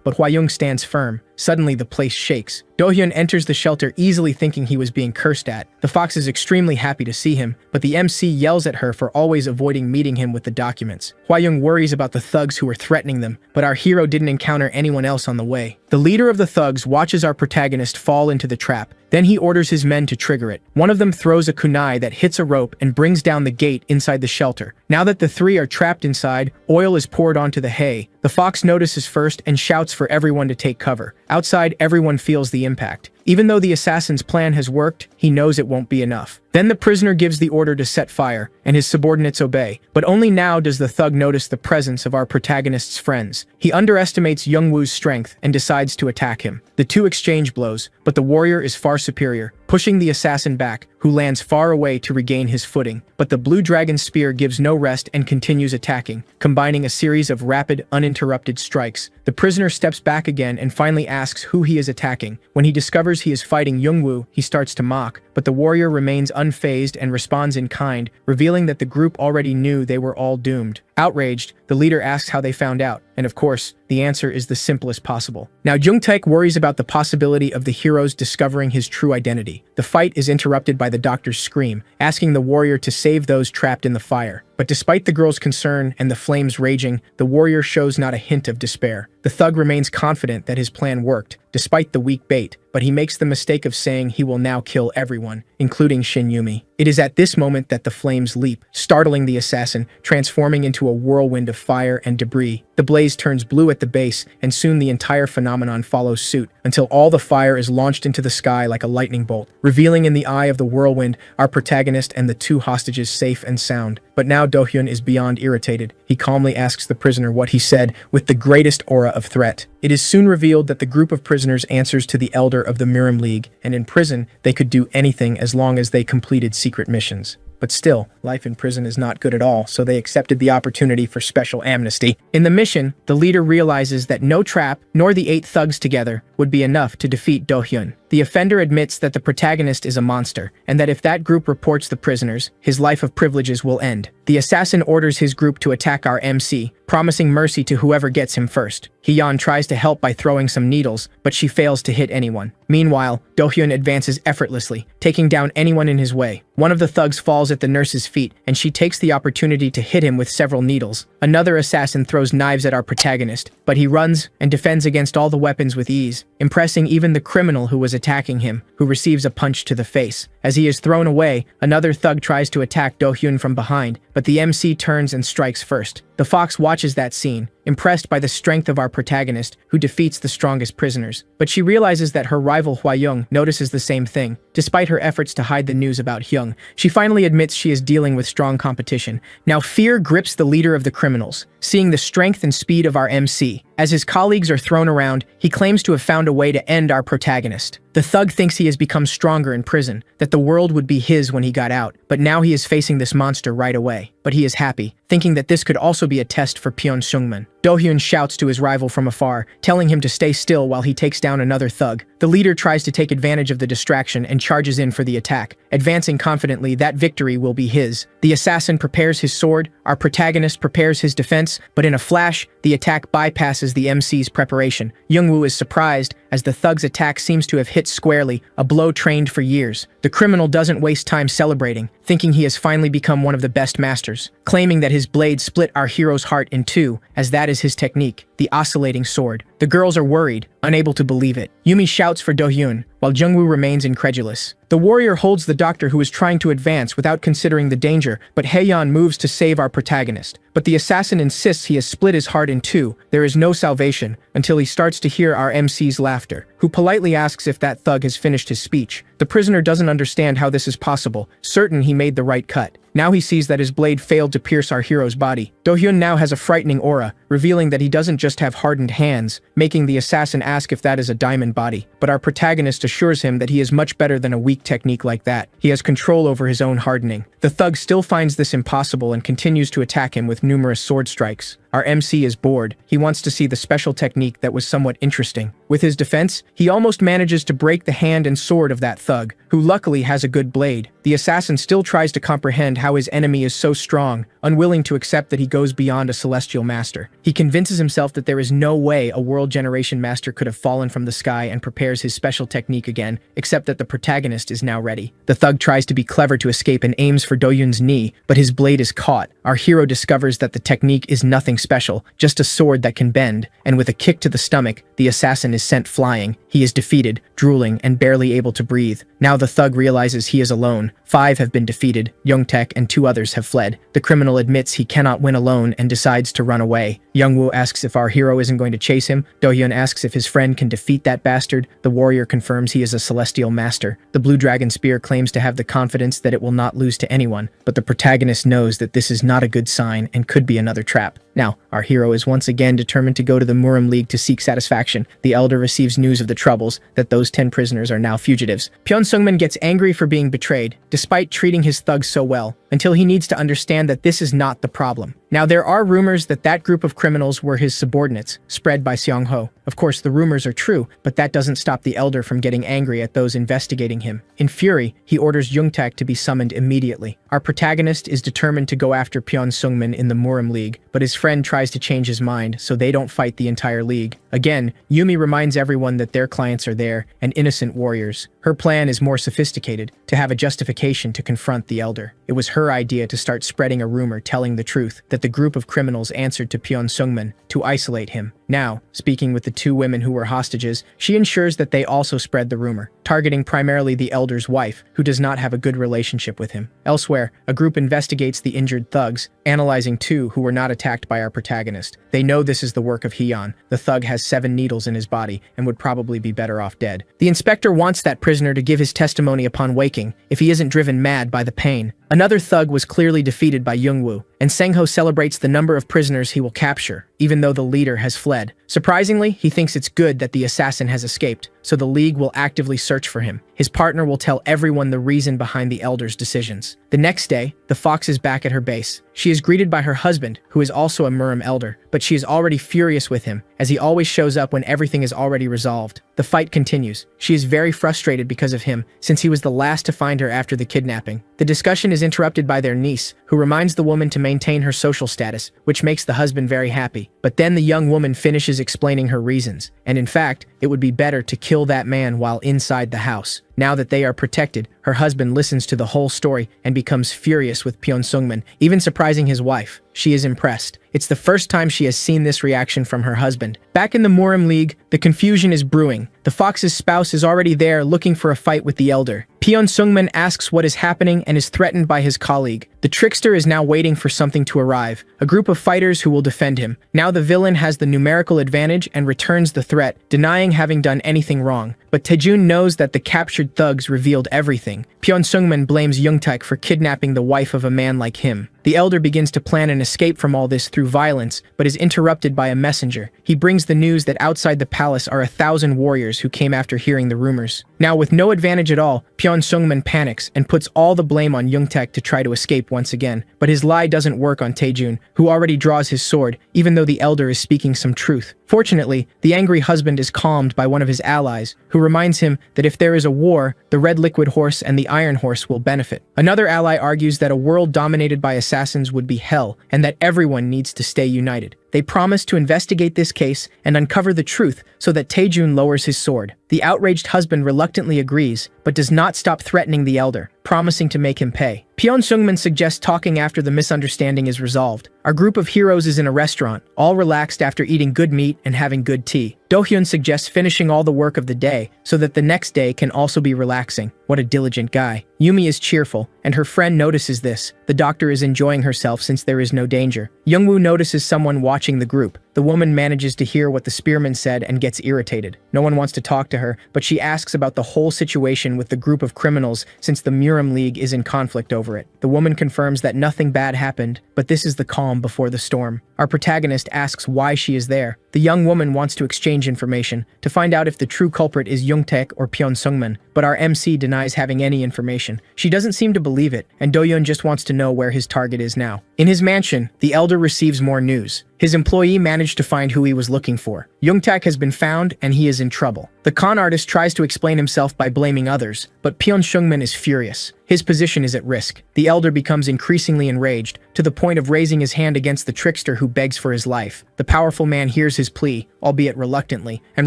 but Hwa-young stands firm. Suddenly, the place shakes. Do-hyun enters the shelter easily thinking he was being cursed at. The fox is extremely happy to see him, but the MC yells at her for always avoiding meeting him with the documents. Hwa-young worries about the thugs who were threatening them, but our hero didn't encounter anyone else on the way. The leader of the thugs watches our protagonist fall into the trap. Then he orders his men to trigger it. One of them throws a kunai that hits a rope and brings down the gate inside the shelter. Now that the three are trapped inside, oil is poured onto the hay. The fox notices first and shouts for everyone to take cover. Outside, everyone feels the impact. Even though the assassin's plan has worked, he knows it won't be enough. Then the prisoner gives the order to set fire, and his subordinates obey. But only now does the thug notice the presence of our protagonist's friends. He underestimates Jung-woo's strength and decides to attack him. The two exchange blows, but the warrior is far superior, pushing the assassin back, who lands far away to regain his footing. But the blue dragon's spear gives no rest and continues attacking, combining a series of rapid, uninterrupted strikes. The prisoner steps back again and finally asks who he is attacking. When he discovers he is fighting Jung-woo, he starts to mock, but the warrior remains unfazed and responds in kind, revealing that the group already knew they were all doomed. Outraged, the leader asks how they found out, and of course, the answer is the simplest possible. Now Jungtaek worries about the possibility of the heroes discovering his true identity. The fight is interrupted by the doctor's scream, asking the warrior to save those trapped in the fire. But despite the girl's concern and the flames raging, the warrior shows not a hint of despair. The thug remains confident that his plan worked, despite the weak bait, but he makes the mistake of saying he will now kill everyone, including Shin Yumi. It is at this moment that the flames leap, startling the assassin, transforming into a whirlwind of fire and debris. The blaze turns blue at the base, and soon the entire phenomenon follows suit, until all the fire is launched into the sky like a lightning bolt, revealing in the eye of the whirlwind our protagonist and the two hostages safe and sound. But now Do-hyun is beyond irritated. He calmly asks the prisoner what he said with the greatest aura of threat. It is soon revealed that the group of prisoners answers to the elder of the Mirim League, and in prison, they could do anything as long as they completed secret missions. But still, life in prison is not good at all, so they accepted the opportunity for special amnesty. In the mission, the leader realizes that no trap, nor the 8 thugs together, would be enough to defeat Do-hyun. The offender admits that the protagonist is a monster, and that if that group reports the prisoners, his life of privileges will end. The assassin orders his group to attack our MC, promising mercy to whoever gets him first. Hye-yeon tries to help by throwing some needles, but she fails to hit anyone. Meanwhile, Do-hyun advances effortlessly, taking down anyone in his way. One of the thugs falls at the nurse's feet, and she takes the opportunity to hit him with several needles. Another assassin throws knives at our protagonist, but he runs and defends against all the weapons with ease, impressing even the criminal who was attacking him, who receives a punch to the face. As he is thrown away, another thug tries to attack Do-hyun from behind, but the MC turns and strikes first. The fox watches that scene, impressed by the strength of our protagonist, who defeats the strongest prisoners. But she realizes that her rival Hua-young notices the same thing. Despite her efforts to hide the news about Hyung, she finally admits she is dealing with strong competition. Now fear grips the leader of the criminals, seeing the strength and speed of our MC. As his colleagues are thrown around, he claims to have found a way to end our protagonist. The thug thinks he has become stronger in prison, that the world would be his when he got out, but now he is facing this monster right away. But he is happy, thinking that this could also be a test for Pyeon Sungman. Do-hyun shouts to his rival from afar, telling him to stay still while he takes down another thug. The leader tries to take advantage of the distraction and charges in for the attack, advancing confidently that victory will be his. The assassin prepares his sword, our protagonist prepares his defense, but in a flash, the attack bypasses the MC's preparation. Youngwoo is surprised, as the thug's attack seems to have hit squarely, a blow trained for years. The criminal doesn't waste time celebrating, thinking he has finally become one of the best masters, claiming that his blade split our hero's heart in two, as that is his technique, the oscillating sword. The girls are worried, unable to believe it. Yumi shouts for Do-hyun, while Jungwoo remains incredulous. The warrior holds the doctor who is trying to advance without considering the danger, but Haeyeon moves to save our protagonist. But the assassin insists he has split his heart in two. There is no salvation until he starts to hear our MC's laughter, who politely asks if that thug has finished his speech. The prisoner doesn't understand how this is possible, certain he made the right cut. Now he sees that his blade failed to pierce our hero's body. Do-hyun now has a frightening aura, revealing that he doesn't just have hardened hands, making the assassin ask if that is a diamond body. But our protagonist assures him that he is much better than a weak technique like that. He has control over his own hardening. The thug still finds this impossible and continues to attack him with numerous sword strikes. Our MC is bored. He wants to see the special technique that was somewhat interesting. With his defense, he almost manages to break the hand and sword of that thug, who luckily has a good blade. The assassin still tries to comprehend how his enemy is so strong, unwilling to accept that he goes beyond a celestial master. He convinces himself that there is no way a world generation master could have fallen from the sky and prepares his special technique again, except that the protagonist is now ready. The thug tries to be clever to escape and aims for Do-hyun's knee, but his blade is caught. Our hero discovers that the technique is nothing special, just a sword that can bend, and with a kick to the stomach, the assassin is sent flying. He is defeated, drooling, and barely able to breathe. Now the thug realizes he is alone. 5 have been defeated, Youngtaek and 2 others have fled. The criminal admits he cannot win alone and decides to run away. Youngwoo asks if our hero isn't going to chase him. Do-hyun asks if his friend can defeat that bastard. The warrior confirms he is a celestial master. The blue dragon spear claims to have the confidence that it will not lose to anyone, but the protagonist knows that this is not a good sign and could be another trap. Now, our hero is once again determined to go to the Murim League to seek satisfaction. The elder receives news of the troubles, that those 10 prisoners are now fugitives. Pyeon Sungman gets angry for being betrayed, despite treating his thugs so well, until he needs to understand that this is not the problem. Now, there are rumors that that group of criminals were his subordinates, spread by Seong-ho. Of course, the rumors are true, but that doesn't stop the elder from getting angry at those investigating him. In fury, he orders Youngtaek to be summoned immediately. Our protagonist is determined to go after Pyeon Sungman in the Murim League, but his friend tries to change his mind, so they don't fight the entire league. Again, Yumi reminds everyone that their clients are there, and innocent warriors. Her plan is more sophisticated, to have a justification to confront the elder. It was her idea to start spreading a rumor telling the truth, that the group of criminals answered to Pyeon Sungman to isolate him. Now, speaking with the 2 women who were hostages, she ensures that they also spread the rumor, targeting primarily the elder's wife, who does not have a good relationship with him. Elsewhere, a group investigates the injured thugs, analyzing 2 who were not attacked by our protagonist. They know this is the work of Hyeon. The thug has 7 needles in his body and would probably be better off dead. The inspector wants that prisoner to give his testimony upon waking, if he isn't driven mad by the pain. Another thug was clearly defeated by Youngwoo, and Sang-ho celebrates the number of prisoners he will capture, even though the leader has fled. Surprisingly, he thinks it's good that the assassin has escaped, so the League will actively search for him. His partner will tell everyone the reason behind the elder's decisions. The next day, the fox is back at her base. She is greeted by her husband, who is also a Murim elder, but she is already furious with him, as he always shows up when everything is already resolved. The fight continues. She is very frustrated because of him, since he was the last to find her after the kidnapping. The discussion is interrupted by their niece, who reminds the woman to maintain her social status, which makes the husband very happy. But then the young woman finishes explaining her reasons, and in fact, it would be better to kill that man while inside the house. Now that they are protected, her husband listens to the whole story and becomes furious with Pyeon Sungman, even surprising his wife. She is impressed. It's the first time she has seen this reaction from her husband. Back in the Murim League, the confusion is brewing. The fox's spouse is already there looking for a fight with the elder. Pyeon Sungman asks what is happening and is threatened by his colleague. The trickster is now waiting for something to arrive, a group of fighters who will defend him. Now the villain has the numerical advantage and returns the threat, denying having done anything wrong. But Taejun knows that the captured thugs revealed everything. Pyeon Sungman blames Youngtaek for kidnapping the wife of a man like him. The elder begins to plan an escape from all this through violence, but is interrupted by a messenger. He brings the news that outside the palace are 1,000 warriors who came after hearing the rumors. Now, with no advantage at all, Pyeon Sungman panics and puts all the blame on Youngtaek to try to escape once again. But his lie doesn't work on Taejun, who already draws his sword, even though the elder is speaking some truth. Fortunately, the angry husband is calmed by one of his allies, who reminds him that if there is a war, the red liquid horse and the iron horse will benefit. Another ally argues that a world dominated by assassins would be hell, and that everyone needs to stay united. They promise to investigate this case and uncover the truth so that Taejun lowers his sword. The outraged husband reluctantly agrees, but does not stop threatening the elder, promising to make him pay. Pyeon Sungman suggests talking after the misunderstanding is resolved. Our group of heroes is in a restaurant, all relaxed after eating good meat and having good tea. Do-hyun suggests finishing all the work of the day so that the next day can also be relaxing. What a diligent guy. Yumi is cheerful, and her friend notices this. The doctor is enjoying herself since there is no danger. Youngwoo notices someone watching the group. The woman manages to hear what the spearman said and gets irritated. No one wants to talk to her, but she asks about the whole situation with the group of criminals since the Murim League is in conflict over it. The woman confirms that nothing bad happened, but this is the calm before the storm. Our protagonist asks why she is there. The young woman wants to exchange information to find out if the true culprit is Youngtaek or Pyeon Sungman, but our MC denies having any information. She doesn't seem to believe it, and Do-hyun just wants to know where his target is now. In his mansion, the elder receives more news. His employee managed to find who he was looking for. Youngtaek has been found, and he is in trouble. The con artist tries to explain himself by blaming others, but Pyeon Sungman is furious. His position is at risk. The elder becomes increasingly enraged, to the point of raising his hand against the trickster who begs for his life. The powerful man hears his plea, albeit reluctantly, and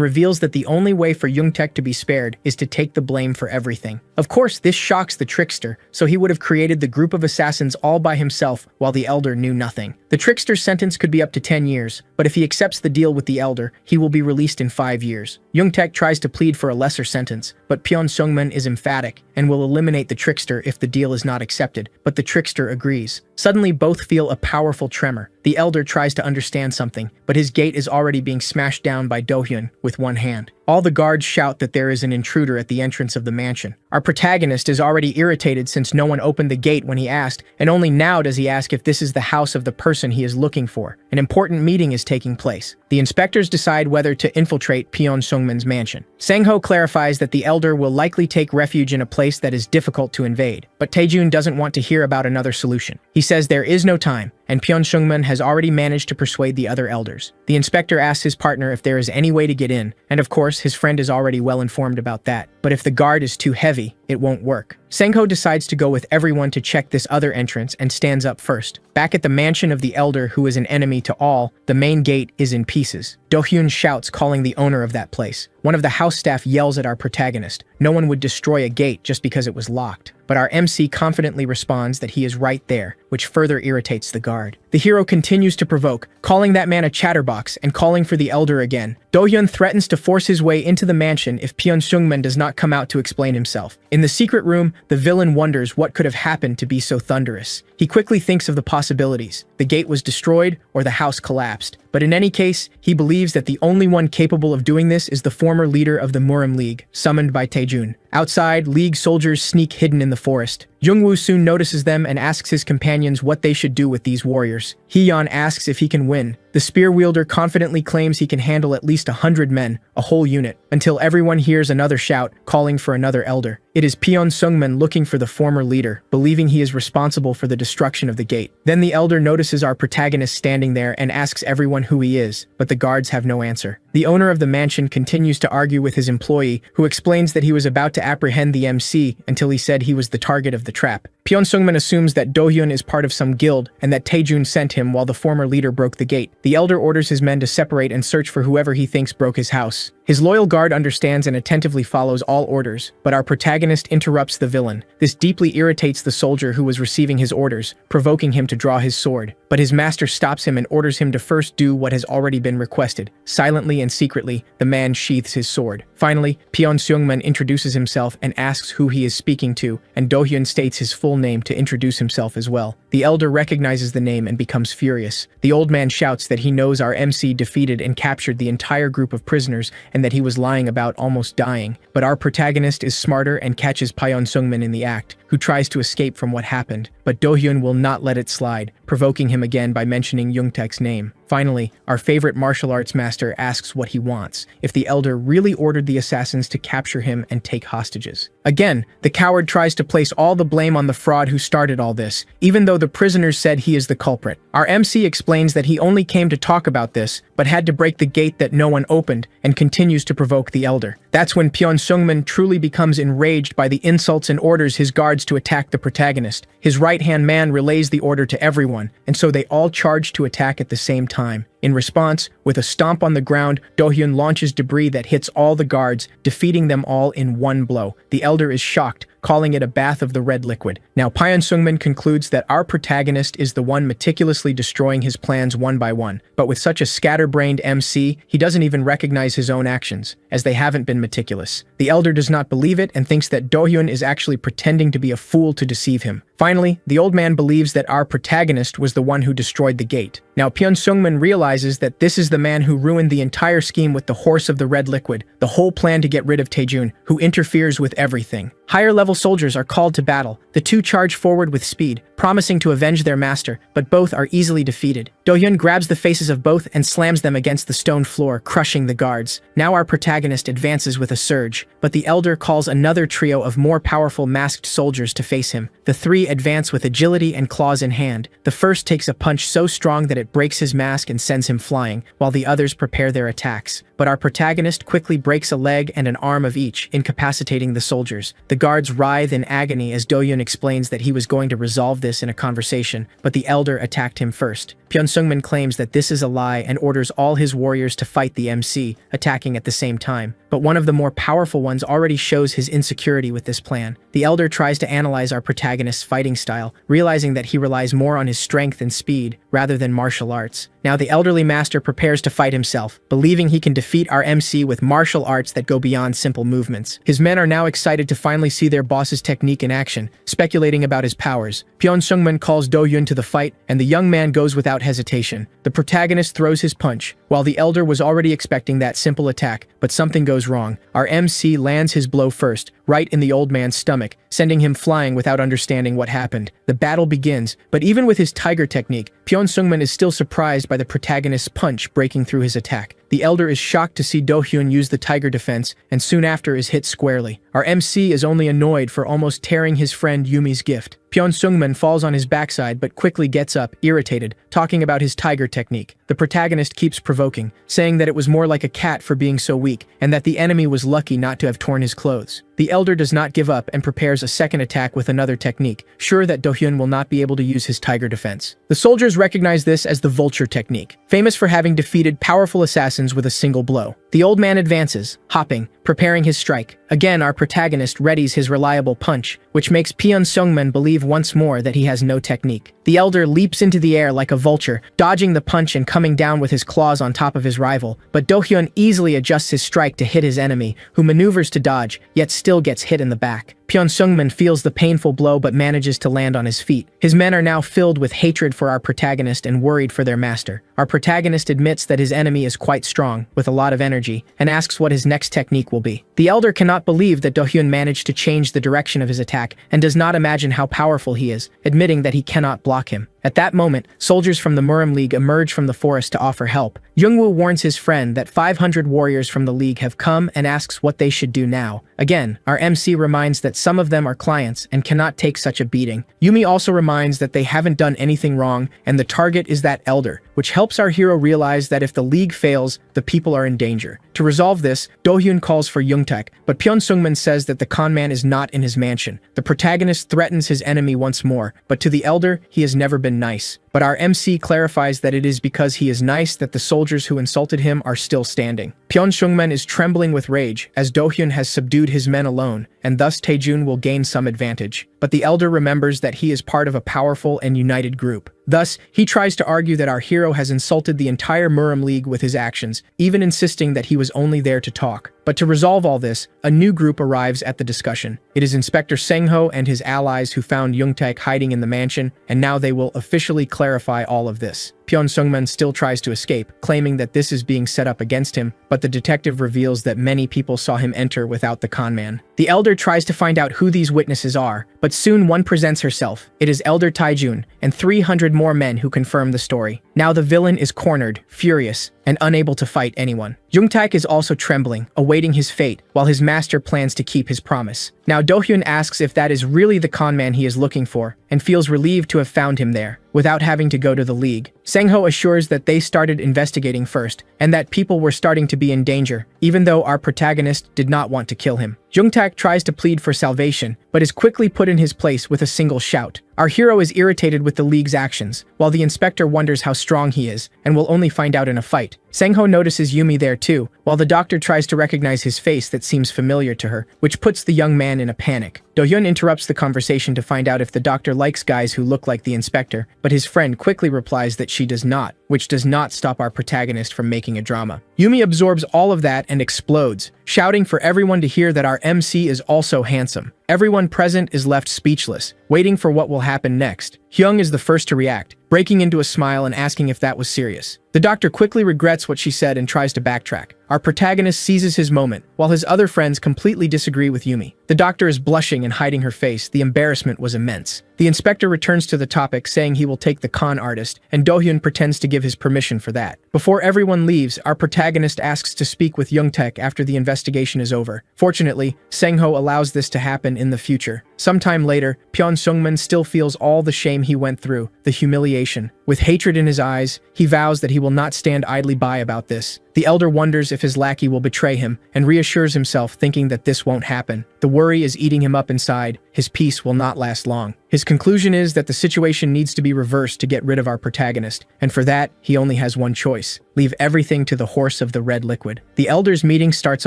reveals that the only way for Youngtaek to be spared is to take the blame for everything. Of course, this shocks the trickster, so he would have created the group of assassins all by himself while the elder knew nothing. The trickster's sentence could be up to 10 years, but if he accepts the deal with the elder, he will be released in 5 years. Youngtaek tries to plead for a lesser sentence, but Pyeon Sungman is emphatic and will eliminate the trickster if the deal is not accepted, but the trickster agrees. Suddenly, both feel a powerful tremor. The elder tries to understand something, but his gate is already being smashed down by Do-hyun with one hand. All the guards shout that there is an intruder at the entrance of the mansion. Our protagonist is already irritated since no one opened the gate when he asked, and only now does he ask if this is the house of the person he is looking for. An important meeting is taking place. The inspectors decide whether to infiltrate Pyeon Sungman's mansion. Sang-ho clarifies that the elder will likely take refuge in a place that is difficult to invade, but Taejun doesn't want to hear about another solution. He says there is no time, and Pyeon Sungman has already managed to persuade the other elders. The inspector asks his partner if there is any way to get in, and of course, his friend is already well informed about that. But if the guard is too heavy, it won't work. Sang-ho decides to go with everyone to check this other entrance and stands up first. Back at the mansion of the elder who is an enemy to all, the main gate is in pieces. Do-hyun shouts, calling the owner of that place. One of the house staff yells at our protagonist. No one would destroy a gate just because it was locked. But our MC confidently responds that he is right there, which further irritates the guard. The hero continues to provoke, calling that man a chatterbox and calling for the elder again. Do-hyun threatens to force his way into the mansion if Pyeon Sungman does not come out to explain himself. In the secret room, the villain wonders what could have happened to be so thunderous. He quickly thinks of the possibilities. The gate was destroyed or the house collapsed. But in any case, he believes that the only one capable of doing this is the former leader of the Murim League, summoned by Taejun. Outside, League soldiers sneak hidden in the forest. Jungwoo soon notices them and asks his companions what they should do with these warriors. Hee-yeon asks if he can win. The spear wielder confidently claims he can handle at least 100 men, a whole unit, until everyone hears another shout, calling for another elder. It is Pyeon Sungman looking for the former leader, believing he is responsible for the destruction of the gate. Then the elder notices our protagonist standing there and asks everyone who he is, but the guards have no answer. The owner of the mansion continues to argue with his employee, who explains that he was about to apprehend the MC until he said he was the target of the trap. Pyeon Sungman assumes that Do-hyun is part of some guild and that Taejun sent him while the former leader broke the gate. The elder orders his men to separate and search for whoever he thinks broke his house. His loyal guard understands and attentively follows all orders, but our protagonist interrupts the villain. This deeply irritates the soldier who was receiving his orders, provoking him to draw his sword. But his master stops him and orders him to first do what has already been requested. Silently and secretly, the man sheaths his sword. Finally, Pyeon Sungman introduces himself and asks who he is speaking to, and Do-hyun states his full name to introduce himself as well. The elder recognizes the name and becomes furious. The old man shouts that he knows our MC defeated and captured the entire group of prisoners and that he was lying about almost dying. But our protagonist is smarter and catches Pyeon Sungmin in the act, who tries to escape from what happened. But Do-hyun will not let it slide, provoking him again by mentioning Young-taek's name. Finally, our favorite martial arts master asks what he wants, if the elder really ordered the assassins to capture him and take hostages. Again, the coward tries to place all the blame on the fraud who started all this, even though the prisoners said he is the culprit. Our MC explains that he only came to talk about this, but had to break the gate that no one opened, and continues to provoke the elder. That's when Pyeon Sungmin truly becomes enraged by the insults and orders his guards to attack the protagonist. His right-hand man relays the order to everyone, and so they all charge to attack at the same time. In response, with a stomp on the ground, Do-hyun launches debris that hits all the guards, defeating them all in one blow. The elder is shocked, calling it a bath of the red liquid. Now, Pyeon Sungmin concludes that our protagonist is the one meticulously destroying his plans one by one. But with such a scatterbrained MC, he doesn't even recognize his own actions, as they haven't been meticulous. The elder does not believe it and thinks that Do-hyun is actually pretending to be a fool to deceive him. Finally, the old man believes that our protagonist was the one who destroyed the gate. Now, Pyeon Sungmin realizes that this is the man who ruined the entire scheme with the horse of the red liquid, the whole plan to get rid of Taejun, who interferes with everything. Higher-level soldiers are called to battle. The two charge forward with speed, promising to avenge their master, but both are easily defeated. Do-hyun grabs the faces of both and slams them against the stone floor, crushing the guards. Now our protagonist advances with a surge, but the elder calls another trio of more powerful masked soldiers to face him. The three advance with agility and claws in hand. The first takes a punch so strong that it breaks his mask and sends him flying, while the others prepare their attacks. But our protagonist quickly breaks a leg and an arm of each, incapacitating the soldiers. The guards writhe in agony as Do-hyun explains that he was going to resolve this in a conversation, but the elder attacked him first. Pyeon Sungmin claims that this is a lie and orders all his warriors to fight the MC, attacking at the same time. But one of the more powerful ones already shows his insecurity with this plan. The elder tries to analyze our protagonist's fighting style, realizing that he relies more on his strength and speed rather than martial arts. Now the elderly master prepares to fight himself, believing he can defeat our MC with martial arts that go beyond simple movements. His men are now excited to finally see their boss's technique in action, speculating about his powers. Pyeon Sungmin calls Do-hyun to the fight, and the young man goes without hesitation. The protagonist throws his punch, while the elder was already expecting that simple attack, but something goes wrong. Our MC lands his blow first, right in the old man's stomach, sending him flying without understanding what happened. The battle begins, but even with his tiger technique, Pyeon Sungmin is still surprised by the protagonist's punch breaking through his attack. The elder is shocked to see Do-hyun use the tiger defense, and soon after is hit squarely. Our MC is only annoyed for almost tearing his friend Yumi's gift. Pyeon Sungmin falls on his backside but quickly gets up, irritated, talking about his tiger technique. The protagonist keeps provoking, saying that it was more like a cat for being so weak, and that the enemy was lucky not to have torn his clothes. The elder does not give up and prepares a second attack with another technique, sure that Do-hyun will not be able to use his tiger defense. The soldiers recognize this as the vulture technique, famous for having defeated powerful assassins with a single blow. The old man advances, hopping, preparing his strike. Again, our protagonist readies his reliable punch, which makes Pyeon Sungmin believe once more that he has no technique. The elder leaps into the air like a vulture, dodging the punch and coming down with his claws on top of his rival, but Do-hyun easily adjusts his strike to hit his enemy, who maneuvers to dodge, yet still gets hit in the back. Pyeon Sungmin feels the painful blow but manages to land on his feet. His men are now filled with hatred for our protagonist and worried for their master. Our protagonist admits that his enemy is quite strong, with a lot of energy, and asks what his next technique will be. The elder cannot believe that Do-hyun managed to change the direction of his attack and does not imagine how powerful he is, admitting that he cannot block him. At that moment, soldiers from the Murim League emerge from the forest to offer help. Jungwoo warns his friend that 500 warriors from the League have come and asks what they should do now. Again, our MC reminds that some of them are clients and cannot take such a beating. Yumi also reminds that they haven't done anything wrong and the target is that elder, which helps our hero realize that if the League fails, the people are in danger. To resolve this, Do-hyun calls for Young-taek, but Pyeon Sungmin says that the conman is not in his mansion. The protagonist threatens his enemy once more, but to the elder, he has never been nice. But our MC clarifies that it is because he is nice that the soldiers who insulted him are still standing. Pyeon Sungmin is trembling with rage, as Do-hyun has subdued his men alone, and thus Taejun will gain some advantage. But the elder remembers that he is part of a powerful and united group. Thus, he tries to argue that our hero has insulted the entire Murim League with his actions, even insisting that he was only there to talk. But to resolve all this, a new group arrives at the discussion. It is Inspector Sengho and his allies who found Youngtaek hiding in the mansion, and now they will officially clarify all of this. Pyeon Sungman still tries to escape, claiming that this is being set up against him, but the detective reveals that many people saw him enter without the conman. The elder tries to find out who these witnesses are, but soon one presents herself. It is Elder Taijun and 300 more men who confirm the story. Now the villain is cornered, furious, and unable to fight anyone. Youngtaek is also trembling, awaiting his fate, while his master plans to keep his promise. Now Dohyun asks if that is really the conman he is looking for, and feels relieved to have found him there, without having to go to the League. Sengho assures that they started investigating first, and that people were starting to be in danger, even though our protagonist did not want to kill him. Youngtaek tries to plead for salvation, but is quickly put in his place with a single shout. Our hero is irritated with the League's actions, while the inspector wonders how strong he is, and will only find out in a fight. Sengho notices Yumi there too, while the doctor tries to recognize his face that seems familiar to her, which puts the young man in a panic. Dohyun interrupts the conversation to find out if the doctor likes guys who look like the inspector, but his friend quickly replies that she does not, which does not stop our protagonist from making a drama. Yumi absorbs all of that and explodes, shouting for everyone to hear that our MC is also handsome. Everyone present is left speechless, waiting for what will happen next. Hyung is the first to react, breaking into a smile and asking if that was serious. The doctor quickly regrets what she said and tries to backtrack. Our protagonist seizes his moment, while his other friends completely disagree with Yumi. The doctor is blushing and hiding her face. The embarrassment was immense. The inspector returns to the topic, saying he will take the con artist, and Dohyun pretends to give his permission for that. Before everyone leaves, our protagonist asks to speak with Youngtaek after the investigation is over. Fortunately, Sengho allows this to happen in the future. Sometime later, Pyeon Sungman still feels all the shame he went through, the humiliation. With hatred in his eyes, he vows that he will not stand idly by about this. The elder wonders if his lackey will betray him, and reassures himself, thinking that this won't happen. The worry is eating him up inside. His peace will not last long. His conclusion is that the situation needs to be reversed to get rid of our protagonist, and for that, he only has one choice: leave everything to the horse of the red liquid. The elders' meeting starts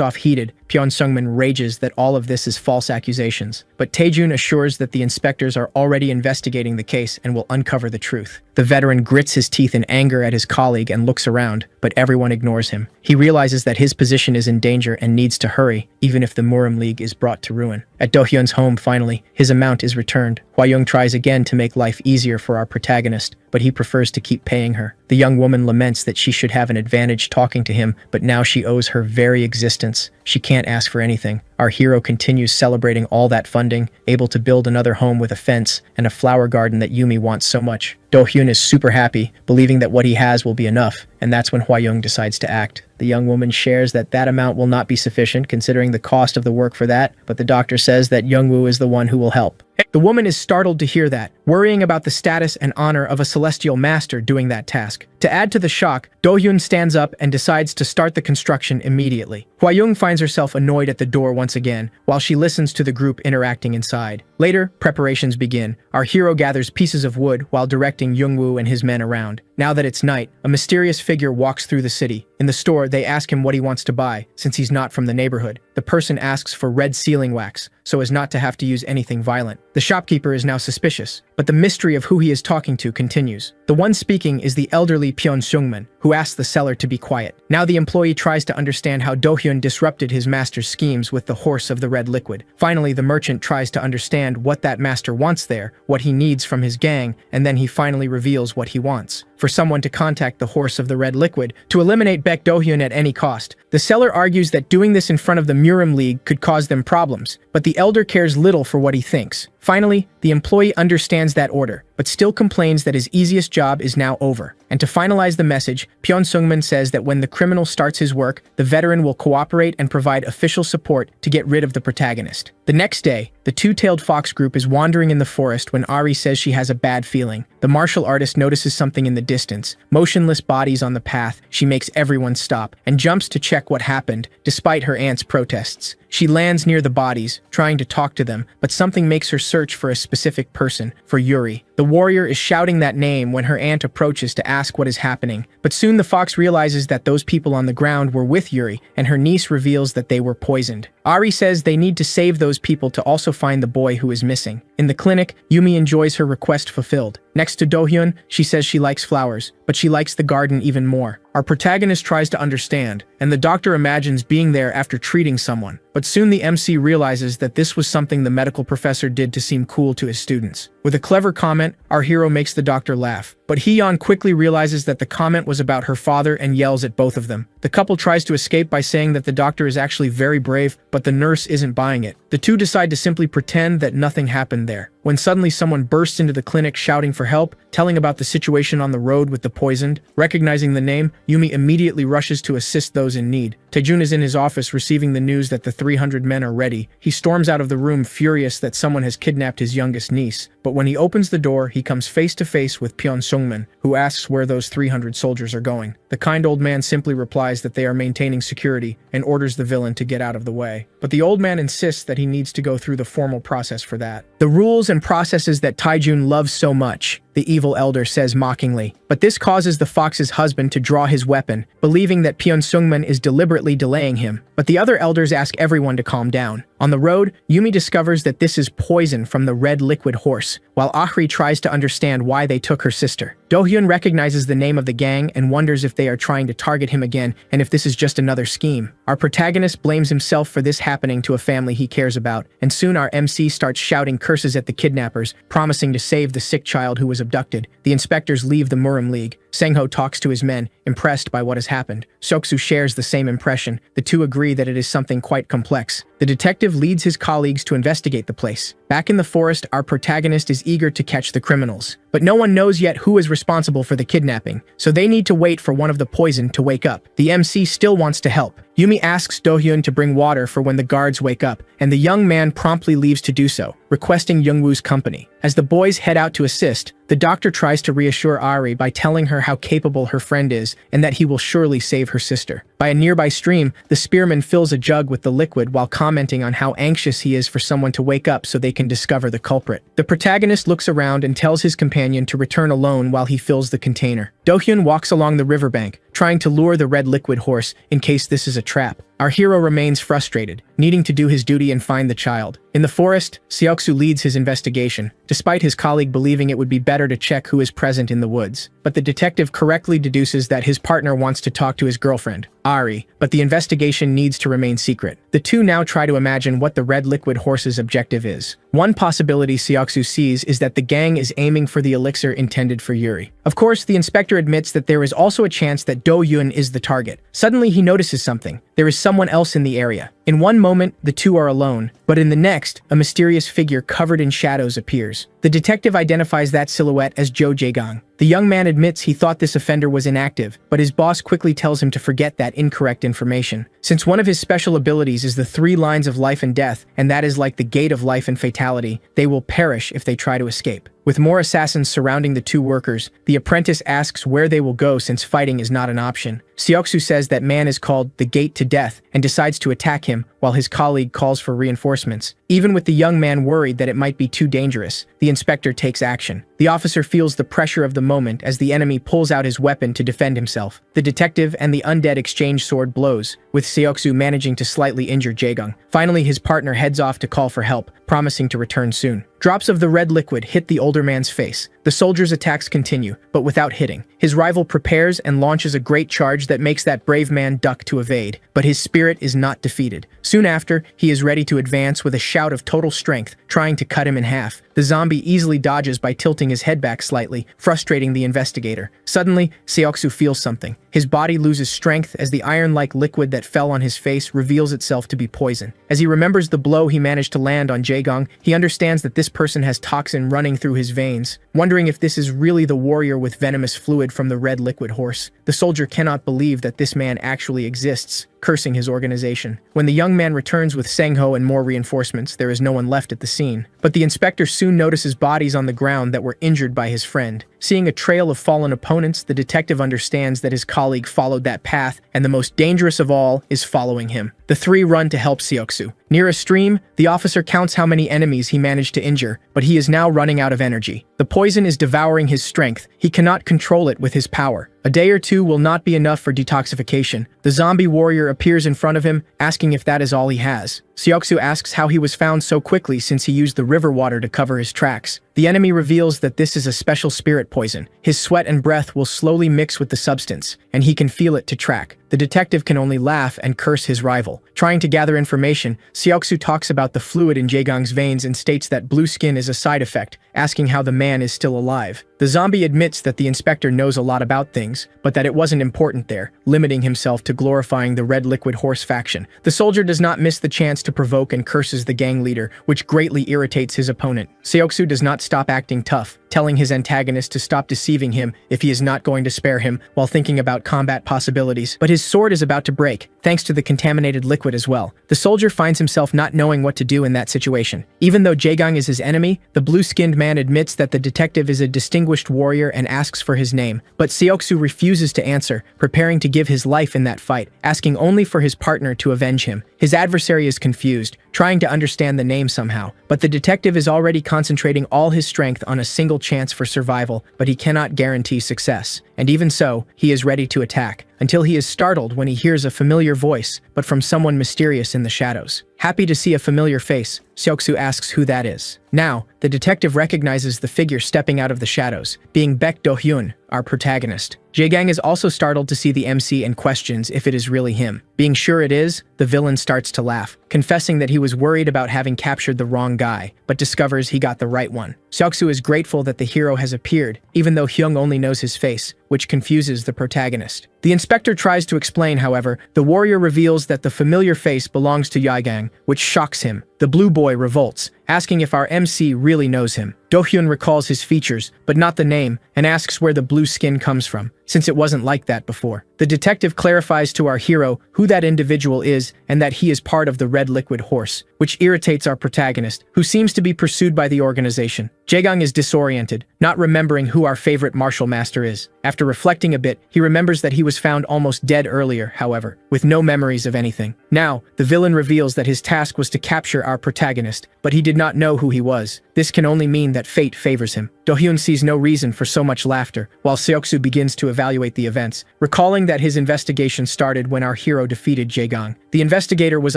off heated. Pyeon Sungman rages that all of this is false accusations, but Taejun assures that the inspectors are already investigating the case and will uncover the truth. The veteran grits his teeth in anger at his colleague and looks around, but everyone ignores him. He realizes that his position is in danger and needs to hurry, even if the Murim League is brought to ruin. At Dohyun's home, finally, his amount is returned. Hwayoung tries again to make life easier for our protagonist, but he prefers to keep paying her. The young woman laments that she should have an advantage talking to him, but now she owes her very existence. She can't ask for anything. Our hero continues celebrating all that funding, able to build another home with a fence and a flower garden that Yumi wants so much. Dohyun is super happy, believing that what he has will be enough, and that's when Hwayoung decides to act. The young woman shares that that amount will not be sufficient considering the cost of the work for that, but the doctor says that Youngwoo is the one who will help. The woman is startled to hear that, worrying about the status and honor of a celestial master doing that task. To add to the shock, Dohyun stands up and decides to start the construction immediately. Hwayoung finds herself annoyed at the door once again, while she listens to the group interacting inside. Later, preparations begin. Our hero gathers pieces of wood while directing Youngwoo and his men around. Now that it's night, a mysterious figure walks through the city. In the store, they ask him what he wants to buy, since he's not from the neighborhood. The person asks for red sealing wax, so as not to have to use anything violent. The shopkeeper is now suspicious, but the mystery of who he is talking to continues. The one speaking is the elderly Pyeon Sungman, who asks the seller to be quiet. Now the employee tries to understand how Dohyun disrupted his master's schemes with the horse of the red liquid. Finally, the merchant tries to understand what that master wants there, what he needs from his gang, and then he finally reveals what he wants: for someone to contact the horse of the red liquid to eliminate Baek Dohyun at any cost. The seller argues that doing this in front of the Murim League could cause them problems, but the elder cares little for what he thinks. Finally, the employee understands that order, but still complains that his easiest job is now over. And to finalize the message, Pyeon Sungman says that when the criminal starts his work, the veteran will cooperate and provide official support to get rid of the protagonist. The next day, the two-tailed fox group is wandering in the forest when Ari says she has a bad feeling. The martial artist notices something in the distance, motionless bodies on the path. She makes everyone stop and jumps to check what happened, despite her aunt's protests. She lands near the bodies, trying to talk to them, but something makes her search for a specific person, for Yuri. The warrior is shouting that name when her aunt approaches to ask what is happening, but soon the fox realizes that those people on the ground were with Yuri, and her niece reveals that they were poisoned. Ari says they need to save those people to also find the boy who is missing. In the clinic, Yumi enjoys her request fulfilled. Next to Do-hyun, she says she likes flowers, but she likes the garden even more. Our protagonist tries to understand, and the doctor imagines being there after treating someone. But soon the MC realizes that this was something the medical professor did to seem cool to his students. With a clever comment, our hero makes the doctor laugh. But Hee-yeon quickly realizes that the comment was about her father and yells at both of them. The couple tries to escape by saying that the doctor is actually very brave, but the nurse isn't buying it. The two decide to simply pretend that nothing happened there. When suddenly someone bursts into the clinic shouting for help, telling about the situation on the road with the poisoned. Recognizing the name, Yumi immediately rushes to assist those in need. Taejun is in his office receiving the news that the 300 men are ready. He storms out of the room furious that someone has kidnapped his youngest niece. But when he opens the door, he comes face to face with Pyeon Sungmin, who asks where those 300 soldiers are going. The kind old man simply replies that they are maintaining security and orders the villain to get out of the way. But the old man insists that he needs to go through the formal process for that. The rules and processes that Taejun loves so much, the evil elder says mockingly. But this causes the fox's husband to draw his weapon, believing that Pyeon Sungmin is deliberately delaying him. But the other elders ask everyone to calm down. On the road, Yumi discovers that this is poison from the red liquid horse, while Ahri tries to understand why they took her sister. Do-hyun recognizes the name of the gang and wonders if they are trying to target him again and if this is just another scheme. Our protagonist blames himself for this happening to a family he cares about, and soon our MC starts shouting curses at the kidnappers, promising to save the sick child who was abducted. The inspectors leave the Murim League. Sang-ho talks to his men, impressed by what has happened. Seok-soo shares the same impression. The two agree that it is something quite complex. The detective leads his colleagues to investigate the place. Back in the forest, our protagonist is eager to catch the criminals. But no one knows yet who is responsible for the kidnapping, so they need to wait for one of the poison to wake up. The MC still wants to help. Yumi asks Do-hyun to bring water for when the guards wake up, and the young man promptly leaves to do so, requesting Youngwoo's company. As the boys head out to assist, the doctor tries to reassure Ari by telling her how capable her friend is and that he will surely save her sister. By a nearby stream, the spearman fills a jug with the liquid while commenting on how anxious he is for someone to wake up so they can discover the culprit. The protagonist looks around and tells his companion to return alone while he fills the container. Do-hyun walks along the riverbank, trying to lure the red liquid horse in case this is a trap. Our hero remains frustrated, needing to do his duty and find the child. In the forest, Seok-soo leads his investigation, despite his colleague believing it would be better to check who is present in the woods. But the detective correctly deduces that his partner wants to talk to his girlfriend, Ari, but the investigation needs to remain secret. The two now try to imagine what the red liquid horse's objective is. One possibility Seok-soo sees is that the gang is aiming for the elixir intended for Yuri. Of course, the inspector admits that there is also a chance that Do-hyun is the target. Suddenly, he notices something. There is someone else in the area. In one moment, the two are alone, but in the next, a mysterious figure covered in shadows appears. The detective identifies that silhouette as Jo Jae-gang. The young man admits he thought this offender was inactive, but his boss quickly tells him to forget that incorrect information. Since one of his special abilities is the 3 lines of life and death, and that is like the gate of life and fatality, they will perish if they try to escape. With more assassins surrounding the two workers, the apprentice asks where they will go since fighting is not an option. Seok-soo says that man is called the Gate to Death and decides to attack him while his colleague calls for reinforcements. Even with the young man worried that it might be too dangerous, the inspector takes action. The officer feels the pressure of the moment as the enemy pulls out his weapon to defend himself. The detective and the undead exchange sword blows, with Seok-soo managing to slightly injure Jae-gang. Finally, his partner heads off to call for help, promising to return soon. Drops of the red liquid hit the older man's face. The soldier's attacks continue, but without hitting. His rival prepares and launches a great charge that makes that brave man duck to evade, but his spirit is not defeated. Soon after, he is ready to advance with a shout of total strength, trying to cut him in half. The zombie easily dodges by tilting his head back slightly, frustrating the investigator. Suddenly, Seok-soo feels something. His body loses strength as the iron-like liquid that fell on his face reveals itself to be poison. As he remembers the blow he managed to land on Jae-gang, he understands that this person has toxin running through his veins. Wondering if this is really the warrior with venomous fluid from the red liquid horse, the soldier cannot believe that this man actually exists, cursing his organization. When the young man returns with Sang-ho and more reinforcements, there is no one left at the scene. But the inspector soon notices bodies on the ground that were injured by his friend. Seeing a trail of fallen opponents, the detective understands that his colleague followed that path, and the most dangerous of all is following him. The three run to help Seok-soo. Near a stream, the officer counts how many enemies he managed to injure, but he is now running out of energy. The poison is devouring his strength. He cannot control it with his power. A day or two will not be enough for detoxification. The zombie warrior appears in front of him, asking if that is all he has. Seoksu asks how he was found so quickly since he used the river water to cover his tracks. The enemy reveals that this is a special spirit poison. His sweat and breath will slowly mix with the substance, and he can feel it to track. The detective can only laugh and curse his rival. Trying to gather information, Seoksu talks about the fluid in Jaegang's veins and states that blue skin is a side effect, asking how the man is still alive. The zombie admits that the inspector knows a lot about things, but that it wasn't important there, limiting himself to glorifying the Red Liquid Horse faction. The soldier does not miss the chance to provoke and curses the gang leader, which greatly irritates his opponent. Seoksu does not stop acting tough, telling his antagonist to stop deceiving him if he is not going to spare him while thinking about combat possibilities. But his sword is about to break, thanks to the contaminated liquid as well. The soldier finds himself not knowing what to do in that situation. Even though Jaegang is his enemy, the blue-skinned man admits that the detective is a distinguished warrior and asks for his name. But Seoksu refuses to answer, preparing to give his life in that fight, asking only for his partner to avenge him. His adversary is confused, trying to understand the name somehow, but the detective is already concentrating all his strength on a single chance for survival, but he cannot guarantee success. And even so, he is ready to attack, until he is startled when he hears a familiar voice, but from someone mysterious in the shadows. Happy to see a familiar face, Seoksu asks who that is. Now, the detective recognizes the figure stepping out of the shadows, being Baek Do-hyun, our protagonist. Jaegang is also startled to see the MC and questions if it is really him. Being sure it is, the villain starts to laugh, confessing that he was worried about having captured the wrong guy, but discovers he got the right one. Seoksu is grateful that the hero has appeared, even though Hyung only knows his face, which confuses the protagonist. The inspector tries to explain, however, the warrior reveals that the familiar face belongs to Jaegang, which shocks him. The blue boy revolts, asking if our MC really knows him. Do-hyun recalls his features, but not the name, and asks where the blue skin comes from, since it wasn't like that before. The detective clarifies to our hero who that individual is and that he is part of the Red Liquid Horse, which irritates our protagonist, who seems to be pursued by the organization. Jaegang is disoriented, not remembering who our favorite martial master is. After reflecting a bit, he remembers that he was found almost dead earlier, however, with no memories of anything. Now, the villain reveals that his task was to capture our protagonist, but he did not know who he was. This can only mean that fate favors him. Do-hyun sees no reason for so much laughter, while Seoksu begins to evaluate the events, recalling that his investigation started when our hero defeated Jaegang. The investigator was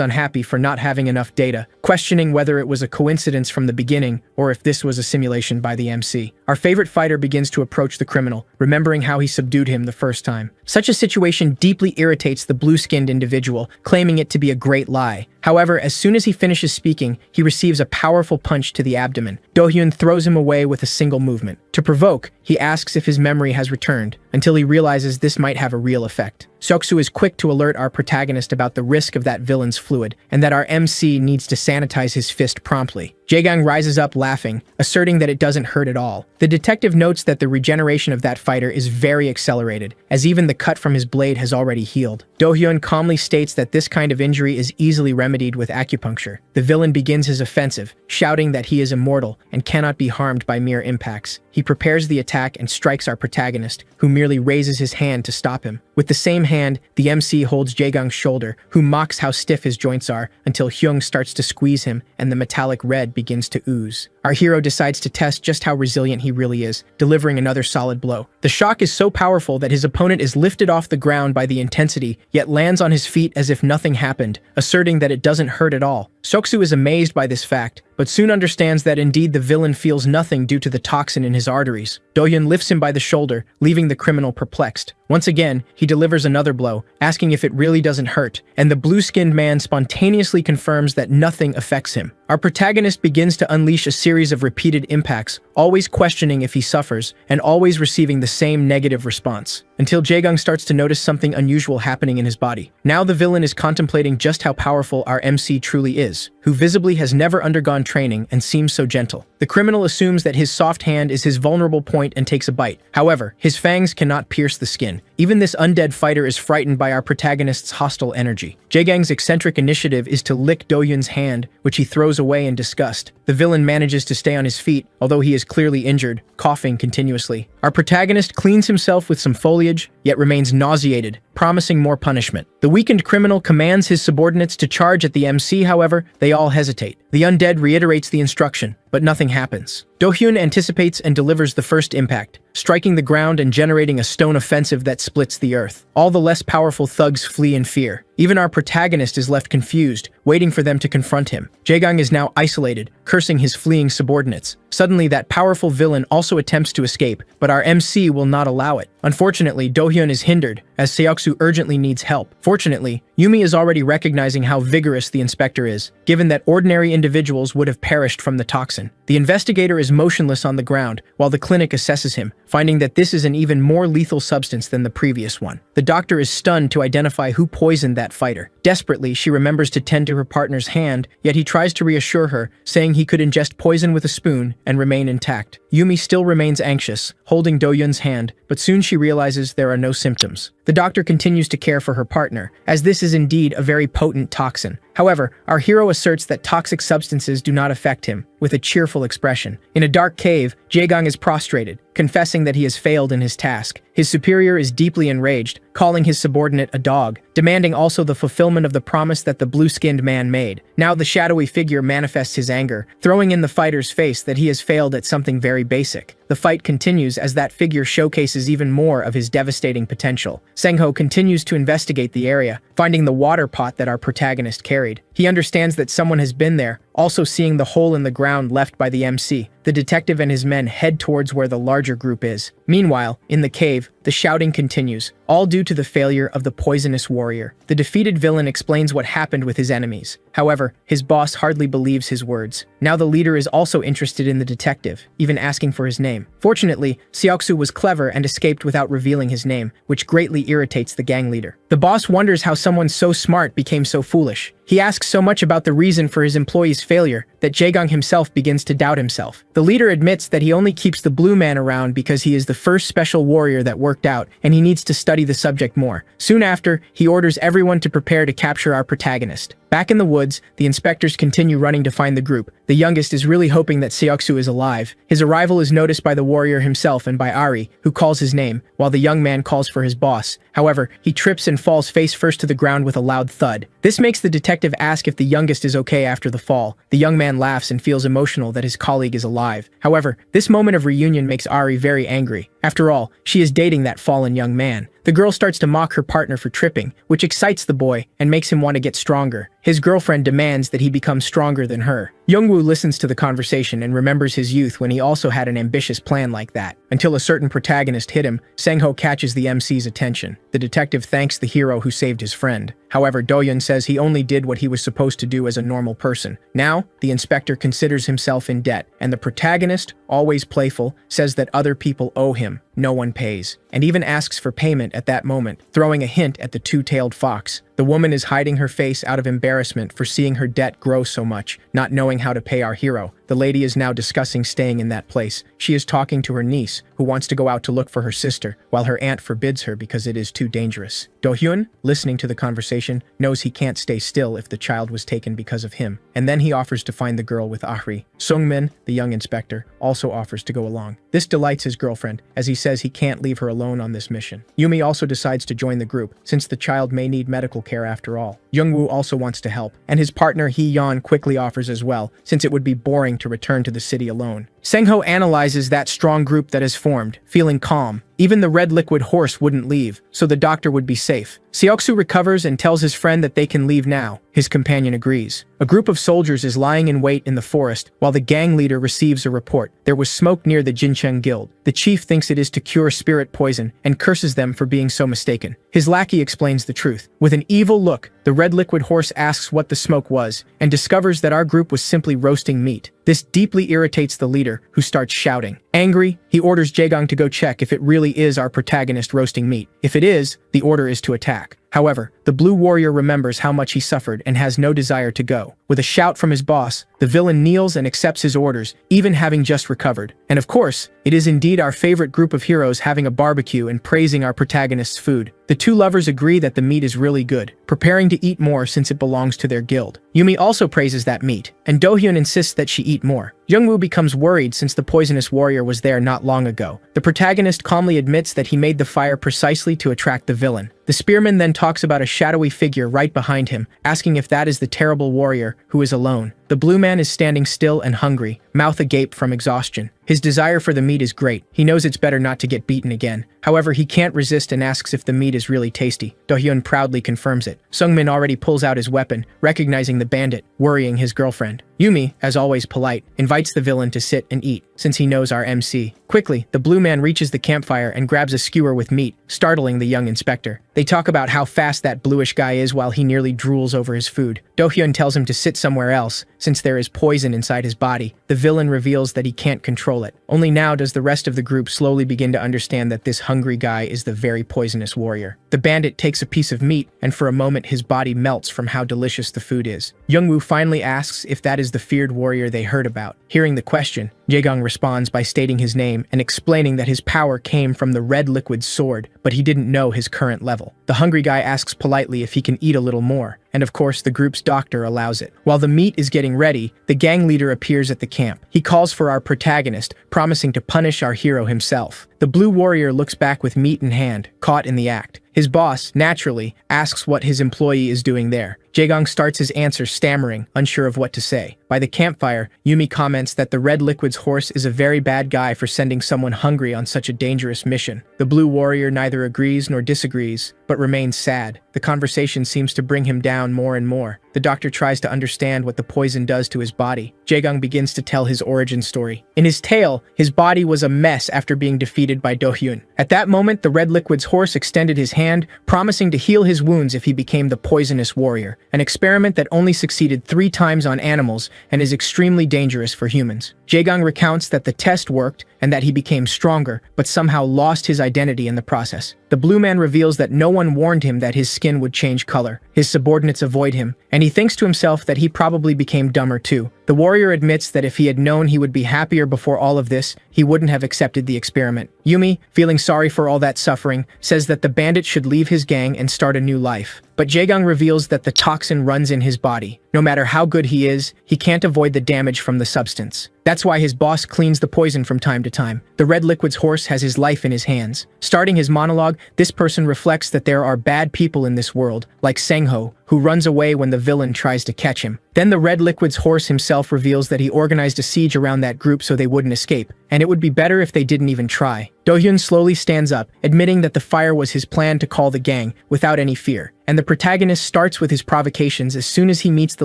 unhappy for not having enough data, questioning whether it was a coincidence from the beginning or if this was a simulation by the MC. Our favorite fighter begins to approach the criminal, remembering how he subdued him the first time. Such a situation deeply irritates the blue-skinned individual, claiming it to be a great lie. However, as soon as he finishes speaking, he receives a powerful punch to the abdomen. Do-hyun throws him away with a single movement. To provoke, he asks if his memory has returned, until he realizes this might have a real effect. Seoksu is quick to alert our protagonist about the risk of that villain's fluid, and that our MC needs to sanitize his fist promptly. Jaegang rises up laughing, asserting that it doesn't hurt at all. The detective notes that the regeneration of that fighter is very accelerated, as even the cut from his blade has already healed. Do-hyun calmly states that this kind of injury is easily remedied with acupuncture. The villain begins his offensive, shouting that he is immortal and cannot be harmed by mere impacts. He prepares the attack and strikes our protagonist, who merely raises his hand to stop him. With the same hand, the MC holds Jaegang's shoulder, who mocks how stiff his joints are, until Hyung starts to squeeze him and the metallic red begins to ooze. Our hero decides to test just how resilient he really is, delivering another solid blow. The shock is so powerful that his opponent is lifted off the ground by the intensity, yet lands on his feet as if nothing happened, asserting that it doesn't hurt at all. Seoksu is amazed by this fact, but soon understands that indeed the villain feels nothing due to the toxin in his arteries. Do-hyun lifts him by the shoulder, leaving the criminal perplexed. Once again, he delivers another blow, asking if it really doesn't hurt, and the blue-skinned man spontaneously confirms that nothing affects him. Our protagonist begins to unleash a series of repeated impacts, always questioning if he suffers, and always receiving the same negative response, until Jaegang starts to notice something unusual happening in his body. Now the villain is contemplating just how powerful our MC truly is, who visibly has never undergone training and seems so gentle. The criminal assumes that his soft hand is his vulnerable point and takes a bite. However, his fangs cannot pierce the skin. Even this undead fighter is frightened by our protagonist's hostile energy. Jaegang's eccentric initiative is to lick Do-hyun's hand, which he throws away in disgust. The villain manages to stay on his feet, although he is clearly injured, coughing continuously. Our protagonist cleans himself with some foliage, yet remains nauseated, promising more punishment. The weakened criminal commands his subordinates to charge at the MC, however, they all hesitate. The undead reiterates the instruction, but nothing happens. Do-hyun anticipates and delivers the first impact, striking the ground and generating a stone offensive that splits the earth. All the less powerful thugs flee in fear. Even our protagonist is left confused, waiting for them to confront him. Jae-gang is now isolated, cursing his fleeing subordinates. Suddenly, that powerful villain also attempts to escape, but our MC will not allow it. Unfortunately, Do-hyun is hindered, as Seoksu urgently needs help. Fortunately, Yumi is already recognizing how vigorous the inspector is, given that ordinary individuals would have perished from the toxin. The investigator is motionless on the ground, while the clinic assesses him, finding that this is an even more lethal substance than the previous one. The doctor is stunned to identify who poisoned that fighter. Desperately, she remembers to tend to her partner's hand, yet he tries to reassure her, saying he could ingest poison with a spoon and remain intact. Yumi still remains anxious, holding Do-hyun's hand, but soon she realizes there are no symptoms. The doctor continues to care for her partner, as this is indeed a very potent toxin. However, our hero asserts that toxic substances do not affect him, with a cheerful expression. In a dark cave, Jae-gang is prostrated, confessing that he has failed in his task. His superior is deeply enraged, calling his subordinate a dog, demanding also the fulfillment of the promise that the blue-skinned man made. Now the shadowy figure manifests his anger, throwing in the fighter's face that he has failed at something very basic. The fight continues as that figure showcases even more of his devastating potential. Sang-ho continues to investigate the area, finding the water pot that our protagonist carried. He understands that someone has been there, also seeing the hole in the ground left by the MC. The detective and his men head towards where the larger group is. Meanwhile, in the cave, the shouting continues, all due to the failure of the poisonous warrior. The defeated villain explains what happened with his enemies. However, his boss hardly believes his words. Now the leader is also interested in the detective, even asking for his name. Fortunately, Seoksu was clever and escaped without revealing his name, which greatly irritates the gang leader. The boss wonders how someone so smart became so foolish. He asks so much about the reason for his employee's failure that Jae-gang himself begins to doubt himself. The leader admits that he only keeps the blue man around because he is the first special warrior that worked out and he needs to study the subject more. Soon after, he orders everyone to prepare to capture our protagonist. Back in the woods, the inspectors continue running to find the group. The youngest is really hoping that Seoksu is alive. His arrival is noticed by the warrior himself and by Ari, who calls his name, while the young man calls for his boss. However, he trips and falls face first to the ground with a loud thud. This makes the detective ask if the youngest is okay after the fall. The young man laughs and feels emotional that his colleague is alive. However, this moment of reunion makes Ari very angry. After all, she is dating that fallen young man. The girl starts to mock her partner for tripping, which excites the boy and makes him want to get stronger. His girlfriend demands that he become stronger than her. Youngwoo listens to the conversation and remembers his youth when he also had an ambitious plan like that. Until a certain protagonist hit him, Sang-ho catches the MC's attention. The detective thanks the hero who saved his friend. However, Do-hyun says he only did what he was supposed to do as a normal person. Now, the inspector considers himself in debt, and the protagonist, always playful, says that other people owe him. No one pays, and even asks for payment at that moment, throwing a hint at the two-tailed fox. The woman is hiding her face out of embarrassment for seeing her debt grow so much, not knowing how to pay our hero. The lady is now discussing staying in that place. She is talking to her niece, who wants to go out to look for her sister, while her aunt forbids her because it is too dangerous. Do-hyun, listening to the conversation, knows he can't stay still if the child was taken because of him, and then he offers to find the girl with Ahri. Sungmin, the young inspector, also offers to go along. This delights his girlfriend, as he says he can't leave her alone on this mission. Yumi also decides to join the group, since the child may need medical care after all. Youngwoo also wants to help, and his partner Hee-yeon quickly offers as well, since it would be boring to return to the city alone. Sang-ho analyzes that strong group that has formed, feeling calm. Even the red liquid horse wouldn't leave, so the doctor would be safe. Seoksu recovers and tells his friend that they can leave now. His companion agrees. A group of soldiers is lying in wait in the forest, while the gang leader receives a report. There was smoke near the Jincheng Guild. The chief thinks it is to cure spirit poison, and curses them for being so mistaken. His lackey explains the truth. With an evil look, the red liquid horse asks what the smoke was, and discovers that our group was simply roasting meat. This deeply irritates the leader, who starts shouting. Angry, he orders Jae-gang to go check if it really is our protagonist roasting meat. If it is, the order is to attack. However, the blue warrior remembers how much he suffered and has no desire to go. With a shout from his boss, the villain kneels and accepts his orders, even having just recovered. And of course, it is indeed our favorite group of heroes having a barbecue and praising our protagonist's food. The two lovers agree that the meat is really good, preparing to eat more since it belongs to their guild. Yumi also praises that meat, and Do-hyun insists that she eat more. Jungwoo becomes worried since the poisonous warrior was there not long ago. The protagonist calmly admits that he made the fire precisely to attract the villain. The spearman then talks about a shadowy figure right behind him, asking if that is the terrible warrior who is alone. The blue man is standing still and hungry, mouth agape from exhaustion. His desire for the meat is great. He knows it's better not to get beaten again. However, he can't resist and asks if the meat is really tasty. Do-hyun proudly confirms it. Sungmin already pulls out his weapon, recognizing the bandit, worrying his girlfriend. Yumi, as always polite, invites the villain to sit and eat, since he knows our MC. Quickly, the blue man reaches the campfire and grabs a skewer with meat, startling the young inspector. They talk about how fast that bluish guy is while he nearly drools over his food. Do-hyun tells him to sit somewhere else, since there is poison inside his body. The villain reveals that he can't control it. Only now does the rest of the group slowly begin to understand that this hungry guy is the very poisonous warrior. The bandit takes a piece of meat, and for a moment his body melts from how delicious the food is. Jungwoo finally asks if that is the feared warrior they heard about. Hearing the question, Jaegung responds by stating his name and explaining that his power came from the red liquid sword, but he didn't know his current level. The hungry guy asks politely if he can eat a little more, and of course the group's doctor allows it. While the meat is getting ready, the gang leader appears at the camp. He calls for our protagonist, promising to punish our hero himself. The blue warrior looks back with meat in hand, caught in the act. His boss, naturally, asks what his employee is doing there. Jaegung starts his answer stammering, unsure of what to say. By the campfire, Yumi comments that the Red Liquid's horse is a very bad guy for sending someone hungry on such a dangerous mission. The blue warrior neither agrees nor disagrees, but remains sad. The conversation seems to bring him down more and more. The doctor tries to understand what the poison does to his body. Jaegung begins to tell his origin story. In his tale, his body was a mess after being defeated by Do-hyun. At that moment, the Red Liquid's horse extended his hand, promising to heal his wounds if he became the poisonous warrior, an experiment that only succeeded 3 times on animals and is extremely dangerous for humans. Jaegung recounts that the test worked and that he became stronger, but somehow lost his identity in the process. The blue man reveals that no one warned him that his skin would change color. His subordinates avoid him, and he thinks to himself that he probably became dumber too. The warrior admits that if he had known he would be happier before all of this, he wouldn't have accepted the experiment. Yumi, feeling sorry for all that suffering, says that the bandit should leave his gang and start a new life. But Jaegung reveals that the toxin runs in his body. No matter how good he is, he can't avoid the damage from the substance. That's why his boss cleans the poison from time to time. The Red Liquid's horse has his life in his hands. Starting his monologue, this person reflects that there are bad people in this world, like Sengho, who runs away when the villain tries to catch him. Then the Red Liquid's horse himself reveals that he organized a siege around that group so they wouldn't escape, and it would be better if they didn't even try. Do-hyun slowly stands up, admitting that the fire was his plan to call the gang, without any fear. And the protagonist starts with his provocations as soon as he meets the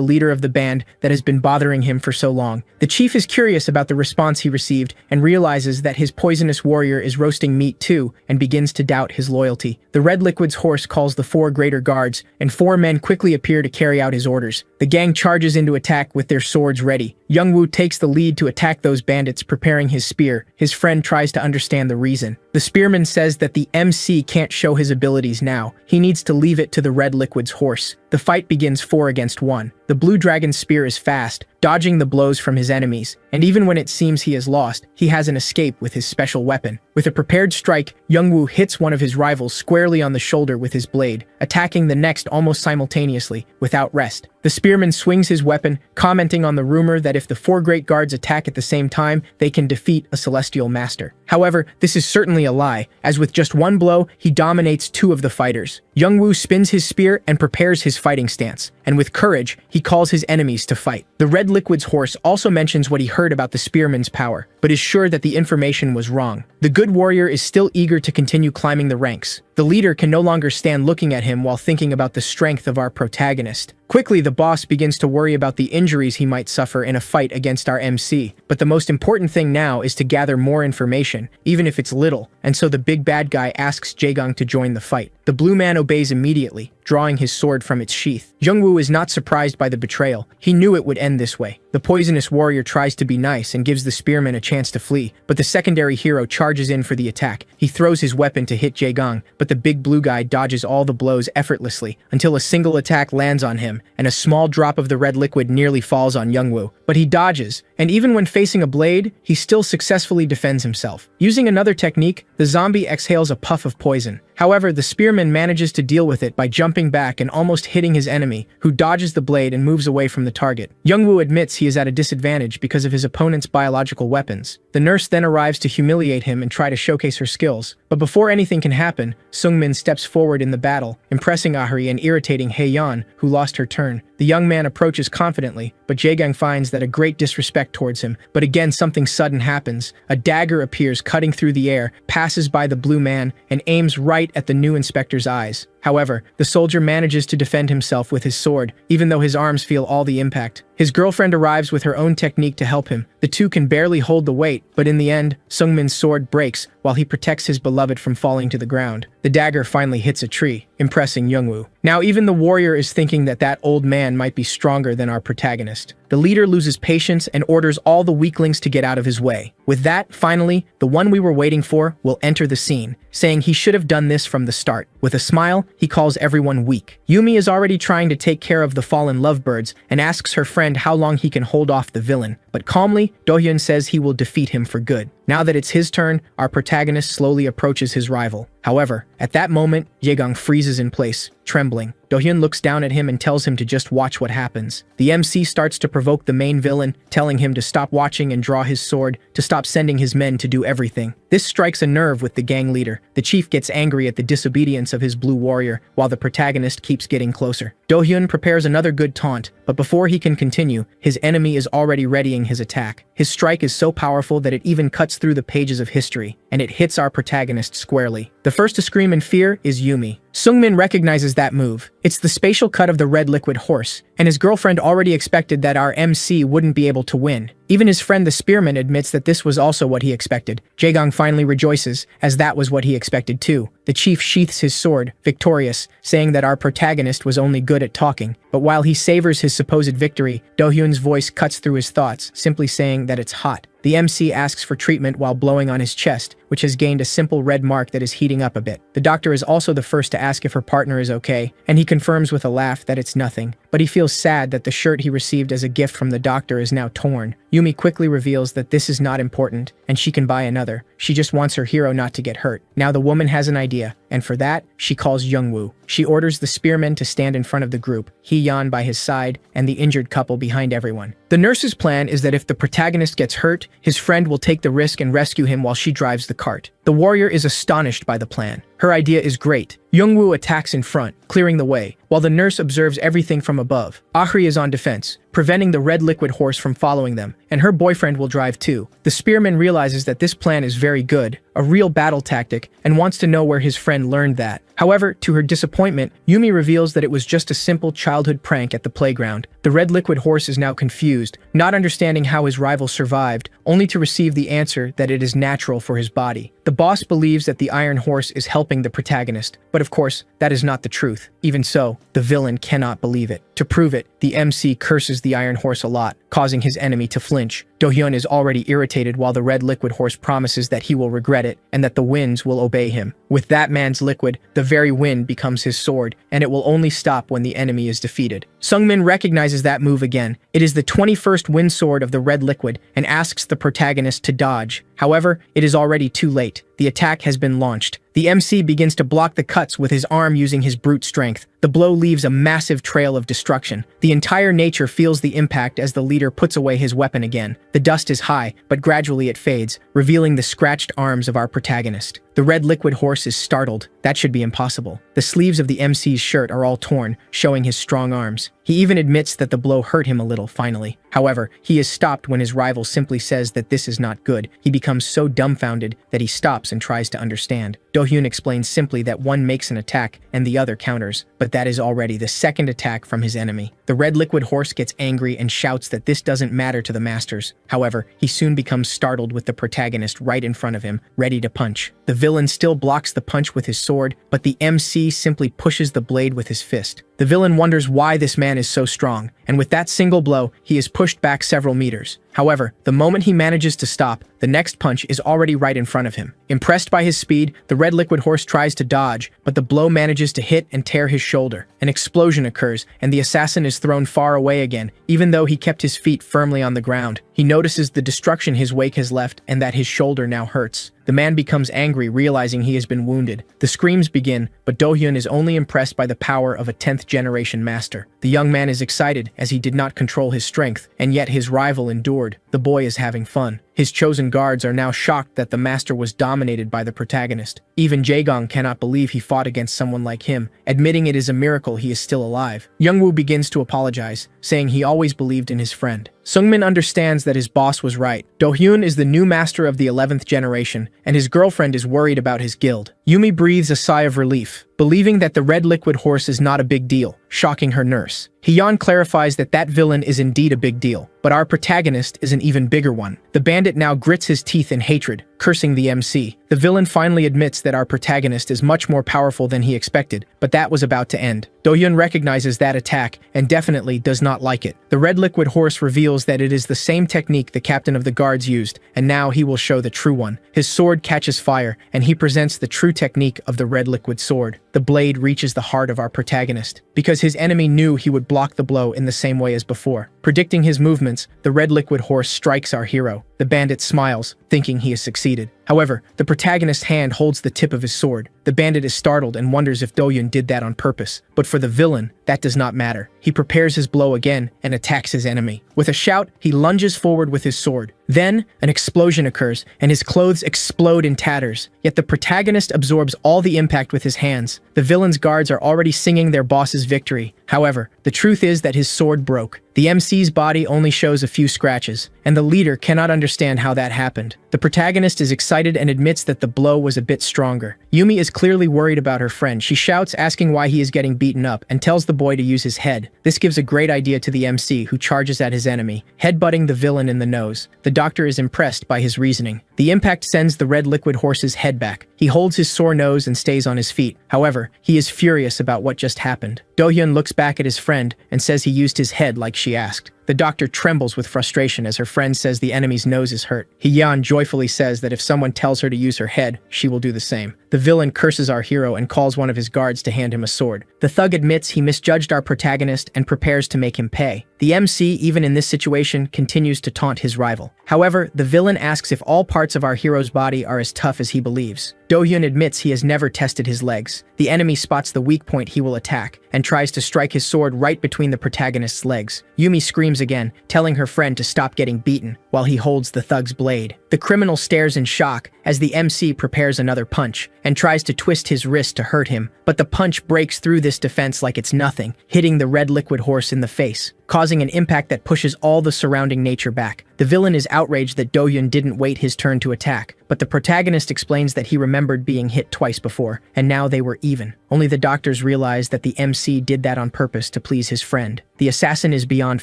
leader of the band that has been bothering him for so long. The chief is curious about the response he received and realizes that his poisonous warrior is roasting meat too and begins to doubt his loyalty. The Red Liquid's horse calls the 4 greater guards, and 4 men quickly appear to carry out his orders. The gang charges into attack with their swords ready. Jungwoo takes the lead to attack those bandits, preparing his spear. His friend tries to understand the reason. The spearman says that the MC can't show his abilities now. He needs to leave it to the Red Liquid's horse. The fight begins 4 against 1. The Blue Dragon's spear is fast, dodging the blows from his enemies, and even when it seems he is lost, he has an escape with his special weapon. With a prepared strike, Jungwoo hits one of his rivals squarely on the shoulder with his blade, attacking the next almost simultaneously, without rest. The spearman swings his weapon, commenting on the rumor that if the 4 great guards attack at the same time, they can defeat a celestial master. However, this is certainly a lie, as with just 1 blow, he dominates 2 of the fighters. Jungwoo spins his spear and prepares his fighting stance, and with courage, he calls his enemies to fight. The Red Liquid's horse also mentions what he heard about the spearman's power, but is sure that the information was wrong. The good warrior is still eager to continue climbing the ranks. The leader can no longer stand looking at him while thinking about the strength of our protagonist. Quickly, the boss begins to worry about the injuries he might suffer in a fight against our MC. But the most important thing now is to gather more information, even if it's little, and so the big bad guy asks Jaegung to join the fight. The blue man obeys immediately, drawing his sword from its sheath. Jungwoo is not surprised by the betrayal. He knew it would end this way. The poisonous warrior tries to be nice and gives the spearman a chance to flee, but the secondary hero charges in for the attack. He throws his weapon to hit Jaegung, but the big blue guy dodges all the blows effortlessly until a single attack lands on him, and a small drop of the red liquid nearly falls on Youngwoo. But he dodges, and even when facing a blade, he still successfully defends himself. Using another technique, the zombie exhales a puff of poison. However, the spearman manages to deal with it by jumping back and almost hitting his enemy, who dodges the blade and moves away from the target. Youngwoo admits he is at a disadvantage because of his opponent's biological weapons. The nurse then arrives to humiliate him and try to showcase her skills. But before anything can happen, Sungmin steps forward in the battle, impressing Ahri and irritating Haeyeon, who lost her turn. The young man approaches confidently, but Jaegang finds that a great disrespect towards him. But again, something sudden happens. A dagger appears cutting through the air, passes by the blue man, and aims right at the new inspector's eyes. However, the soldier manages to defend himself with his sword, even though his arms feel all the impact. His girlfriend arrives with her own technique to help him. The two can barely hold the weight, but in the end, Sungmin's sword breaks while he protects his beloved from falling to the ground. The dagger finally hits a tree, impressing Youngwoo. Now even the warrior is thinking that that old man might be stronger than our protagonist. The leader loses patience and orders all the weaklings to get out of his way. With that, finally, the one we were waiting for will enter the scene, saying he should have done this from the start. With a smile, he calls everyone weak. Yumi is already trying to take care of the fallen lovebirds and asks her friend how long he can hold off the villain. But calmly, Dohyun says he will defeat him for good. Now that it's his turn, our protagonist slowly approaches his rival. However, at that moment, Jaegang freezes in place, trembling. Dohyun looks down at him and tells him to just watch what happens. The MC starts to provoke the main villain, telling him to stop watching and draw his sword, to stop sending his men to do everything. This strikes a nerve with the gang leader. The chief gets angry at the disobedience of his blue warrior, while the protagonist keeps getting closer. Dohyun prepares another good taunt, but before he can continue, his enemy is already readying his attack. His strike is so powerful that it even cuts through the pages of history, and it hits our protagonist squarely. The first to scream in fear is Yumi. Sungmin recognizes that move. It's the spatial cut of the red liquid horse, and his girlfriend already expected that our MC wouldn't be able to win. Even his friend the spearman admits that this was also what he expected. Jaegang finally rejoices, as that was what he expected too. The chief sheaths his sword, victorious, saying that our protagonist was only good at talking. But while he savors his supposed victory, Dohyun's voice cuts through his thoughts, simply saying that it's hot. The MC asks for treatment while blowing on his chest, which has gained a simple red mark that is heating up a bit. The doctor is also the first to ask if her partner is okay, and he confirms with a laugh that it's nothing. But he feels sad that the shirt he received as a gift from the doctor is now torn. Yumi quickly reveals that this is not important, and she can buy another. She just wants her hero not to get hurt. Now the woman has an idea, and for that, she calls Youngwoo. She orders the spearman to stand in front of the group, Haeyeon by his side, and the injured couple behind everyone. The nurse's plan is that if the protagonist gets hurt, his friend will take the risk and rescue him while she drives the cart. The warrior is astonished by the plan. Her idea is great. Youngwoo attacks in front, clearing the way, while the nurse observes everything from above. Ahri is on defense, preventing the red liquid horse from following them, and her boyfriend will drive too. The spearman realizes that this plan is very good, a real battle tactic, and wants to know where his friend learned that. However, to her disappointment, Yumi reveals that it was just a simple childhood prank at the playground. The red liquid horse is now confused, not understanding how his rival survived, only to receive the answer that it is natural for his body. The boss believes that the iron horse is helping the protagonist, but of course, that is not the truth. Even so, the villain cannot believe it. To prove it, the MC curses the iron horse a lot, causing his enemy to flinch. Dohyun is already irritated while the red liquid horse promises that he will regret it and that the winds will obey him. With that man's liquid, the very wind becomes his sword, and it will only stop when the enemy is defeated. Sungmin recognizes that move again. It is the 21st wind sword of the red liquid and asks the protagonist to dodge. However, it is already too late. The attack has been launched. The MC begins to block the cuts with his arm using his brute strength. The blow leaves a massive trail of destruction. The entire nature feels the impact as the leader puts away his weapon again. The dust is high, but gradually it fades, revealing the scratched arms of our protagonist. The red liquid horse is startled. That should be impossible. The sleeves of the MC's shirt are all torn, showing his strong arms. He even admits that the blow hurt him a little, finally. However, he is stopped when his rival simply says that this is not good. He becomes so dumbfounded that he stops and tries to understand. Dohyun explains simply that one makes an attack and the other counters, but that is already the second attack from his enemy. The red liquid horse gets angry and shouts that this doesn't matter to the masters. However, he soon becomes startled with the protagonist right in front of him, ready to punch. The villain still blocks the punch with his sword, but the MC simply pushes the blade with his fist. The villain wonders why this man is so strong, and with that single blow, he is pushed back several meters. However, the moment he manages to stop, the next punch is already right in front of him. Impressed by his speed, the red liquid horse tries to dodge, but the blow manages to hit and tear his shoulder. An explosion occurs, and the assassin is thrown far away again, even though he kept his feet firmly on the ground. He notices the destruction his wake has left and that his shoulder now hurts. The man becomes angry, realizing he has been wounded. The screams begin, but Do-hyun is only impressed by the power of a 10th-generation master. The young man is excited, as he did not control his strength, and yet his rival endured. The boy is having fun. His chosen guards are now shocked that the master was dominated by the protagonist. Even Jaegong cannot believe he fought against someone like him, admitting it is a miracle he is still alive. Youngwoo begins to apologize, saying he always believed in his friend. Sungmin understands that his boss was right. Do-hyun is the new master of the 11th generation, and his girlfriend is worried about his guild. Yumi breathes a sigh of relief, believing that the red liquid horse is not a big deal, shocking her nurse. Hyeon clarifies that that villain is indeed a big deal, but our protagonist is an even bigger one. The bandit now grits his teeth in hatred, cursing the MC. The villain finally admits that our protagonist is much more powerful than he expected, but that was about to end. Do-hyun recognizes that attack and definitely does not like it. The red liquid horse reveals that it is the same technique the captain of the guards used, and now he will show the true one. His sword catches fire, and he presents the true technique of the red liquid sword. The blade reaches the heart of our protagonist, because his enemy knew he would block the blow in the same way as before. Predicting his movements, the red liquid horse strikes our hero. The bandit smiles, thinking he has succeeded. However, the protagonist's hand holds the tip of his sword. The bandit is startled and wonders if Do-hyun did that on purpose. But for the villain, that does not matter. He prepares his blow again and attacks his enemy. With a shout, he lunges forward with his sword. Then, an explosion occurs, and his clothes explode in tatters. Yet the protagonist absorbs all the impact with his hands. The villain's guards are already singing their boss's victory. However, the truth is that his sword broke. The MC's body only shows a few scratches, and the leader cannot understand how that happened. The protagonist is excited and admits that the blow was a bit stronger. Yumi is clearly worried about her friend. She shouts, asking why he is getting beaten up, and tells the boy to use his head. This gives a great idea to the MC, who charges at his enemy, headbutting the villain in the nose. The doctor is impressed by his reasoning. The impact sends the red liquid horse's head back. He holds his sore nose and stays on his feet. However, he is furious about what just happened. Do-hyun looks back at his friend and says he used his head like she asked. The doctor trembles with frustration as her friend says the enemy's nose is hurt. Hyeon joyfully says that if someone tells her to use her head, she will do the same. The villain curses our hero and calls one of his guards to hand him a sword. The thug admits he misjudged our protagonist and prepares to make him pay. The MC, even in this situation, continues to taunt his rival. However, the villain asks if all parts of our hero's body are as tough as he believes. Do-hyun admits he has never tested his legs. The enemy spots the weak point he will attack and tries to strike his sword right between the protagonist's legs. Yumi screams again, telling her friend to stop getting beaten while he holds the thug's blade. The criminal stares in shock as the MC prepares another punch and tries to twist his wrist to hurt him, but the punch breaks through this defense like it's nothing, hitting the red liquid horse in the face, causing an impact that pushes all the surrounding nature back. The villain is outraged that Do-hyun didn't wait his turn to attack, but the protagonist explains that he remembered being hit twice before, and now they were even. Only the doctors realize that the MC did that on purpose to please his friend. The assassin is beyond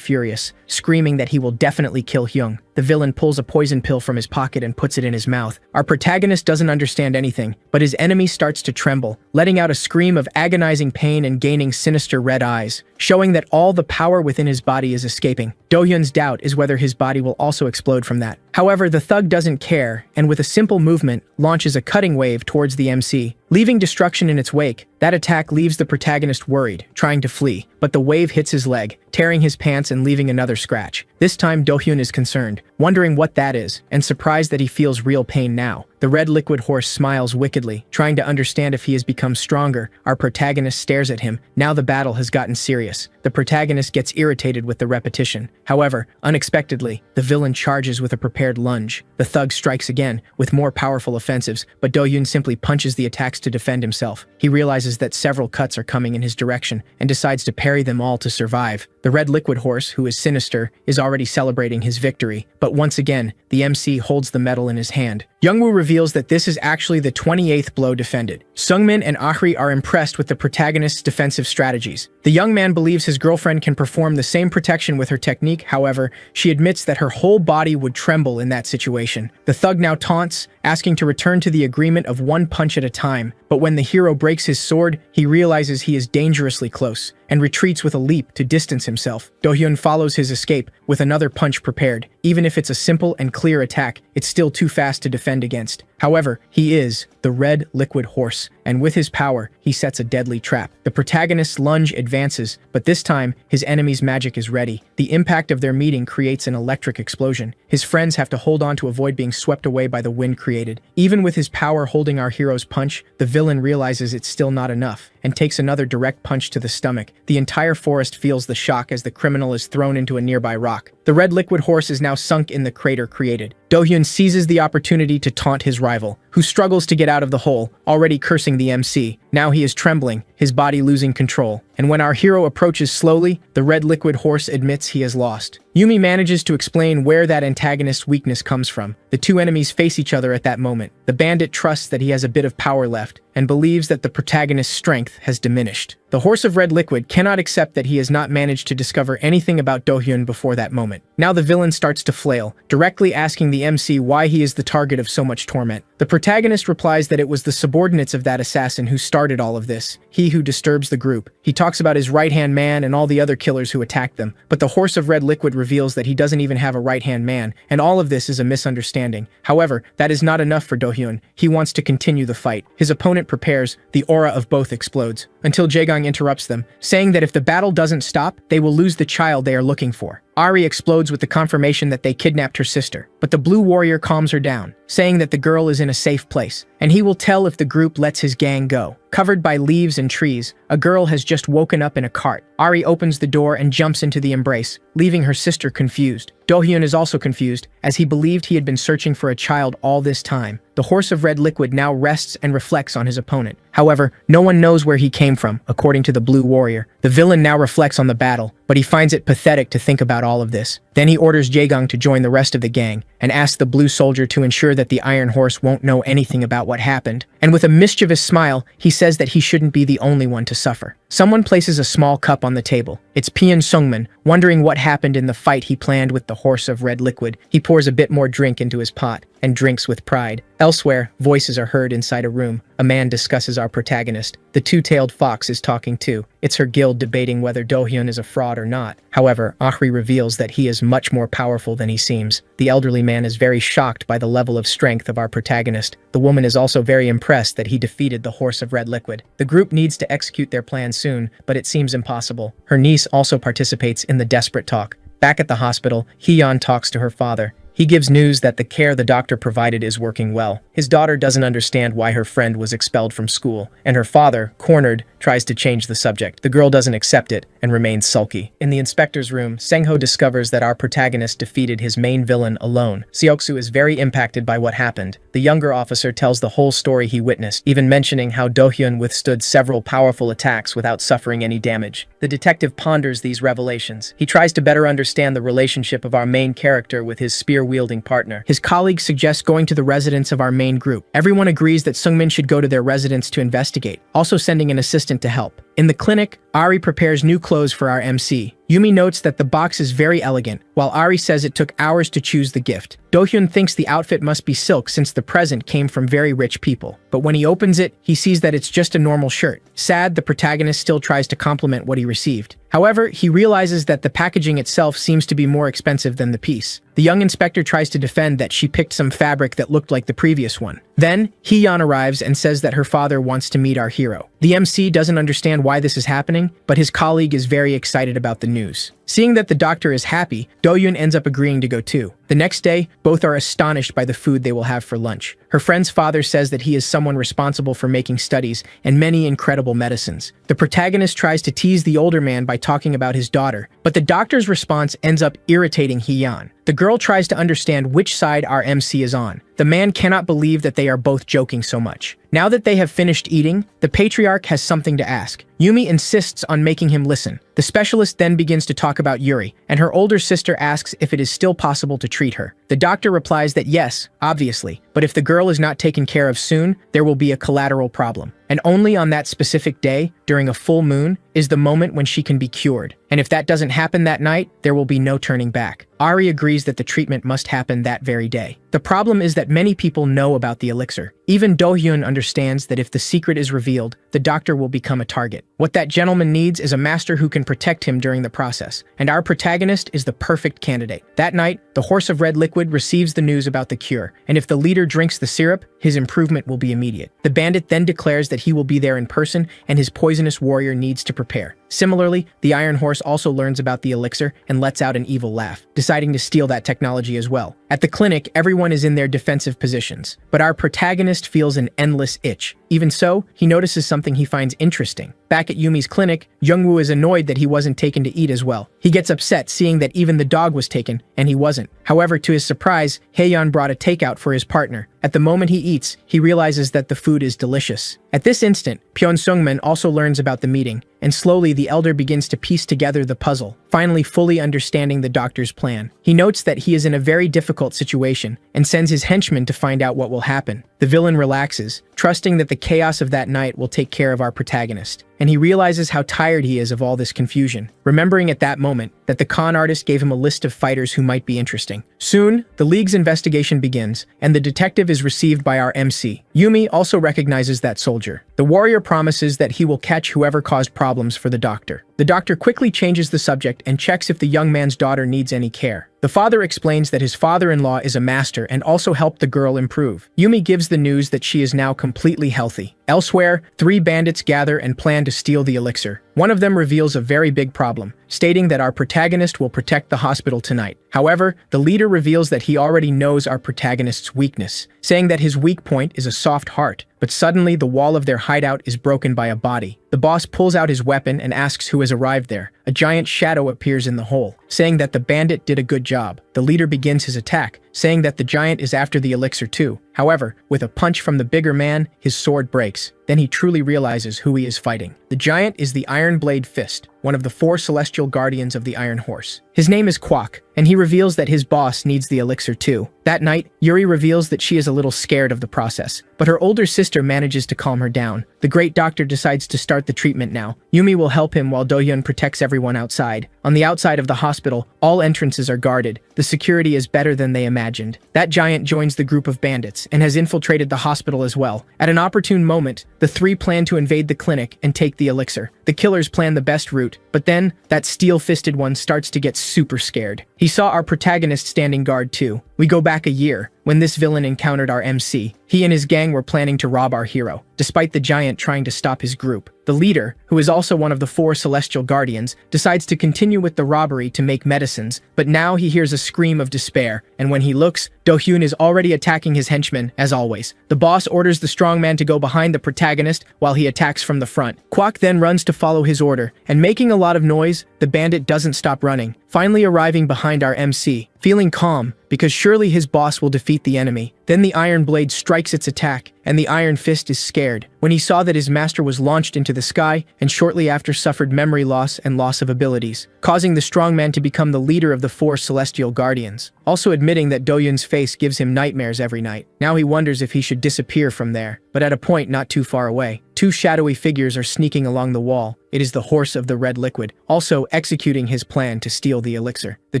furious, screaming that he will definitely kill Hyung. The villain pulls a poison pill from his pocket and puts it in his mouth. Our protagonist doesn't understand anything, but his enemy starts to tremble, letting out a scream of agonizing pain and gaining sinister red eyes, showing that all the power within his body is escaping. Do-hyun's doubt is whether his body will also explode from that. However, the thug doesn't care, and with a simple movement, launches a cutting wave towards the MC, leaving destruction in its wake. That attack leaves the protagonist worried, trying to flee, but the wave hits his leg, tearing his pants and leaving another scratch. This time, Do-hyun is concerned, wondering what that is, and surprised that he feels real pain now. The red liquid horse smiles wickedly, trying to understand if he has become stronger. Our protagonist stares at him. Now the battle has gotten serious. The protagonist gets irritated with the repetition. However, unexpectedly, the villain charges with a prepared lunge. The thug strikes again, with more powerful offensives, but Do-hyun simply punches the attacks to defend himself. He realizes that several cuts are coming in his direction, and decides to parry them all to survive. The red liquid horse, who is sinister, is already celebrating his victory, but once again, the MC holds the medal in his hand. Youngwoo reveals that this is actually the 28th blow defended. Sungmin and Ahri are impressed with the protagonist's defensive strategies. The young man believes his girlfriend can perform the same protection with her technique. However, she admits that her whole body would tremble in that situation. The thug now taunts, asking to return to the agreement of one punch at a time. But when the hero breaks his sword, he realizes he is dangerously close, and retreats with a leap to distance himself. Do-hyun follows his escape with another punch prepared. Even if it's a simple and clear attack, it's still too fast to defend against. However, he is the red liquid horse, and with his power, he sets a deadly trap. The protagonist's lunge advances, but this time, his enemy's magic is ready. The impact of their meeting creates an electric explosion. His friends have to hold on to avoid being swept away by the wind created. Even with his power holding our hero's punch, the villain realizes it's still not enough, and takes another direct punch to the stomach. The entire forest feels the shock as the criminal is thrown into a nearby rock. The red liquid horse is now sunk in the crater created. Do-hyun seizes the opportunity to taunt his rival, who struggles to get out of the hole, already cursing the MC. Now he is trembling, his body losing control. And when our hero approaches slowly, the red liquid horse admits he has lost. Yumi manages to explain where that antagonist's weakness comes from. The two enemies face each other at that moment. The bandit trusts that he has a bit of power left, and believes that the protagonist's strength has diminished. The horse of red liquid cannot accept that he has not managed to discover anything about Do-hyun before that moment. Now the villain starts to flail, directly asking the MC why he is the target of so much torment. The protagonist replies that it was the subordinates of that assassin who started all of this, he who disturbs the group. He talks about his right-hand man and all the other killers who attacked them, but the horse of red liquid reveals that he doesn't even have a right-hand man, and all of this is a misunderstanding. However, that is not enough for Do-hyun. He wants to continue the fight. His opponent prepares, the aura of both explodes, until Jae-gang interrupts them, saying that if the battle doesn't stop, they will lose the child they are looking for. Ari explodes with the confirmation that they kidnapped her sister, but the blue warrior calms her down, saying that the girl is in a safe place, and he will tell if the group lets his gang go. Covered by leaves and trees, a girl has just woken up in a cart. Ari opens the door and jumps into the embrace, leaving her sister confused. Do-hyun is also confused, as he believed he had been searching for a child all this time. The horse of red liquid now rests and reflects on his opponent. However, no one knows where he came from, according to the blue warrior. The villain now reflects on the battle, but he finds it pathetic to think about all of this. Then he orders Jae-gang to join the rest of the gang, and asks the blue soldier to ensure that the iron horse won't know anything about what happened. And with a mischievous smile, he says that he shouldn't be the only one to suffer. Someone places a small cup on the table. It's Pian Sungman, wondering what happened in the fight he planned with the horse of red liquid. He pours a bit more drink into his pot, and drinks with pride. Elsewhere, voices are heard inside a room. A man discusses our protagonist. The two-tailed fox is talking too. It's her guild debating whether Do-hyun is a fraud or not. However, Ahri reveals that he is much more powerful than he seems. The elderly man is very shocked by the level of strength of our protagonist. The woman is also very impressed that he defeated the horse of red liquid. The group needs to execute their plan soon, but it seems impossible. Her niece also participates in the desperate talk. Back at the hospital, Hee-yeon talks to her father. He gives news that the care the doctor provided is working well. His daughter doesn't understand why her friend was expelled from school, and her father, cornered, tries to change the subject. The girl doesn't accept it and remains sulky. In the inspector's room, Sang-ho discovers that our protagonist defeated his main villain alone. Seoksu is very impacted by what happened. The younger officer tells the whole story he witnessed, even mentioning how Do-hyun withstood several powerful attacks without suffering any damage. The detective ponders these revelations. He tries to better understand the relationship of our main character with his spear-wielding partner. His colleague suggests going to the residence of our main group. Everyone agrees that Sungmin should go to their residence to investigate, also sending an assistant to help. In the clinic, Ari prepares new clothes for our MC. Yumi notes that the box is very elegant, while Ari says it took hours to choose the gift. Do-hyun thinks the outfit must be silk since the present came from very rich people. But when he opens it, he sees that it's just a normal shirt. Sad, the protagonist still tries to compliment what he received. However, he realizes that the packaging itself seems to be more expensive than the piece. The young inspector tries to defend that she picked some fabric that looked like the previous one. Then, Hee-yeon arrives and says that her father wants to meet our hero. The MC doesn't understand why this is happening, but his colleague is very excited about the news. Seeing that the doctor is happy, Do-hyun ends up agreeing to go too. The next day, both are astonished by the food they will have for lunch. Her friend's father says that he is someone responsible for making studies and many incredible medicines. The protagonist tries to tease the older man by talking about his daughter, but the doctor's response ends up irritating Hee-yeon. The girl tries to understand which side our MC is on. The man cannot believe that they are both joking so much. Now that they have finished eating, the patriarch has something to ask. Yumi insists on making him listen. The specialist then begins to talk about Yuri, and her older sister asks if it is still possible to treat her. The doctor replies that yes, obviously, but if the girl is not taken care of soon, there will be a collateral problem. And only on that specific day, during a full moon, is the moment when she can be cured. And if that doesn't happen that night, there will be no turning back. Ari agrees that the treatment must happen that very day. The problem is that many people know about the elixir. Even Do-hyun understands that if the secret is revealed, the doctor will become a target. What that gentleman needs is a master who can protect him during the process, and our protagonist is the perfect candidate. That night, the horse of red liquid receives the news about the cure, and if the leader drinks the syrup, his improvement will be immediate. The bandit then declares that he will be there in person, and his poisonous warrior needs to prepare. Similarly, the Iron Horse also learns about the elixir and lets out an evil laugh, deciding to steal that technology as well. At the clinic, everyone is in their defensive positions, but our protagonist feels an endless itch. Even so, he notices something he finds interesting. Back at Yumi's clinic, Jungwoo is annoyed that he wasn't taken to eat as well. He gets upset seeing that even the dog was taken, and he wasn't. However, to his surprise, Haeyeon brought a takeout for his partner. At the moment he eats, he realizes that the food is delicious. At this instant, Pyeon Sungmin also learns about the meeting, and slowly the elder begins to piece together the puzzle, finally fully understanding the doctor's plan. He notes that he is in a very difficult situation, and sends his henchmen to find out what will happen. The villain relaxes, trusting that the chaos of that night will take care of our protagonist, and he realizes how tired he is of all this confusion, remembering at that moment that the con artist gave him a list of fighters who might be interesting. Soon, the League's investigation begins, and the detective is received by our MC. Yumi also recognizes that soldier. The warrior promises that he will catch whoever caused problems for the doctor. The doctor quickly changes the subject and checks if the young man's daughter needs any care. The father explains that his father-in-law is a master and also helped the girl improve. Yumi gives the news that she is now completely healthy. Elsewhere, 3 bandits gather and plan to steal the elixir. One of them reveals a very big problem, stating that our protagonist will protect the hospital tonight. However, the leader reveals that he already knows our protagonist's weakness, saying that his weak point is a soft heart. But suddenly, the wall of their hideout is broken by a body. The boss pulls out his weapon and asks who has arrived there. A giant shadow appears in the hole, saying that the bandit did a good job. The leader begins his attack, saying that the giant is after the elixir too. However, with a punch from the bigger man, his sword breaks. Then he truly realizes who he is fighting. The giant is the Iron Blade Fist, one of the 4 celestial guardians of the Iron Horse. His name is Kwok, and he reveals that his boss needs the elixir too. That night, Yuri reveals that she is a little scared of the process, but her older sister manages to calm her down. The great doctor decides to start the treatment now. Yumi will help him while Do-hyun protects everyone outside. On the outside of the hospital, all entrances are guarded. The security is better than they imagined. That giant joins the group of bandits and has infiltrated the hospital as well. At an opportune moment, the 3 plan to invade the clinic and take the elixir. The killers plan the best route, but then that steel-fisted one starts to get super scared. He saw our protagonist standing guard too. We go back a year, when this villain encountered our MC. He and his gang were planning to rob our hero, despite the giant trying to stop his group. The leader, who is also one of the 4 celestial guardians, decides to continue with the robbery to make medicines, but now he hears a scream of despair, and when he looks, Do-hyun is already attacking his henchmen, as always. The boss orders the strongman to go behind the protagonist while he attacks from the front. Kwok then runs to follow his order, and making a lot of noise, the bandit doesn't stop running, finally arriving behind our MC. Feeling calm, because surely his boss will defeat the enemy. Then the Iron Blade strikes its attack, and the Iron Fist is scared when he saw that his master was launched into the sky and shortly after suffered memory loss and loss of abilities, causing the strongman to become the leader of the 4 celestial guardians, also admitting that Do-hyun's face gives him nightmares every night. Now he wonders if he should disappear from there, but at a point not too far away, 2 shadowy figures are sneaking along the wall. It is the horse of the red liquid, also executing his plan to steal the elixir. The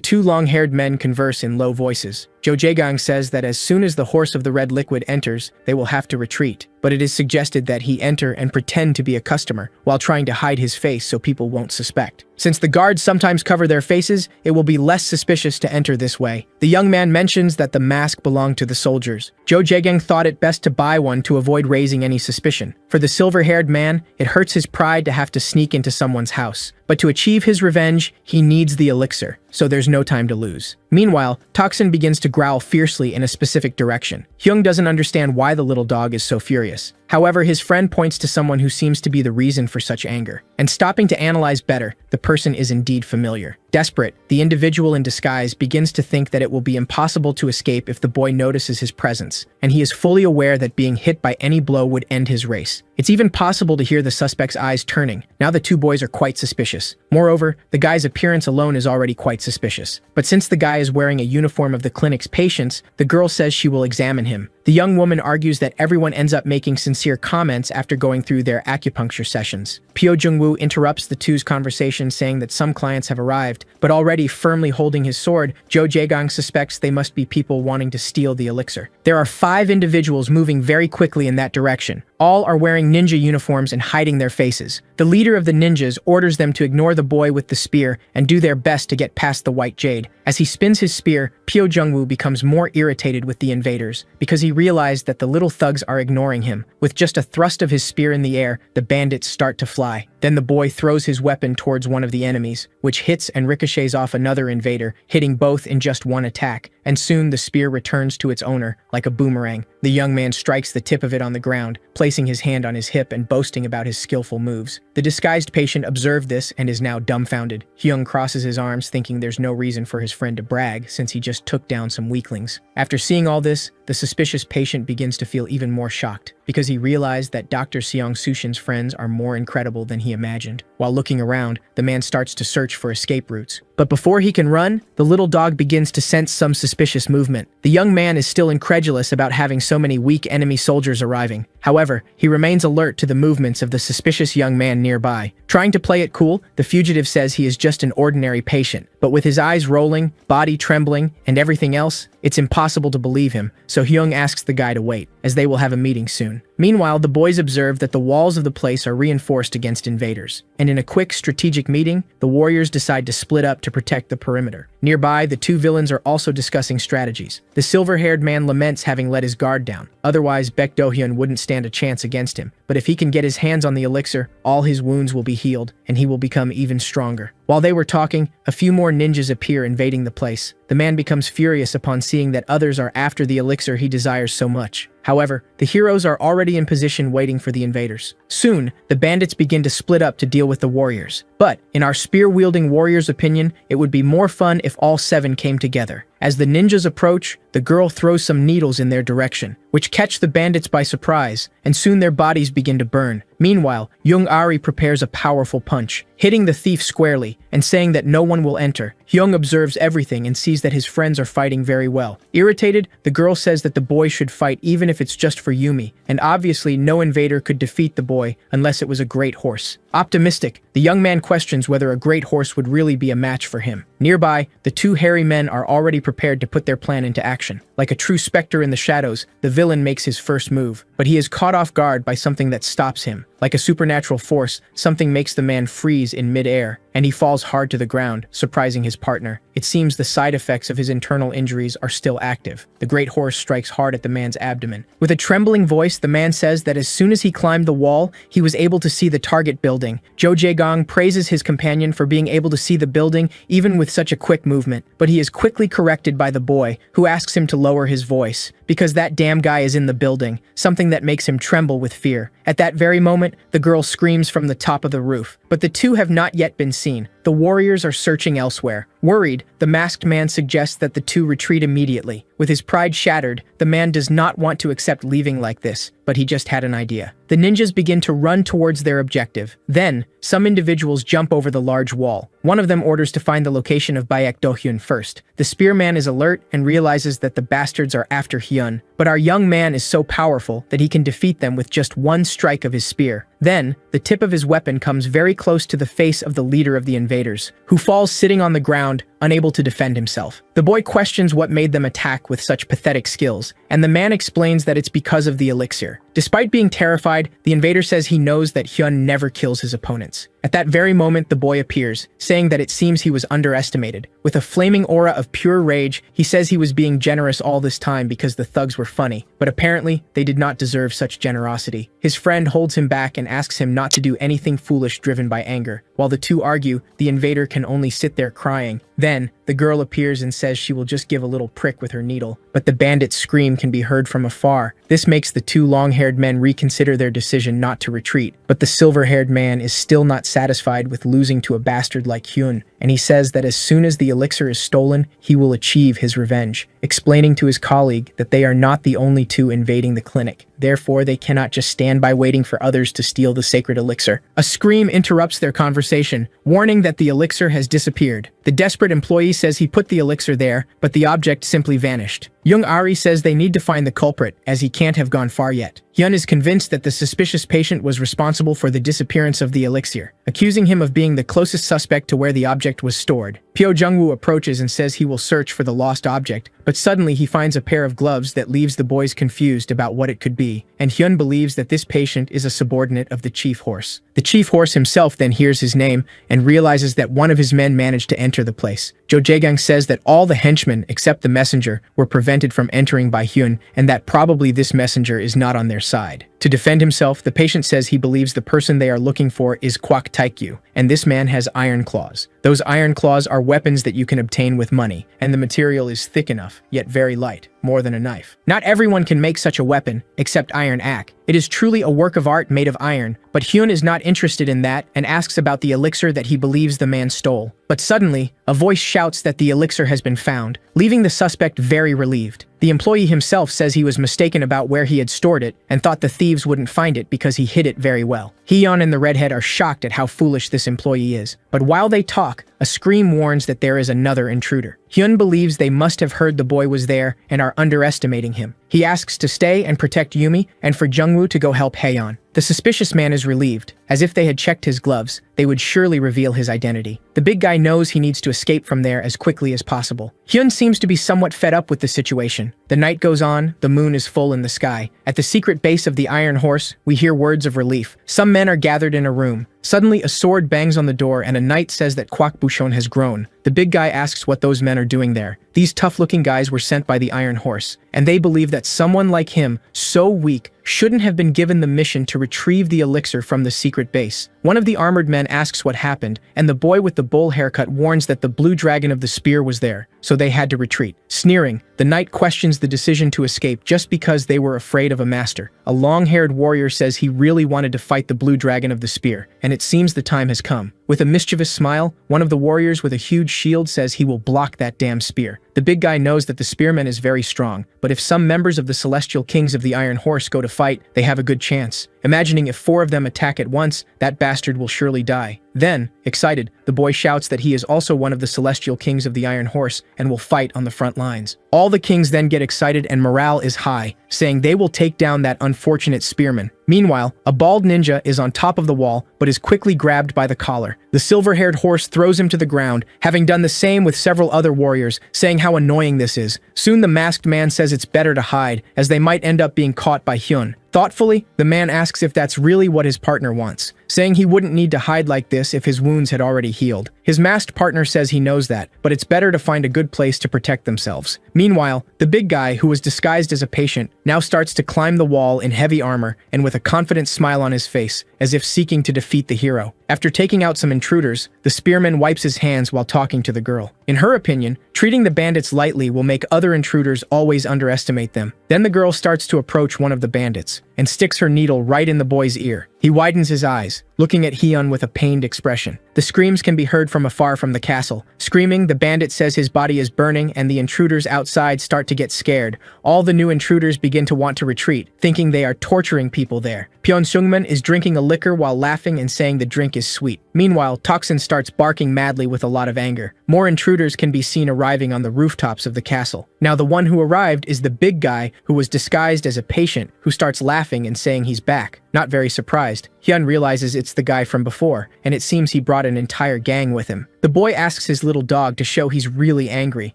2 long-haired men converse in low voices. Jo Jae-gang says that as soon as the horse of the red liquid enters, they will have to retreat, but it is suggested that he enter and pretend to be a customer while trying to hide his face so people won't suspect. Since the guards sometimes cover their faces, it will be less suspicious to enter this way. The young man mentions that the mask belonged to the soldiers. Jo Jae-gang thought it best to buy one to avoid raising any suspicion. For the silver-haired man, it hurts his pride to have to sneak into someone's house. But to achieve his revenge, he needs the elixir, so there's no time to lose. Meanwhile, Toksin begins to growl fiercely in a specific direction. Hyung doesn't understand why the little dog is so furious. However, his friend points to someone who seems to be the reason for such anger. And stopping to analyze better, the person is indeed familiar. Desperate, the individual in disguise begins to think that it will be impossible to escape if the boy notices his presence, and he is fully aware that being hit by any blow would end his race. It's even possible to hear the suspect's eyes turning. Now the 2 boys are quite suspicious. Moreover, the guy's appearance alone is already quite suspicious. But since the guy is wearing a uniform of the clinic's patients, the girl says she will examine him. The young woman argues that everyone ends up making sincere comments after going through their acupuncture sessions. Pyo Jung-woo interrupts the 2's conversation, saying that some clients have arrived, but already firmly holding his sword, Jo Jae-gang suspects they must be people wanting to steal the elixir. There are 5 individuals moving very quickly in that direction. All are wearing ninja uniforms and hiding their faces. The leader of the ninjas orders them to ignore the boy with the spear and do their best to get past the white jade. As he spins his spear, Pyo Jungwoo becomes more irritated with the invaders because he realized that the little thugs are ignoring him. With just a thrust of his spear in the air, the bandits start to fly. Then the boy throws his weapon towards one of the enemies, which hits and ricochets off another invader, hitting both in just one attack, and soon the spear returns to its owner like a boomerang. The young man strikes the tip of it on the ground, placing his hand on his hip and boasting about his skillful moves. The disguised patient observed this and is now dumbfounded. Hyung crosses his arms, thinking there's no reason for his friend to brag since he just took down some weaklings. After seeing all this, the suspicious patient begins to feel even more shocked because he realized that Dr. Seong Sushin's friends are more incredible than he imagined. While looking around, the man starts to search for escape routes. But before he can run, the little dog begins to sense some suspicious movement. The young man is still incredulous about having so many weak enemy soldiers arriving. However, he remains alert to the movements of the suspicious young man nearby. Trying to play it cool, the fugitive says he is just an ordinary patient. But with his eyes rolling, body trembling, and everything else, it's impossible to believe him, so Hyung asks the guy to wait, as they will have a meeting soon. Meanwhile, the boys observe that the walls of the place are reinforced against invaders, and in a quick strategic meeting, the warriors decide to split up to protect the perimeter. Nearby, the two villains are also discussing strategies. The silver-haired man laments having let his guard down, otherwise Baek Do-hyun wouldn't stand a chance against him. But if he can get his hands on the elixir, all his wounds will be healed, and he will become even stronger. While they were talking, a few more ninjas appear invading the place. The man becomes furious upon seeing that others are after the elixir he desires so much. However, the heroes are already in position waiting for the invaders. Soon, the bandits begin to split up to deal with the warriors. But, in our spear-wielding warrior's opinion, it would be more fun if all 7 came together. As the ninjas approach, the girl throws some needles in their direction, which catch the bandits by surprise, and soon their bodies begin to burn. Meanwhile, Young Ari prepares a powerful punch, hitting the thief squarely and saying that no one will enter. Hyung observes everything and sees that his friends are fighting very well. Irritated, the girl says that the boy should fight even if it's just for Yumi, and obviously no invader could defeat the boy unless it was a great horse. Optimistic, the young man questions whether a great horse would really be a match for him. Nearby, the two hairy men are already prepared to put their plan into action. Like a true specter in the shadows, the villain makes his first move, but he is caught off guard by something that stops him. Like a supernatural force, something makes the man freeze in mid-air, and he falls hard to the ground, surprising his partner. It seems the side effects of his internal injuries are still active. The great horse strikes hard at the man's abdomen. With a trembling voice, the man says that as soon as he climbed the wall, he was able to see the target building. Jo Jae-gong praises his companion for being able to see the building even with such a quick movement, but he is quickly corrected by the boy, who asks him to lower his voice, because that damn guy is in the building, something that makes him tremble with fear. At that very moment, the girl screams from the top of the roof, but the two have not yet been seen. The warriors are searching elsewhere. Worried, the masked man suggests that the two retreat immediately. With his pride shattered, the man does not want to accept leaving like this, but he just had an idea. The ninjas begin to run towards their objective. Then, some individuals jump over the large wall. One of them orders to find the location of Baek Do-hyun first. The spearman is alert and realizes that the bastards are after Hyun, but our young man is so powerful that he can defeat them with just one strike of his spear. Then, the tip of his weapon comes very close to the face of the leader of the invaders, who falls sitting on the ground, unable to defend himself. The boy questions what made them attack with such pathetic skills, and the man explains that it's because of the elixir. Despite being terrified, the invader says he knows that Hyun never kills his opponents. At that very moment, the boy appears, saying that it seems he was underestimated. With a flaming aura of pure rage, he says he was being generous all this time because the thugs were funny, but apparently, they did not deserve such generosity. His friend holds him back and asks him not to do anything foolish driven by anger. While the two argue, the invader can only sit there crying. Then, the girl appears and says she will just give a little prick with her needle, but the bandit's scream can be heard from afar. This makes the two long-haired men reconsider their decision not to retreat, but the silver-haired man is still not satisfied with losing to a bastard like Hyun, and he says that as soon as the elixir is stolen, he will achieve his revenge, explaining to his colleague that they are not the only two invading the clinic. Therefore, they cannot just stand by waiting for others to steal the sacred elixir. A scream interrupts their conversation, warning that the elixir has disappeared. The desperate employee says he put the elixir there, but the object simply vanished. Young Ari says they need to find the culprit, as he can't have gone far yet. Hyun is convinced that the suspicious patient was responsible for the disappearance of the elixir, accusing him of being the closest suspect to where the object was stored. Pyo Jungwoo approaches and says he will search for the lost object, but suddenly he finds a pair of gloves that leaves the boys confused about what it could be, and Hyun believes that this patient is a subordinate of the chief horse. The chief horse himself then hears his name and realizes that one of his men managed to enter the place. Jo Jaegang says that all the henchmen except the messenger were prevented from entering by Hyun, and that probably this messenger is not on their side. To defend himself, the patient says he believes the person they are looking for is Kwak Taekyu, and this man has iron claws. Those iron claws are weapons that you can obtain with money, and the material is thick enough, yet very light, more than a knife. Not everyone can make such a weapon, except Iron Ak. It is truly a work of art made of iron, but Hyun is not interested in that and asks about the elixir that he believes the man stole. But suddenly, a voice shouts that the elixir has been found, leaving the suspect very relieved. The employee himself says he was mistaken about where he had stored it and thought the thieves wouldn't find it because he hid it very well. Hyun and the redhead are shocked at how foolish this employee is, but while they talk, a scream warns that there is another intruder. Hyun believes they must have heard the boy was there and are underestimating him. He asks to stay and protect Yumi and for Jungwoo to go help Haeyeon. The suspicious man is relieved, as if they had checked his gloves, they would surely reveal his identity. The big guy knows he needs to escape from there as quickly as possible. Hyun seems to be somewhat fed up with the situation. The night goes on, the moon is full in the sky. At the secret base of the Iron Horse, we hear words of relief. Some men are gathered in a room. Suddenly, a sword bangs on the door and a knight says that Kwak Bushon has grown. The big guy asks what those men are doing there. These tough-looking guys were sent by the Iron Horse, and they believe that someone like him, so weak, shouldn't have been given the mission to retrieve the elixir from the secret base. One of the armored men asks what happened, and the boy with the bull haircut warns that the blue dragon of the spear was there, so they had to retreat. Sneering, the knight questions the decision to escape just because they were afraid of a master. A long-haired warrior says he really wanted to fight the blue dragon of the spear, and it seems the time has come. With a mischievous smile, one of the warriors with a huge shield says he will block that damn spear. The big guy knows that the spearman is very strong, but if some members of the Celestial Kings of the Iron Horse go to fight, they have a good chance. Imagining if 4 of them attack at once, that bastard will surely die. Then, excited, the boy shouts that he is also one of the Celestial Kings of the Iron Horse and will fight on the front lines. All the kings then get excited and morale is high, saying they will take down that unfortunate spearman. Meanwhile, a bald ninja is on top of the wall, but is quickly grabbed by the collar. The silver-haired horse throws him to the ground, having done the same with several other warriors, saying how annoying this is. Soon the masked man says it's better to hide, as they might end up being caught by Hyun. Thoughtfully, the man asks if that's really what his partner wants, saying he wouldn't need to hide like this if his wounds had already healed. His masked partner says he knows that, but it's better to find a good place to protect themselves. Meanwhile, the big guy, who was disguised as a patient, now starts to climb the wall in heavy armor and with a confident smile on his face, as if seeking to defeat the hero. After taking out some intruders, the spearman wipes his hands while talking to the girl. In her opinion, treating the bandits lightly will make other intruders always underestimate them. Then the girl starts to approach one of the bandits and sticks her needle right in the boy's ear. He widens his eyes, looking at Hyun with a pained expression. The screams can be heard from afar from the castle. Screaming, the bandit says his body is burning and the intruders outside start to get scared. All the new intruders begin to want to retreat, thinking they are torturing people there. Pyeon Sungman is drinking a liquor while laughing and saying the drink is sweet. Meanwhile, Toxin starts barking madly with a lot of anger. More intruders can be seen arriving on the rooftops of the castle. Now the one who arrived is the big guy who was disguised as a patient, who starts laughing and saying he's back. Not very surprised, Hyun realizes it's the guy from before, and it seems he brought an entire gang with him. The boy asks his little dog to show he's really angry,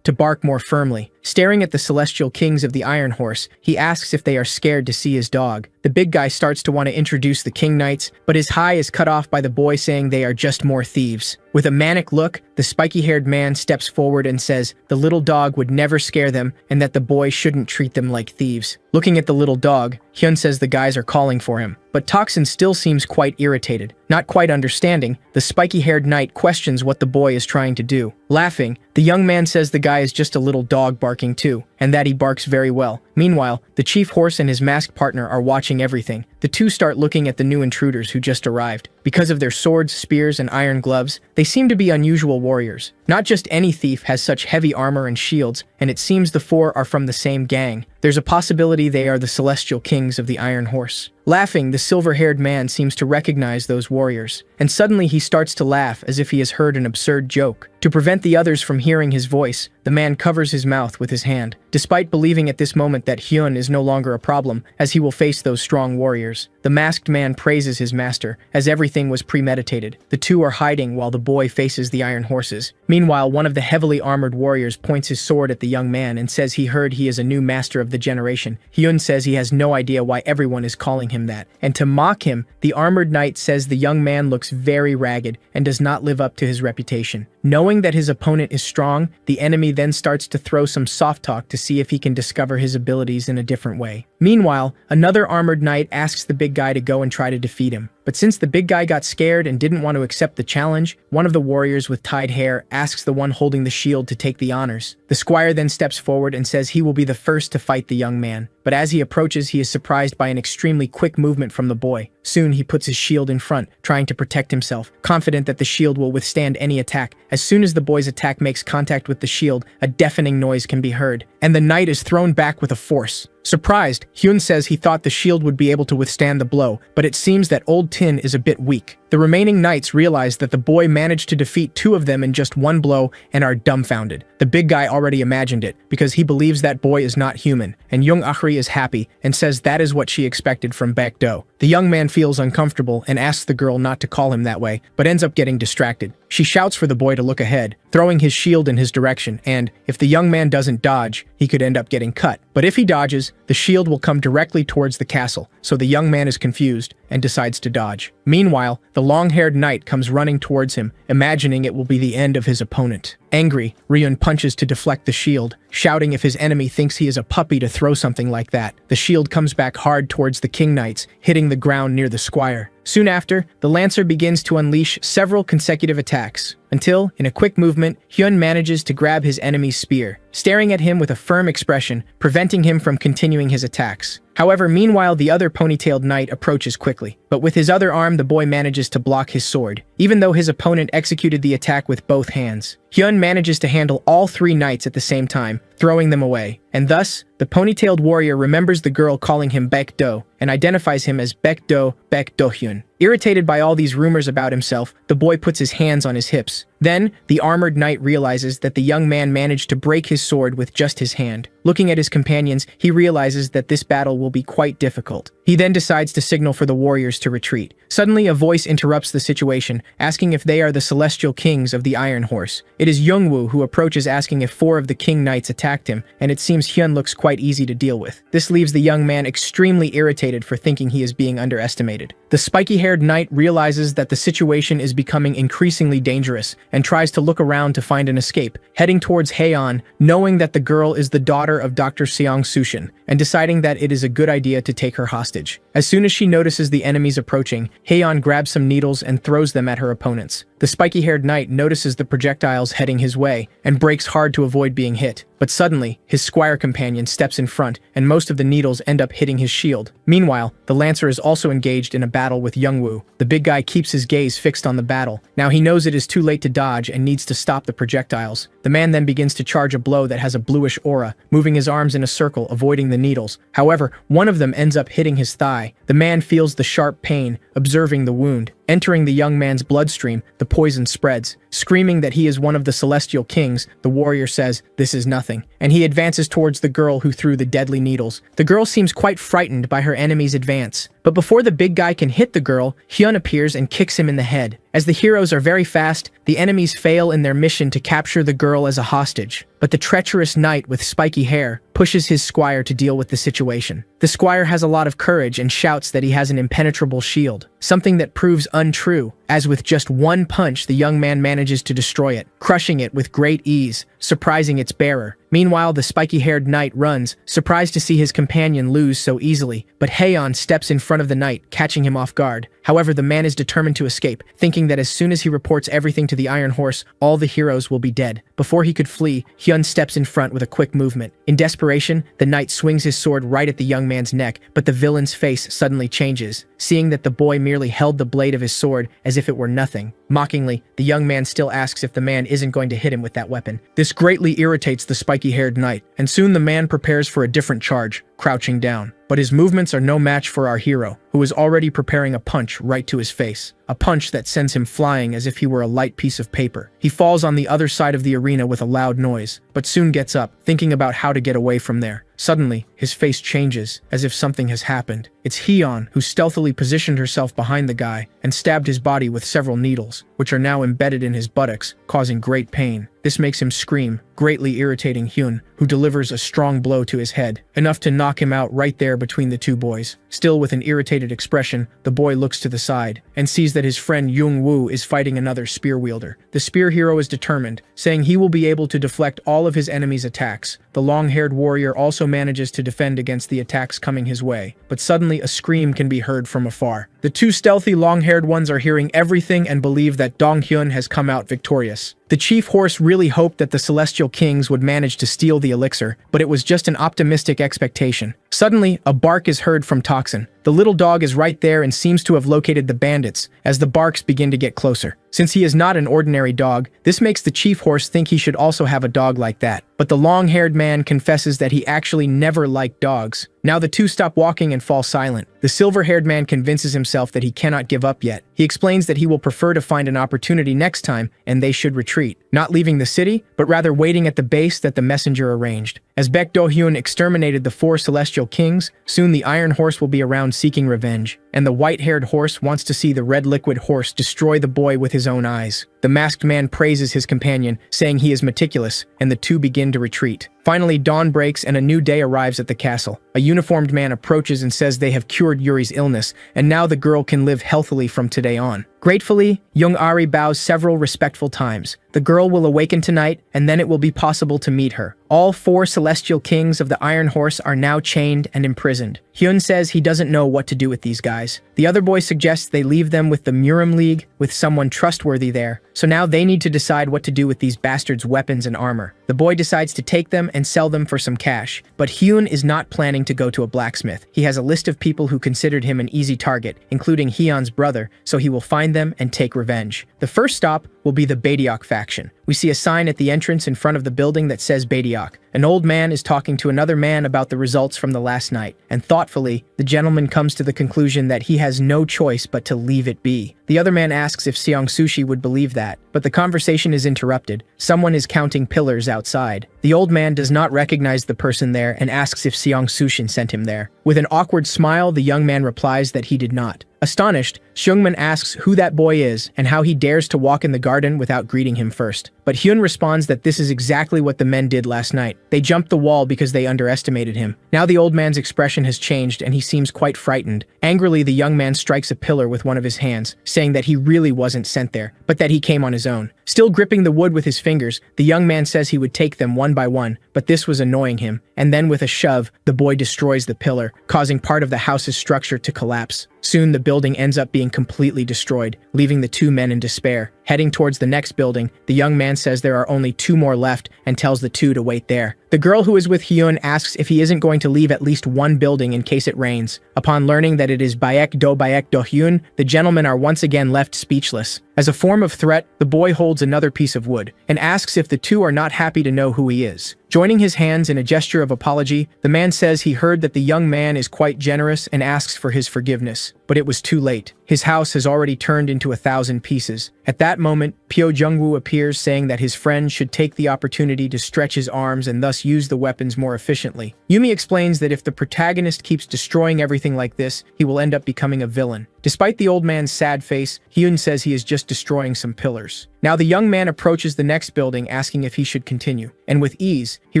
to bark more firmly. Staring at the Celestial Kings of the Iron Horse, he asks if they are scared to see his dog. The big guy starts to want to introduce the King Knights, but his hi is cut off by the boy saying they are just more thieves. With a manic look, the spiky-haired man steps forward and says the little dog would never scare them and that the boy shouldn't treat them like thieves. Looking at the little dog, Hyun says the guys are calling for him, but Toxin still seems quite irritated. Not quite understanding, the spiky-haired knight questions what the boy is trying to do. Laughing, the young man says the guy is just a little dog barking too, and that he barks very well. Meanwhile, the chief horse and his masked partner are watching everything. The two start looking at the new intruders who just arrived. Because of their swords, spears, and iron gloves, they seem to be unusual warriors. Not just any thief has such heavy armor and shields, and it seems the 4 are from the same gang. There's a possibility they are the Celestial Kings of the Iron Horse. Laughing, the silver-haired man seems to recognize those warriors, and suddenly he starts to laugh as if he has heard an absurd joke. To prevent the others from hearing his voice, the man covers his mouth with his hand, despite believing at this moment that Hyun is no longer a problem, as he will face those strong warriors. The masked man praises his master, as everything was premeditated. The two are hiding while the boy faces the iron horses. Meanwhile, one of the heavily armored warriors points his sword at the young man and says he heard he is a new master of the generation. Hyun says he has no idea why everyone is calling him that. And to mock him, the armored knight says the young man looks very ragged and does not live up to his reputation. Knowing that his opponent is strong, the enemy then starts to throw some soft talk to see if he can discover his abilities in a different way. Meanwhile, another armored knight asks the big guy to go and try to defeat him. But since the big guy got scared and didn't want to accept the challenge, one of the warriors with tied hair asks the one holding the shield to take the honors. The squire then steps forward and says he will be the first to fight the young man. But as he approaches, he is surprised by an extremely quick movement from the boy. Soon he puts his shield in front, trying to protect himself, confident that the shield will withstand any attack. As soon as the boy's attack makes contact with the shield, a deafening noise can be heard, and the knight is thrown back with a force. Surprised, Hyun says he thought the shield would be able to withstand the blow, but it seems that old tin is a bit weak. The remaining knights realize that the boy managed to defeat two of them in just one blow and are dumbfounded. The big guy already imagined it, because he believes that boy is not human, and Young Ahri is happy and says that is what she expected from Baek Do. The young man feels uncomfortable and asks the girl not to call him that way, but ends up getting distracted. She shouts for the boy to look ahead, throwing his shield in his direction, and if the young man doesn't dodge, he could end up getting cut. But if he dodges, the shield will come directly towards the castle, so the young man is confused and decides to dodge. Meanwhile, the long-haired knight comes running towards him, imagining it will be the end of his opponent. Angry, Ryun punches to deflect the shield, shouting if his enemy thinks he is a puppy to throw something like that. The shield comes back hard towards the king knights, hitting the ground near the squire. Soon after, the lancer begins to unleash several consecutive attacks, until, in a quick movement, Hyun manages to grab his enemy's spear, staring at him with a firm expression, preventing him from continuing his attacks. However, meanwhile, the other ponytailed knight approaches quickly, but with his other arm, the boy manages to block his sword, even though his opponent executed the attack with both hands. Hyun manages to handle all three knights at the same time, throwing them away, and thus, the ponytailed warrior remembers the girl calling him Baek Do and identifies him as Baek Do Hyun. Irritated by all these rumors about himself, the boy puts his hands on his hips. Then, the armored knight realizes that the young man managed to break his sword with just his hand. Looking at his companions, he realizes that this battle will be quite difficult. He then decides to signal for the warriors to retreat. Suddenly, a voice interrupts the situation, asking if they are the celestial kings of the Iron Horse. It is Youngwoo who approaches asking if 4 of the king knights attacked him, and it seems Hyun looks quite easy to deal with. This leaves the young man extremely irritated for thinking he is being underestimated. The spiky-haired knight realizes that the situation is becoming increasingly dangerous and tries to look around to find an escape, heading towards Haeon, knowing that the girl is the daughter of Dr. Seong Sushin, and deciding that it is a good idea to take her hostage. As soon as she notices the enemies approaching, Haeon grabs some needles and throws them at her opponents. The spiky-haired knight notices the projectiles heading his way and brakes hard to avoid being hit. But suddenly, his squire companion steps in front, and most of the needles end up hitting his shield. Meanwhile, the lancer is also engaged in a battle with Youngwoo. The big guy keeps his gaze fixed on the battle. Now he knows it is too late to dodge and needs to stop the projectiles. The man then begins to charge a blow that has a bluish aura, moving his arms in a circle, avoiding the needles. However, one of them ends up hitting his thigh. The man feels the sharp pain, observing the wound. Entering the young man's bloodstream, the poison spreads. Screaming that he is one of the celestial kings, the warrior says, "This is nothing," and he advances towards the girl who threw the deadly needles. The girl seems quite frightened by her enemy's advance. But before the big guy can hit the girl, Hyun appears and kicks him in the head. As the heroes are very fast, the enemies fail in their mission to capture the girl as a hostage. But the treacherous knight with spiky hair pushes his squire to deal with the situation. The squire has a lot of courage and shouts that he has an impenetrable shield, something that proves untrue, as with just one punch the young man manages to destroy it, crushing it with great ease, surprising its bearer. Meanwhile, the spiky-haired knight runs, surprised to see his companion lose so easily, but Haeon steps in front of the knight, catching him off guard. However, the man is determined to escape, thinking that as soon as he reports everything to the Iron Horse, all the heroes will be dead. Before he could flee, Hyun steps in front with a quick movement. In desperation, the knight swings his sword right at the young man's neck, but the villain's face suddenly changes, seeing that the boy merely held the blade of his sword as if it were nothing. Mockingly, the young man still asks if the man isn't going to hit him with that weapon. This greatly irritates the spiky-haired knight, and soon the man prepares for a different charge. crouching down. But his movements are no match for our hero, who is already preparing a punch right to his face. A punch that sends him flying as if he were a light piece of paper. He falls on the other side of the arena with a loud noise, but soon gets up, thinking about how to get away from there. Suddenly, his face changes, as if something has happened. It's Hyun, who stealthily positioned herself behind the guy and stabbed his body with several needles, which are now embedded in his buttocks, causing great pain. This makes him scream, greatly irritating Hyun, who delivers a strong blow to his head, enough to knock him out right there between the two boys. Still with an irritated expression, the boy looks to the side and sees that his friend Young-woo is fighting another spear wielder. The spear hero is determined, saying he will be able to deflect all of his enemies' attacks. The long-haired warrior also manages to defend against the attacks coming his way, but suddenly a scream can be heard from afar. The two stealthy long-haired ones are hearing everything and believe that Dong-hyun has come out victorious. The chief horse really hoped that the Celestial Kings would manage to steal the elixir, but it was just an optimistic expectation. Suddenly, a bark is heard from Toxin. The little dog is right there and seems to have located the bandits as the barks begin to get closer. Since he is not an ordinary dog, this makes the chief horse think he should also have a dog like that. But the long-haired man confesses that he actually never liked dogs. Now the two stop walking and fall silent. The silver-haired man convinces himself that he cannot give up yet. He explains that he will prefer to find an opportunity next time and they should retreat, not leaving the city, but rather waiting at the base that the messenger arranged. As Baek Do-hyun exterminated the 4 Celestial Kings, soon the Iron Horse will be around seeking revenge, and the white-haired horse wants to see the red liquid horse destroy the boy with his own eyes. The masked man praises his companion, saying he is meticulous, and the two begin to retreat. Finally, dawn breaks and a new day arrives at the castle. A uniformed man approaches and says they have cured Yuri's illness, and now the girl can live healthily from today on. Gratefully, Young Ari bows several respectful times. The girl will awaken tonight, and then it will be possible to meet her. All 4 Celestial Kings of the Iron Horse are now chained and imprisoned. Hyun says he doesn't know what to do with these guys. The other boy suggests they leave them with the Murim League, with someone trustworthy there. So now they need to decide what to do with these bastards' weapons and armor. The boy decides to take them and sell them for some cash. But Hyun is not planning to go to a blacksmith. He has a list of people who considered him an easy target, including Hyun's brother, so he will find them and take revenge. The first stop will be the Baediok faction. We see a sign at the entrance in front of the building that says Baediok. An old man is talking to another man about the results from the last night, and thoughtfully, the gentleman comes to the conclusion that he has no choice but to leave it be. The other man asks if Seong Sushi would believe that, but the conversation is interrupted. Someone is counting pillars outside. The old man does not recognize the person there and asks if Seong Sushin sent him there. With an awkward smile, the young man replies that he did not. Astonished, Seungman asks who that boy is and how he dares to walk in the garden without greeting him first. But Hyun responds that this is exactly what the men did last night. They jumped the wall because they underestimated him. Now the old man's expression has changed and he seems quite frightened. Angrily, the young man strikes a pillar with one of his hands, saying that he really wasn't sent there, but that he came on his own. Still gripping the wood with his fingers, the young man says he would take them one by one, but this was annoying him. And then with a shove, the boy destroys the pillar, causing part of the house's structure to collapse. Soon the building ends up being completely destroyed, leaving the two men in despair. Heading towards the next building, the young man says there are only 2 more left and tells the two to wait there. The girl who is with Hyun asks if he isn't going to leave at least one building in case it rains. Upon learning that it is Baek Do Hyun, the gentlemen are once again left speechless. As a form of threat, the boy holds another piece of wood and asks if the two are not happy to know who he is. Joining his hands in a gesture of apology, the man says he heard that the young man is quite generous and asks for his forgiveness. But it was too late. His house has already turned into 1,000 pieces. At that moment, Pyo Jungwoo appears saying that his friend should take the opportunity to stretch his arms and thus use the weapons more efficiently. Yumi explains that if the protagonist keeps destroying everything like this, he will end up becoming a villain. Despite the old man's sad face, Hyun says he is just destroying some pillars. Now the young man approaches the next building asking if he should continue, and with ease, he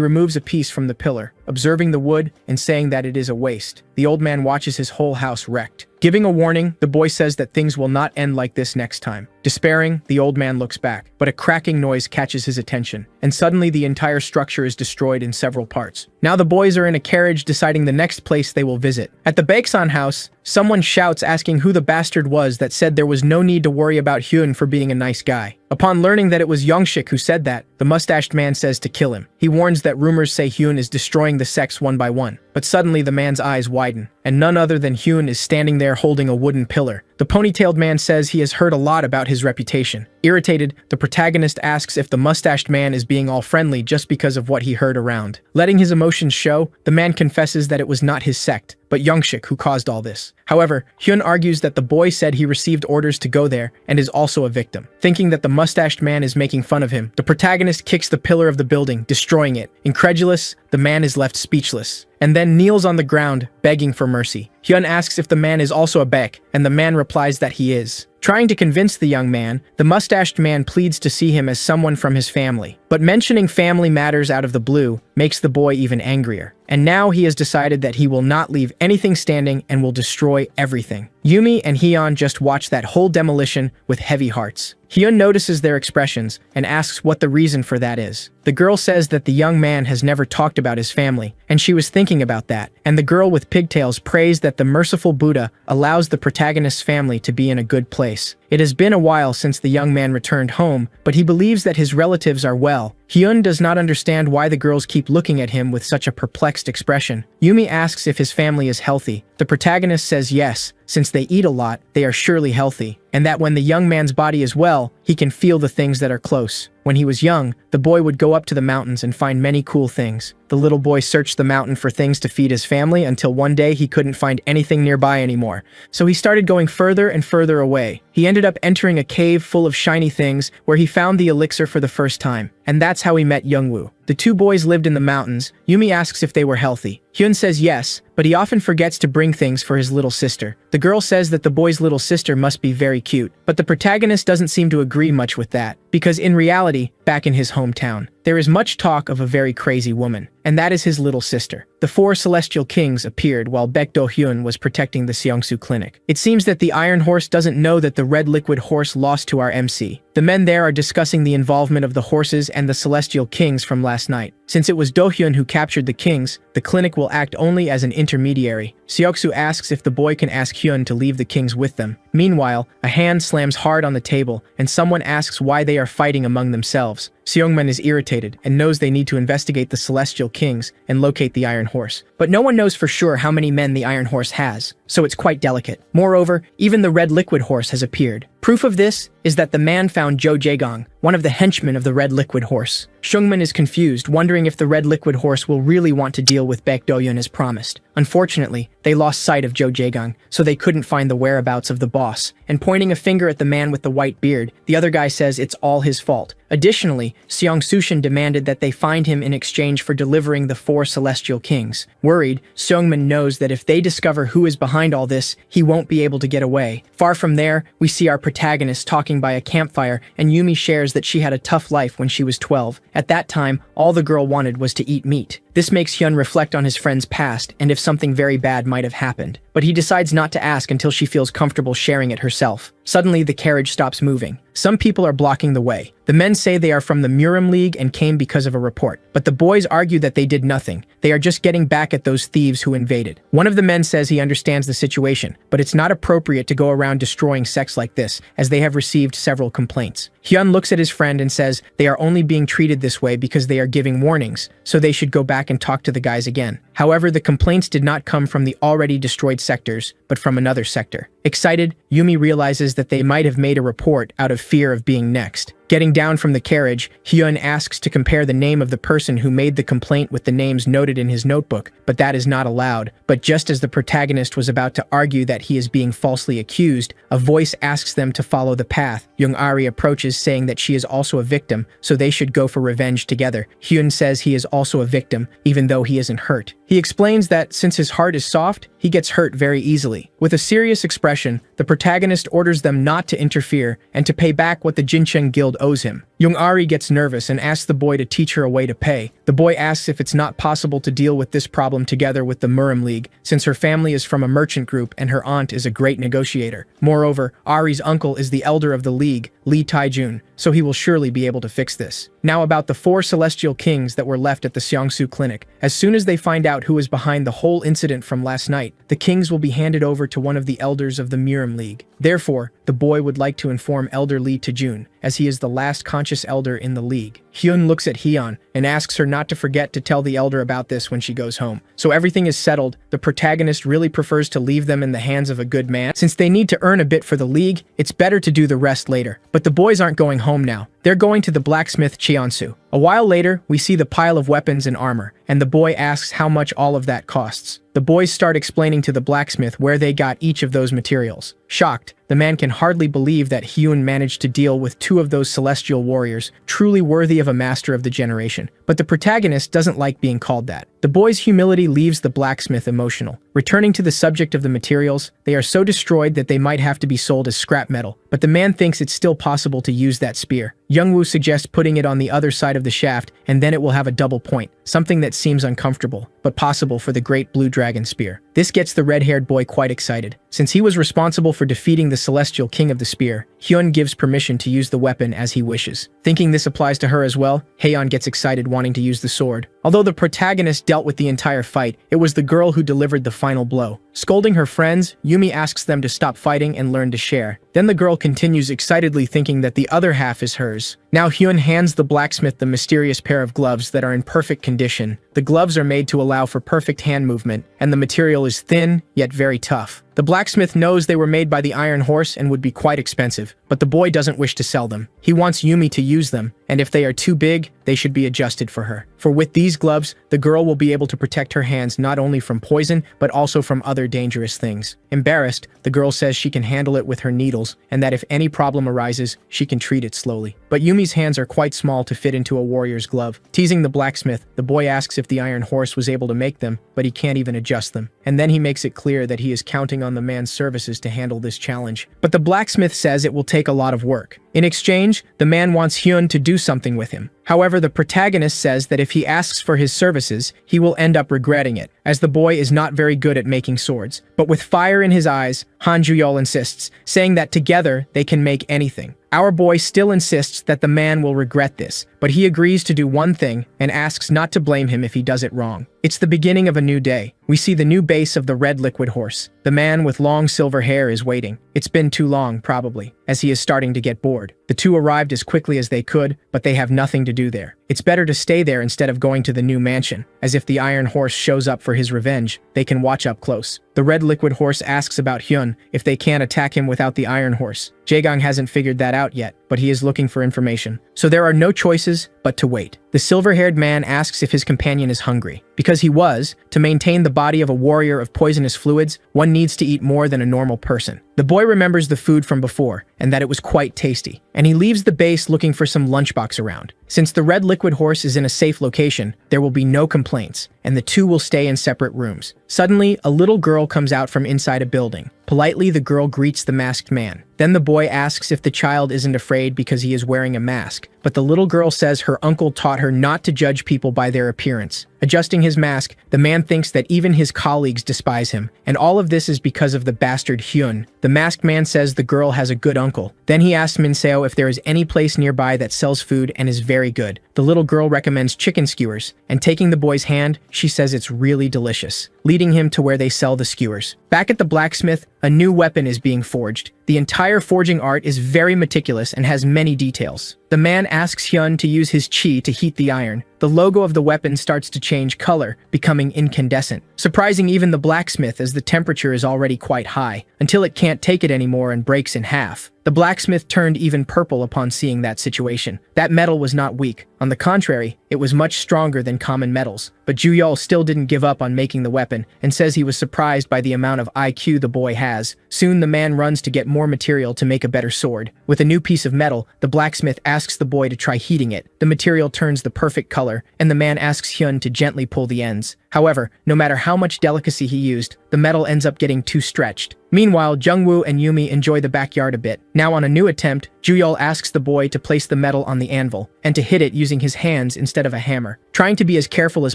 removes a piece from the pillar, observing the wood and saying that it is a waste. The old man watches his whole house wrecked. Giving a warning, the boy says that things will not end like this next time. Despairing, the old man looks back, but a cracking noise catches his attention, and suddenly the entire structure is destroyed in several parts. Now the boys are in a carriage deciding the next place they will visit. At the Baeksan house, someone shouts asking who the bastard was that said there was no need to worry about Hyun for being a nice guy. Upon learning that it was Youngshik who said that, the mustached man says to kill him. He warns that rumors say Hyun is destroying the sects one by one. But suddenly the man's eyes widen, and none other than Hyun is standing there holding a wooden pillar. The ponytailed man says he has heard a lot about his reputation. Irritated, the protagonist asks if the mustached man is being all friendly just because of what he heard around. Letting his emotions show, the man confesses that it was not his sect, but Youngshik who caused all this. However, Hyun argues that the boy said he received orders to go there and is also a victim. Thinking that the mustached man is making fun of him, the protagonist kicks the pillar of the building, destroying it. Incredulous, the man is left speechless, and then kneels on the ground, begging for mercy. Hyun asks if the man is also a Baek, and the man replies that he is. Trying to convince the young man, the mustached man pleads to see him as someone from his family. But mentioning family matters out of the blue makes the boy even angrier. And now he has decided that he will not leave anything standing and will destroy everything. Yumi and Hyun just watch that whole demolition with heavy hearts. Hyun notices their expressions and asks what the reason for that is. The girl says that the young man has never talked about his family, and she was thinking about that, and the girl with pigtails prays that the merciful Buddha allows the protagonist's family to be in a good place. It has been a while since the young man returned home, but he believes that his relatives are well. Hyun does not understand why the girls keep looking at him with such a perplexed expression. Yumi asks if his family is healthy. The protagonist says yes, since they eat a lot, they are surely healthy, and that when the young man's body is well, he can feel the things that are close. When he was young, the boy would go up to the mountains and find many cool things. The little boy searched the mountain for things to feed his family until one day he couldn't find anything nearby anymore. So he started going further and further away. He ended up entering a cave full of shiny things where he found the elixir for the first time. And that's how he met Youngwoo. The two boys lived in the mountains. Yumi asks if they were healthy. Hyun says yes, but he often forgets to bring things for his little sister. The girl says that the boy's little sister must be very cute, but the protagonist doesn't seem to agree much with that, because in reality, back in his hometown, there is much talk of a very crazy woman, and that is his little sister. The four celestial kings appeared while Baek Do-hyun was protecting the Seongsu clinic. It seems that the Iron Horse doesn't know that the red liquid horse lost to our MC. The men there are discussing the involvement of the horses and the celestial kings from last night. Since it was Do-hyun who captured the kings, the clinic will act only as an intermediary. Seoksu asks if the boy can ask Hyun to leave the kings with them. Meanwhile, a hand slams hard on the table, and someone asks why they are fighting among themselves. Seongman is irritated and knows they need to investigate the celestial kings and locate the Iron Horse. But no one knows for sure how many men the Iron Horse has, so it's quite delicate. Moreover, even the red liquid horse has appeared. Proof of this is that the man found Jo Jaegong, one of the henchmen of the red liquid horse. Seungman is confused, wondering if the red liquid horse will really want to deal with Baek Do-hyun as promised. Unfortunately, they lost sight of Jo Jaegong, so they couldn't find the whereabouts of the boss. And pointing a finger at the man with the white beard, the other guy says it's all his fault. Additionally, Seong Sushin demanded that they find him in exchange for delivering the four celestial kings. Worried, Seungman knows that if they discover who is behind all this, he won't be able to get away. Far from there, we see our protagonist talking by a campfire, and Yumi shares that she had a tough life when she was 12. At that time, all the girl wanted was to eat meat. This makes Hyun reflect on his friend's past and if something very bad might have happened. But he decides not to ask until she feels comfortable sharing it herself. Suddenly, the carriage stops moving. Some people are blocking the way. The men say they are from the Murim League and came because of a report. But the boys argue that they did nothing. They are just getting back at those thieves who invaded. One of the men says he understands the situation, but it's not appropriate to go around destroying sects like this, as they have received several complaints. Hyun looks at his friend and says they are only being treated this way because they are giving warnings, so they should go back and talk to the guys again. However, the complaints did not come from the already destroyed sectors, but from another sector. Excited, Yumi realizes that they might have made a report out of fear of being next. Getting down from the carriage, Hyun asks to compare the name of the person who made the complaint with the names noted in his notebook, but that is not allowed. But just as the protagonist was about to argue that he is being falsely accused, a voice asks them to follow the path. Young-ari approaches saying that she is also a victim, so they should go for revenge together. Hyun says he is also a victim, even though he isn't hurt. He explains that since his heart is soft, he gets hurt very easily. With a serious expression, the protagonist orders them not to interfere and to pay back what the Jincheng Guild owes him. Young-ari gets nervous and asks the boy to teach her a way to pay. The boy asks if it's not possible to deal with this problem together with the Murim League, since her family is from a merchant group and her aunt is a great negotiator. Moreover, Ari's uncle is the elder of the league, Lee Taijun, so he will surely be able to fix this. Now about the four celestial kings that were left at the Seongsu clinic. As soon as they find out who is behind the whole incident from last night, the kings will be handed over to one of the elders of the Murim League. Therefore, the boy would like to inform Elder Lee Taijun, as he is the last conscious elder in the league. Hyun looks at Hyun and asks her not to forget to tell the elder about this when she goes home. So everything is settled. The protagonist really prefers to leave them in the hands of a good man. Since they need to earn a bit for the league, it's better to do the rest later. But the boys aren't going home now. They're going to the blacksmith Cheonsu. A while later, we see the pile of weapons and armor, and the boy asks how much all of that costs. The boys start explaining to the blacksmith where they got each of those materials. Shocked, the man can hardly believe that Hyun managed to deal with two of those celestial warriors, truly worthy of a master of the generation. But the protagonist doesn't like being called that. The boy's humility leaves the blacksmith emotional. Returning to the subject of the materials, they are so destroyed that they might have to be sold as scrap metal, but the man thinks it's still possible to use that spear. Youngwoo suggests putting it on the other side of the shaft, and then it will have a double point, something that seems uncomfortable, but possible for the great blue dragon spear. This gets the red-haired boy quite excited. Since he was responsible for defeating the celestial king of the spear, Hyun gives permission to use the weapon as he wishes. Thinking this applies to her as well, Haeyeon gets excited wanting to use the sword. Although the protagonist dealt with the entire fight, it was the girl who delivered the final blow. Scolding her friends, Yumi asks them to stop fighting and learn to share. Then the girl continues excitedly thinking that the other half is hers. Now Hyun hands the blacksmith the mysterious pair of gloves that are in perfect condition. The gloves are made to allow for perfect hand movement, and the material is thin, yet very tough. The blacksmith knows they were made by the Iron Horse and would be quite expensive, but the boy doesn't wish to sell them. He wants Yumi to use them, and if they are too big, they should be adjusted for her. For with these gloves, the girl will be able to protect her hands not only from poison, but also from other dangerous things. Embarrassed, the girl says she can handle it with her needles, and that if any problem arises, she can treat it slowly. But Yumi's hands are quite small to fit into a warrior's glove. Teasing the blacksmith, the boy asks if the Iron Horse was able to make them, but he can't even adjust them. And then he makes it clear that he is counting on the man's services to handle this challenge. But the blacksmith says it will take a lot of work. In exchange, the man wants Hyun to do something with him. However, the protagonist says that if he asks for his services, he will end up regretting it, as the boy is not very good at making swords. But with fire in his eyes, Han Ju-yeol insists, saying that together they can make anything. Our boy still insists that the man will regret this, but he agrees to do one thing and asks not to blame him if he does it wrong. It's the beginning of a new day. We see the new base of the red liquid horse. The man with long silver hair is waiting. It's been too long, probably, as he is starting to get bored. The two arrived as quickly as they could, but they have nothing to do there. It's better to stay there instead of going to the new mansion, as if the Iron Horse shows up for his revenge, they can watch up close. The red liquid horse asks about Hyun if they can't attack him without the Iron Horse. Jaegang hasn't figured that out yet, but he is looking for information. So there are no choices but to wait. The silver-haired man asks if his companion is hungry. Because he was, to maintain the body of a warrior of poisonous fluids, one needs to eat more than a normal person. The boy remembers the food from before, and that it was quite tasty, and he leaves the base looking for some lunchbox around. Since the red liquid horse is in a safe location, there will be no complaints, and the two will stay in separate rooms. Suddenly, a little girl comes out from inside a building. Politely, the girl greets the masked man. Then the boy asks if the child isn't afraid because he is wearing a mask, but the little girl says her uncle taught her not to judge people by their appearance. Adjusting his mask, the man thinks that even his colleagues despise him, and all of this is because of the bastard Hyun. The masked man says the girl has a good uncle. Then he asks Minseo if there is any place nearby that sells food and is very good. The little girl recommends chicken skewers, and taking the boy's hand, she says it's really delicious, leading him to where they sell the skewers. Back at the blacksmith, a new weapon is being forged. The entire forging art is very meticulous and has many details. The man asks Hyun to use his chi to heat the iron. The logo of the weapon starts to change color, becoming incandescent, surprising even the blacksmith as the temperature is already quite high, until it can't take it anymore and breaks in half. The blacksmith turned even purple upon seeing that situation. That metal was not weak. On the contrary, it was much stronger than common metals. But Ju-yeol still didn't give up on making the weapon, and says he was surprised by the amount of IQ the boy has. Soon the man runs to get more material to make a better sword. With a new piece of metal, the blacksmith asks the boy to try heating it. The material turns the perfect color, and the man asks Hyun to gently pull the ends. However, no matter how much delicacy he used, the metal ends up getting too stretched. Meanwhile, Jungwoo and Yumi enjoy the backyard a bit. Now on a new attempt, Ju-yeol asks the boy to place the metal on the anvil, and to hit it using his hands instead of a hammer, trying to be as careful as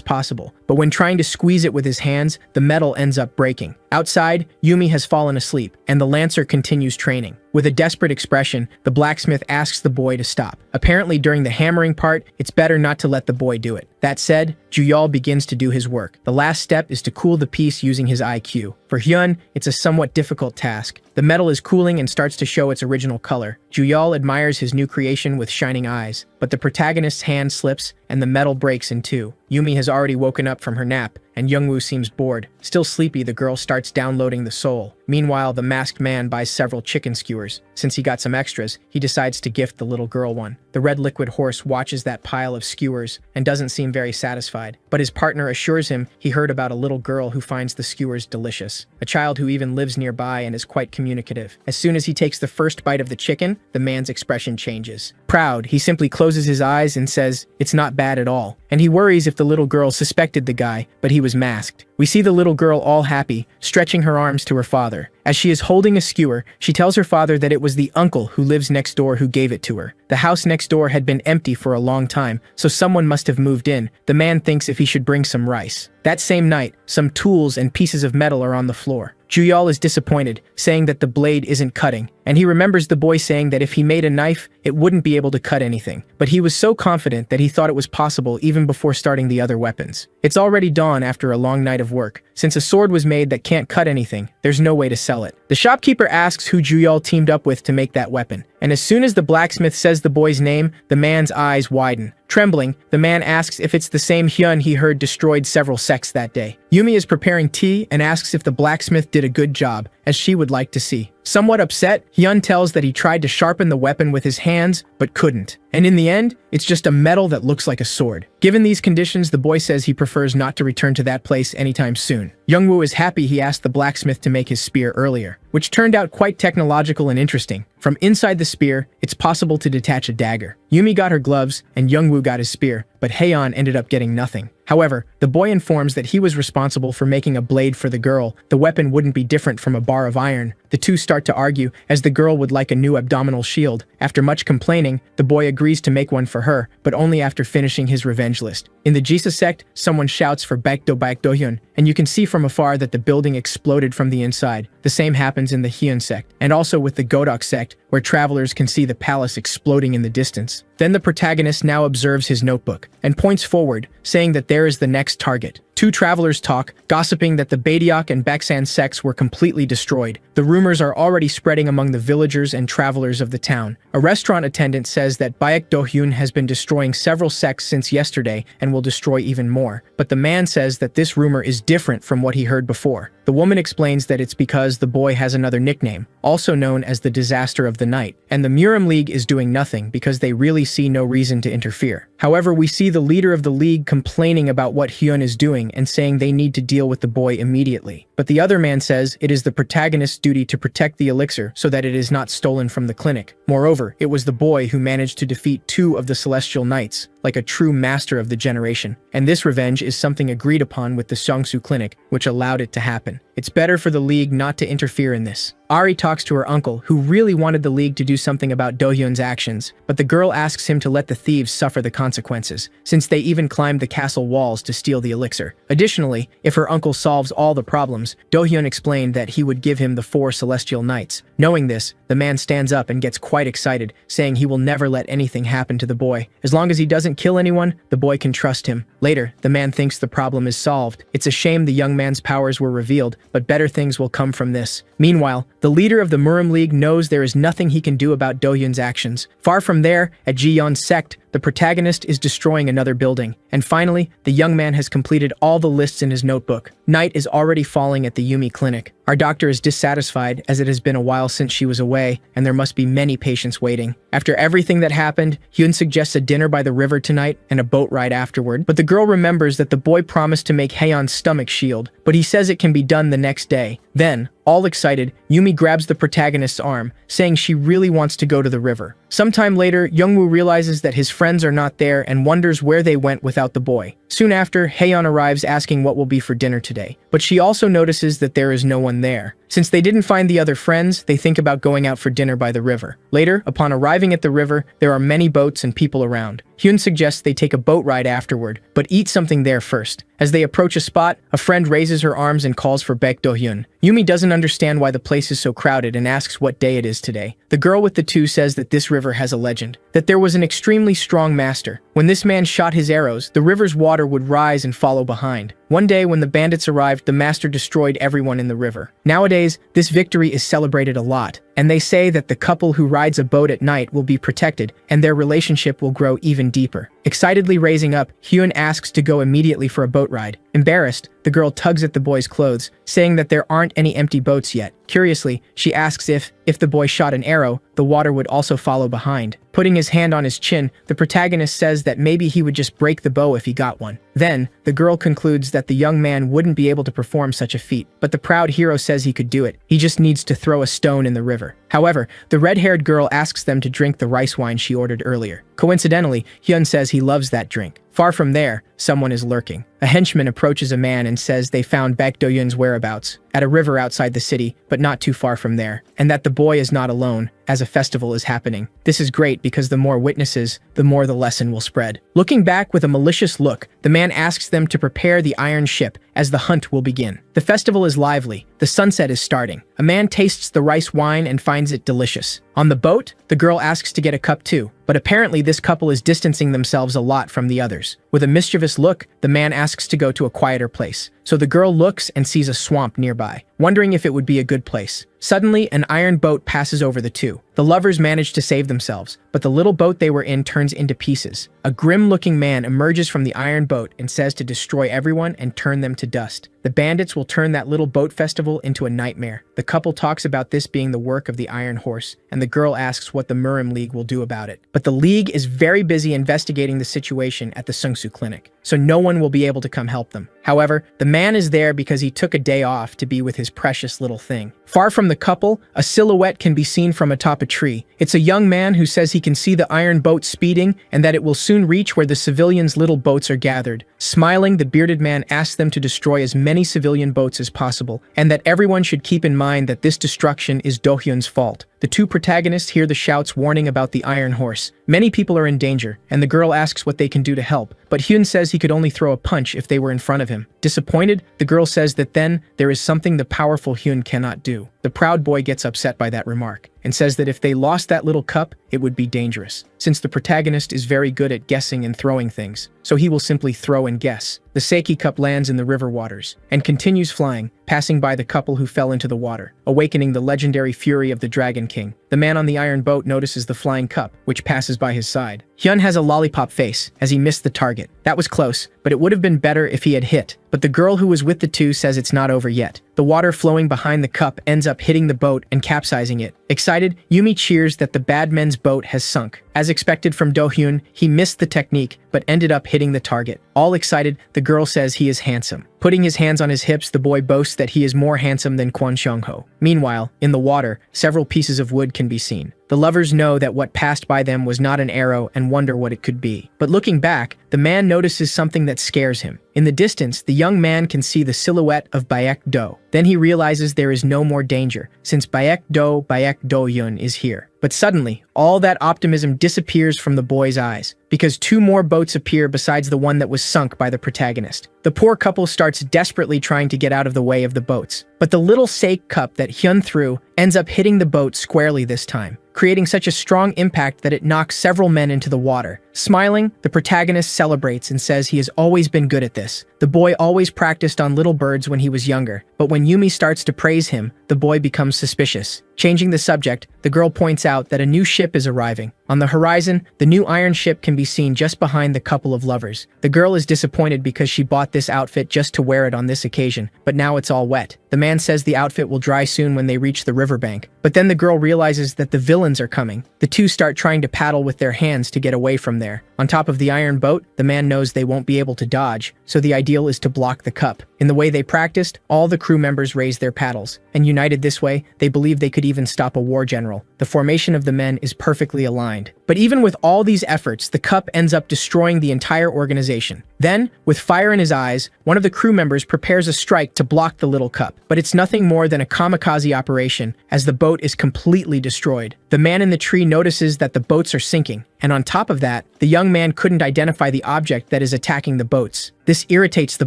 possible. But when trying to squeeze it with his hands, the metal ends up breaking. Outside, Yumi has fallen asleep, and the lancer continues training. With a desperate expression, the blacksmith asks the boy to stop. Apparently during the hammering part, it's better not to let the boy do it. That said, Ju-yeol begins to do his work. The last step is to cool the piece using his IQ. For Hyun, it's a somewhat difficult task. The metal is cooling and starts to show its original color. Juyal admires his new creation with shining eyes, but the protagonist's hand slips and the metal breaks in two. Yumi has already woken up from her nap, and Youngwoo seems bored. Still sleepy, the girl starts downloading the soul. Meanwhile, the masked man buys several chicken skewers. Since he got some extras, he decides to gift the little girl one. The red liquid horse watches that pile of skewers and doesn't seem very satisfied, but his partner assures him he heard about a little girl who finds the skewers delicious, a child who even lives nearby and is quite communicative. As soon as he takes the first bite of the chicken, the man's expression changes. Proud, he simply closes his eyes and says, "It's not bad at all." And he worries if the little girl suspected the guy, but he was masked. We see the little girl all happy, stretching her arms to her father. As she is holding a skewer, she tells her father that it was the uncle who lives next door who gave it to her. The house next door had been empty for a long time, so someone must have moved in. The man thinks if he should bring some rice. That same night, some tools and pieces of metal are on the floor. Juyal is disappointed, saying that the blade isn't cutting, and he remembers the boy saying that if he made a knife, it wouldn't be able to cut anything. But he was so confident that he thought it was possible even before starting the other weapons. It's already dawn after a long night of work. Since a sword was made that can't cut anything, there's no way to sell it. The shopkeeper asks who Juyal teamed up with to make that weapon, and as soon as the blacksmith says the boy's name, the man's eyes widen. Trembling, the man asks if it's the same Hyun he heard destroyed several sects that day. Yumi is preparing tea and asks if the blacksmith did a good job, as she would like to see. Somewhat upset, Hyun tells that he tried to sharpen the weapon with his hands, but couldn't. And in the end, it's just a metal that looks like a sword. Given these conditions, the boy says he prefers not to return to that place anytime soon. Youngwoo is happy he asked the blacksmith to make his spear earlier, which turned out quite technological and interesting. From inside the spear, it's possible to detach a dagger. Yumi got her gloves, and Youngwoo got his spear, but Haeyeon ended up getting nothing. However, the boy informs that he was responsible for making a blade for the girl. The weapon wouldn't be different from a bar of iron. The two start to argue, as the girl would like a new abdominal shield. After much complaining, the boy agrees to make one for her, but only after finishing his revenge list. In the Jisa sect, someone shouts for Baekdohyun, and you can see from afar that the building exploded from the inside. The same happens in the Hyun sect, and also with the Godok sect, where travelers can see the palace exploding in the distance. Then the protagonist now observes his notebook, and points forward, saying that there is the next target. Two travelers talk, gossiping that the Baediok and Baksan sects were completely destroyed. The rumors are already spreading among the villagers and travelers of the town. A restaurant attendant says that Baekdohyun has been destroying several sects since yesterday and will destroy even more. But the man says that this rumor is different from what he heard before. The woman explains that it's because the boy has another nickname, also known as the Disaster of the Night, and the Murim League is doing nothing because they really see no reason to interfere. However, we see the leader of the league complaining about what Hyun is doing and saying they need to deal with the boy immediately. But the other man says it is the protagonist's duty to protect the elixir so that it is not stolen from the clinic. Moreover, it was the boy who managed to defeat two of the Celestial Knights, like a true master of the generation. And this revenge is something agreed upon with the Seongsu Clinic, which allowed it to happen. It's better for the League not to interfere in this. Ari talks to her uncle, who really wanted the League to do something about Do-hyun's actions, but the girl asks him to let the thieves suffer the consequences, since they even climbed the castle walls to steal the elixir. Additionally, if her uncle solves all the problems, Do-hyun explained that he would give him the 4 Celestial Knights. Knowing this, the man stands up and gets quite excited, saying he will never let anything happen to the boy. As long as he doesn't kill anyone, the boy can trust him. Later, the man thinks the problem is solved. It's a shame the young man's powers were revealed, but better things will come from this. Meanwhile, the leader of the Murim League knows there is nothing he can do about Do-hyun's actions. Far from there, at Ji-yeon's sect, the protagonist is destroying another building. And finally, the young man has completed all the lists in his notebook. Night is already falling at the Yumi clinic. Our doctor is dissatisfied as it has been a while since she was away, and there must be many patients waiting. After everything that happened, Hyun suggests a dinner by the river tonight and a boat ride afterward, but the girl remembers that the boy promised to make Haeyeon's stomach shield, but he says it can be done the next day. Then, all excited, Yumi grabs the protagonist's arm, saying she really wants to go to the river. Sometime later, Youngwoo realizes that his friends are not there and wonders where they went without the boy. Soon after, Haeyeon arrives asking what will be for dinner today, but she also notices that there is no one there. Since they didn't find the other friends, they think about going out for dinner by the river. Later, upon arriving at the river, there are many boats and people around. Hyun suggests they take a boat ride afterward, but eat something there first. As they approach a spot, a friend raises her arms and calls for Baekdohyun. Yumi doesn't understand why the place is so crowded and asks what day it is today. The girl with the two says that this river has a legend, that there was an extremely strong master. When this man shot his arrows, the river's water would rise and follow behind. One day when the bandits arrived, the master destroyed everyone in the river. Nowadays, this victory is celebrated a lot, and they say that the couple who rides a boat at night will be protected and their relationship will grow even deeper. Excitedly raising up, Hyun asks to go immediately for a boat ride. Embarrassed, the girl tugs at the boy's clothes, saying that there aren't any empty boats yet. Curiously, she asks if the boy shot an arrow, the water would also follow behind. Putting his hand on his chin, the protagonist says that maybe he would just break the bow if he got one. Then, the girl concludes that the young man wouldn't be able to perform such a feat, but the proud hero says he could do it. He just needs to throw a stone in the river. However, the red-haired girl asks them to drink the rice wine she ordered earlier. Coincidentally, Hyun says he loves that drink. Far from there, someone is lurking. A henchman approaches a man and says they found Baek Do-yun's whereabouts at a river outside the city, but not too far from there, and that the boy is not alone, as a festival is happening. This is great because the more witnesses, the more the lesson will spread. Looking back with a malicious look, the man asks them to prepare the iron ship as the hunt will begin. The festival is lively. The sunset is starting. A man tastes the rice wine and finds it delicious. On the boat, the girl asks to get a cup too, but apparently this couple is distancing themselves a lot from the others. With a mischievous look, the man asks to go to a quieter place. So the girl looks and sees a swamp nearby, wondering if it would be a good place. Suddenly, an iron boat passes over the two. The lovers manage to save themselves, but the little boat they were in turns into pieces. A grim-looking man emerges from the iron boat and says to destroy everyone and turn them to dust. The bandits will turn that little boat festival into a nightmare. The couple talks about this being the work of the Iron Horse, and the girl asks what the Murim League will do about it. But the League is very busy investigating the situation at the Seongsu Clinic, so no one will be able to come help them. However, the man is there because he took a day off to be with his precious little thing. Far from the couple, a silhouette can be seen from atop a tree. It's a young man who says he can see the iron boat speeding and that it will soon reach where the civilians' little boats are gathered. Smiling, the bearded man asks them to destroy as many civilian boats as possible, and that everyone should keep in mind that this destruction is Do-hyun's fault. The two protagonists hear the shouts warning about the Iron Horse. Many people are in danger, and the girl asks what they can do to help, but Hyun says he could only throw a punch if they were in front of him. Disappointed, the girl says that then there is something the powerful Hyun cannot do. The proud boy gets upset by that remark, and says that if they lost that little cup, it would be dangerous, since the protagonist is very good at guessing and throwing things, so he will simply throw and guess. The Seiki cup lands in the river waters, and continues flying, passing by the couple who fell into the water, awakening the legendary fury of the Dragon King. The man on the iron boat notices the flying cup, which passes by his side. Hyun has a lollipop face, as he missed the target. That was close, but it would have been better if he had hit. But the girl who was with the two says it's not over yet. The water flowing behind the cup ends up hitting the boat and capsizing it. Excited, Yumi cheers that the bad men's boat has sunk. As expected from Do-hyun, he missed the technique, but ended up hitting the target. All excited, the girl says he is handsome. Putting his hands on his hips, the boy boasts that he is more handsome than Kwon Seong-ho. Meanwhile, in the water, several pieces of wood can be seen. The lovers know that what passed by them was not an arrow and wonder what it could be. But looking back, the man notices something that scares him. In the distance, the young man can see the silhouette of Baek Do. Then he realizes there is no more danger, since Baek Do-hyun is here. But suddenly, all that optimism disappears from the boy's eyes, because two more boats appear besides the one that was sunk by the protagonist. The poor couple starts desperately trying to get out of the way of the boats, but the little Seiki cup that Hyun threw ends up hitting the boat squarely this time, creating such a strong impact that it knocks several men into the water. Smiling, the protagonist celebrates and says he has always been good at this. The boy always practiced on little birds when he was younger, but when Yumi starts to praise him, the boy becomes suspicious. Changing the subject, the girl points out that a new ship is arriving. On the horizon, the new iron ship can be seen just behind the couple of lovers. The girl is disappointed because she bought this outfit just to wear it on this occasion, but now it's all wet. The man says the outfit will dry soon when they reach the riverbank, but then the girl realizes that the villains are coming. The two start trying to paddle with their hands to get away from there. On top of the iron boat, the man knows they won't be able to dodge, so the ideal is to block the cup. In the way they practiced, all the crew members raised their paddles, and united this way, they believe they could even stop a war general. The formation of the men is perfectly aligned. But even with all these efforts, the cup ends up destroying the entire organization. Then, with fire in his eyes, one of the crew members prepares a strike to block the little cup. But it's nothing more than a kamikaze operation, as the boat is completely destroyed. The man in the tree notices that the boats are sinking, and on top of that, the young man couldn't identify the object that is attacking the boats. This irritates the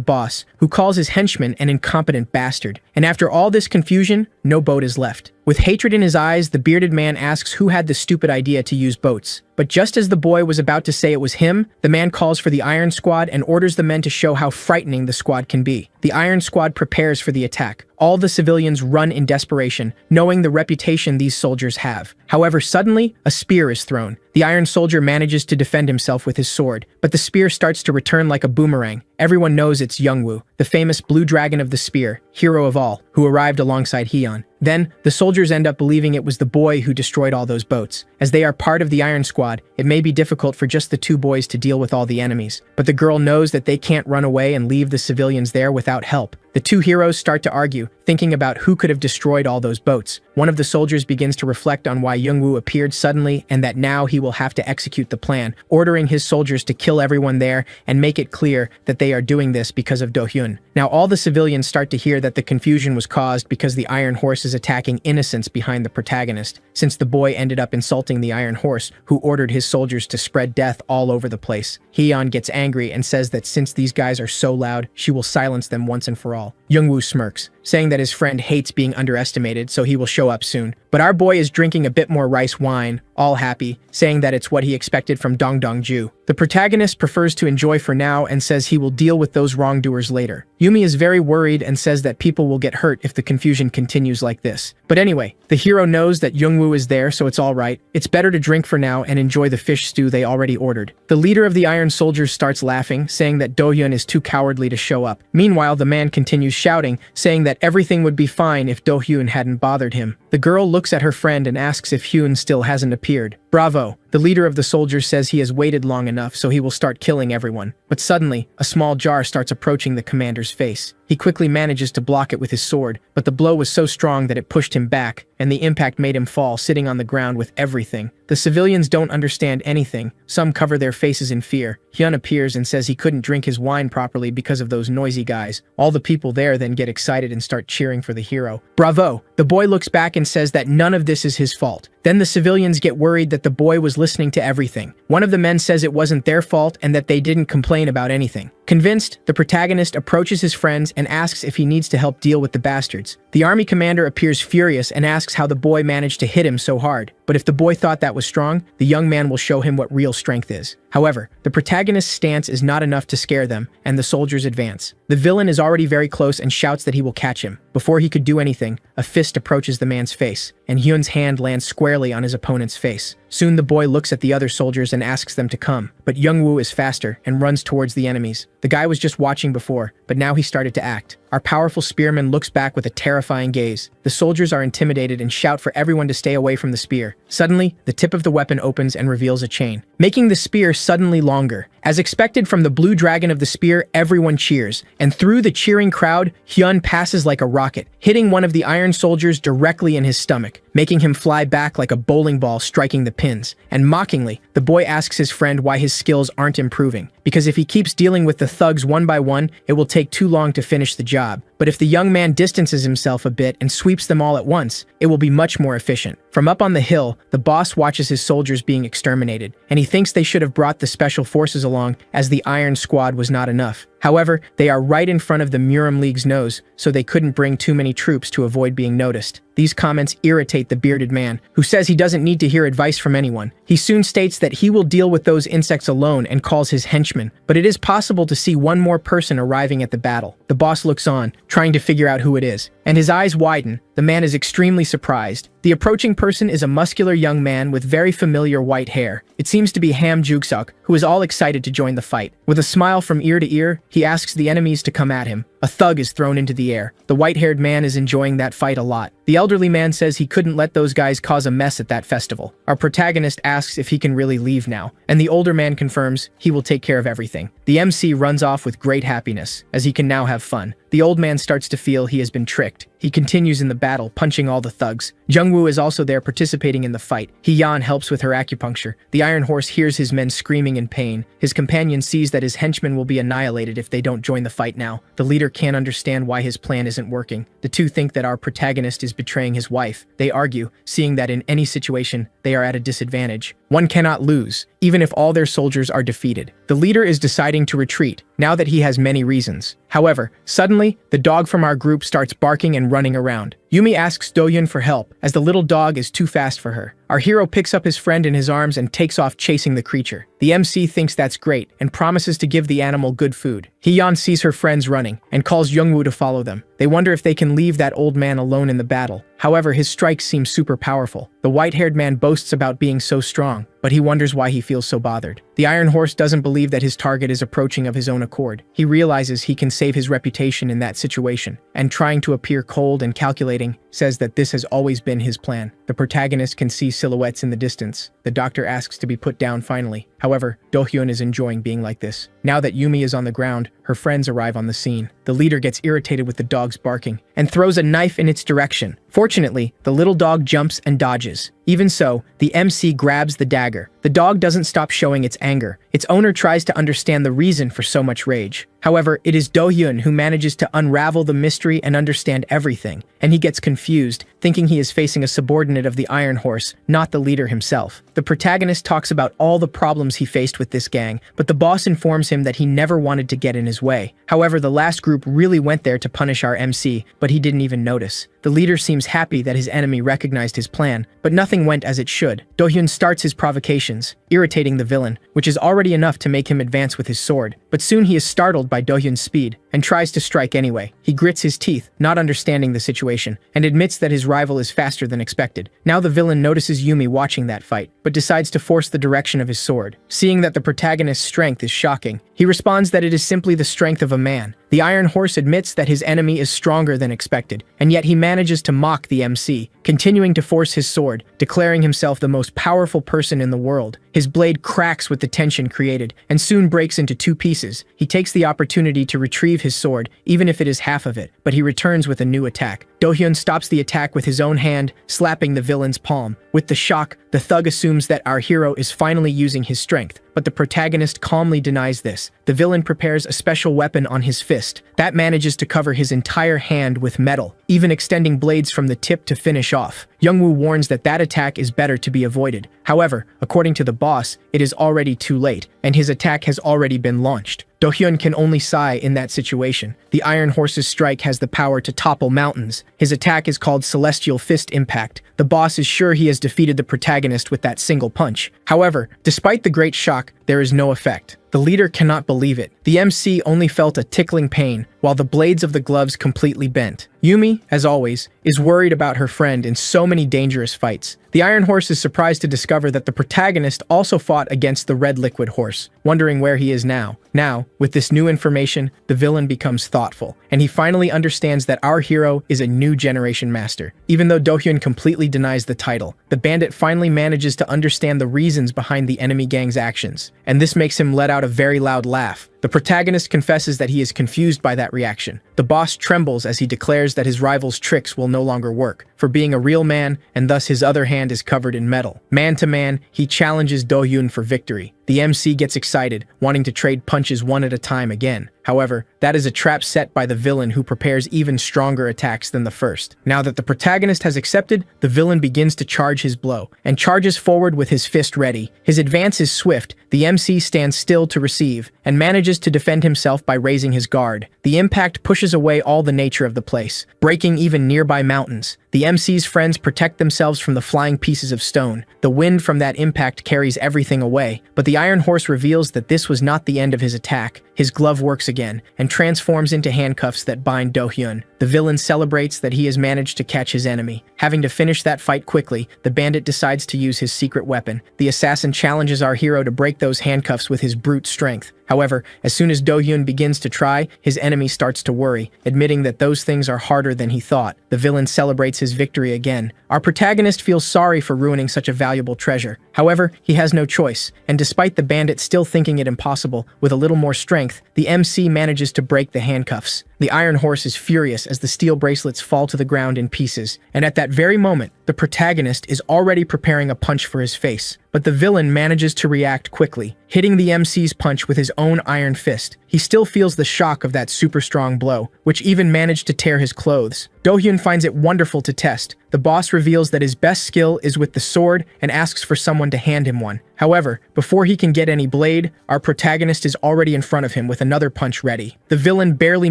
boss, who calls his henchman an incompetent bastard. And after all this confusion, no boat is left. With hatred in his eyes, the bearded man asks who had the stupid idea to use boats. But just as the boy was about to say it was him, the man calls for the Iron Squad and orders the men to show how frightening the squad can be. The Iron Squad prepares for the attack. All the civilians run in desperation, knowing the reputation these soldiers have. However, suddenly, a spear is thrown. The Iron Soldier manages to defend himself with his sword, but the spear starts to return like a boomerang. Everyone knows it's Youngwoo, the famous blue dragon of the spear, hero of all, who arrived alongside Hyun. Then, the soldiers end up believing it was the boy who destroyed all those boats. As they are part of the Iron Squad, it may be difficult for just the two boys to deal with all the enemies. But the girl knows that they can't run away and leave the civilians there without help. The two heroes start to argue, thinking about who could have destroyed all those boats. One of the soldiers begins to reflect on why Youngwoo appeared suddenly and that now he will have to execute the plan, ordering his soldiers to kill everyone there and make it clear that they are doing this because of Do-hyun. Now all the civilians start to hear that the confusion was caused because the Iron Horse is attacking innocents behind the protagonist, since the boy ended up insulting the Iron Horse, who ordered his soldiers to spread death all over the place. Hyun gets angry and says that since these guys are so loud, she will silence them once and for all. Youngwoo smirks, saying that his friend hates being underestimated, so he will show up soon. But our boy is drinking a bit more rice wine, all happy, saying that it's what he expected from Dong-Dong-ju. The protagonist prefers to enjoy for now and says he will deal with those wrongdoers later. Yumi is very worried and says that people will get hurt if the confusion continues like this. But anyway, the hero knows that Youngwoo is there, so it's alright. It's better to drink for now and enjoy the fish stew they already ordered. The leader of the Iron Soldiers starts laughing, saying that Do-hyun is too cowardly to show up. Meanwhile, the man continues shouting, saying that everything would be fine if Do-hyun hadn't bothered him. The girl looks at her friend and asks if Hyun still hasn't appeared. Bravo! The leader of the soldiers says he has waited long enough, so he will start killing everyone. But suddenly, a small jar starts approaching the commander's face. He quickly manages to block it with his sword, but the blow was so strong that it pushed him back, and the impact made him fall, sitting on the ground with everything. The civilians don't understand anything. Some cover their faces in fear. Hyun appears and says he couldn't drink his wine properly because of those noisy guys. All the people there then get excited and start cheering for the hero. Bravo! The boy looks back and says that none of this is his fault. Then the civilians get worried that the boy was listening to everything. One of the men says it wasn't their fault and that they didn't complain about anything. Convinced, the protagonist approaches his friends and asks if he needs to help deal with the bastards. The army commander appears furious and asks how the boy managed to hit him so hard. But if the boy thought that was strong, the young man will show him what real strength is. However, the protagonist's stance is not enough to scare them, and the soldiers advance. The villain is already very close and shouts that he will catch him. Before he could do anything, a fist approaches the man's face, and Hyun's hand lands squarely on his opponent's face. Soon the boy looks at the other soldiers and asks them to come, but Youngwoo is faster and runs towards the enemies. The guy was just watching before, but now he started to act. Our powerful spearman looks back with a terrifying gaze. The soldiers are intimidated and shout for everyone to stay away from the spear. Suddenly, the tip of the weapon opens and reveals a chain, making the spear suddenly longer. As expected from the blue dragon of the spear, everyone cheers, and through the cheering crowd, Hyun passes like a rocket, hitting one of the Iron Soldiers directly in his stomach, making him fly back like a bowling ball striking the pins. And mockingly, the boy asks his friend why his skills aren't improving, because if he keeps dealing with the thugs one by one, it will take too long to finish the job. But if the young man distances himself a bit and sweeps them all at once, it will be much more efficient. From up on the hill, the boss watches his soldiers being exterminated, and he thinks they should have brought the special forces along, as the Iron Squad was not enough. However, they are right in front of the Muram League's nose, so they couldn't bring too many troops to avoid being noticed. These comments irritate the bearded man, who says he doesn't need to hear advice from anyone. He soon states that he will deal with those insects alone and calls his henchmen, but it is possible to see one more person arriving at the battle. The boss looks on, trying to figure out who it is, and his eyes widen. The man is extremely surprised. The approaching person is a muscular young man with very familiar white hair. It seems to be Ham Juksuk, who is all excited to join the fight. With a smile from ear to ear, he asks the enemies to come at him. A thug is thrown into the air. The white-haired man is enjoying that fight a lot. The elderly man says he couldn't let those guys cause a mess at that festival. Our protagonist asks if he can really leave now, and the older man confirms he will take care of everything. The MC runs off with great happiness, as he can now have fun. The old man starts to feel he has been tricked. He continues in the battle, punching all the thugs. Jungwoo is also there participating in the fight. Hee-yeon helps with her acupuncture. The Iron Horse hears his men screaming in pain. His companion sees that his henchmen will be annihilated if they don't join the fight now. The leader can't understand why his plan isn't working. The two think that our protagonist is betraying his wife. They argue, seeing that in any situation, they are at a disadvantage. One cannot lose, even if all their soldiers are defeated. The leader is deciding to retreat, now that he has many reasons. However, suddenly, the dog from our group starts barking and running around. Yumi asks Dohyun for help, as the little dog is too fast for her. Our hero picks up his friend in his arms and takes off chasing the creature. The MC thinks that's great and promises to give the animal good food. Hee-yeon sees her friends running and calls Youngwoo to follow them. They wonder if they can leave that old man alone in the battle. However, his strikes seem super powerful. The white-haired man boasts about being so strong, but he wonders why he feels so bothered. The Iron Horse doesn't believe that his target is approaching of his own accord. He realizes he can save his reputation in that situation, and trying to appear cold and calculating, says that this has always been his plan. The protagonist can see silhouettes in the distance. The doctor asks to be put down finally. However, Dohyun is enjoying being like this. Now that Yumi is on the ground, her friends arrive on the scene. The leader gets irritated with the dog's barking and throws a knife in its direction. Fortunately, the little dog jumps and dodges. Even so, the MC grabs the dagger. The dog doesn't stop showing its anger. Its owner tries to understand the reason for so much rage. However, it is Dohyun who manages to unravel the mystery and understand everything, and he gets confused, thinking he is facing a subordinate of the Iron Horse, not the leader himself. The protagonist talks about all the problems he faced with this gang, but the boss informs him that he never wanted to get in his way. However, the last group really went there to punish our MC, but he didn't even notice. The leader seems happy that his enemy recognized his plan, but nothing went as it should. Dohyun starts his provocations, irritating the villain, which is already enough to make him advance with his sword. But soon he is startled by Dohyun's speed, and tries to strike anyway. He grits his teeth, not understanding the situation, and admits that his rival is faster than expected. Now the villain notices Yumi watching that fight, but decides to force the direction of his sword. Seeing that the protagonist's strength is shocking, he responds that it is simply the strength of a man. The Iron Horse admits that his enemy is stronger than expected, and yet he manages to mock the MC, continuing to force his sword, declaring himself the most powerful person in the world. His blade cracks with the tension created, and soon breaks into two pieces. He takes the opportunity to retrieve his sword, even if it is half of it, but he returns with a new attack. Dohyun stops the attack with his own hand, slapping the villain's palm. With the shock, the thug assumes that our hero is finally using his strength, but the protagonist calmly denies this. The villain prepares a special weapon on his fist that manages to cover his entire hand with metal, even extending blades from the tip to finish off. Youngwoo warns that that attack is better to be avoided. However, according to the boss, it is already too late, and his attack has already been launched. Dohyun can only sigh in that situation. The Iron Horse's strike has the power to topple mountains. His attack is called Celestial Fist Impact. The boss is sure he has defeated the protagonist with that single punch. However, despite the great shock, there is no effect. The leader cannot believe it. The MC only felt a tickling pain, while the blades of the gloves completely bent. Yumi, as always, is worried about her friend in so many dangerous fights. The Iron Horse is surprised to discover that the protagonist also fought against the Red Liquid Horse, wondering where he is now. Now, with this new information, the villain becomes thoughtful, and he finally understands that our hero is a new generation master. Even though Dohyun completely denies the title, the bandit finally manages to understand the reasons behind the enemy gang's actions, and this makes him let out a very loud laugh. The protagonist confesses that he is confused by that reaction. The boss trembles as he declares that his rival's tricks will no longer work, for being a real man, and thus his other hand is covered in metal. Man to man, he challenges Dohyun for victory. The MC gets excited, wanting to trade punches one at a time again. However, that is a trap set by the villain, who prepares even stronger attacks than the first. Now that the protagonist has accepted, the villain begins to charge his blow, and charges forward with his fist ready. His advance is swift. The MC stands still to receive, and manages to defend himself by raising his guard. The impact pushes away all the nature of the place, breaking even nearby mountains. The MC's friends protect themselves from the flying pieces of stone. The wind from that impact carries everything away, but the Iron Horse reveals that this was not the end of his attack. His glove works again, and transforms into handcuffs that bind Dohyun. The villain celebrates that he has managed to catch his enemy. Having to finish that fight quickly, the bandit decides to use his secret weapon. The assassin challenges our hero to break those handcuffs with his brute strength. However, as soon as Dohyun begins to try, his enemy starts to worry, admitting that those things are harder than he thought. The villain celebrates his victory again. Our protagonist feels sorry for ruining such a valuable treasure. However, he has no choice, and despite the bandit still thinking it impossible, with a little more strength, the MC manages to break the handcuffs. The Iron Horse is furious as the steel bracelets fall to the ground in pieces, and at that very moment, the protagonist is already preparing a punch for his face. But the villain manages to react quickly, hitting the MC's punch with his own iron fist. He still feels the shock of that super strong blow, which even managed to tear his clothes. Dohyun finds it wonderful to test. The boss reveals that his best skill is with the sword and asks for someone to hand him one. However, before he can get any blade, our protagonist is already in front of him with another punch ready. The villain barely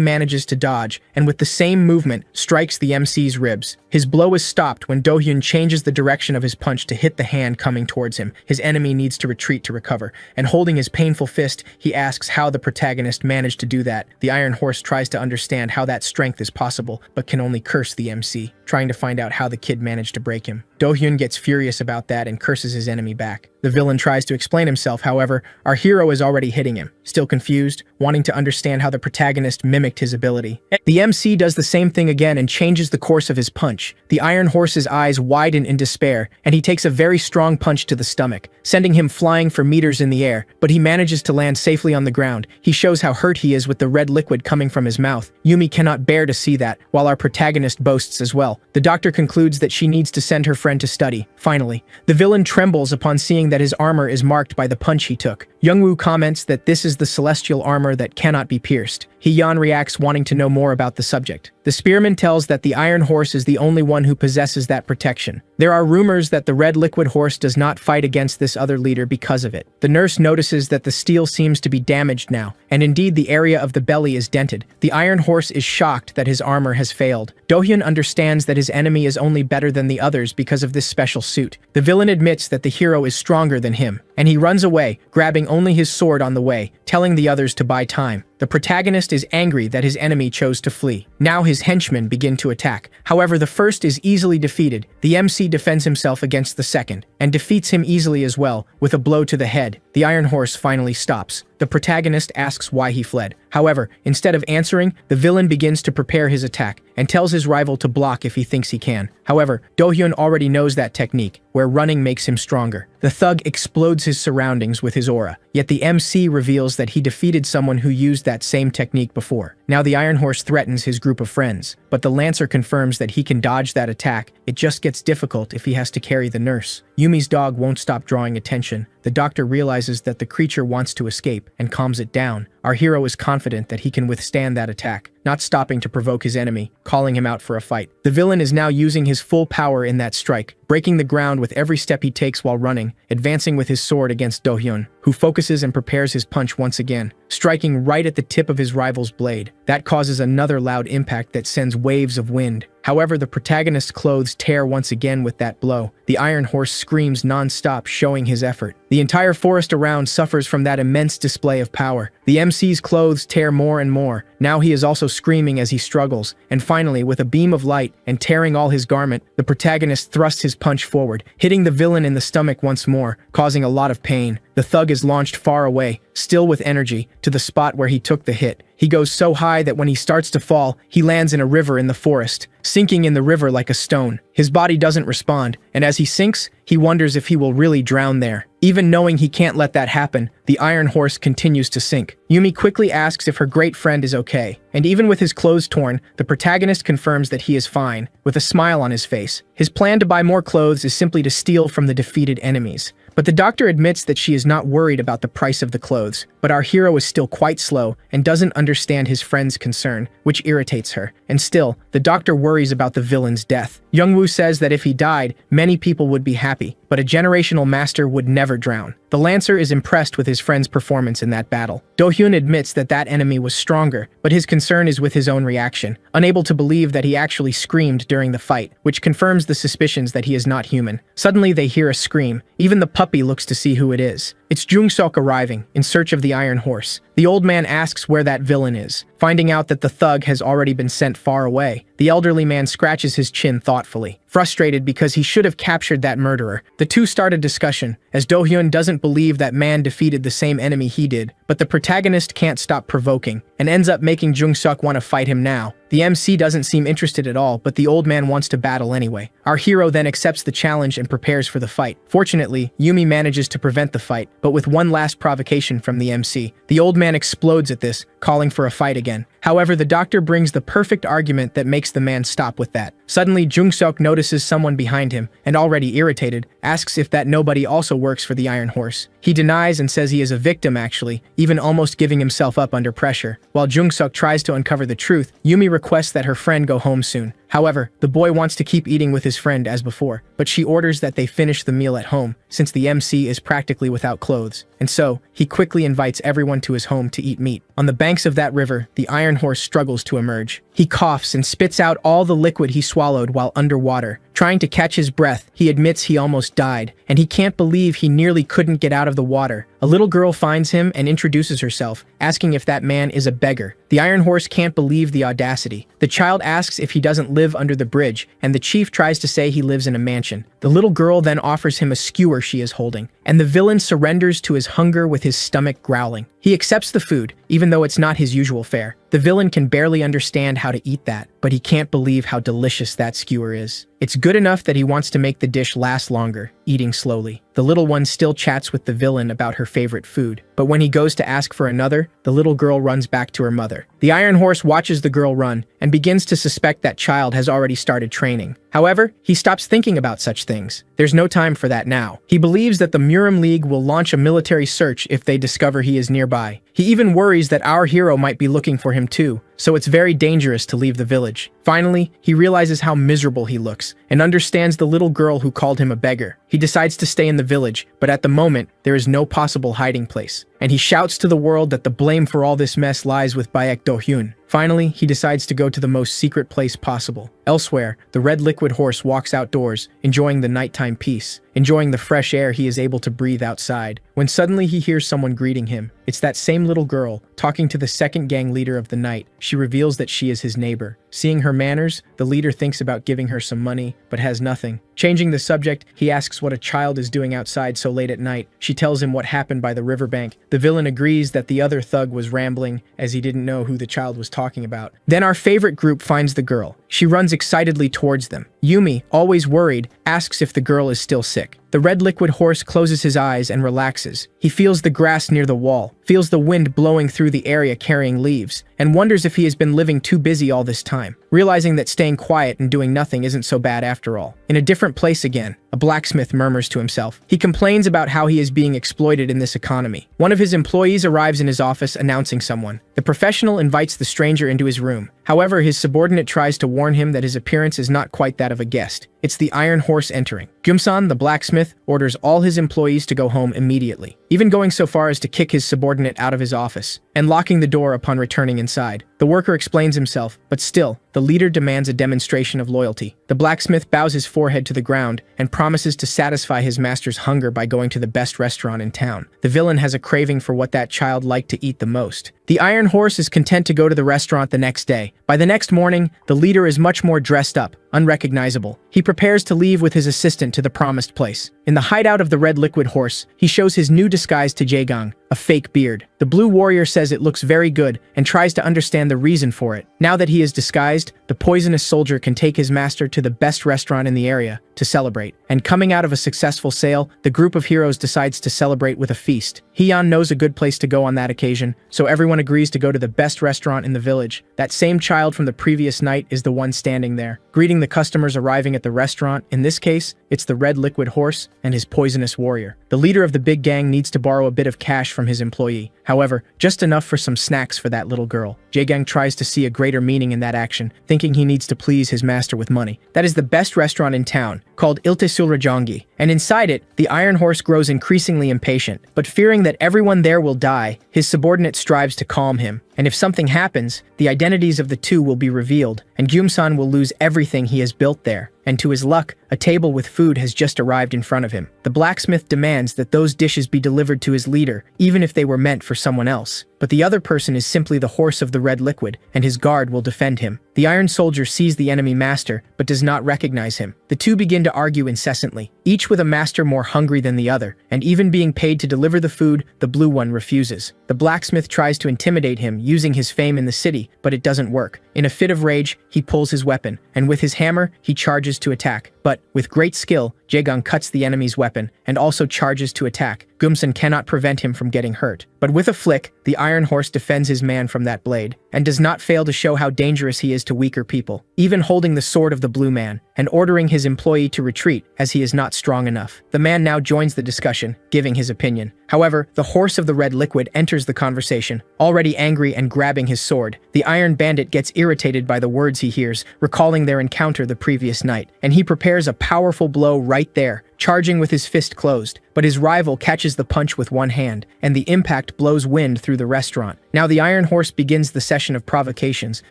manages to dodge, and with the same movement, strikes the MC's ribs. His blow is stopped when Do-hyun changes the direction of his punch to hit the hand coming towards him. His enemy needs to retreat to recover, and holding his painful fist, he asks how the protagonist managed to do that. The Iron Horse tries to understand how that strength is possible, but can only curse the MC, trying to find out how the kid managed to break him. Do-hyun gets furious about that and curses his enemy back. The villain tries to explain himself, however, our hero is already hitting him. Still confused, wanting to understand how the protagonist mimicked his ability. The MC does the same thing again and changes the course of his punch. The Iron Horse's eyes widen in despair, and he takes a very strong punch to the stomach, sending him flying for meters in the air, but he manages to land safely on the ground. He shows how hurt he is with the red liquid coming from his mouth. Yumi cannot bear to see that, while our protagonist boasts as well. The doctor concludes that she needs to send her friend to study. Finally, the villain trembles upon seeing that his armor is marked by the punch he took. Youngwoo comments that this is the celestial armor that cannot be pierced. Hee-yeon reacts, wanting to know more about the subject. The spearman tells that the Iron Horse is the only one who possesses that protection. There are rumors that the red liquid horse does not fight against this other leader because of it. The nurse notices that the steel seems to be damaged now, and indeed the area of the belly is dented. The Iron Horse is shocked that his armor has failed. Do-hyun understands that his enemy is only better than the others because of this special suit. The villain admits that the hero is stronger than him, and he runs away, grabbing only his sword on the way, telling the others to buy time. The protagonist is angry that his enemy chose to flee. Now his henchmen begin to attack. However, the first is easily defeated. The MC defends himself against the second, and defeats him easily as well, with a blow to the head. The Iron Horse finally stops. The protagonist asks why he fled. However, instead of answering, the villain begins to prepare his attack, and tells his rival to block if he thinks he can. However, Do-hyun already knows that technique, where running makes him stronger. The thug explodes his surroundings with his aura, yet the MC reveals that he defeated someone who used that same technique before. Now the Iron Horse threatens his group of friends, but the Lancer confirms that he can dodge that attack. It just gets difficult if he has to carry the nurse. Yumi's dog won't stop drawing attention. The doctor realizes that the creature wants to escape and calms it down. Our hero is confident that he can withstand that attack, not stopping to provoke his enemy, calling him out for a fight. The villain is now using his full power in that strike, breaking the ground with every step he takes while running, advancing with his sword against Do-hyun, who focuses and prepares his punch once again, striking right at the tip of his rival's blade. That causes another loud impact that sends waves of wind. However, the protagonist's clothes tear once again with that blow. The Iron Horse screams non-stop, showing his effort. The entire forest around suffers from that immense display of power. The MC's clothes tear more and more. Now he is also screaming as he struggles, and finally, with a beam of light and tearing all his garment, the protagonist thrusts his punch forward, hitting the villain in the stomach once more, causing a lot of pain. The thug is launched far away, still with energy, to the spot where he took the hit. He goes so high that when he starts to fall, he lands in a river in the forest, sinking in the river like a stone. His body doesn't respond, and as he sinks, he wonders if he will really drown there. Even knowing he can't let that happen, the Iron Horse continues to sink. Yumi quickly asks if her great friend is okay, and even with his clothes torn, the protagonist confirms that he is fine, with a smile on his face. His plan to buy more clothes is simply to steal from the defeated enemies. But the doctor admits that she is not worried about the price of the clothes, but our hero is still quite slow and doesn't understand his friend's concern, which irritates her. And still, the doctor worries about the villain's death. Youngwoo says that if he died, many people would be happy, but a generational master would never drown. The Lancer is impressed with his friend's performance in that battle. Do-hyun admits that that enemy was stronger, but his concern is with his own reaction, unable to believe that he actually screamed during the fight, which confirms the suspicions that he is not human. Suddenly they hear a scream. Even the puppy looks to see who it is. It's Jung-seok arriving, in search of the Iron Horse. The old man asks where that villain is, finding out that the thug has already been sent far away. The elderly man scratches his chin thoughtfully, frustrated because he should have captured that murderer. The two start a discussion, as Do-hyun doesn't believe that man defeated the same enemy he did, but the protagonist can't stop provoking, and ends up making Jung-seok want to fight him now. The MC doesn't seem interested at all, but the old man wants to battle anyway. Our hero then accepts the challenge and prepares for the fight. Fortunately, Yumi manages to prevent the fight, but with one last provocation from the MC. The old man explodes at this, calling for a fight again. However, the doctor brings the perfect argument that makes the man stop with that. Suddenly, Jung-seok notices someone behind him, and already irritated, asks if that nobody also works for the Iron Horse. He denies and says he is a victim actually, even almost giving himself up under pressure. While Jung-seok tries to uncover the truth, Yumi requests that her friend go home soon. However, the boy wants to keep eating with his friend as before, but she orders that they finish the meal at home, since the MC is practically without clothes. And so, he quickly invites everyone to his home to eat meat. On the banks of that river, the iron horse struggles to emerge. He coughs and spits out all the liquid he swallowed while underwater. Trying to catch his breath, he admits he almost died, and he can't believe he nearly couldn't get out of the water. A little girl finds him and introduces herself, asking if that man is a beggar. The iron horse can't believe the audacity. The child asks if he doesn't live under the bridge, and the chief tries to say he lives in a mansion. The little girl then offers him a skewer she is holding, and the villain surrenders to his hunger with his stomach growling. He accepts the food, even though it's not his usual fare. The villain can barely understand how to eat that, but he can't believe how delicious that skewer is. It's good enough that he wants to make the dish last longer, eating slowly. The little one still chats with the villain about her favorite food, but when he goes to ask for another, the little girl runs back to her mother. The iron horse watches the girl run and begins to suspect that child has already started training. However, he stops thinking about such things. There's no time for that now. He believes that the Murim League will launch a military search if they discover he is nearby. He even worries that our hero might be looking for him too, so it's very dangerous to leave the village. Finally, he realizes how miserable he looks and understands the little girl who called him a beggar. He decides to stay in the village, but at the moment, there is no possible hiding place. And he shouts to the world that the blame for all this mess lies with Baek Do-hyun. Finally, he decides to go to the most secret place possible. Elsewhere, the red liquid horse walks outdoors, enjoying the nighttime peace. Enjoying the fresh air he is able to breathe outside, when suddenly he hears someone greeting him. It's that same little girl, talking to the second gang leader of the night. She reveals that she is his neighbor. Seeing her manners, the leader thinks about giving her some money, but has nothing. Changing the subject, he asks what a child is doing outside so late at night. She tells him what happened by the riverbank. The villain agrees that the other thug was rambling, as he didn't know who the child was talking about. Then our favorite group finds the girl. She runs excitedly towards them. Yumi, always worried, asks if the girl is still sick. The red liquid horse closes his eyes and relaxes. He feels the grass near the wall, feels the wind blowing through the area carrying leaves, and wonders if he has been living too busy all this time, realizing that staying quiet and doing nothing isn't so bad after all. In a different place again, a blacksmith murmurs to himself. He complains about how he is being exploited in this economy. One of his employees arrives in his office announcing someone. The professional invites the stranger into his room. However, his subordinate tries to warn him that his appearance is not quite that of a guest. It's the iron horse entering. Gyumsan, the blacksmith, orders all his employees to go home immediately, even going so far as to kick his subordinate out of his office and locking the door upon returning inside. The worker explains himself, but still, the leader demands a demonstration of loyalty. The blacksmith bows his forehead to the ground and promises to satisfy his master's hunger by going to the best restaurant in town. The villain has a craving for what that child liked to eat the most. The iron horse is content to go to the restaurant the next day. By the next morning, the leader is much more dressed up, unrecognizable. He prepares to leave with his assistant to the promised place. In the hideout of the red liquid horse, he shows his new disguise to Jaegang, a fake beard. The blue warrior says it looks very good and tries to understand the reason for it. Now that he is disguised, the poisonous soldier can take his master to the best restaurant in the area to celebrate. And coming out of a successful sale, the group of heroes decides to celebrate with a feast. Hyeon knows a good place to go on that occasion, so everyone agrees to go to the best restaurant in the village. That same child from the previous night is the one standing there, greeting the customers arriving at the restaurant. In this case, it's the red liquid horse and his poisonous warrior. The leader of the big gang needs to borrow a bit of cash from his employee. However, just enough for some snacks for that little girl. Jaegang tries to see a greater meaning in that action, thinking he needs to please his master with money. That is the best restaurant in town, called Iltesulrajongi, and inside it, the iron horse grows increasingly impatient. But fearing that everyone there will die, his subordinate strives to calm him. And if something happens, the identities of the two will be revealed, and Gyumsan will lose everything he has built there. And to his luck, a table with food has just arrived in front of him. The blacksmith demands that those dishes be delivered to his leader, even if they were meant for someone else. But the other person is simply the horse of the red liquid, and his guard will defend him. The iron soldier sees the enemy master, but does not recognize him. The two begin to argue incessantly, each with a master more hungry than the other, and even being paid to deliver the food, the blue one refuses. The blacksmith tries to intimidate him, using his fame in the city, but it doesn't work. In a fit of rage, he pulls his weapon, and with his hammer, he charges to attack. but with great skill, Jaegang cuts the enemy's weapon and also charges to attack. Gumsun cannot prevent him from getting hurt. But with a flick, the Iron Horse defends his man from that blade, and does not fail to show how dangerous he is to weaker people, even holding the sword of the blue man, and ordering his employee to retreat as he is not strong enough. The man now joins the discussion, giving his opinion. However, the horse of the red liquid enters the conversation, already angry and grabbing his sword. The Iron Bandit gets irritated by the words he hears, recalling their encounter the previous night, and he prepares a powerful blow right there, charging with his fist closed, but his rival catches the punch with one hand, and the impact blows wind through the restaurant. Now the Iron Horse begins the session of provocations,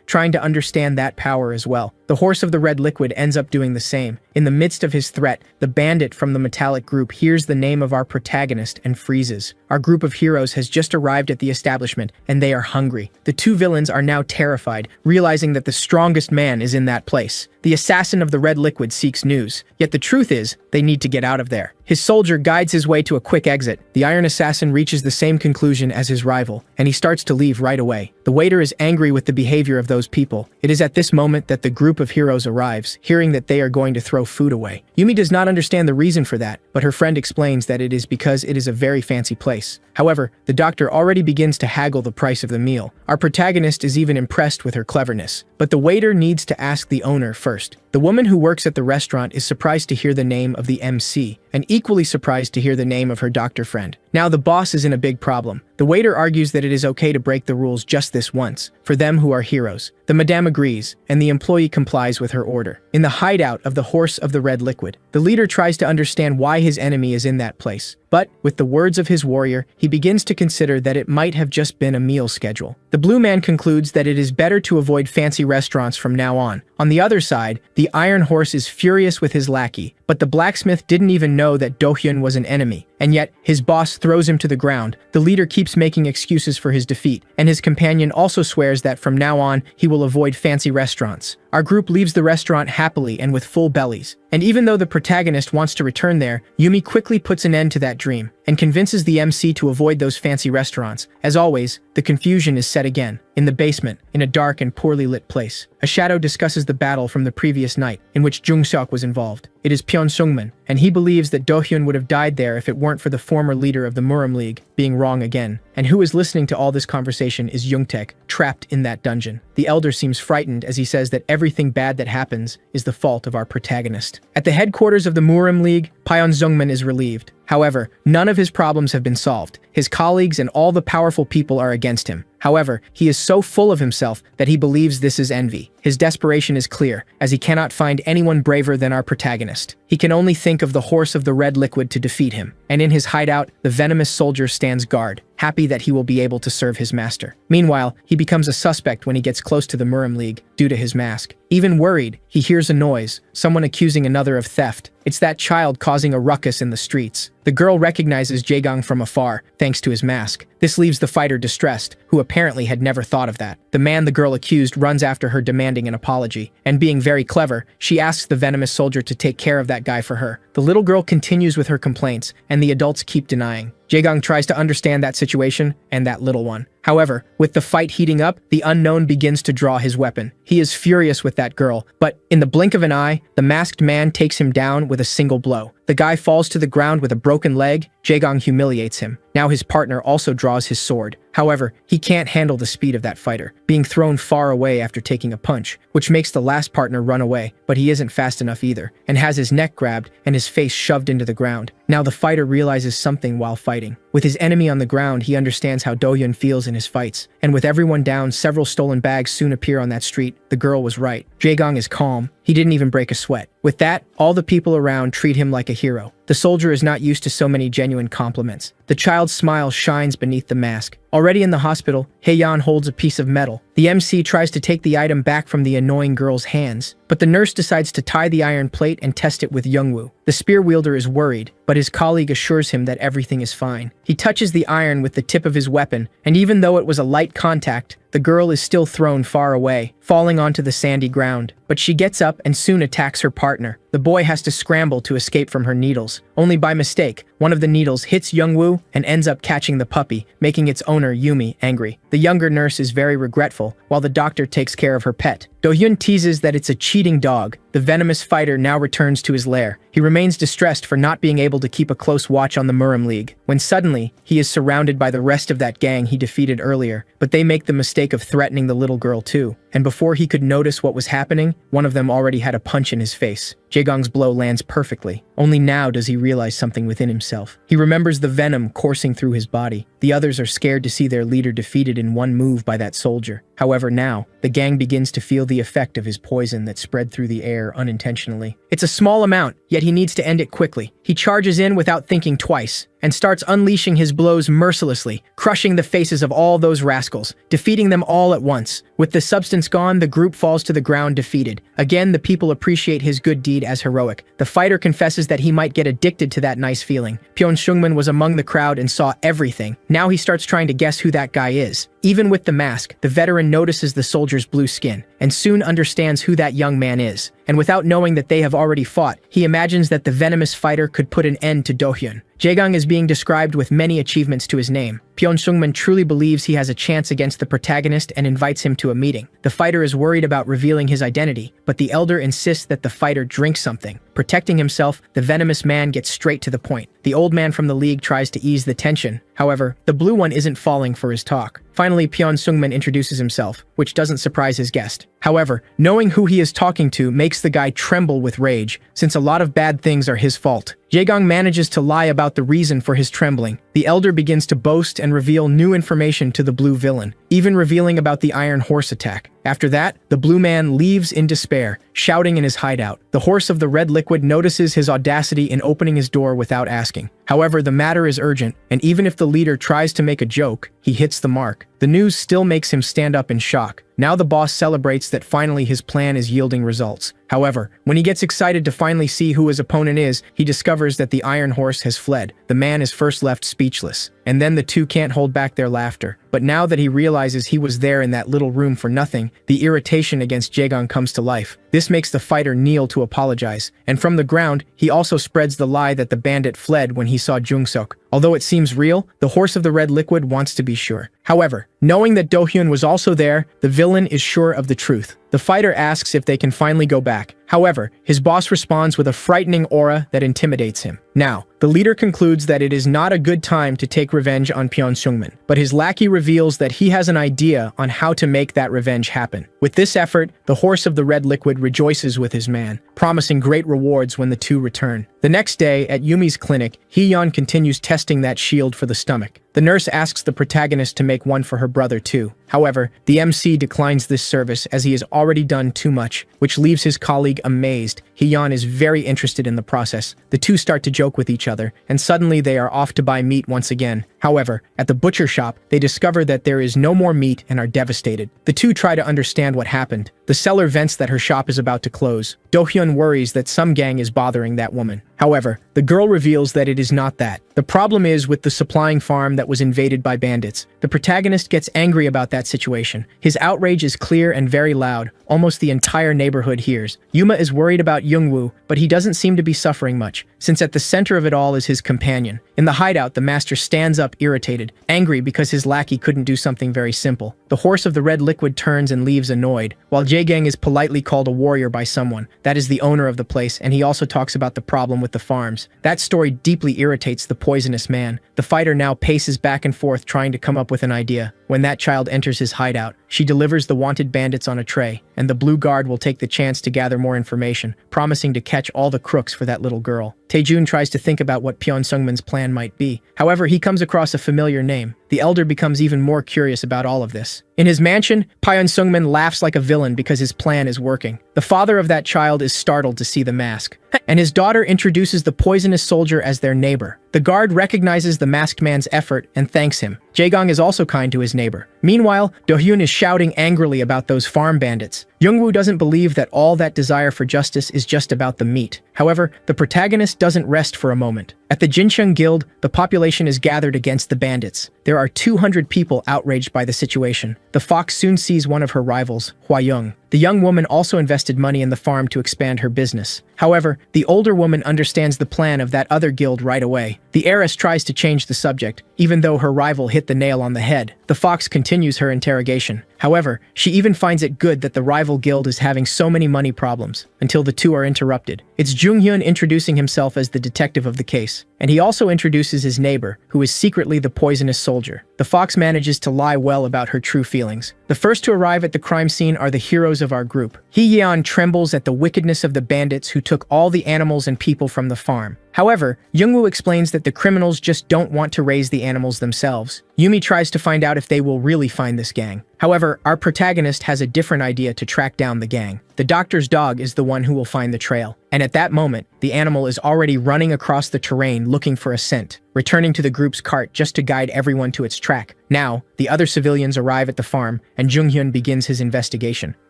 trying to understand that power as well. The horse of the red liquid ends up doing the same. In the midst of his threat, the bandit from the metallic group hears the name of our protagonist and freezes. Our group of heroes has just arrived at the establishment, and they are hungry. The two villains are now terrified, realizing that the strongest man is in that place. The assassin of the red liquid seeks news, yet the truth is, they need to get out of there. His soldier guides his way to a quick exit. The Iron Assassin reaches the same conclusion as his rival, and he starts to leave right away. The waiter is angry with the behavior of those people. It is at this moment that the group of heroes arrives, hearing that they are going to throw food away. Yumi does not understand the reason for that, but her friend explains that it is because it is a very fancy place. However, the doctor already begins to haggle the price of the meal. Our protagonist is even impressed with her cleverness, but the waiter needs to ask the owner first. The woman who works at the restaurant is surprised to hear the name of the MC, and equally surprised to hear the name of her doctor friend. Now the boss is in a big problem. The waiter argues that it is okay to break the rules just this once, for them who are heroes. The madame agrees, and the employee complies with her order. In the hideout of the horse of the red liquid, the leader tries to understand why his enemy is in that place. But, with the words of his warrior, he begins to consider that it might have just been a meal schedule. The blue man concludes that it is better to avoid fancy restaurants from now on. On the other side, the Iron Horse is furious with his lackey, but the blacksmith didn't even know that Do-hyun was an enemy, and yet his boss throws him to the ground. The leader keeps making excuses for his defeat, and his companion also swears that from now on he will avoid fancy restaurants. Our group leaves the restaurant happily and with full bellies, and even though the protagonist wants to return there, Yumi quickly puts an end to that dream, and convinces the MC to avoid those fancy restaurants. As always, the confusion is set again. In the basement, in a dark and poorly lit place, a shadow discusses the battle from the previous night, in which Jung-seok was involved. It is Pyeon Sungman, and he believes that Do-hyun would have died there if it weren't for the former leader of the Murim League being wrong again. And who is listening to all this conversation is Jungtaek, trapped in that dungeon. The elder seems frightened as he says that everything bad that happens is the fault of our protagonist. At the headquarters of the Murim League, Pyeon Sungman is relieved. However, none of his problems have been solved. His colleagues and all the powerful people are against him. However, he is so full of himself that he believes this is envy. His desperation is clear, as he cannot find anyone braver than our protagonist. He can only think of the horse of the red liquid to defeat him, and in his hideout, the venomous soldier stands guard, happy that he will be able to serve his master. Meanwhile, he becomes a suspect when he gets close to the Murim League, due to his mask. Even worried, he hears a noise, someone accusing another of theft. It's that child causing a ruckus in the streets. The girl recognizes Jaegang from afar, thanks to his mask. This leaves the fighter distressed, who apparently had never thought of that. The man the girl accused runs after her demanding an apology, and being very clever, she asks the venomous soldier to take care of that guy for her. The little girl continues with her complaints, and the adults keep denying. Jaegang tries to understand that situation and that little one. However, with the fight heating up, the unknown begins to draw his weapon. He is furious with that girl, but in the blink of an eye, the masked man takes him down with a single blow. The guy falls to the ground with a broken leg. Jaegang humiliates him. Now his partner also draws his sword. However, he can't handle the speed of that fighter, being thrown far away after taking a punch, which makes the last partner run away, but he isn't fast enough either, and has his neck grabbed and his face shoved into the ground. Now the fighter realizes something while fighting. With his enemy on the ground, he understands how Do-hyun feels in his fights, and with everyone down, several stolen bags soon appear on that street. The girl was right. Jaegang is calm. He didn't even break a sweat. With that, all the people around treat him like a hero. The soldier is not used to so many genuine compliments. The child's smile shines beneath the mask. Already in the hospital, Haeyeon holds a piece of metal. The MC tries to take the item back from the annoying girl's hands, but the nurse decides to tie the iron plate and test it with Youngwoo. The spear wielder is worried, but his colleague assures him that everything is fine. He touches the iron with the tip of his weapon, and even though it was a light contact, the girl is still thrown far away, falling onto the sandy ground. But she gets up and soon attacks her partner. The boy has to scramble to escape from her needles. Only by mistake, one of the needles hits Youngwoo and ends up catching the puppy, making its owner, Yumi, angry. The younger nurse is very regretful, while the doctor takes care of her pet. Do-hyun teases that it's a cheating dog. The venomous fighter now returns to his lair. He remains distressed for not being able to keep a close watch on the Murim League, when suddenly, he is surrounded by the rest of that gang he defeated earlier, but they make the mistake of threatening the little girl too. And before he could notice what was happening, one of them already had a punch in his face. Jaegong's blow lands perfectly. Only now does he realize something within himself. He remembers the venom coursing through his body. The others are scared to see their leader defeated in one move by that soldier. However, now, the gang begins to feel the effect of his poison that spread through the air unintentionally. It's a small amount, yet he needs to end it quickly. He charges in without thinking twice, and starts unleashing his blows mercilessly, crushing the faces of all those rascals, defeating them all at once. With the substance gone, the group falls to the ground defeated. Again, the people appreciate his good deed as heroic. The fighter confesses that he might get addicted to that nice feeling. Pyeon Sungmin was among the crowd and saw everything. Now he starts trying to guess who that guy is. Even with the mask, the veteran notices the soldier's blue skin, and soon understands who that young man is. And without knowing that they have already fought, he imagines that the venomous fighter could put an end to Do-hyun. Jaegong is being described with many achievements to his name. Pyeon Sungmin truly believes he has a chance against the protagonist and invites him to a meeting. The fighter is worried about revealing his identity, but the elder insists that the fighter drink something. Protecting himself, the venomous man gets straight to the point. The old man from the league tries to ease the tension. However, the blue one isn't falling for his talk. Finally, Pyeon Sungmin introduces himself, which doesn't surprise his guest. However, knowing who he is talking to makes the guy tremble with rage, since a lot of bad things are his fault. Jaegong manages to lie about the reason for his trembling. The elder begins to boast and reveal new information to the blue villain, even revealing about the Iron Horse attack. After that, the blue man leaves in despair, shouting in his hideout. The horse of the red liquid notices his audacity in opening his door without asking. However, the matter is urgent, and even if the leader tries to make a joke, he hits the mark. The news still makes him stand up in shock. Now the boss celebrates that finally his plan is yielding results. However, when he gets excited to finally see who his opponent is, he discovers that the Iron Horse has fled. The man is first left speechless, and then the two can't hold back their laughter. But now that he realizes he was there in that little room for nothing, the irritation against Jaegong comes to life. This makes the fighter kneel to apologize, and from the ground, he also spreads the lie that the bandit fled when he saw Jung-seok. Although it seems real, the horse of the red liquid wants to be sure. However, knowing that Do-hyun was also there, the villain is sure of the truth. The fighter asks if they can finally go back. However, his boss responds with a frightening aura that intimidates him. Now, the leader concludes that it is not a good time to take revenge on Pyeon Sungmin, but his lackey reveals that he has an idea on how to make that revenge happen. With this effort, the horse of the red liquid rejoices with his man, promising great rewards when the two return. The next day, at Yumi's clinic, Hee-yeon continues testing that shield for the stomach. The nurse asks the protagonist to make one for her brother too. However, the MC declines this service as he has already done too much, which leaves his colleague amazed. Hee-yeon is very interested in the process. The two start to joke with each other, and suddenly they are off to buy meat once again. However, at the butcher shop, they discover that there is no more meat and are devastated. The two try to understand what happened. The seller vents that her shop is about to close. Do-hyun worries that some gang is bothering that woman. However, the girl reveals that it is not that. The problem is with the supplying farm that was invaded by bandits. The protagonist gets angry about that situation. His outrage is clear and very loud. Almost the entire neighborhood hears. Yuma is worried about Youngwoo, but he doesn't seem to be suffering much, since at the center of it all is his companion. In the hideout, the master stands up irritated, angry because his lackey couldn't do something very simple. The horse of the red liquid turns and leaves annoyed, while Jae-gang is politely called a warrior by someone. That is the owner of the place, and he also talks about the problem with the farms. That story deeply irritates the poisonous man. The fighter now paces back and forth trying to come up with an idea. When that child enters his hideout, she delivers the wanted bandits on a tray, and the blue guard will take the chance to gather more information, promising to catch all the crooks for that little girl. Taejun tries to think about what Pyeon Sungmin's plan might be. However, he comes across a familiar name. The elder becomes even more curious about all of this. In his mansion, Pyeon Sungmin laughs like a villain because his plan is working. The father of that child is startled to see the mask, and his daughter introduces the poisonous soldier as their neighbor. The guard recognizes the masked man's effort and thanks him. Jaegong is also kind to his neighbor. Meanwhile, Do-hyun is shouting angrily about those farm bandits. Youngwoo doesn't believe that all that desire for justice is just about the meat. However, the protagonist doesn't rest for a moment. At the Jincheon Guild, the population is gathered against the bandits. There are 200 people outraged by the situation. The fox soon sees one of her rivals, Hwa Young. The young woman also invested money in the farm to expand her business. However, the older woman understands the plan of that other guild right away. The heiress tries to change the subject, even though her rival hit the nail on the head. The fox continues her interrogation. However, she even finds it good that the rival guild is having so many money problems, until the two are interrupted. It's Jung-hyun introducing himself as the detective of the case, and he also introduces his neighbor, who is secretly the poisonous soldier. The fox manages to lie well about her true feelings. The first to arrive at the crime scene are the heroes of our group. Hee-yeon trembles at the wickedness of the bandits who took all the animals and people from the farm. However, Jungwoo explains that the criminals just don't want to raise the animals themselves. Yumi tries to find out if they will really find this gang. However, our protagonist has a different idea to track down the gang. The doctor's dog is the one who will find the trail, and at that moment, the animal is already running across the terrain looking for a scent, returning to the group's cart just to guide everyone to its track. Now, the other civilians arrive at the farm, and Jung-hyun begins his investigation.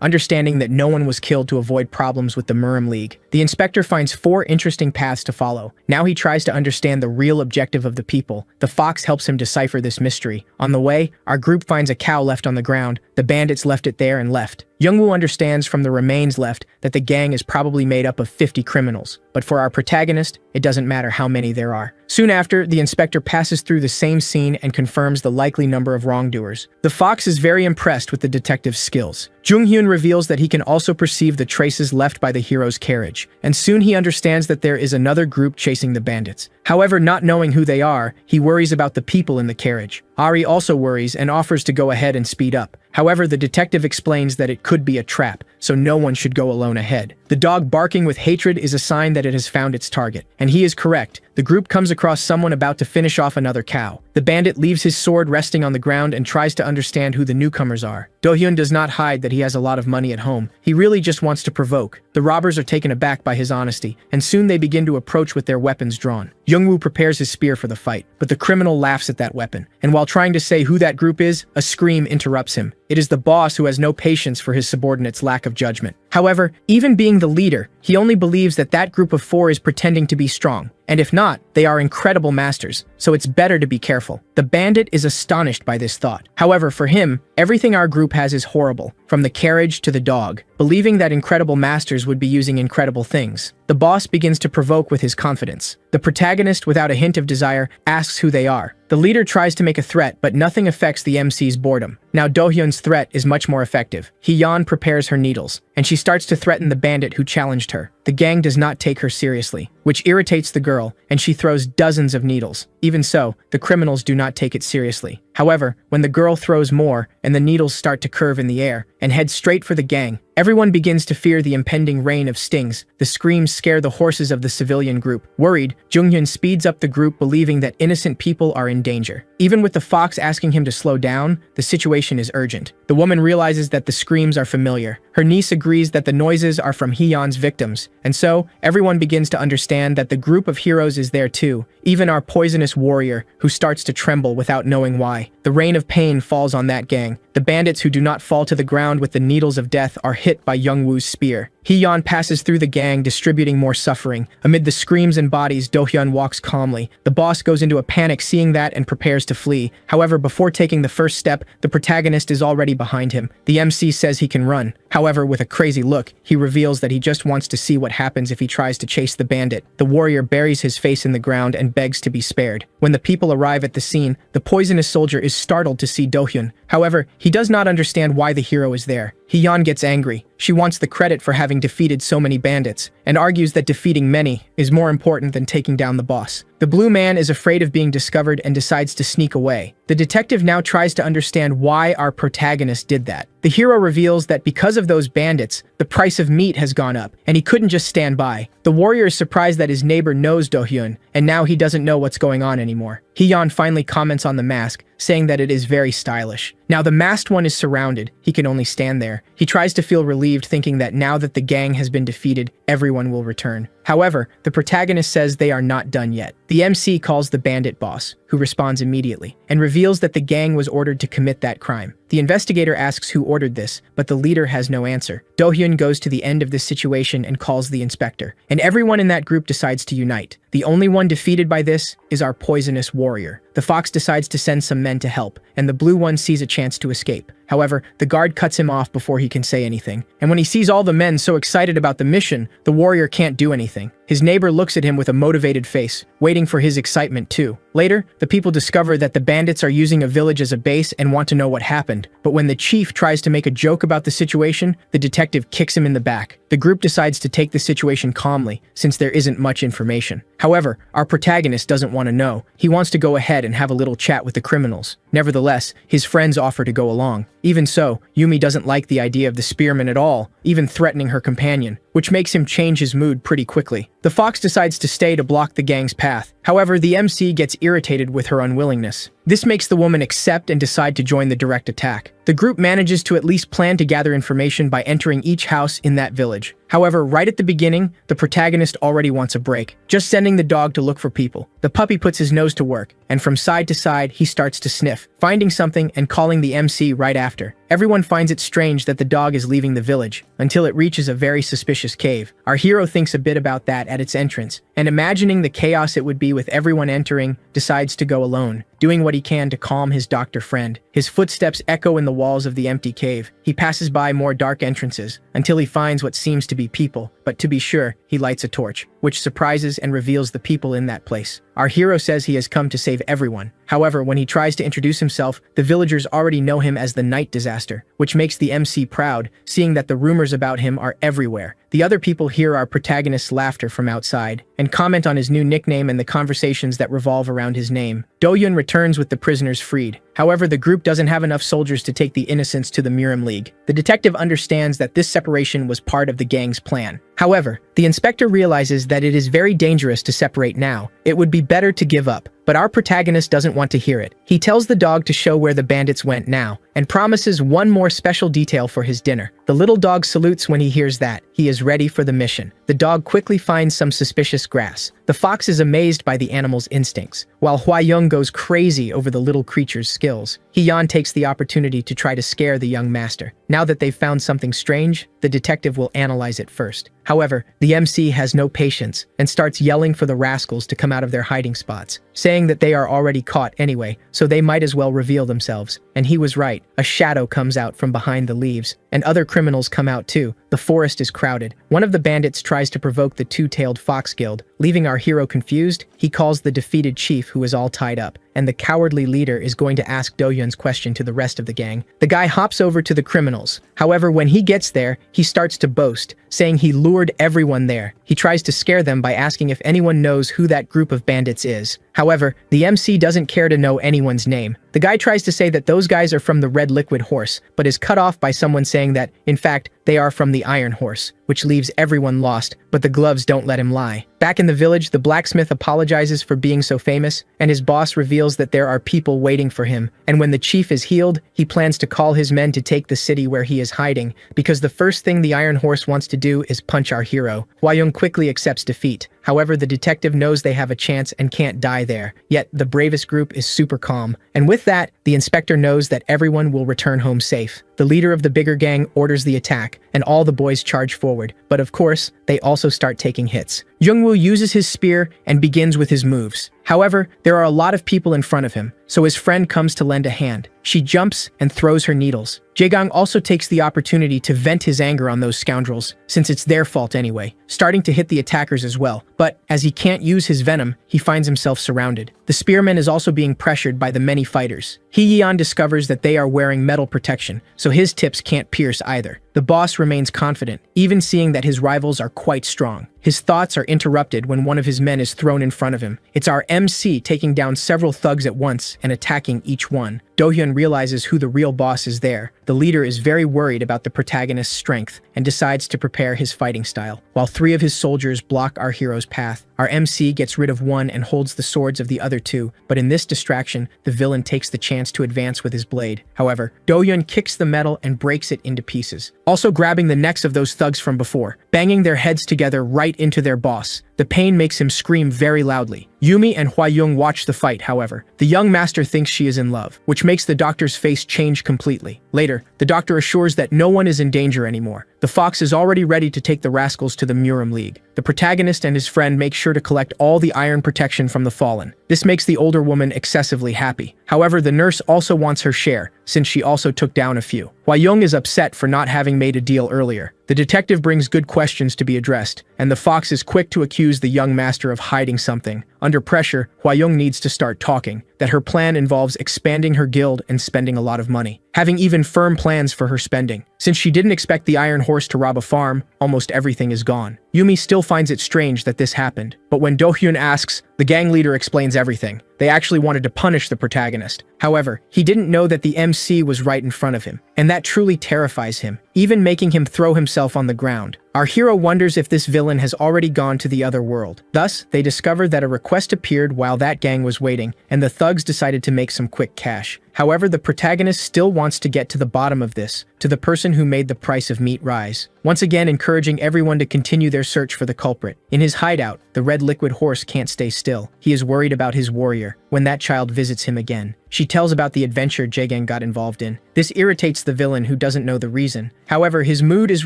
Understanding that no one was killed to avoid problems with the Murim League, the inspector finds 4 interesting paths to follow. Now he tries to understand the real objective of the people. The fox helps him decipher this mystery. On the way, our group finds a cow left on the ground. The bandits left it there and left. Jungwoo understands from the remains left that the gang is probably made up of 50 criminals. But for our protagonist, it doesn't matter how many there are. Soon after, the inspector passes through the same scene and confirms the likely number of wrongdoers. The fox is very impressed with the detective's skills. Jung-hyun reveals that he can also perceive the traces left by the hero's carriage, and soon he understands that there is another group chasing the bandits. However, not knowing who they are, he worries about the people in the carriage. Ari also worries and offers to go ahead and speed up. However, the detective explains that it could be a trap, so no one should go alone ahead. The dog barking with hatred is a sign that it has found its target, and he is correct. The group comes across someone about to finish off another cow. The bandit leaves his sword resting on the ground and tries to understand who the newcomers are. Do-hyun does not hide that he has a lot of money at home. He really just wants to provoke. The robbers are taken aback by his honesty, and soon they begin to approach with their weapons drawn. Jungwoo prepares his spear for the fight, but the criminal laughs at that weapon, and while trying to say who that group is, a scream interrupts him. It is the boss who has no patience for his subordinates' lack of judgment. However, even being the leader, he only believes that that group of 4 is pretending to be strong. And if not, they are incredible masters, so it's better to be careful. The bandit is astonished by this thought. However, for him, everything our group has is horrible, from the carriage to the dog, believing that incredible masters would be using incredible things. The boss begins to provoke with his confidence. The protagonist, without a hint of desire, asks who they are. The leader tries to make a threat, but nothing affects the MC's boredom. Now Do-hyun's threat is much more effective. Hee-yeon prepares her needles, and she starts to threaten the bandit who challenged her. The gang does not take her seriously, which irritates the girl, and she throws dozens of needles. Even so, the criminals do not take it seriously. However, when the girl throws more, and the needles start to curve in the air, and head straight for the gang, everyone begins to fear the impending rain of stings. The screams scare the horses of the civilian group. Worried, Jung-hyun speeds up the group, believing that innocent people are in danger. Even with the fox asking him to slow down, the situation is urgent. The woman realizes that the screams are familiar. Her niece agrees that the noises are from Hee-yeon's victims, and so everyone begins to understand that the group of heroes is there too, even our poisonous warrior, who starts to tremble without knowing why. The rain of pain falls on that gang. The bandits who do not fall to the ground with the needles of death are hit by Jungwoo's spear. Hee-yeon passes through the gang, distributing more suffering. Amid the screams and bodies, Do-hyun walks calmly. The boss goes into a panic seeing that and prepares to flee. However, before taking the first step, the protagonist is already behind him. The MC says he can run. However, with a crazy look, he reveals that he just wants to see what happens if he tries to chase the bandit. The warrior buries his face in the ground and begs to be spared. When the people arrive at the scene, the poisonous soldier is startled to see Do-hyun. However, he does not understand why the hero is there. Hee-yeon gets angry. She wants the credit for having defeated so many bandits, and argues that defeating many is more important than taking down the boss. The blue man is afraid of being discovered and decides to sneak away. The detective now tries to understand why our protagonist did that. The hero reveals that because of those bandits, the price of meat has gone up, and he couldn't just stand by. The warrior is surprised that his neighbor knows Do-hyun, and now he doesn't know what's going on anymore. Hee-yeon finally comments on the mask, saying that it is very stylish. Now the masked one is surrounded. He can only stand there. He tries to feel relieved, thinking that now that the gang has been defeated, everyone will return. However, the protagonist says they are not done yet. The MC calls the bandit boss, who responds immediately, and reveals that the gang was ordered to commit that crime. The investigator asks who ordered this, but the leader has no answer. Do-hyun goes to the end of this situation and calls the inspector, and everyone in that group decides to unite. The only one defeated by this is our poisonous warrior. The fox decides to send some men to help, and the blue one sees a chance to escape. However, the guard cuts him off before he can say anything. And when he sees all the men so excited about the mission, the warrior can't do anything. His neighbor looks at him with a motivated face, waiting for his excitement too. Later, the people discover that the bandits are using a village as a base and want to know what happened. But when the chief tries to make a joke about the situation, the detective kicks him in the back. The group decides to take the situation calmly, since there isn't much information. However, our protagonist doesn't want to know. He wants to go ahead and have a little chat with the criminals. Nevertheless, his friends offer to go along. Even so, Yumi doesn't like the idea of the spearmen at all, even threatening her companion, which makes him change his mood pretty quickly. The fox decides to stay to block the gang's path. However, the MC gets irritated with her unwillingness. This makes the woman accept and decide to join the direct attack. The group manages to at least plan to gather information by entering each house in that village. However, right at the beginning, the protagonist already wants a break, just sending the dog to look for people. The puppy puts his nose to work, and from side to side, he starts to sniff, finding something and calling the MC right after. Everyone finds it strange that the dog is leaving the village, until it reaches a very suspicious cave. Our hero thinks a bit about that at its entrance, and imagining the chaos it would be with everyone entering, decides to go alone, doing what he can to calm his doctor friend. His footsteps echo in the walls of the empty cave. He passes by more dark entrances, until he finds what seems to be people, but to be sure, he lights a torch, which surprises and reveals the people in that place. Our hero says he has come to save everyone. However, when he tries to introduce himself, the villagers already know him as the Night Disaster, which makes the MC proud, seeing that the rumors about him are everywhere. The other people hear our protagonist's laughter from outside, and comment on his new nickname and the conversations that revolve around his name. Do-yun returns with the prisoners freed. However, the group doesn't have enough soldiers to take the innocents to the Miram League. The detective understands that this separation was part of the gang's plan. However, the inspector realizes that it is very dangerous to separate now. It would be better to give up. But our protagonist doesn't want to hear it. He tells the dog to show where the bandits went now, and promises one more special detail for his dinner. The little dog salutes when he hears that. He is ready for the mission. The dog quickly finds some suspicious grass. The fox is amazed by the animal's instincts, while Hua-young goes crazy over the little creature's skills. Hee-yeon takes the opportunity to try to scare the young master. Now that they've found something strange, the detective will analyze it first. However, the MC has no patience and starts yelling for the rascals to come out of their hiding spots, saying that they are already caught anyway, so they might as well reveal themselves. And he was right. A shadow comes out from behind the leaves, and other criminals come out too. The forest is crowded. One of the bandits tries to provoke the two-tailed fox guild. Leaving our hero confused, he calls the defeated chief who is all tied up, and the cowardly leader is going to ask Do-yun's question to the rest of the gang. The guy hops over to the criminals. However, when he gets there, he starts to boast, saying he lured everyone there. He tries to scare them by asking if anyone knows who that group of bandits is. However, the MC doesn't care to know anyone's name. The guy tries to say that those guys are from the Red Liquid Horse, but is cut off by someone saying that, in fact, they are from the Iron Horse, which leaves everyone lost, but the gloves don't let him lie. Back in the village, the blacksmith apologizes for being so famous, and his boss reveals that there are people waiting for him. And when the chief is healed, he plans to call his men to take the city where he is hiding, because the first thing the Iron Horse wants to do is punch our hero. Hwa-young quickly accepts defeat. However, the detective knows they have a chance and can't die there. Yet, the bravest group is super calm. And with that, the inspector knows that everyone will return home safe. The leader of the bigger gang orders the attack, and all the boys charge forward. But of course, they also start taking hits. Jung-woo uses his spear and begins with his moves. However, there are a lot of people in front of him, so his friend comes to lend a hand. She jumps and throws her needles. Jae-gang also takes the opportunity to vent his anger on those scoundrels, since it's their fault anyway, starting to hit the attackers as well. But as he can't use his venom, he finds himself surrounded. The spearman is also being pressured by the many fighters. Hee-yeon discovers that they are wearing metal protection, so his tips can't pierce either. The boss remains confident, even seeing that his rivals are quite strong. His thoughts are interrupted when one of his men is thrown in front of him. It's our MC taking down several thugs at once and attacking each one. Do-hyun realizes who the real boss is there. The leader is very worried about the protagonist's strength and decides to prepare his fighting style. While 3 of his soldiers block our hero's path, our MC gets rid of one and holds the swords of the other 2, but in this distraction, the villain takes the chance to advance with his blade. However, Do-hyun kicks the metal and breaks it into pieces, also grabbing the necks of those thugs from before, banging their heads together right into their boss. The pain makes him scream very loudly. Yumi and Hwa-young watch the fight, however. The young master thinks she is in love, which makes the doctor's face change completely. Later, the doctor assures that no one is in danger anymore. The The fox is already ready to take the rascals to the Muram League. The protagonist and his friend make sure to collect all the iron protection from the fallen. This makes the older woman excessively happy. However, the nurse also wants her share, since she also took down a few. Hwa Young is upset for not having made a deal earlier. The detective brings good questions to be addressed, and the fox is quick to accuse the young master of hiding something. Under pressure, Hwa Young needs to start talking, that her plan involves expanding her guild and spending a lot of money, having even firm plans for her spending. Since she didn't expect the Iron Horse to rob a farm, almost everything is gone. Yumi still finds it strange that this happened, but when Do-hyun asks, the gang leader explains everything. They actually wanted to punish the protagonist. However, he didn't know that the MC was right in front of him, and that truly terrifies him, even making him throw himself on the ground. Our hero wonders if this villain has already gone to the other world. Thus, they discover that a request appeared while that gang was waiting, and the thugs decided to make some quick cash. However, the protagonist still wants to get to the bottom of this, to the person who made the price of meat rise. Once again encouraging everyone to continue their search for the culprit. In his hideout, the red liquid horse can't stay still. He is worried about his warrior when that child visits him again. She tells about the adventure Jae-gang got involved in. This irritates the villain who doesn't know the reason. However, his mood is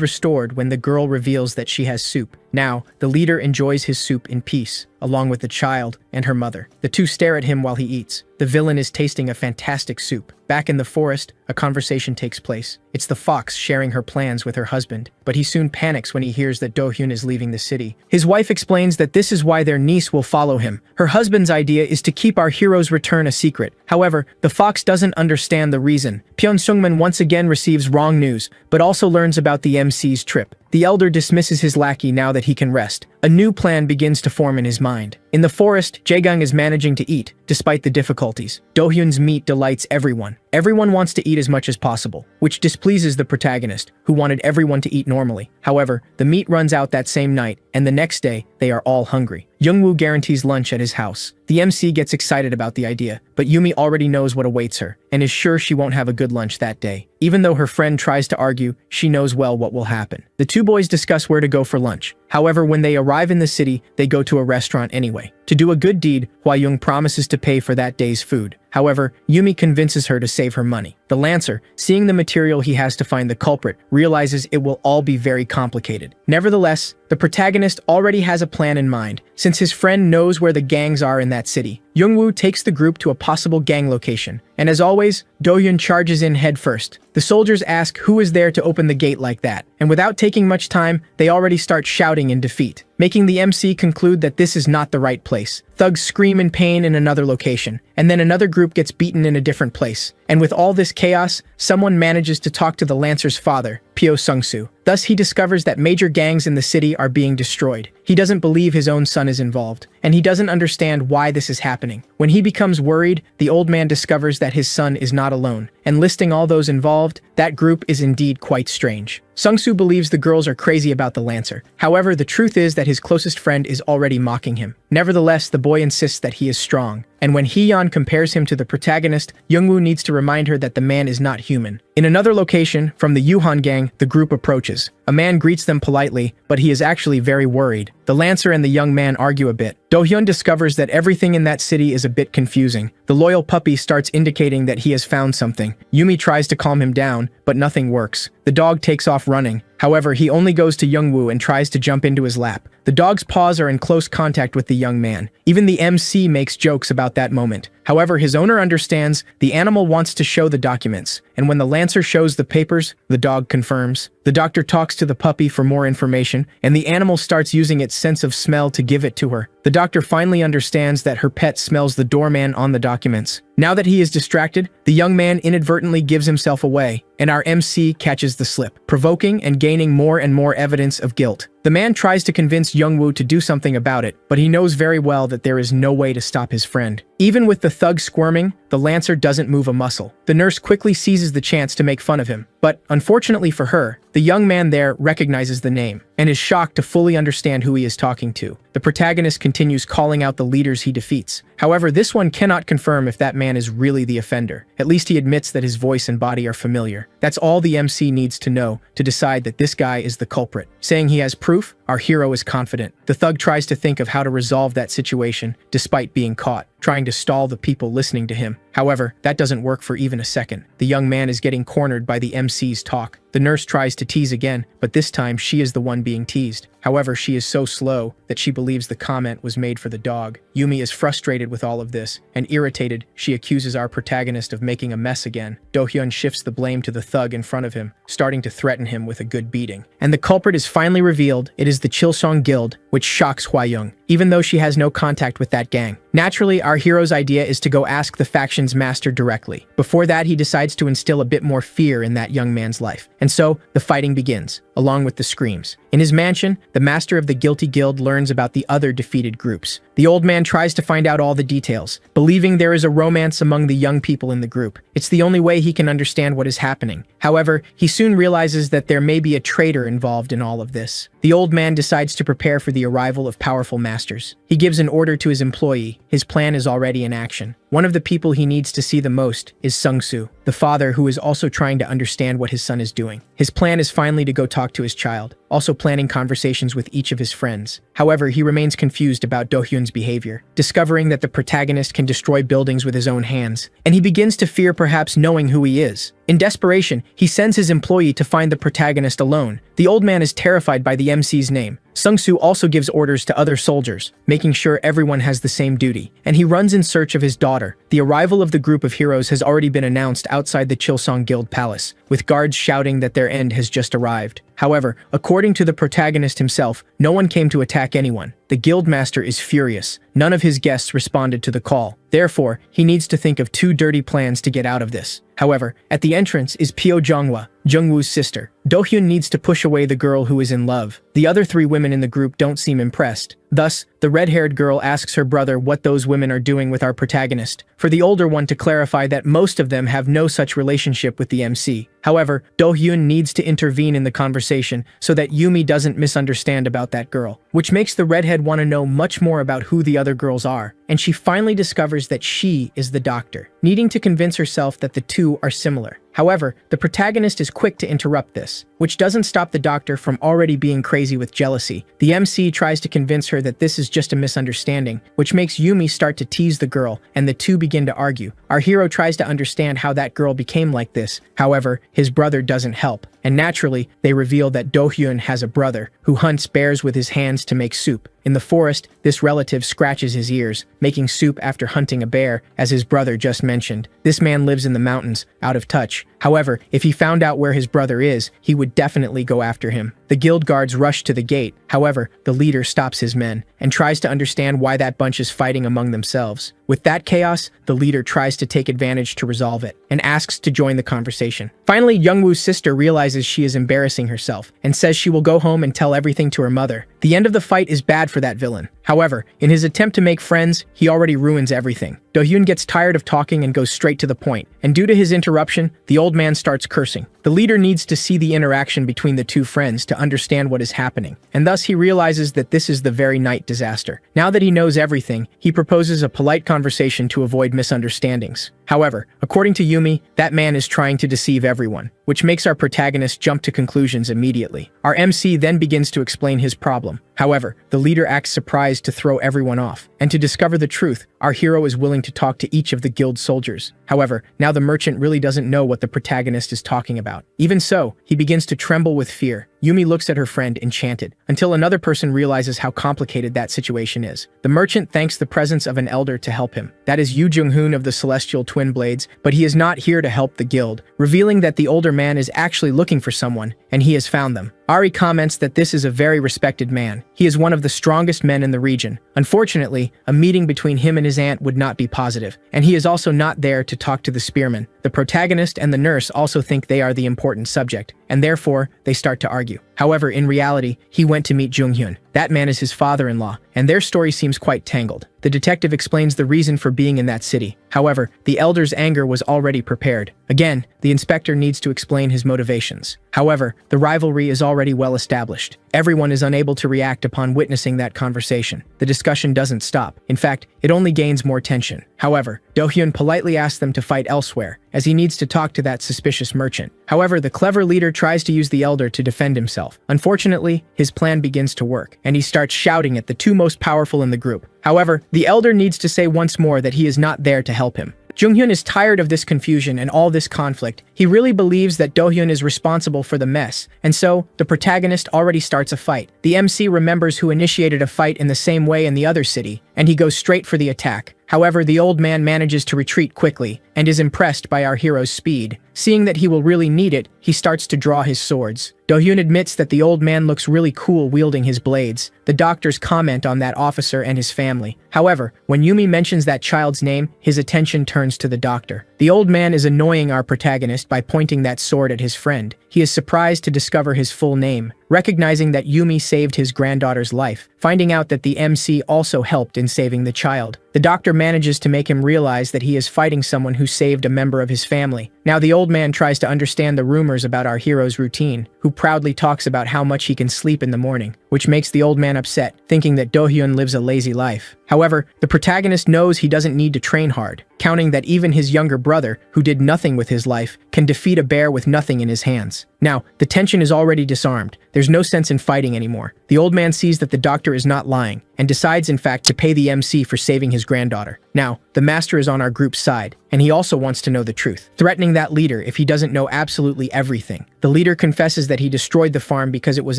restored when the girl reveals that she has soup. Now, the leader enjoys his soup in peace, along with the child and her mother. The two stare at him while he eats. The villain is tasting a fantastic soup. Back in the forest, a conversation takes place. It's the fox sharing her plans with her husband, but he soon panics when he hears that Do-hyun is leaving the city. His wife explains that this is why their niece will follow him. Her husband's idea is to keep our hero's return a secret. However, the fox doesn't understand the reason. Pyun Sungman once again receives wrong news, but also learns about the MC's trip. The elder dismisses his lackey now that he can rest. A new plan begins to form in his mind. In the forest, Jae-gang is managing to eat, despite the difficulties. Do-hyun's meat delights everyone. Everyone wants to eat as much as possible, which displeases the protagonist, who wanted everyone to eat normally. However, the meat runs out that same night, and the next day, they are all hungry. Youngwoo guarantees lunch at his house. The MC gets excited about the idea, but Yumi already knows what awaits her, and is sure she won't have a good lunch that day. Even though her friend tries to argue, she knows well what will happen. The two boys discuss where to go for lunch. However, when they arrive in the city, they go to a restaurant anyway. To do a good deed, Hwa Young promises to pay for that day's food. However, Yumi convinces her to save her money. The Lancer, seeing the material he has to find the culprit, realizes it will all be very complicated. Nevertheless, the protagonist already has a plan in mind, since his friend knows where the gangs are in that city. Youngwoo takes the group to a possible gang location, and as always, Do-hyun charges in headfirst. The soldiers ask who is there to open the gate like that, and without taking much time, they already start shouting in defeat, making the MC conclude that this is not the right place. Thugs scream in pain in another location, and then another group gets beaten in a different place. And with all this chaos, someone manages to talk to the Lancer's father, Pyo Sung-soo. Thus, he discovers that major gangs in the city are being destroyed. He doesn't believe his own son is involved, and he doesn't understand why this is happening. When he becomes worried, the old man discovers that his son is not alone, and listing all those involved, that group is indeed quite strange. Sung-soo believes the girls are crazy about the Lancer. However, the truth is that his closest friend is already mocking him. Nevertheless, the boy insists that he is strong, and when Hee-yeon compares him to the protagonist, Youngwoo needs to remind her that the man is not human. In another location, from the Yuhan gang, the group approaches. A man greets them politely, but he is actually very worried. The Lancer and the young man argue a bit. Do-hyun discovers that everything in that city is a bit confusing. The loyal puppy starts indicating that he has found something. Yumi tries to calm him down, but nothing works. The dog takes off running. However, he only goes to Youngwoo and tries to jump into his lap. The dog's paws are in close contact with the young man. Even the MC makes jokes about that moment. However, his owner understands the animal wants to show the documents, and when the Lancer shows the papers, the dog confirms. The doctor talks to the puppy for more information, and the animal starts using its sense of smell to give it to her. The doctor finally understands that her pet smells the doorman on the documents. Now that he is distracted, the young man inadvertently gives himself away, and our MC catches the slip, provoking and gaining more and more evidence of guilt. The man tries to convince Youngwoo to do something about it, but he knows very well that there is no way to stop his friend. Even with the thug squirming, the Lancer doesn't move a muscle. The nurse quickly seizes the chance to make fun of him, but unfortunately for her, the young man there recognizes the name and is shocked to fully understand who he is talking to. The protagonist continues calling out the leaders he defeats. However, this one cannot confirm if that man is really the offender. At least he admits that his voice and body are familiar. That's all the MC needs to know to decide that this guy is the culprit. Saying he has proof, our hero is confident. The thug tries to think of how to resolve that situation despite being caught, trying to stall the people listening to him. However, that doesn't work for even a second. The young man is getting cornered by the MC's talk. The nurse tries to tease again, but this time she is the one being teased. However, she is so slow that she believes the comment was made for the dog. Yumi is frustrated with all of this, and irritated, she accuses our protagonist of making a mess again. Do-hyun shifts the blame to the thug in front of him, starting to threaten him with a good beating. And the culprit is finally revealed. It is the Chilsong Guild, which shocks Hwa-young, even though she has no contact with that gang. Naturally, our hero's idea is to go ask the faction's master directly. Before that, he decides to instill a bit more fear in that young man's life. And so, the fighting begins, along with the screams. In his mansion, the master of the Guilty Guild learns about the other defeated groups. The old man tries to find out all the details, believing there is a romance among the young people in the group. It's the only way he can understand what is happening. However, he soon realizes that there may be a traitor involved in all of this. The old man decides to prepare for the arrival of powerful masters. He gives an order to his employee. His plan is already in action. One of the people he needs to see the most is Sung-soo, the father who is also trying to understand what his son is doing. His plan is finally to go talk to his child, also planning conversations with each of his friends. However, he remains confused about Do-hyun's behavior, discovering that the protagonist can destroy buildings with his own hands, and he begins to fear perhaps knowing who he is. In desperation, he sends his employee to find the protagonist alone. The old man is terrified by the MC's name. Sung-soo also gives orders to other soldiers, making sure everyone has the same duty, and he runs in search of his daughter. The arrival of the group of heroes has already been announced outside the Chilsong Guild Palace, with guards shouting that their end has just arrived. However, according to the protagonist himself, no one came to attack anyone. The guildmaster is furious. None of his guests responded to the call. Therefore, he needs to think of 2 dirty plans to get out of this. However, at the entrance is Pyo Jonghwa, Jungwoo's sister. Do-hyun needs to push away the girl who is in love. The other 3 women in the group don't seem impressed. Thus, the red-haired girl asks her brother what those women are doing with our protagonist, for the older one to clarify that most of them have no such relationship with the MC. However, Do-hyun needs to intervene in the conversation so that Yumi doesn't misunderstand about that girl, which makes the redhead want to know much more about who the other girls are, and she finally discovers that she is the doctor, needing to convince herself that the two are similar. However, the protagonist is quick to interrupt this, which doesn't stop the doctor from already being crazy with jealousy. The MC tries to convince her that this is just a misunderstanding, which makes Yumi start to tease the girl, and the two begin to argue. Our hero tries to understand how that girl became like this. However, his brother doesn't help, and naturally, they reveal that Do-hyun has a brother who hunts bears with his hands to make soup. In the forest, this relative scratches his ears, making soup after hunting a bear, as his brother just mentioned. This man lives in the mountains, out of touch. However, if he found out where his brother is, he would definitely go after him. The guild guards rush to the gate. However, the leader stops his men and tries to understand why that bunch is fighting among themselves. With that chaos, the leader tries to take advantage to resolve it and asks to join the conversation. Finally, Jungwoo's sister realizes she is embarrassing herself and says she will go home and tell everything to her mother. The end of the fight is bad for that villain. However, in his attempt to make friends, he already ruins everything. Do-hyun gets tired of talking and goes straight to the point, and due to his interruption, the old man starts cursing. The leader needs to see the interaction between the two friends to understand what is happening, and thus he realizes that this is the very night disaster. Now that he knows everything, he proposes a polite conversation to avoid misunderstandings. However, according to Yumi, that man is trying to deceive everyone, which makes our protagonist jump to conclusions immediately. Our MC then begins to explain his problem. However, the leader acts surprised to throw everyone off, and to discover the truth, our hero is willing to talk to each of the guild soldiers. However, now the merchant really doesn't know what the protagonist is talking about. Even so, he begins to tremble with fear. Yumi looks at her friend enchanted, until another person realizes how complicated that situation is. The merchant thanks the presence of an elder to help him. That is Yu Jung-hoon of the Celestial Twin Blades, but he is not here to help the guild, revealing that the older man is actually looking for someone, and he has found them. Ari comments that this is a very respected man. He is one of the strongest men in the region. Unfortunately, a meeting between him and his aunt would not be positive, and he is also not there to talk to the spearman. The protagonist and the nurse also think they are the important subject, and therefore, they start to argue. However, in reality, he went to meet Jung-hyun. That man is his father-in-law, and their story seems quite tangled. The detective explains the reason for being in that city. However, the elder's anger was already prepared. Again, the inspector needs to explain his motivations. However, the rivalry is already well established. Everyone is unable to react upon witnessing that conversation. The discussion doesn't stop. In fact, it only gains more tension. However, Do-hyun politely asks them to fight elsewhere, as he needs to talk to that suspicious merchant. However, the clever leader tries to use the elder to defend himself. Unfortunately, his plan begins to work, and he starts shouting at the two most powerful in the group. However, the elder needs to say once more that he is not there to help him. Jung-hyun is tired of this confusion and all this conflict. He really believes that Do-hyun is responsible for the mess, and so the protagonist already starts a fight. The MC remembers who initiated a fight in the same way in the other city, and he goes straight for the attack. However, the old man manages to retreat quickly and is impressed by our hero's speed. Seeing that he will really need it, he starts to draw his swords. Do-hyun admits that the old man looks really cool wielding his blades. The doctors comment on that officer and his family. However, when Yumi mentions that child's name, his attention turns to the doctor. The old man is annoying our protagonist by pointing that sword at his friend. He is surprised to discover his full name, recognizing that Yumi saved his granddaughter's life, finding out that the MC also helped in saving the child. The doctor manages to make him realize that he is fighting someone who saved a member of his family. Now the old man tries to understand the rumors about our hero's routine, who proudly talks about how much he can sleep in the morning, which makes the old man upset, thinking that Do-hyun lives a lazy life. However, the protagonist knows he doesn't need to train hard, counting that even his younger brother, who did nothing with his life, can defeat a bear with nothing in his hands. Now, the tension is already disarmed. There's no sense in fighting anymore. The old man sees that the doctor is not lying, and decides in fact to pay the MC for saving his granddaughter. Now, the master is on our group's side, and he also wants to know the truth, threatening that leader if he doesn't know absolutely everything. The leader confesses that he destroyed the farm because it was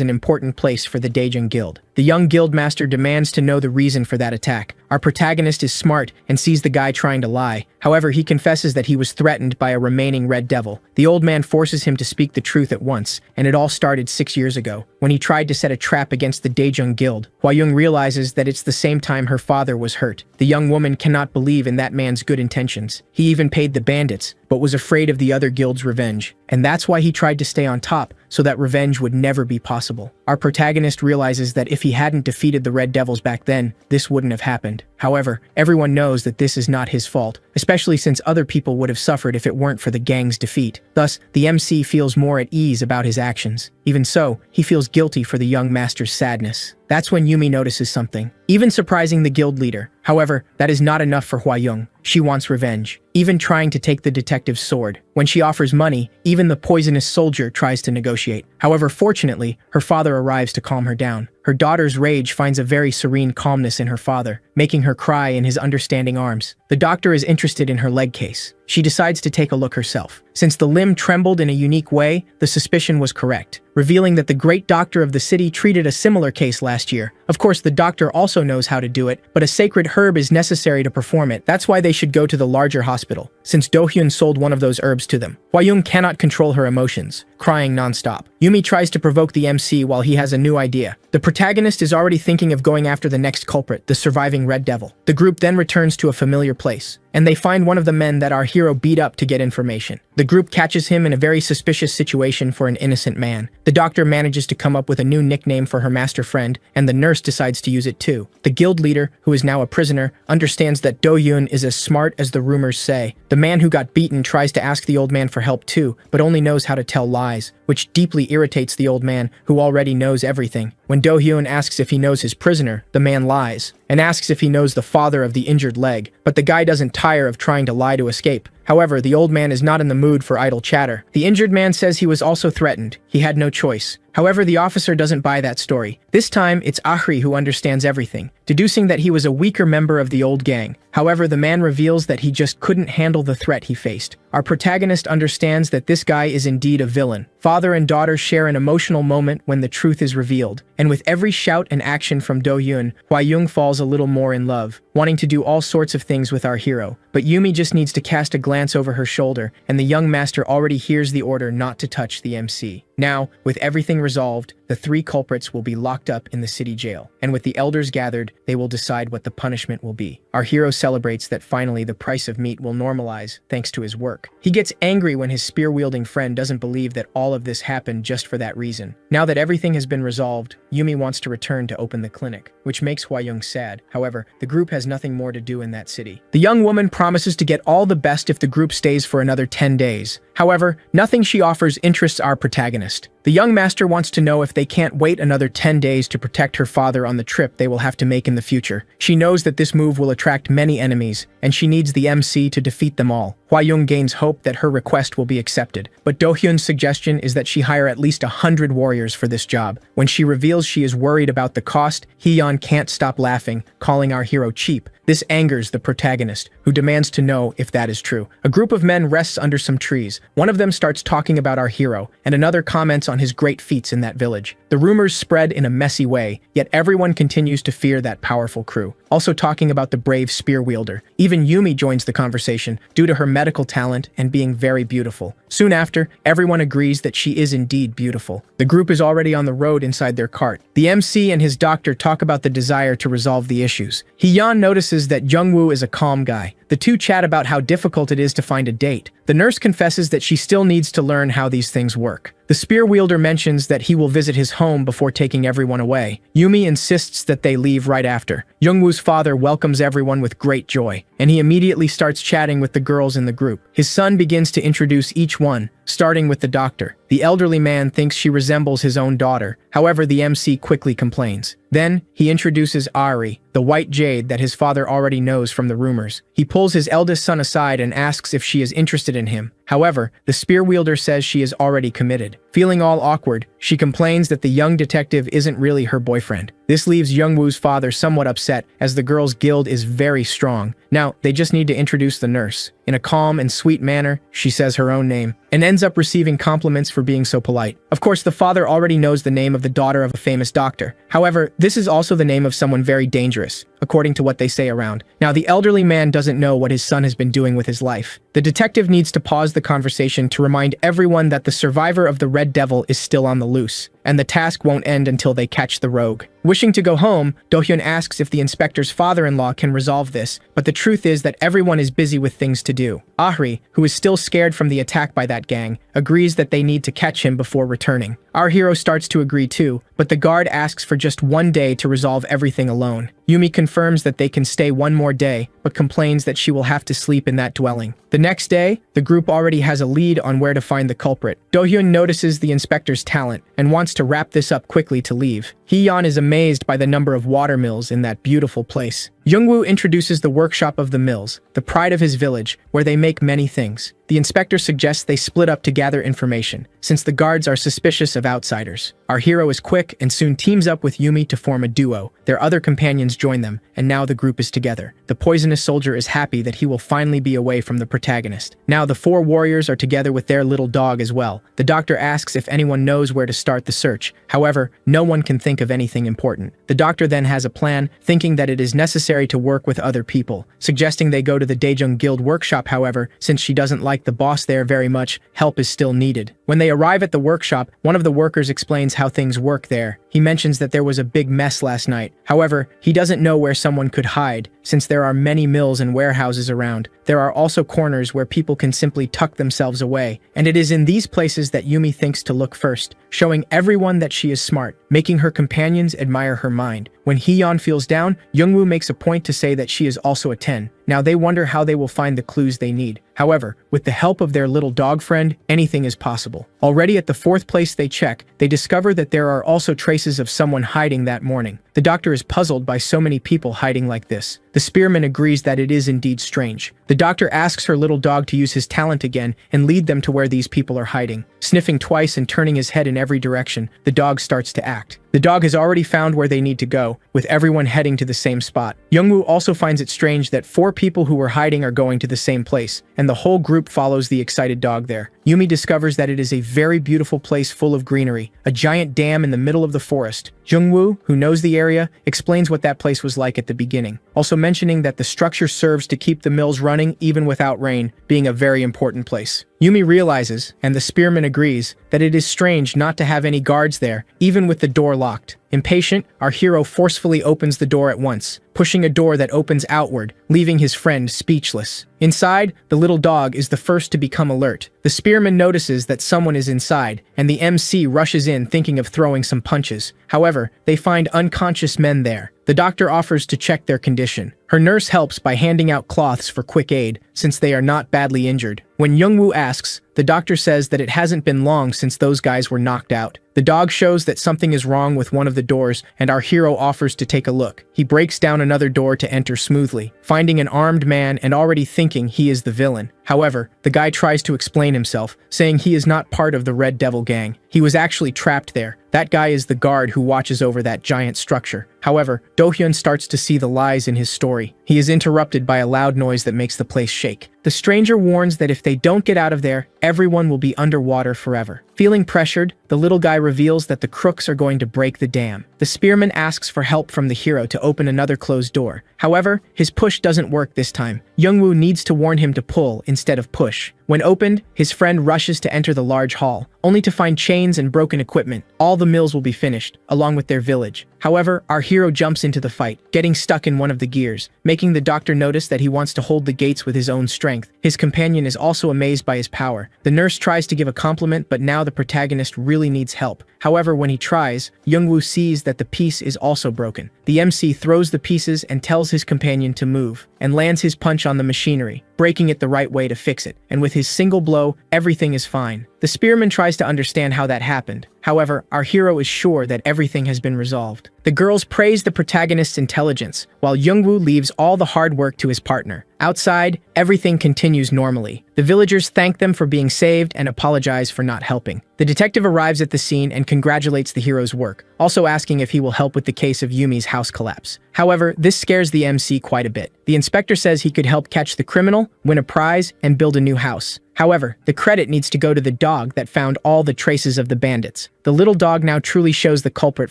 an important place for the Daejung Guild. The young guild master demands to know the reason for that attack. Our protagonist is smart and sees the guy trying to lie. However, he confesses that he was threatened by a remaining red devil. The old man forces him to speak the truth at once, and it all started 6 years ago, when he tried to set a trap against the Daejung Guild. Hwa-young realizes that it's the same time her father was hurt. The young woman cannot believe in that man's good intentions. He even paid the bandits, but was afraid of the other guild's revenge. And that's why he tried to stay on top, so that revenge would never be possible. Our protagonist realizes that if he hadn't defeated the Red Devils back then, this wouldn't have happened. However, everyone knows that this is not his fault, especially since other people would have suffered if it weren't for the gang's defeat. Thus, the MC feels more at ease about his actions. Even so, he feels guilty for the young master's sadness. That's when Yumi notices something, even surprising the guild leader. However, that is not enough for Hwa-young. She wants revenge, even trying to take the detective's sword. When she offers money, even the poisonous soldier tries to negotiate. However, fortunately, her father arrives to calm her down. Her daughter's rage finds a very serene calmness in her father, making her cry in his understanding arms. The doctor is interested in her leg case. She decides to take a look herself. Since the limb trembled in a unique way, the suspicion was correct, revealing that the great doctor of the city treated a similar case last year. Of course, the doctor also knows how to do it, but a sacred herb is necessary to perform it. That's why they should go to the larger hospital, since Do-hyun sold one of those herbs to them. Hwa-young cannot control her emotions, crying non-stop. Yumi tries to provoke the MC while he has a new idea. The protagonist is already thinking of going after the next culprit, the surviving Red Devil. The group then returns to a familiar place, and they find one of the men that our hero beat up to get information. The group catches him in a very suspicious situation for an innocent man. The doctor manages to come up with a new nickname for her master friend, and the nurse decides to use it too. The guild leader, who is now a prisoner, understands that Do-hyun is as smart as the rumors say. The man who got beaten tries to ask the old man for help too, but only knows how to tell lies, which deeply irritates the old man, who already knows everything. When Do-hyun asks if he knows his prisoner, the man lies, and asks if he knows the father of the injured leg, but the guy doesn't tire of trying to lie to escape. However, the old man is not in the mood for idle chatter. The injured man says he was also threatened. He had no choice. However, the officer doesn't buy that story. This time, it's Ahri who understands everything, deducing that he was a weaker member of the old gang. However, the man reveals that he just couldn't handle the threat he faced. Our protagonist understands that this guy is indeed a villain. Father and daughter share an emotional moment when the truth is revealed, and with every shout and action from Do-hyun, Hwa-young falls a little more in love, wanting to do all sorts of things with our hero. But Yumi just needs to cast a glance over her shoulder, and the young master already hears the order not to touch the MC. Now, with everything resolved, the 3 culprits will be locked up in the city jail, and with the elders gathered, they will decide what the punishment will be. Our hero celebrates that finally the price of meat will normalize thanks to his work. He gets angry when his spear-wielding friend doesn't believe that all of this happened just for that reason. Now that everything has been resolved, Yumi wants to return to open the clinic, which makes Hwa-young sad. However, the group has nothing more to do in that city. The young woman promises to get all the best if the group stays for another 10 days. However, nothing she offers interests our protagonist. The young master wants to know if they they can't wait another 10 days to protect her father on the trip they will have to make in the future. She knows that this move will attract many enemies, and she needs the MC to defeat them all. Hwa-young gains hope that her request will be accepted, but Do-hyun's suggestion is that she hire at least 100 warriors for this job. When she reveals she is worried about the cost, Hee-yeon can't stop laughing, calling our hero cheap. This angers the protagonist, who demands to know if that is true. A group of men rests under some trees. One of them starts talking about our hero, and another comments on his great feats in that village. The rumors spread in a messy way, yet everyone continues to fear that powerful crew. Also talking about the brave spear wielder. Even Yumi joins the conversation due to her medical talent and being very beautiful. Soon after, everyone agrees that she is indeed beautiful. The group is already on the road inside their cart. The MC and his doctor talk about the desire to resolve the issues. Hee-yeon notices that Jungwoo is a calm guy. The two chat about how difficult it is to find a date. The nurse confesses that she still needs to learn how these things work. The spear wielder mentions that he will visit his home before taking everyone away. Yumi insists that they leave right after. Jungwoo's father welcomes everyone with great joy, and he immediately starts chatting with the girls in the group. His son begins to introduce each one, starting with the doctor. The elderly man thinks she resembles his own daughter. However, the MC quickly complains. Then, he introduces Ari, the white jade that his father already knows from the rumors. He pulls his eldest son aside and asks if she is interested in him. However, the spear wielder says she is already committed. Feeling all awkward, she complains that the young detective isn't really her boyfriend. This leaves Jungwoo's father somewhat upset, as the girls' guild is very strong. Now, they just need to introduce the nurse. In a calm and sweet manner, she says her own name, and ends up receiving compliments for being so polite. Of course, the father already knows the name of the daughter of a famous doctor. However, this is also the name of someone very dangerous, according to what they say around. Now, the elderly man doesn't know what his son has been doing with his life. The detective needs to pause the conversation to remind everyone that the survivor of the Red Devil is still on the loose, and the task won't end until they catch the rogue. Wishing to go home, Do-hyun asks if the inspector's father-in-law can resolve this, but the truth is that everyone is busy with things to do. Ahri, who is still scared from the attack by that gang, agrees that they need to catch him before returning. Our hero starts to agree too, but the guard asks for just one day to resolve everything alone. Yumi confirms that they can stay one more day, but complains that she will have to sleep in that dwelling. The next day, the group already has a lead on where to find the culprit. Do-hyun notices the inspector's talent and wants to wrap this up quickly to leave. Hee-yeon is amazed by the number of water mills in that beautiful place. Jungwoo introduces the workshop of the mills, the pride of his village, where they make many things. The inspector suggests they split up to gather information, since the guards are suspicious of outsiders. Our hero is quick and soon teams up with Yumi to form a duo. Their other companions join them, and now the group is together. The poisonous soldier is happy that he will finally be away from the protagonist. Now the four warriors are together with their little dog as well. The doctor asks if anyone knows where to start the search. However, no one can think of anything important. The doctor then has a plan, thinking that it is necessary to work with other people, suggesting they go to the Daejung Guild workshop. However, since she doesn't like the boss there very much, help is still needed. When they arrive at the workshop, one of the workers explains how things work there. He mentions that there was a big mess last night. However, he doesn't know where someone could hide, since there are many mills and warehouses around. There are also corners where people can simply tuck themselves away, and it is in these places that Yumi thinks to look first, showing everyone that she is smart, making her companions admire her mind. When Hee-yeon feels down, Jungwoo makes a point to say that she is also a 10. Now they wonder how they will find the clues they need. However, with the help of their little dog friend, anything is possible. Already at the fourth place they check, they discover that there are also traces of someone hiding that morning. The doctor is puzzled by so many people hiding like this. The spearman agrees that it is indeed strange. The doctor asks her little dog to use his talent again and lead them to where these people are hiding. Sniffing twice and turning his head in every direction, the dog starts to act. The dog has already found where they need to go, with everyone heading to the same spot. Jungwoo also finds it strange that 4 people who were hiding are going to the same place, and the whole group follows the excited dog there. Yumi discovers that it is a very beautiful place full of greenery, a giant dam in the middle of the forest. Jungwoo, who knows the area, explains what that place was like at the beginning, also mentioning that the structure serves to keep the mills running even without rain, being a very important place. Yumi realizes, and the spearman agrees, that it is strange not to have any guards there, even with the door locked. Impatient, our hero forcefully opens the door at once, pushing a door that opens outward, leaving his friend speechless. Inside, the little dog is the first to become alert. The spearman notices that someone is inside, and the MC rushes in thinking of throwing some punches. However, they find unconscious men there. The doctor offers to check their condition. Her nurse helps by handing out cloths for quick aid, since they are not badly injured. When Youngwoo asks, the doctor says that it hasn't been long since those guys were knocked out. The dog shows that something is wrong with one of the doors, and our hero offers to take a look. He breaks down another door to enter smoothly, finding an armed man and already thinking he is the villain. However, the guy tries to explain himself, saying he is not part of the Red Devil gang. He was actually trapped there. That guy is the guard who watches over that giant structure. However, Do-hyun starts to see the lies in his story. He is interrupted by a loud noise that makes the place shake. The stranger warns that if they don't get out of there, everyone will be underwater forever. Feeling pressured, the little guy reveals that the crooks are going to break the dam. The spearman asks for help from the hero to open another closed door. However, his push doesn't work this time. Youngwoo needs to warn him to pull instead of push. When opened, his friend rushes to enter the large hall, only to find chains and broken equipment. All the mills will be finished, along with their village. However, our hero jumps into the fight, getting stuck in one of the gears, making the doctor notice that he wants to hold the gates with his own strength. His companion is also amazed by his power. The nurse tries to give a compliment, but now the protagonist really needs help. However, when he tries, Youngwoo sees that the piece is also broken. The MC throws the pieces and tells his companion to move, and lands his punch on the machinery, breaking it the right way to fix it. And with his single blow, everything is fine. The spearman tries to understand how that happened. However, our hero is sure that everything has been resolved. The girls praise the protagonist's intelligence, while Youngwoo leaves all the hard work to his partner. Outside, everything continues normally. The villagers thank them for being saved and apologize for not helping. The detective arrives at the scene and congratulates the hero's work, also asking if he will help with the case of Yumi's house collapse. However, this scares the MC quite a bit. The inspector says he could help catch the criminal, win a prize, and build a new house. However, the credit needs to go to the dog that found all the traces of the bandits. The little dog now truly shows the culprit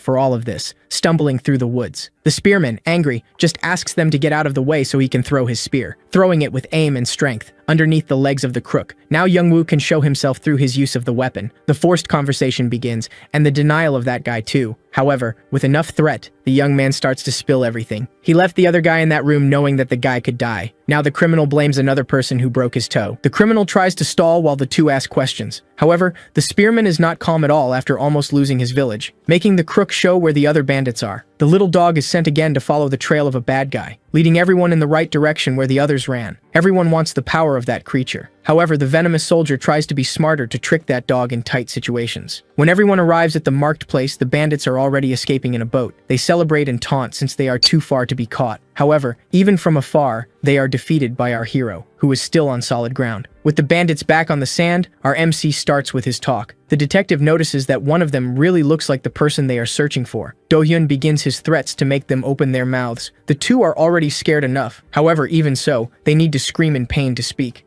for all of this, stumbling through the woods. The spearman, angry, just asks them to get out of the way so he can throw his spear, throwing it with aim and strength, underneath the legs of the crook. Now Youngwoo can show himself through his use of the weapon. The forced conversation begins, and the denial of that guy too. However, with enough threat, the young man starts to spill everything. He left the other guy in that room knowing that the guy could die. Now the criminal blames another person who broke his toe. The criminal tries to stall while the two ask questions. However, the spearman is not calm at all after almost losing his village, making the crook show where the other bandits are. The little dog is sent again to follow the trail of a bad guy, leading everyone in the right direction where the others ran. Everyone wants the power of that creature. However, the venomous soldier tries to be smarter to trick that dog in tight situations. When everyone arrives at the marked place, the bandits are already escaping in a boat. They celebrate and taunt since they are too far to be caught. However, even from afar, they are defeated by our hero, who is still on solid ground. With the bandits back on the sand, our MC starts with his talk. The detective notices that one of them really looks like the person they are searching for. Do-hyun begins his threats to make them open their mouths. The two are already scared enough. However, even so, they need to scream in pain to speak.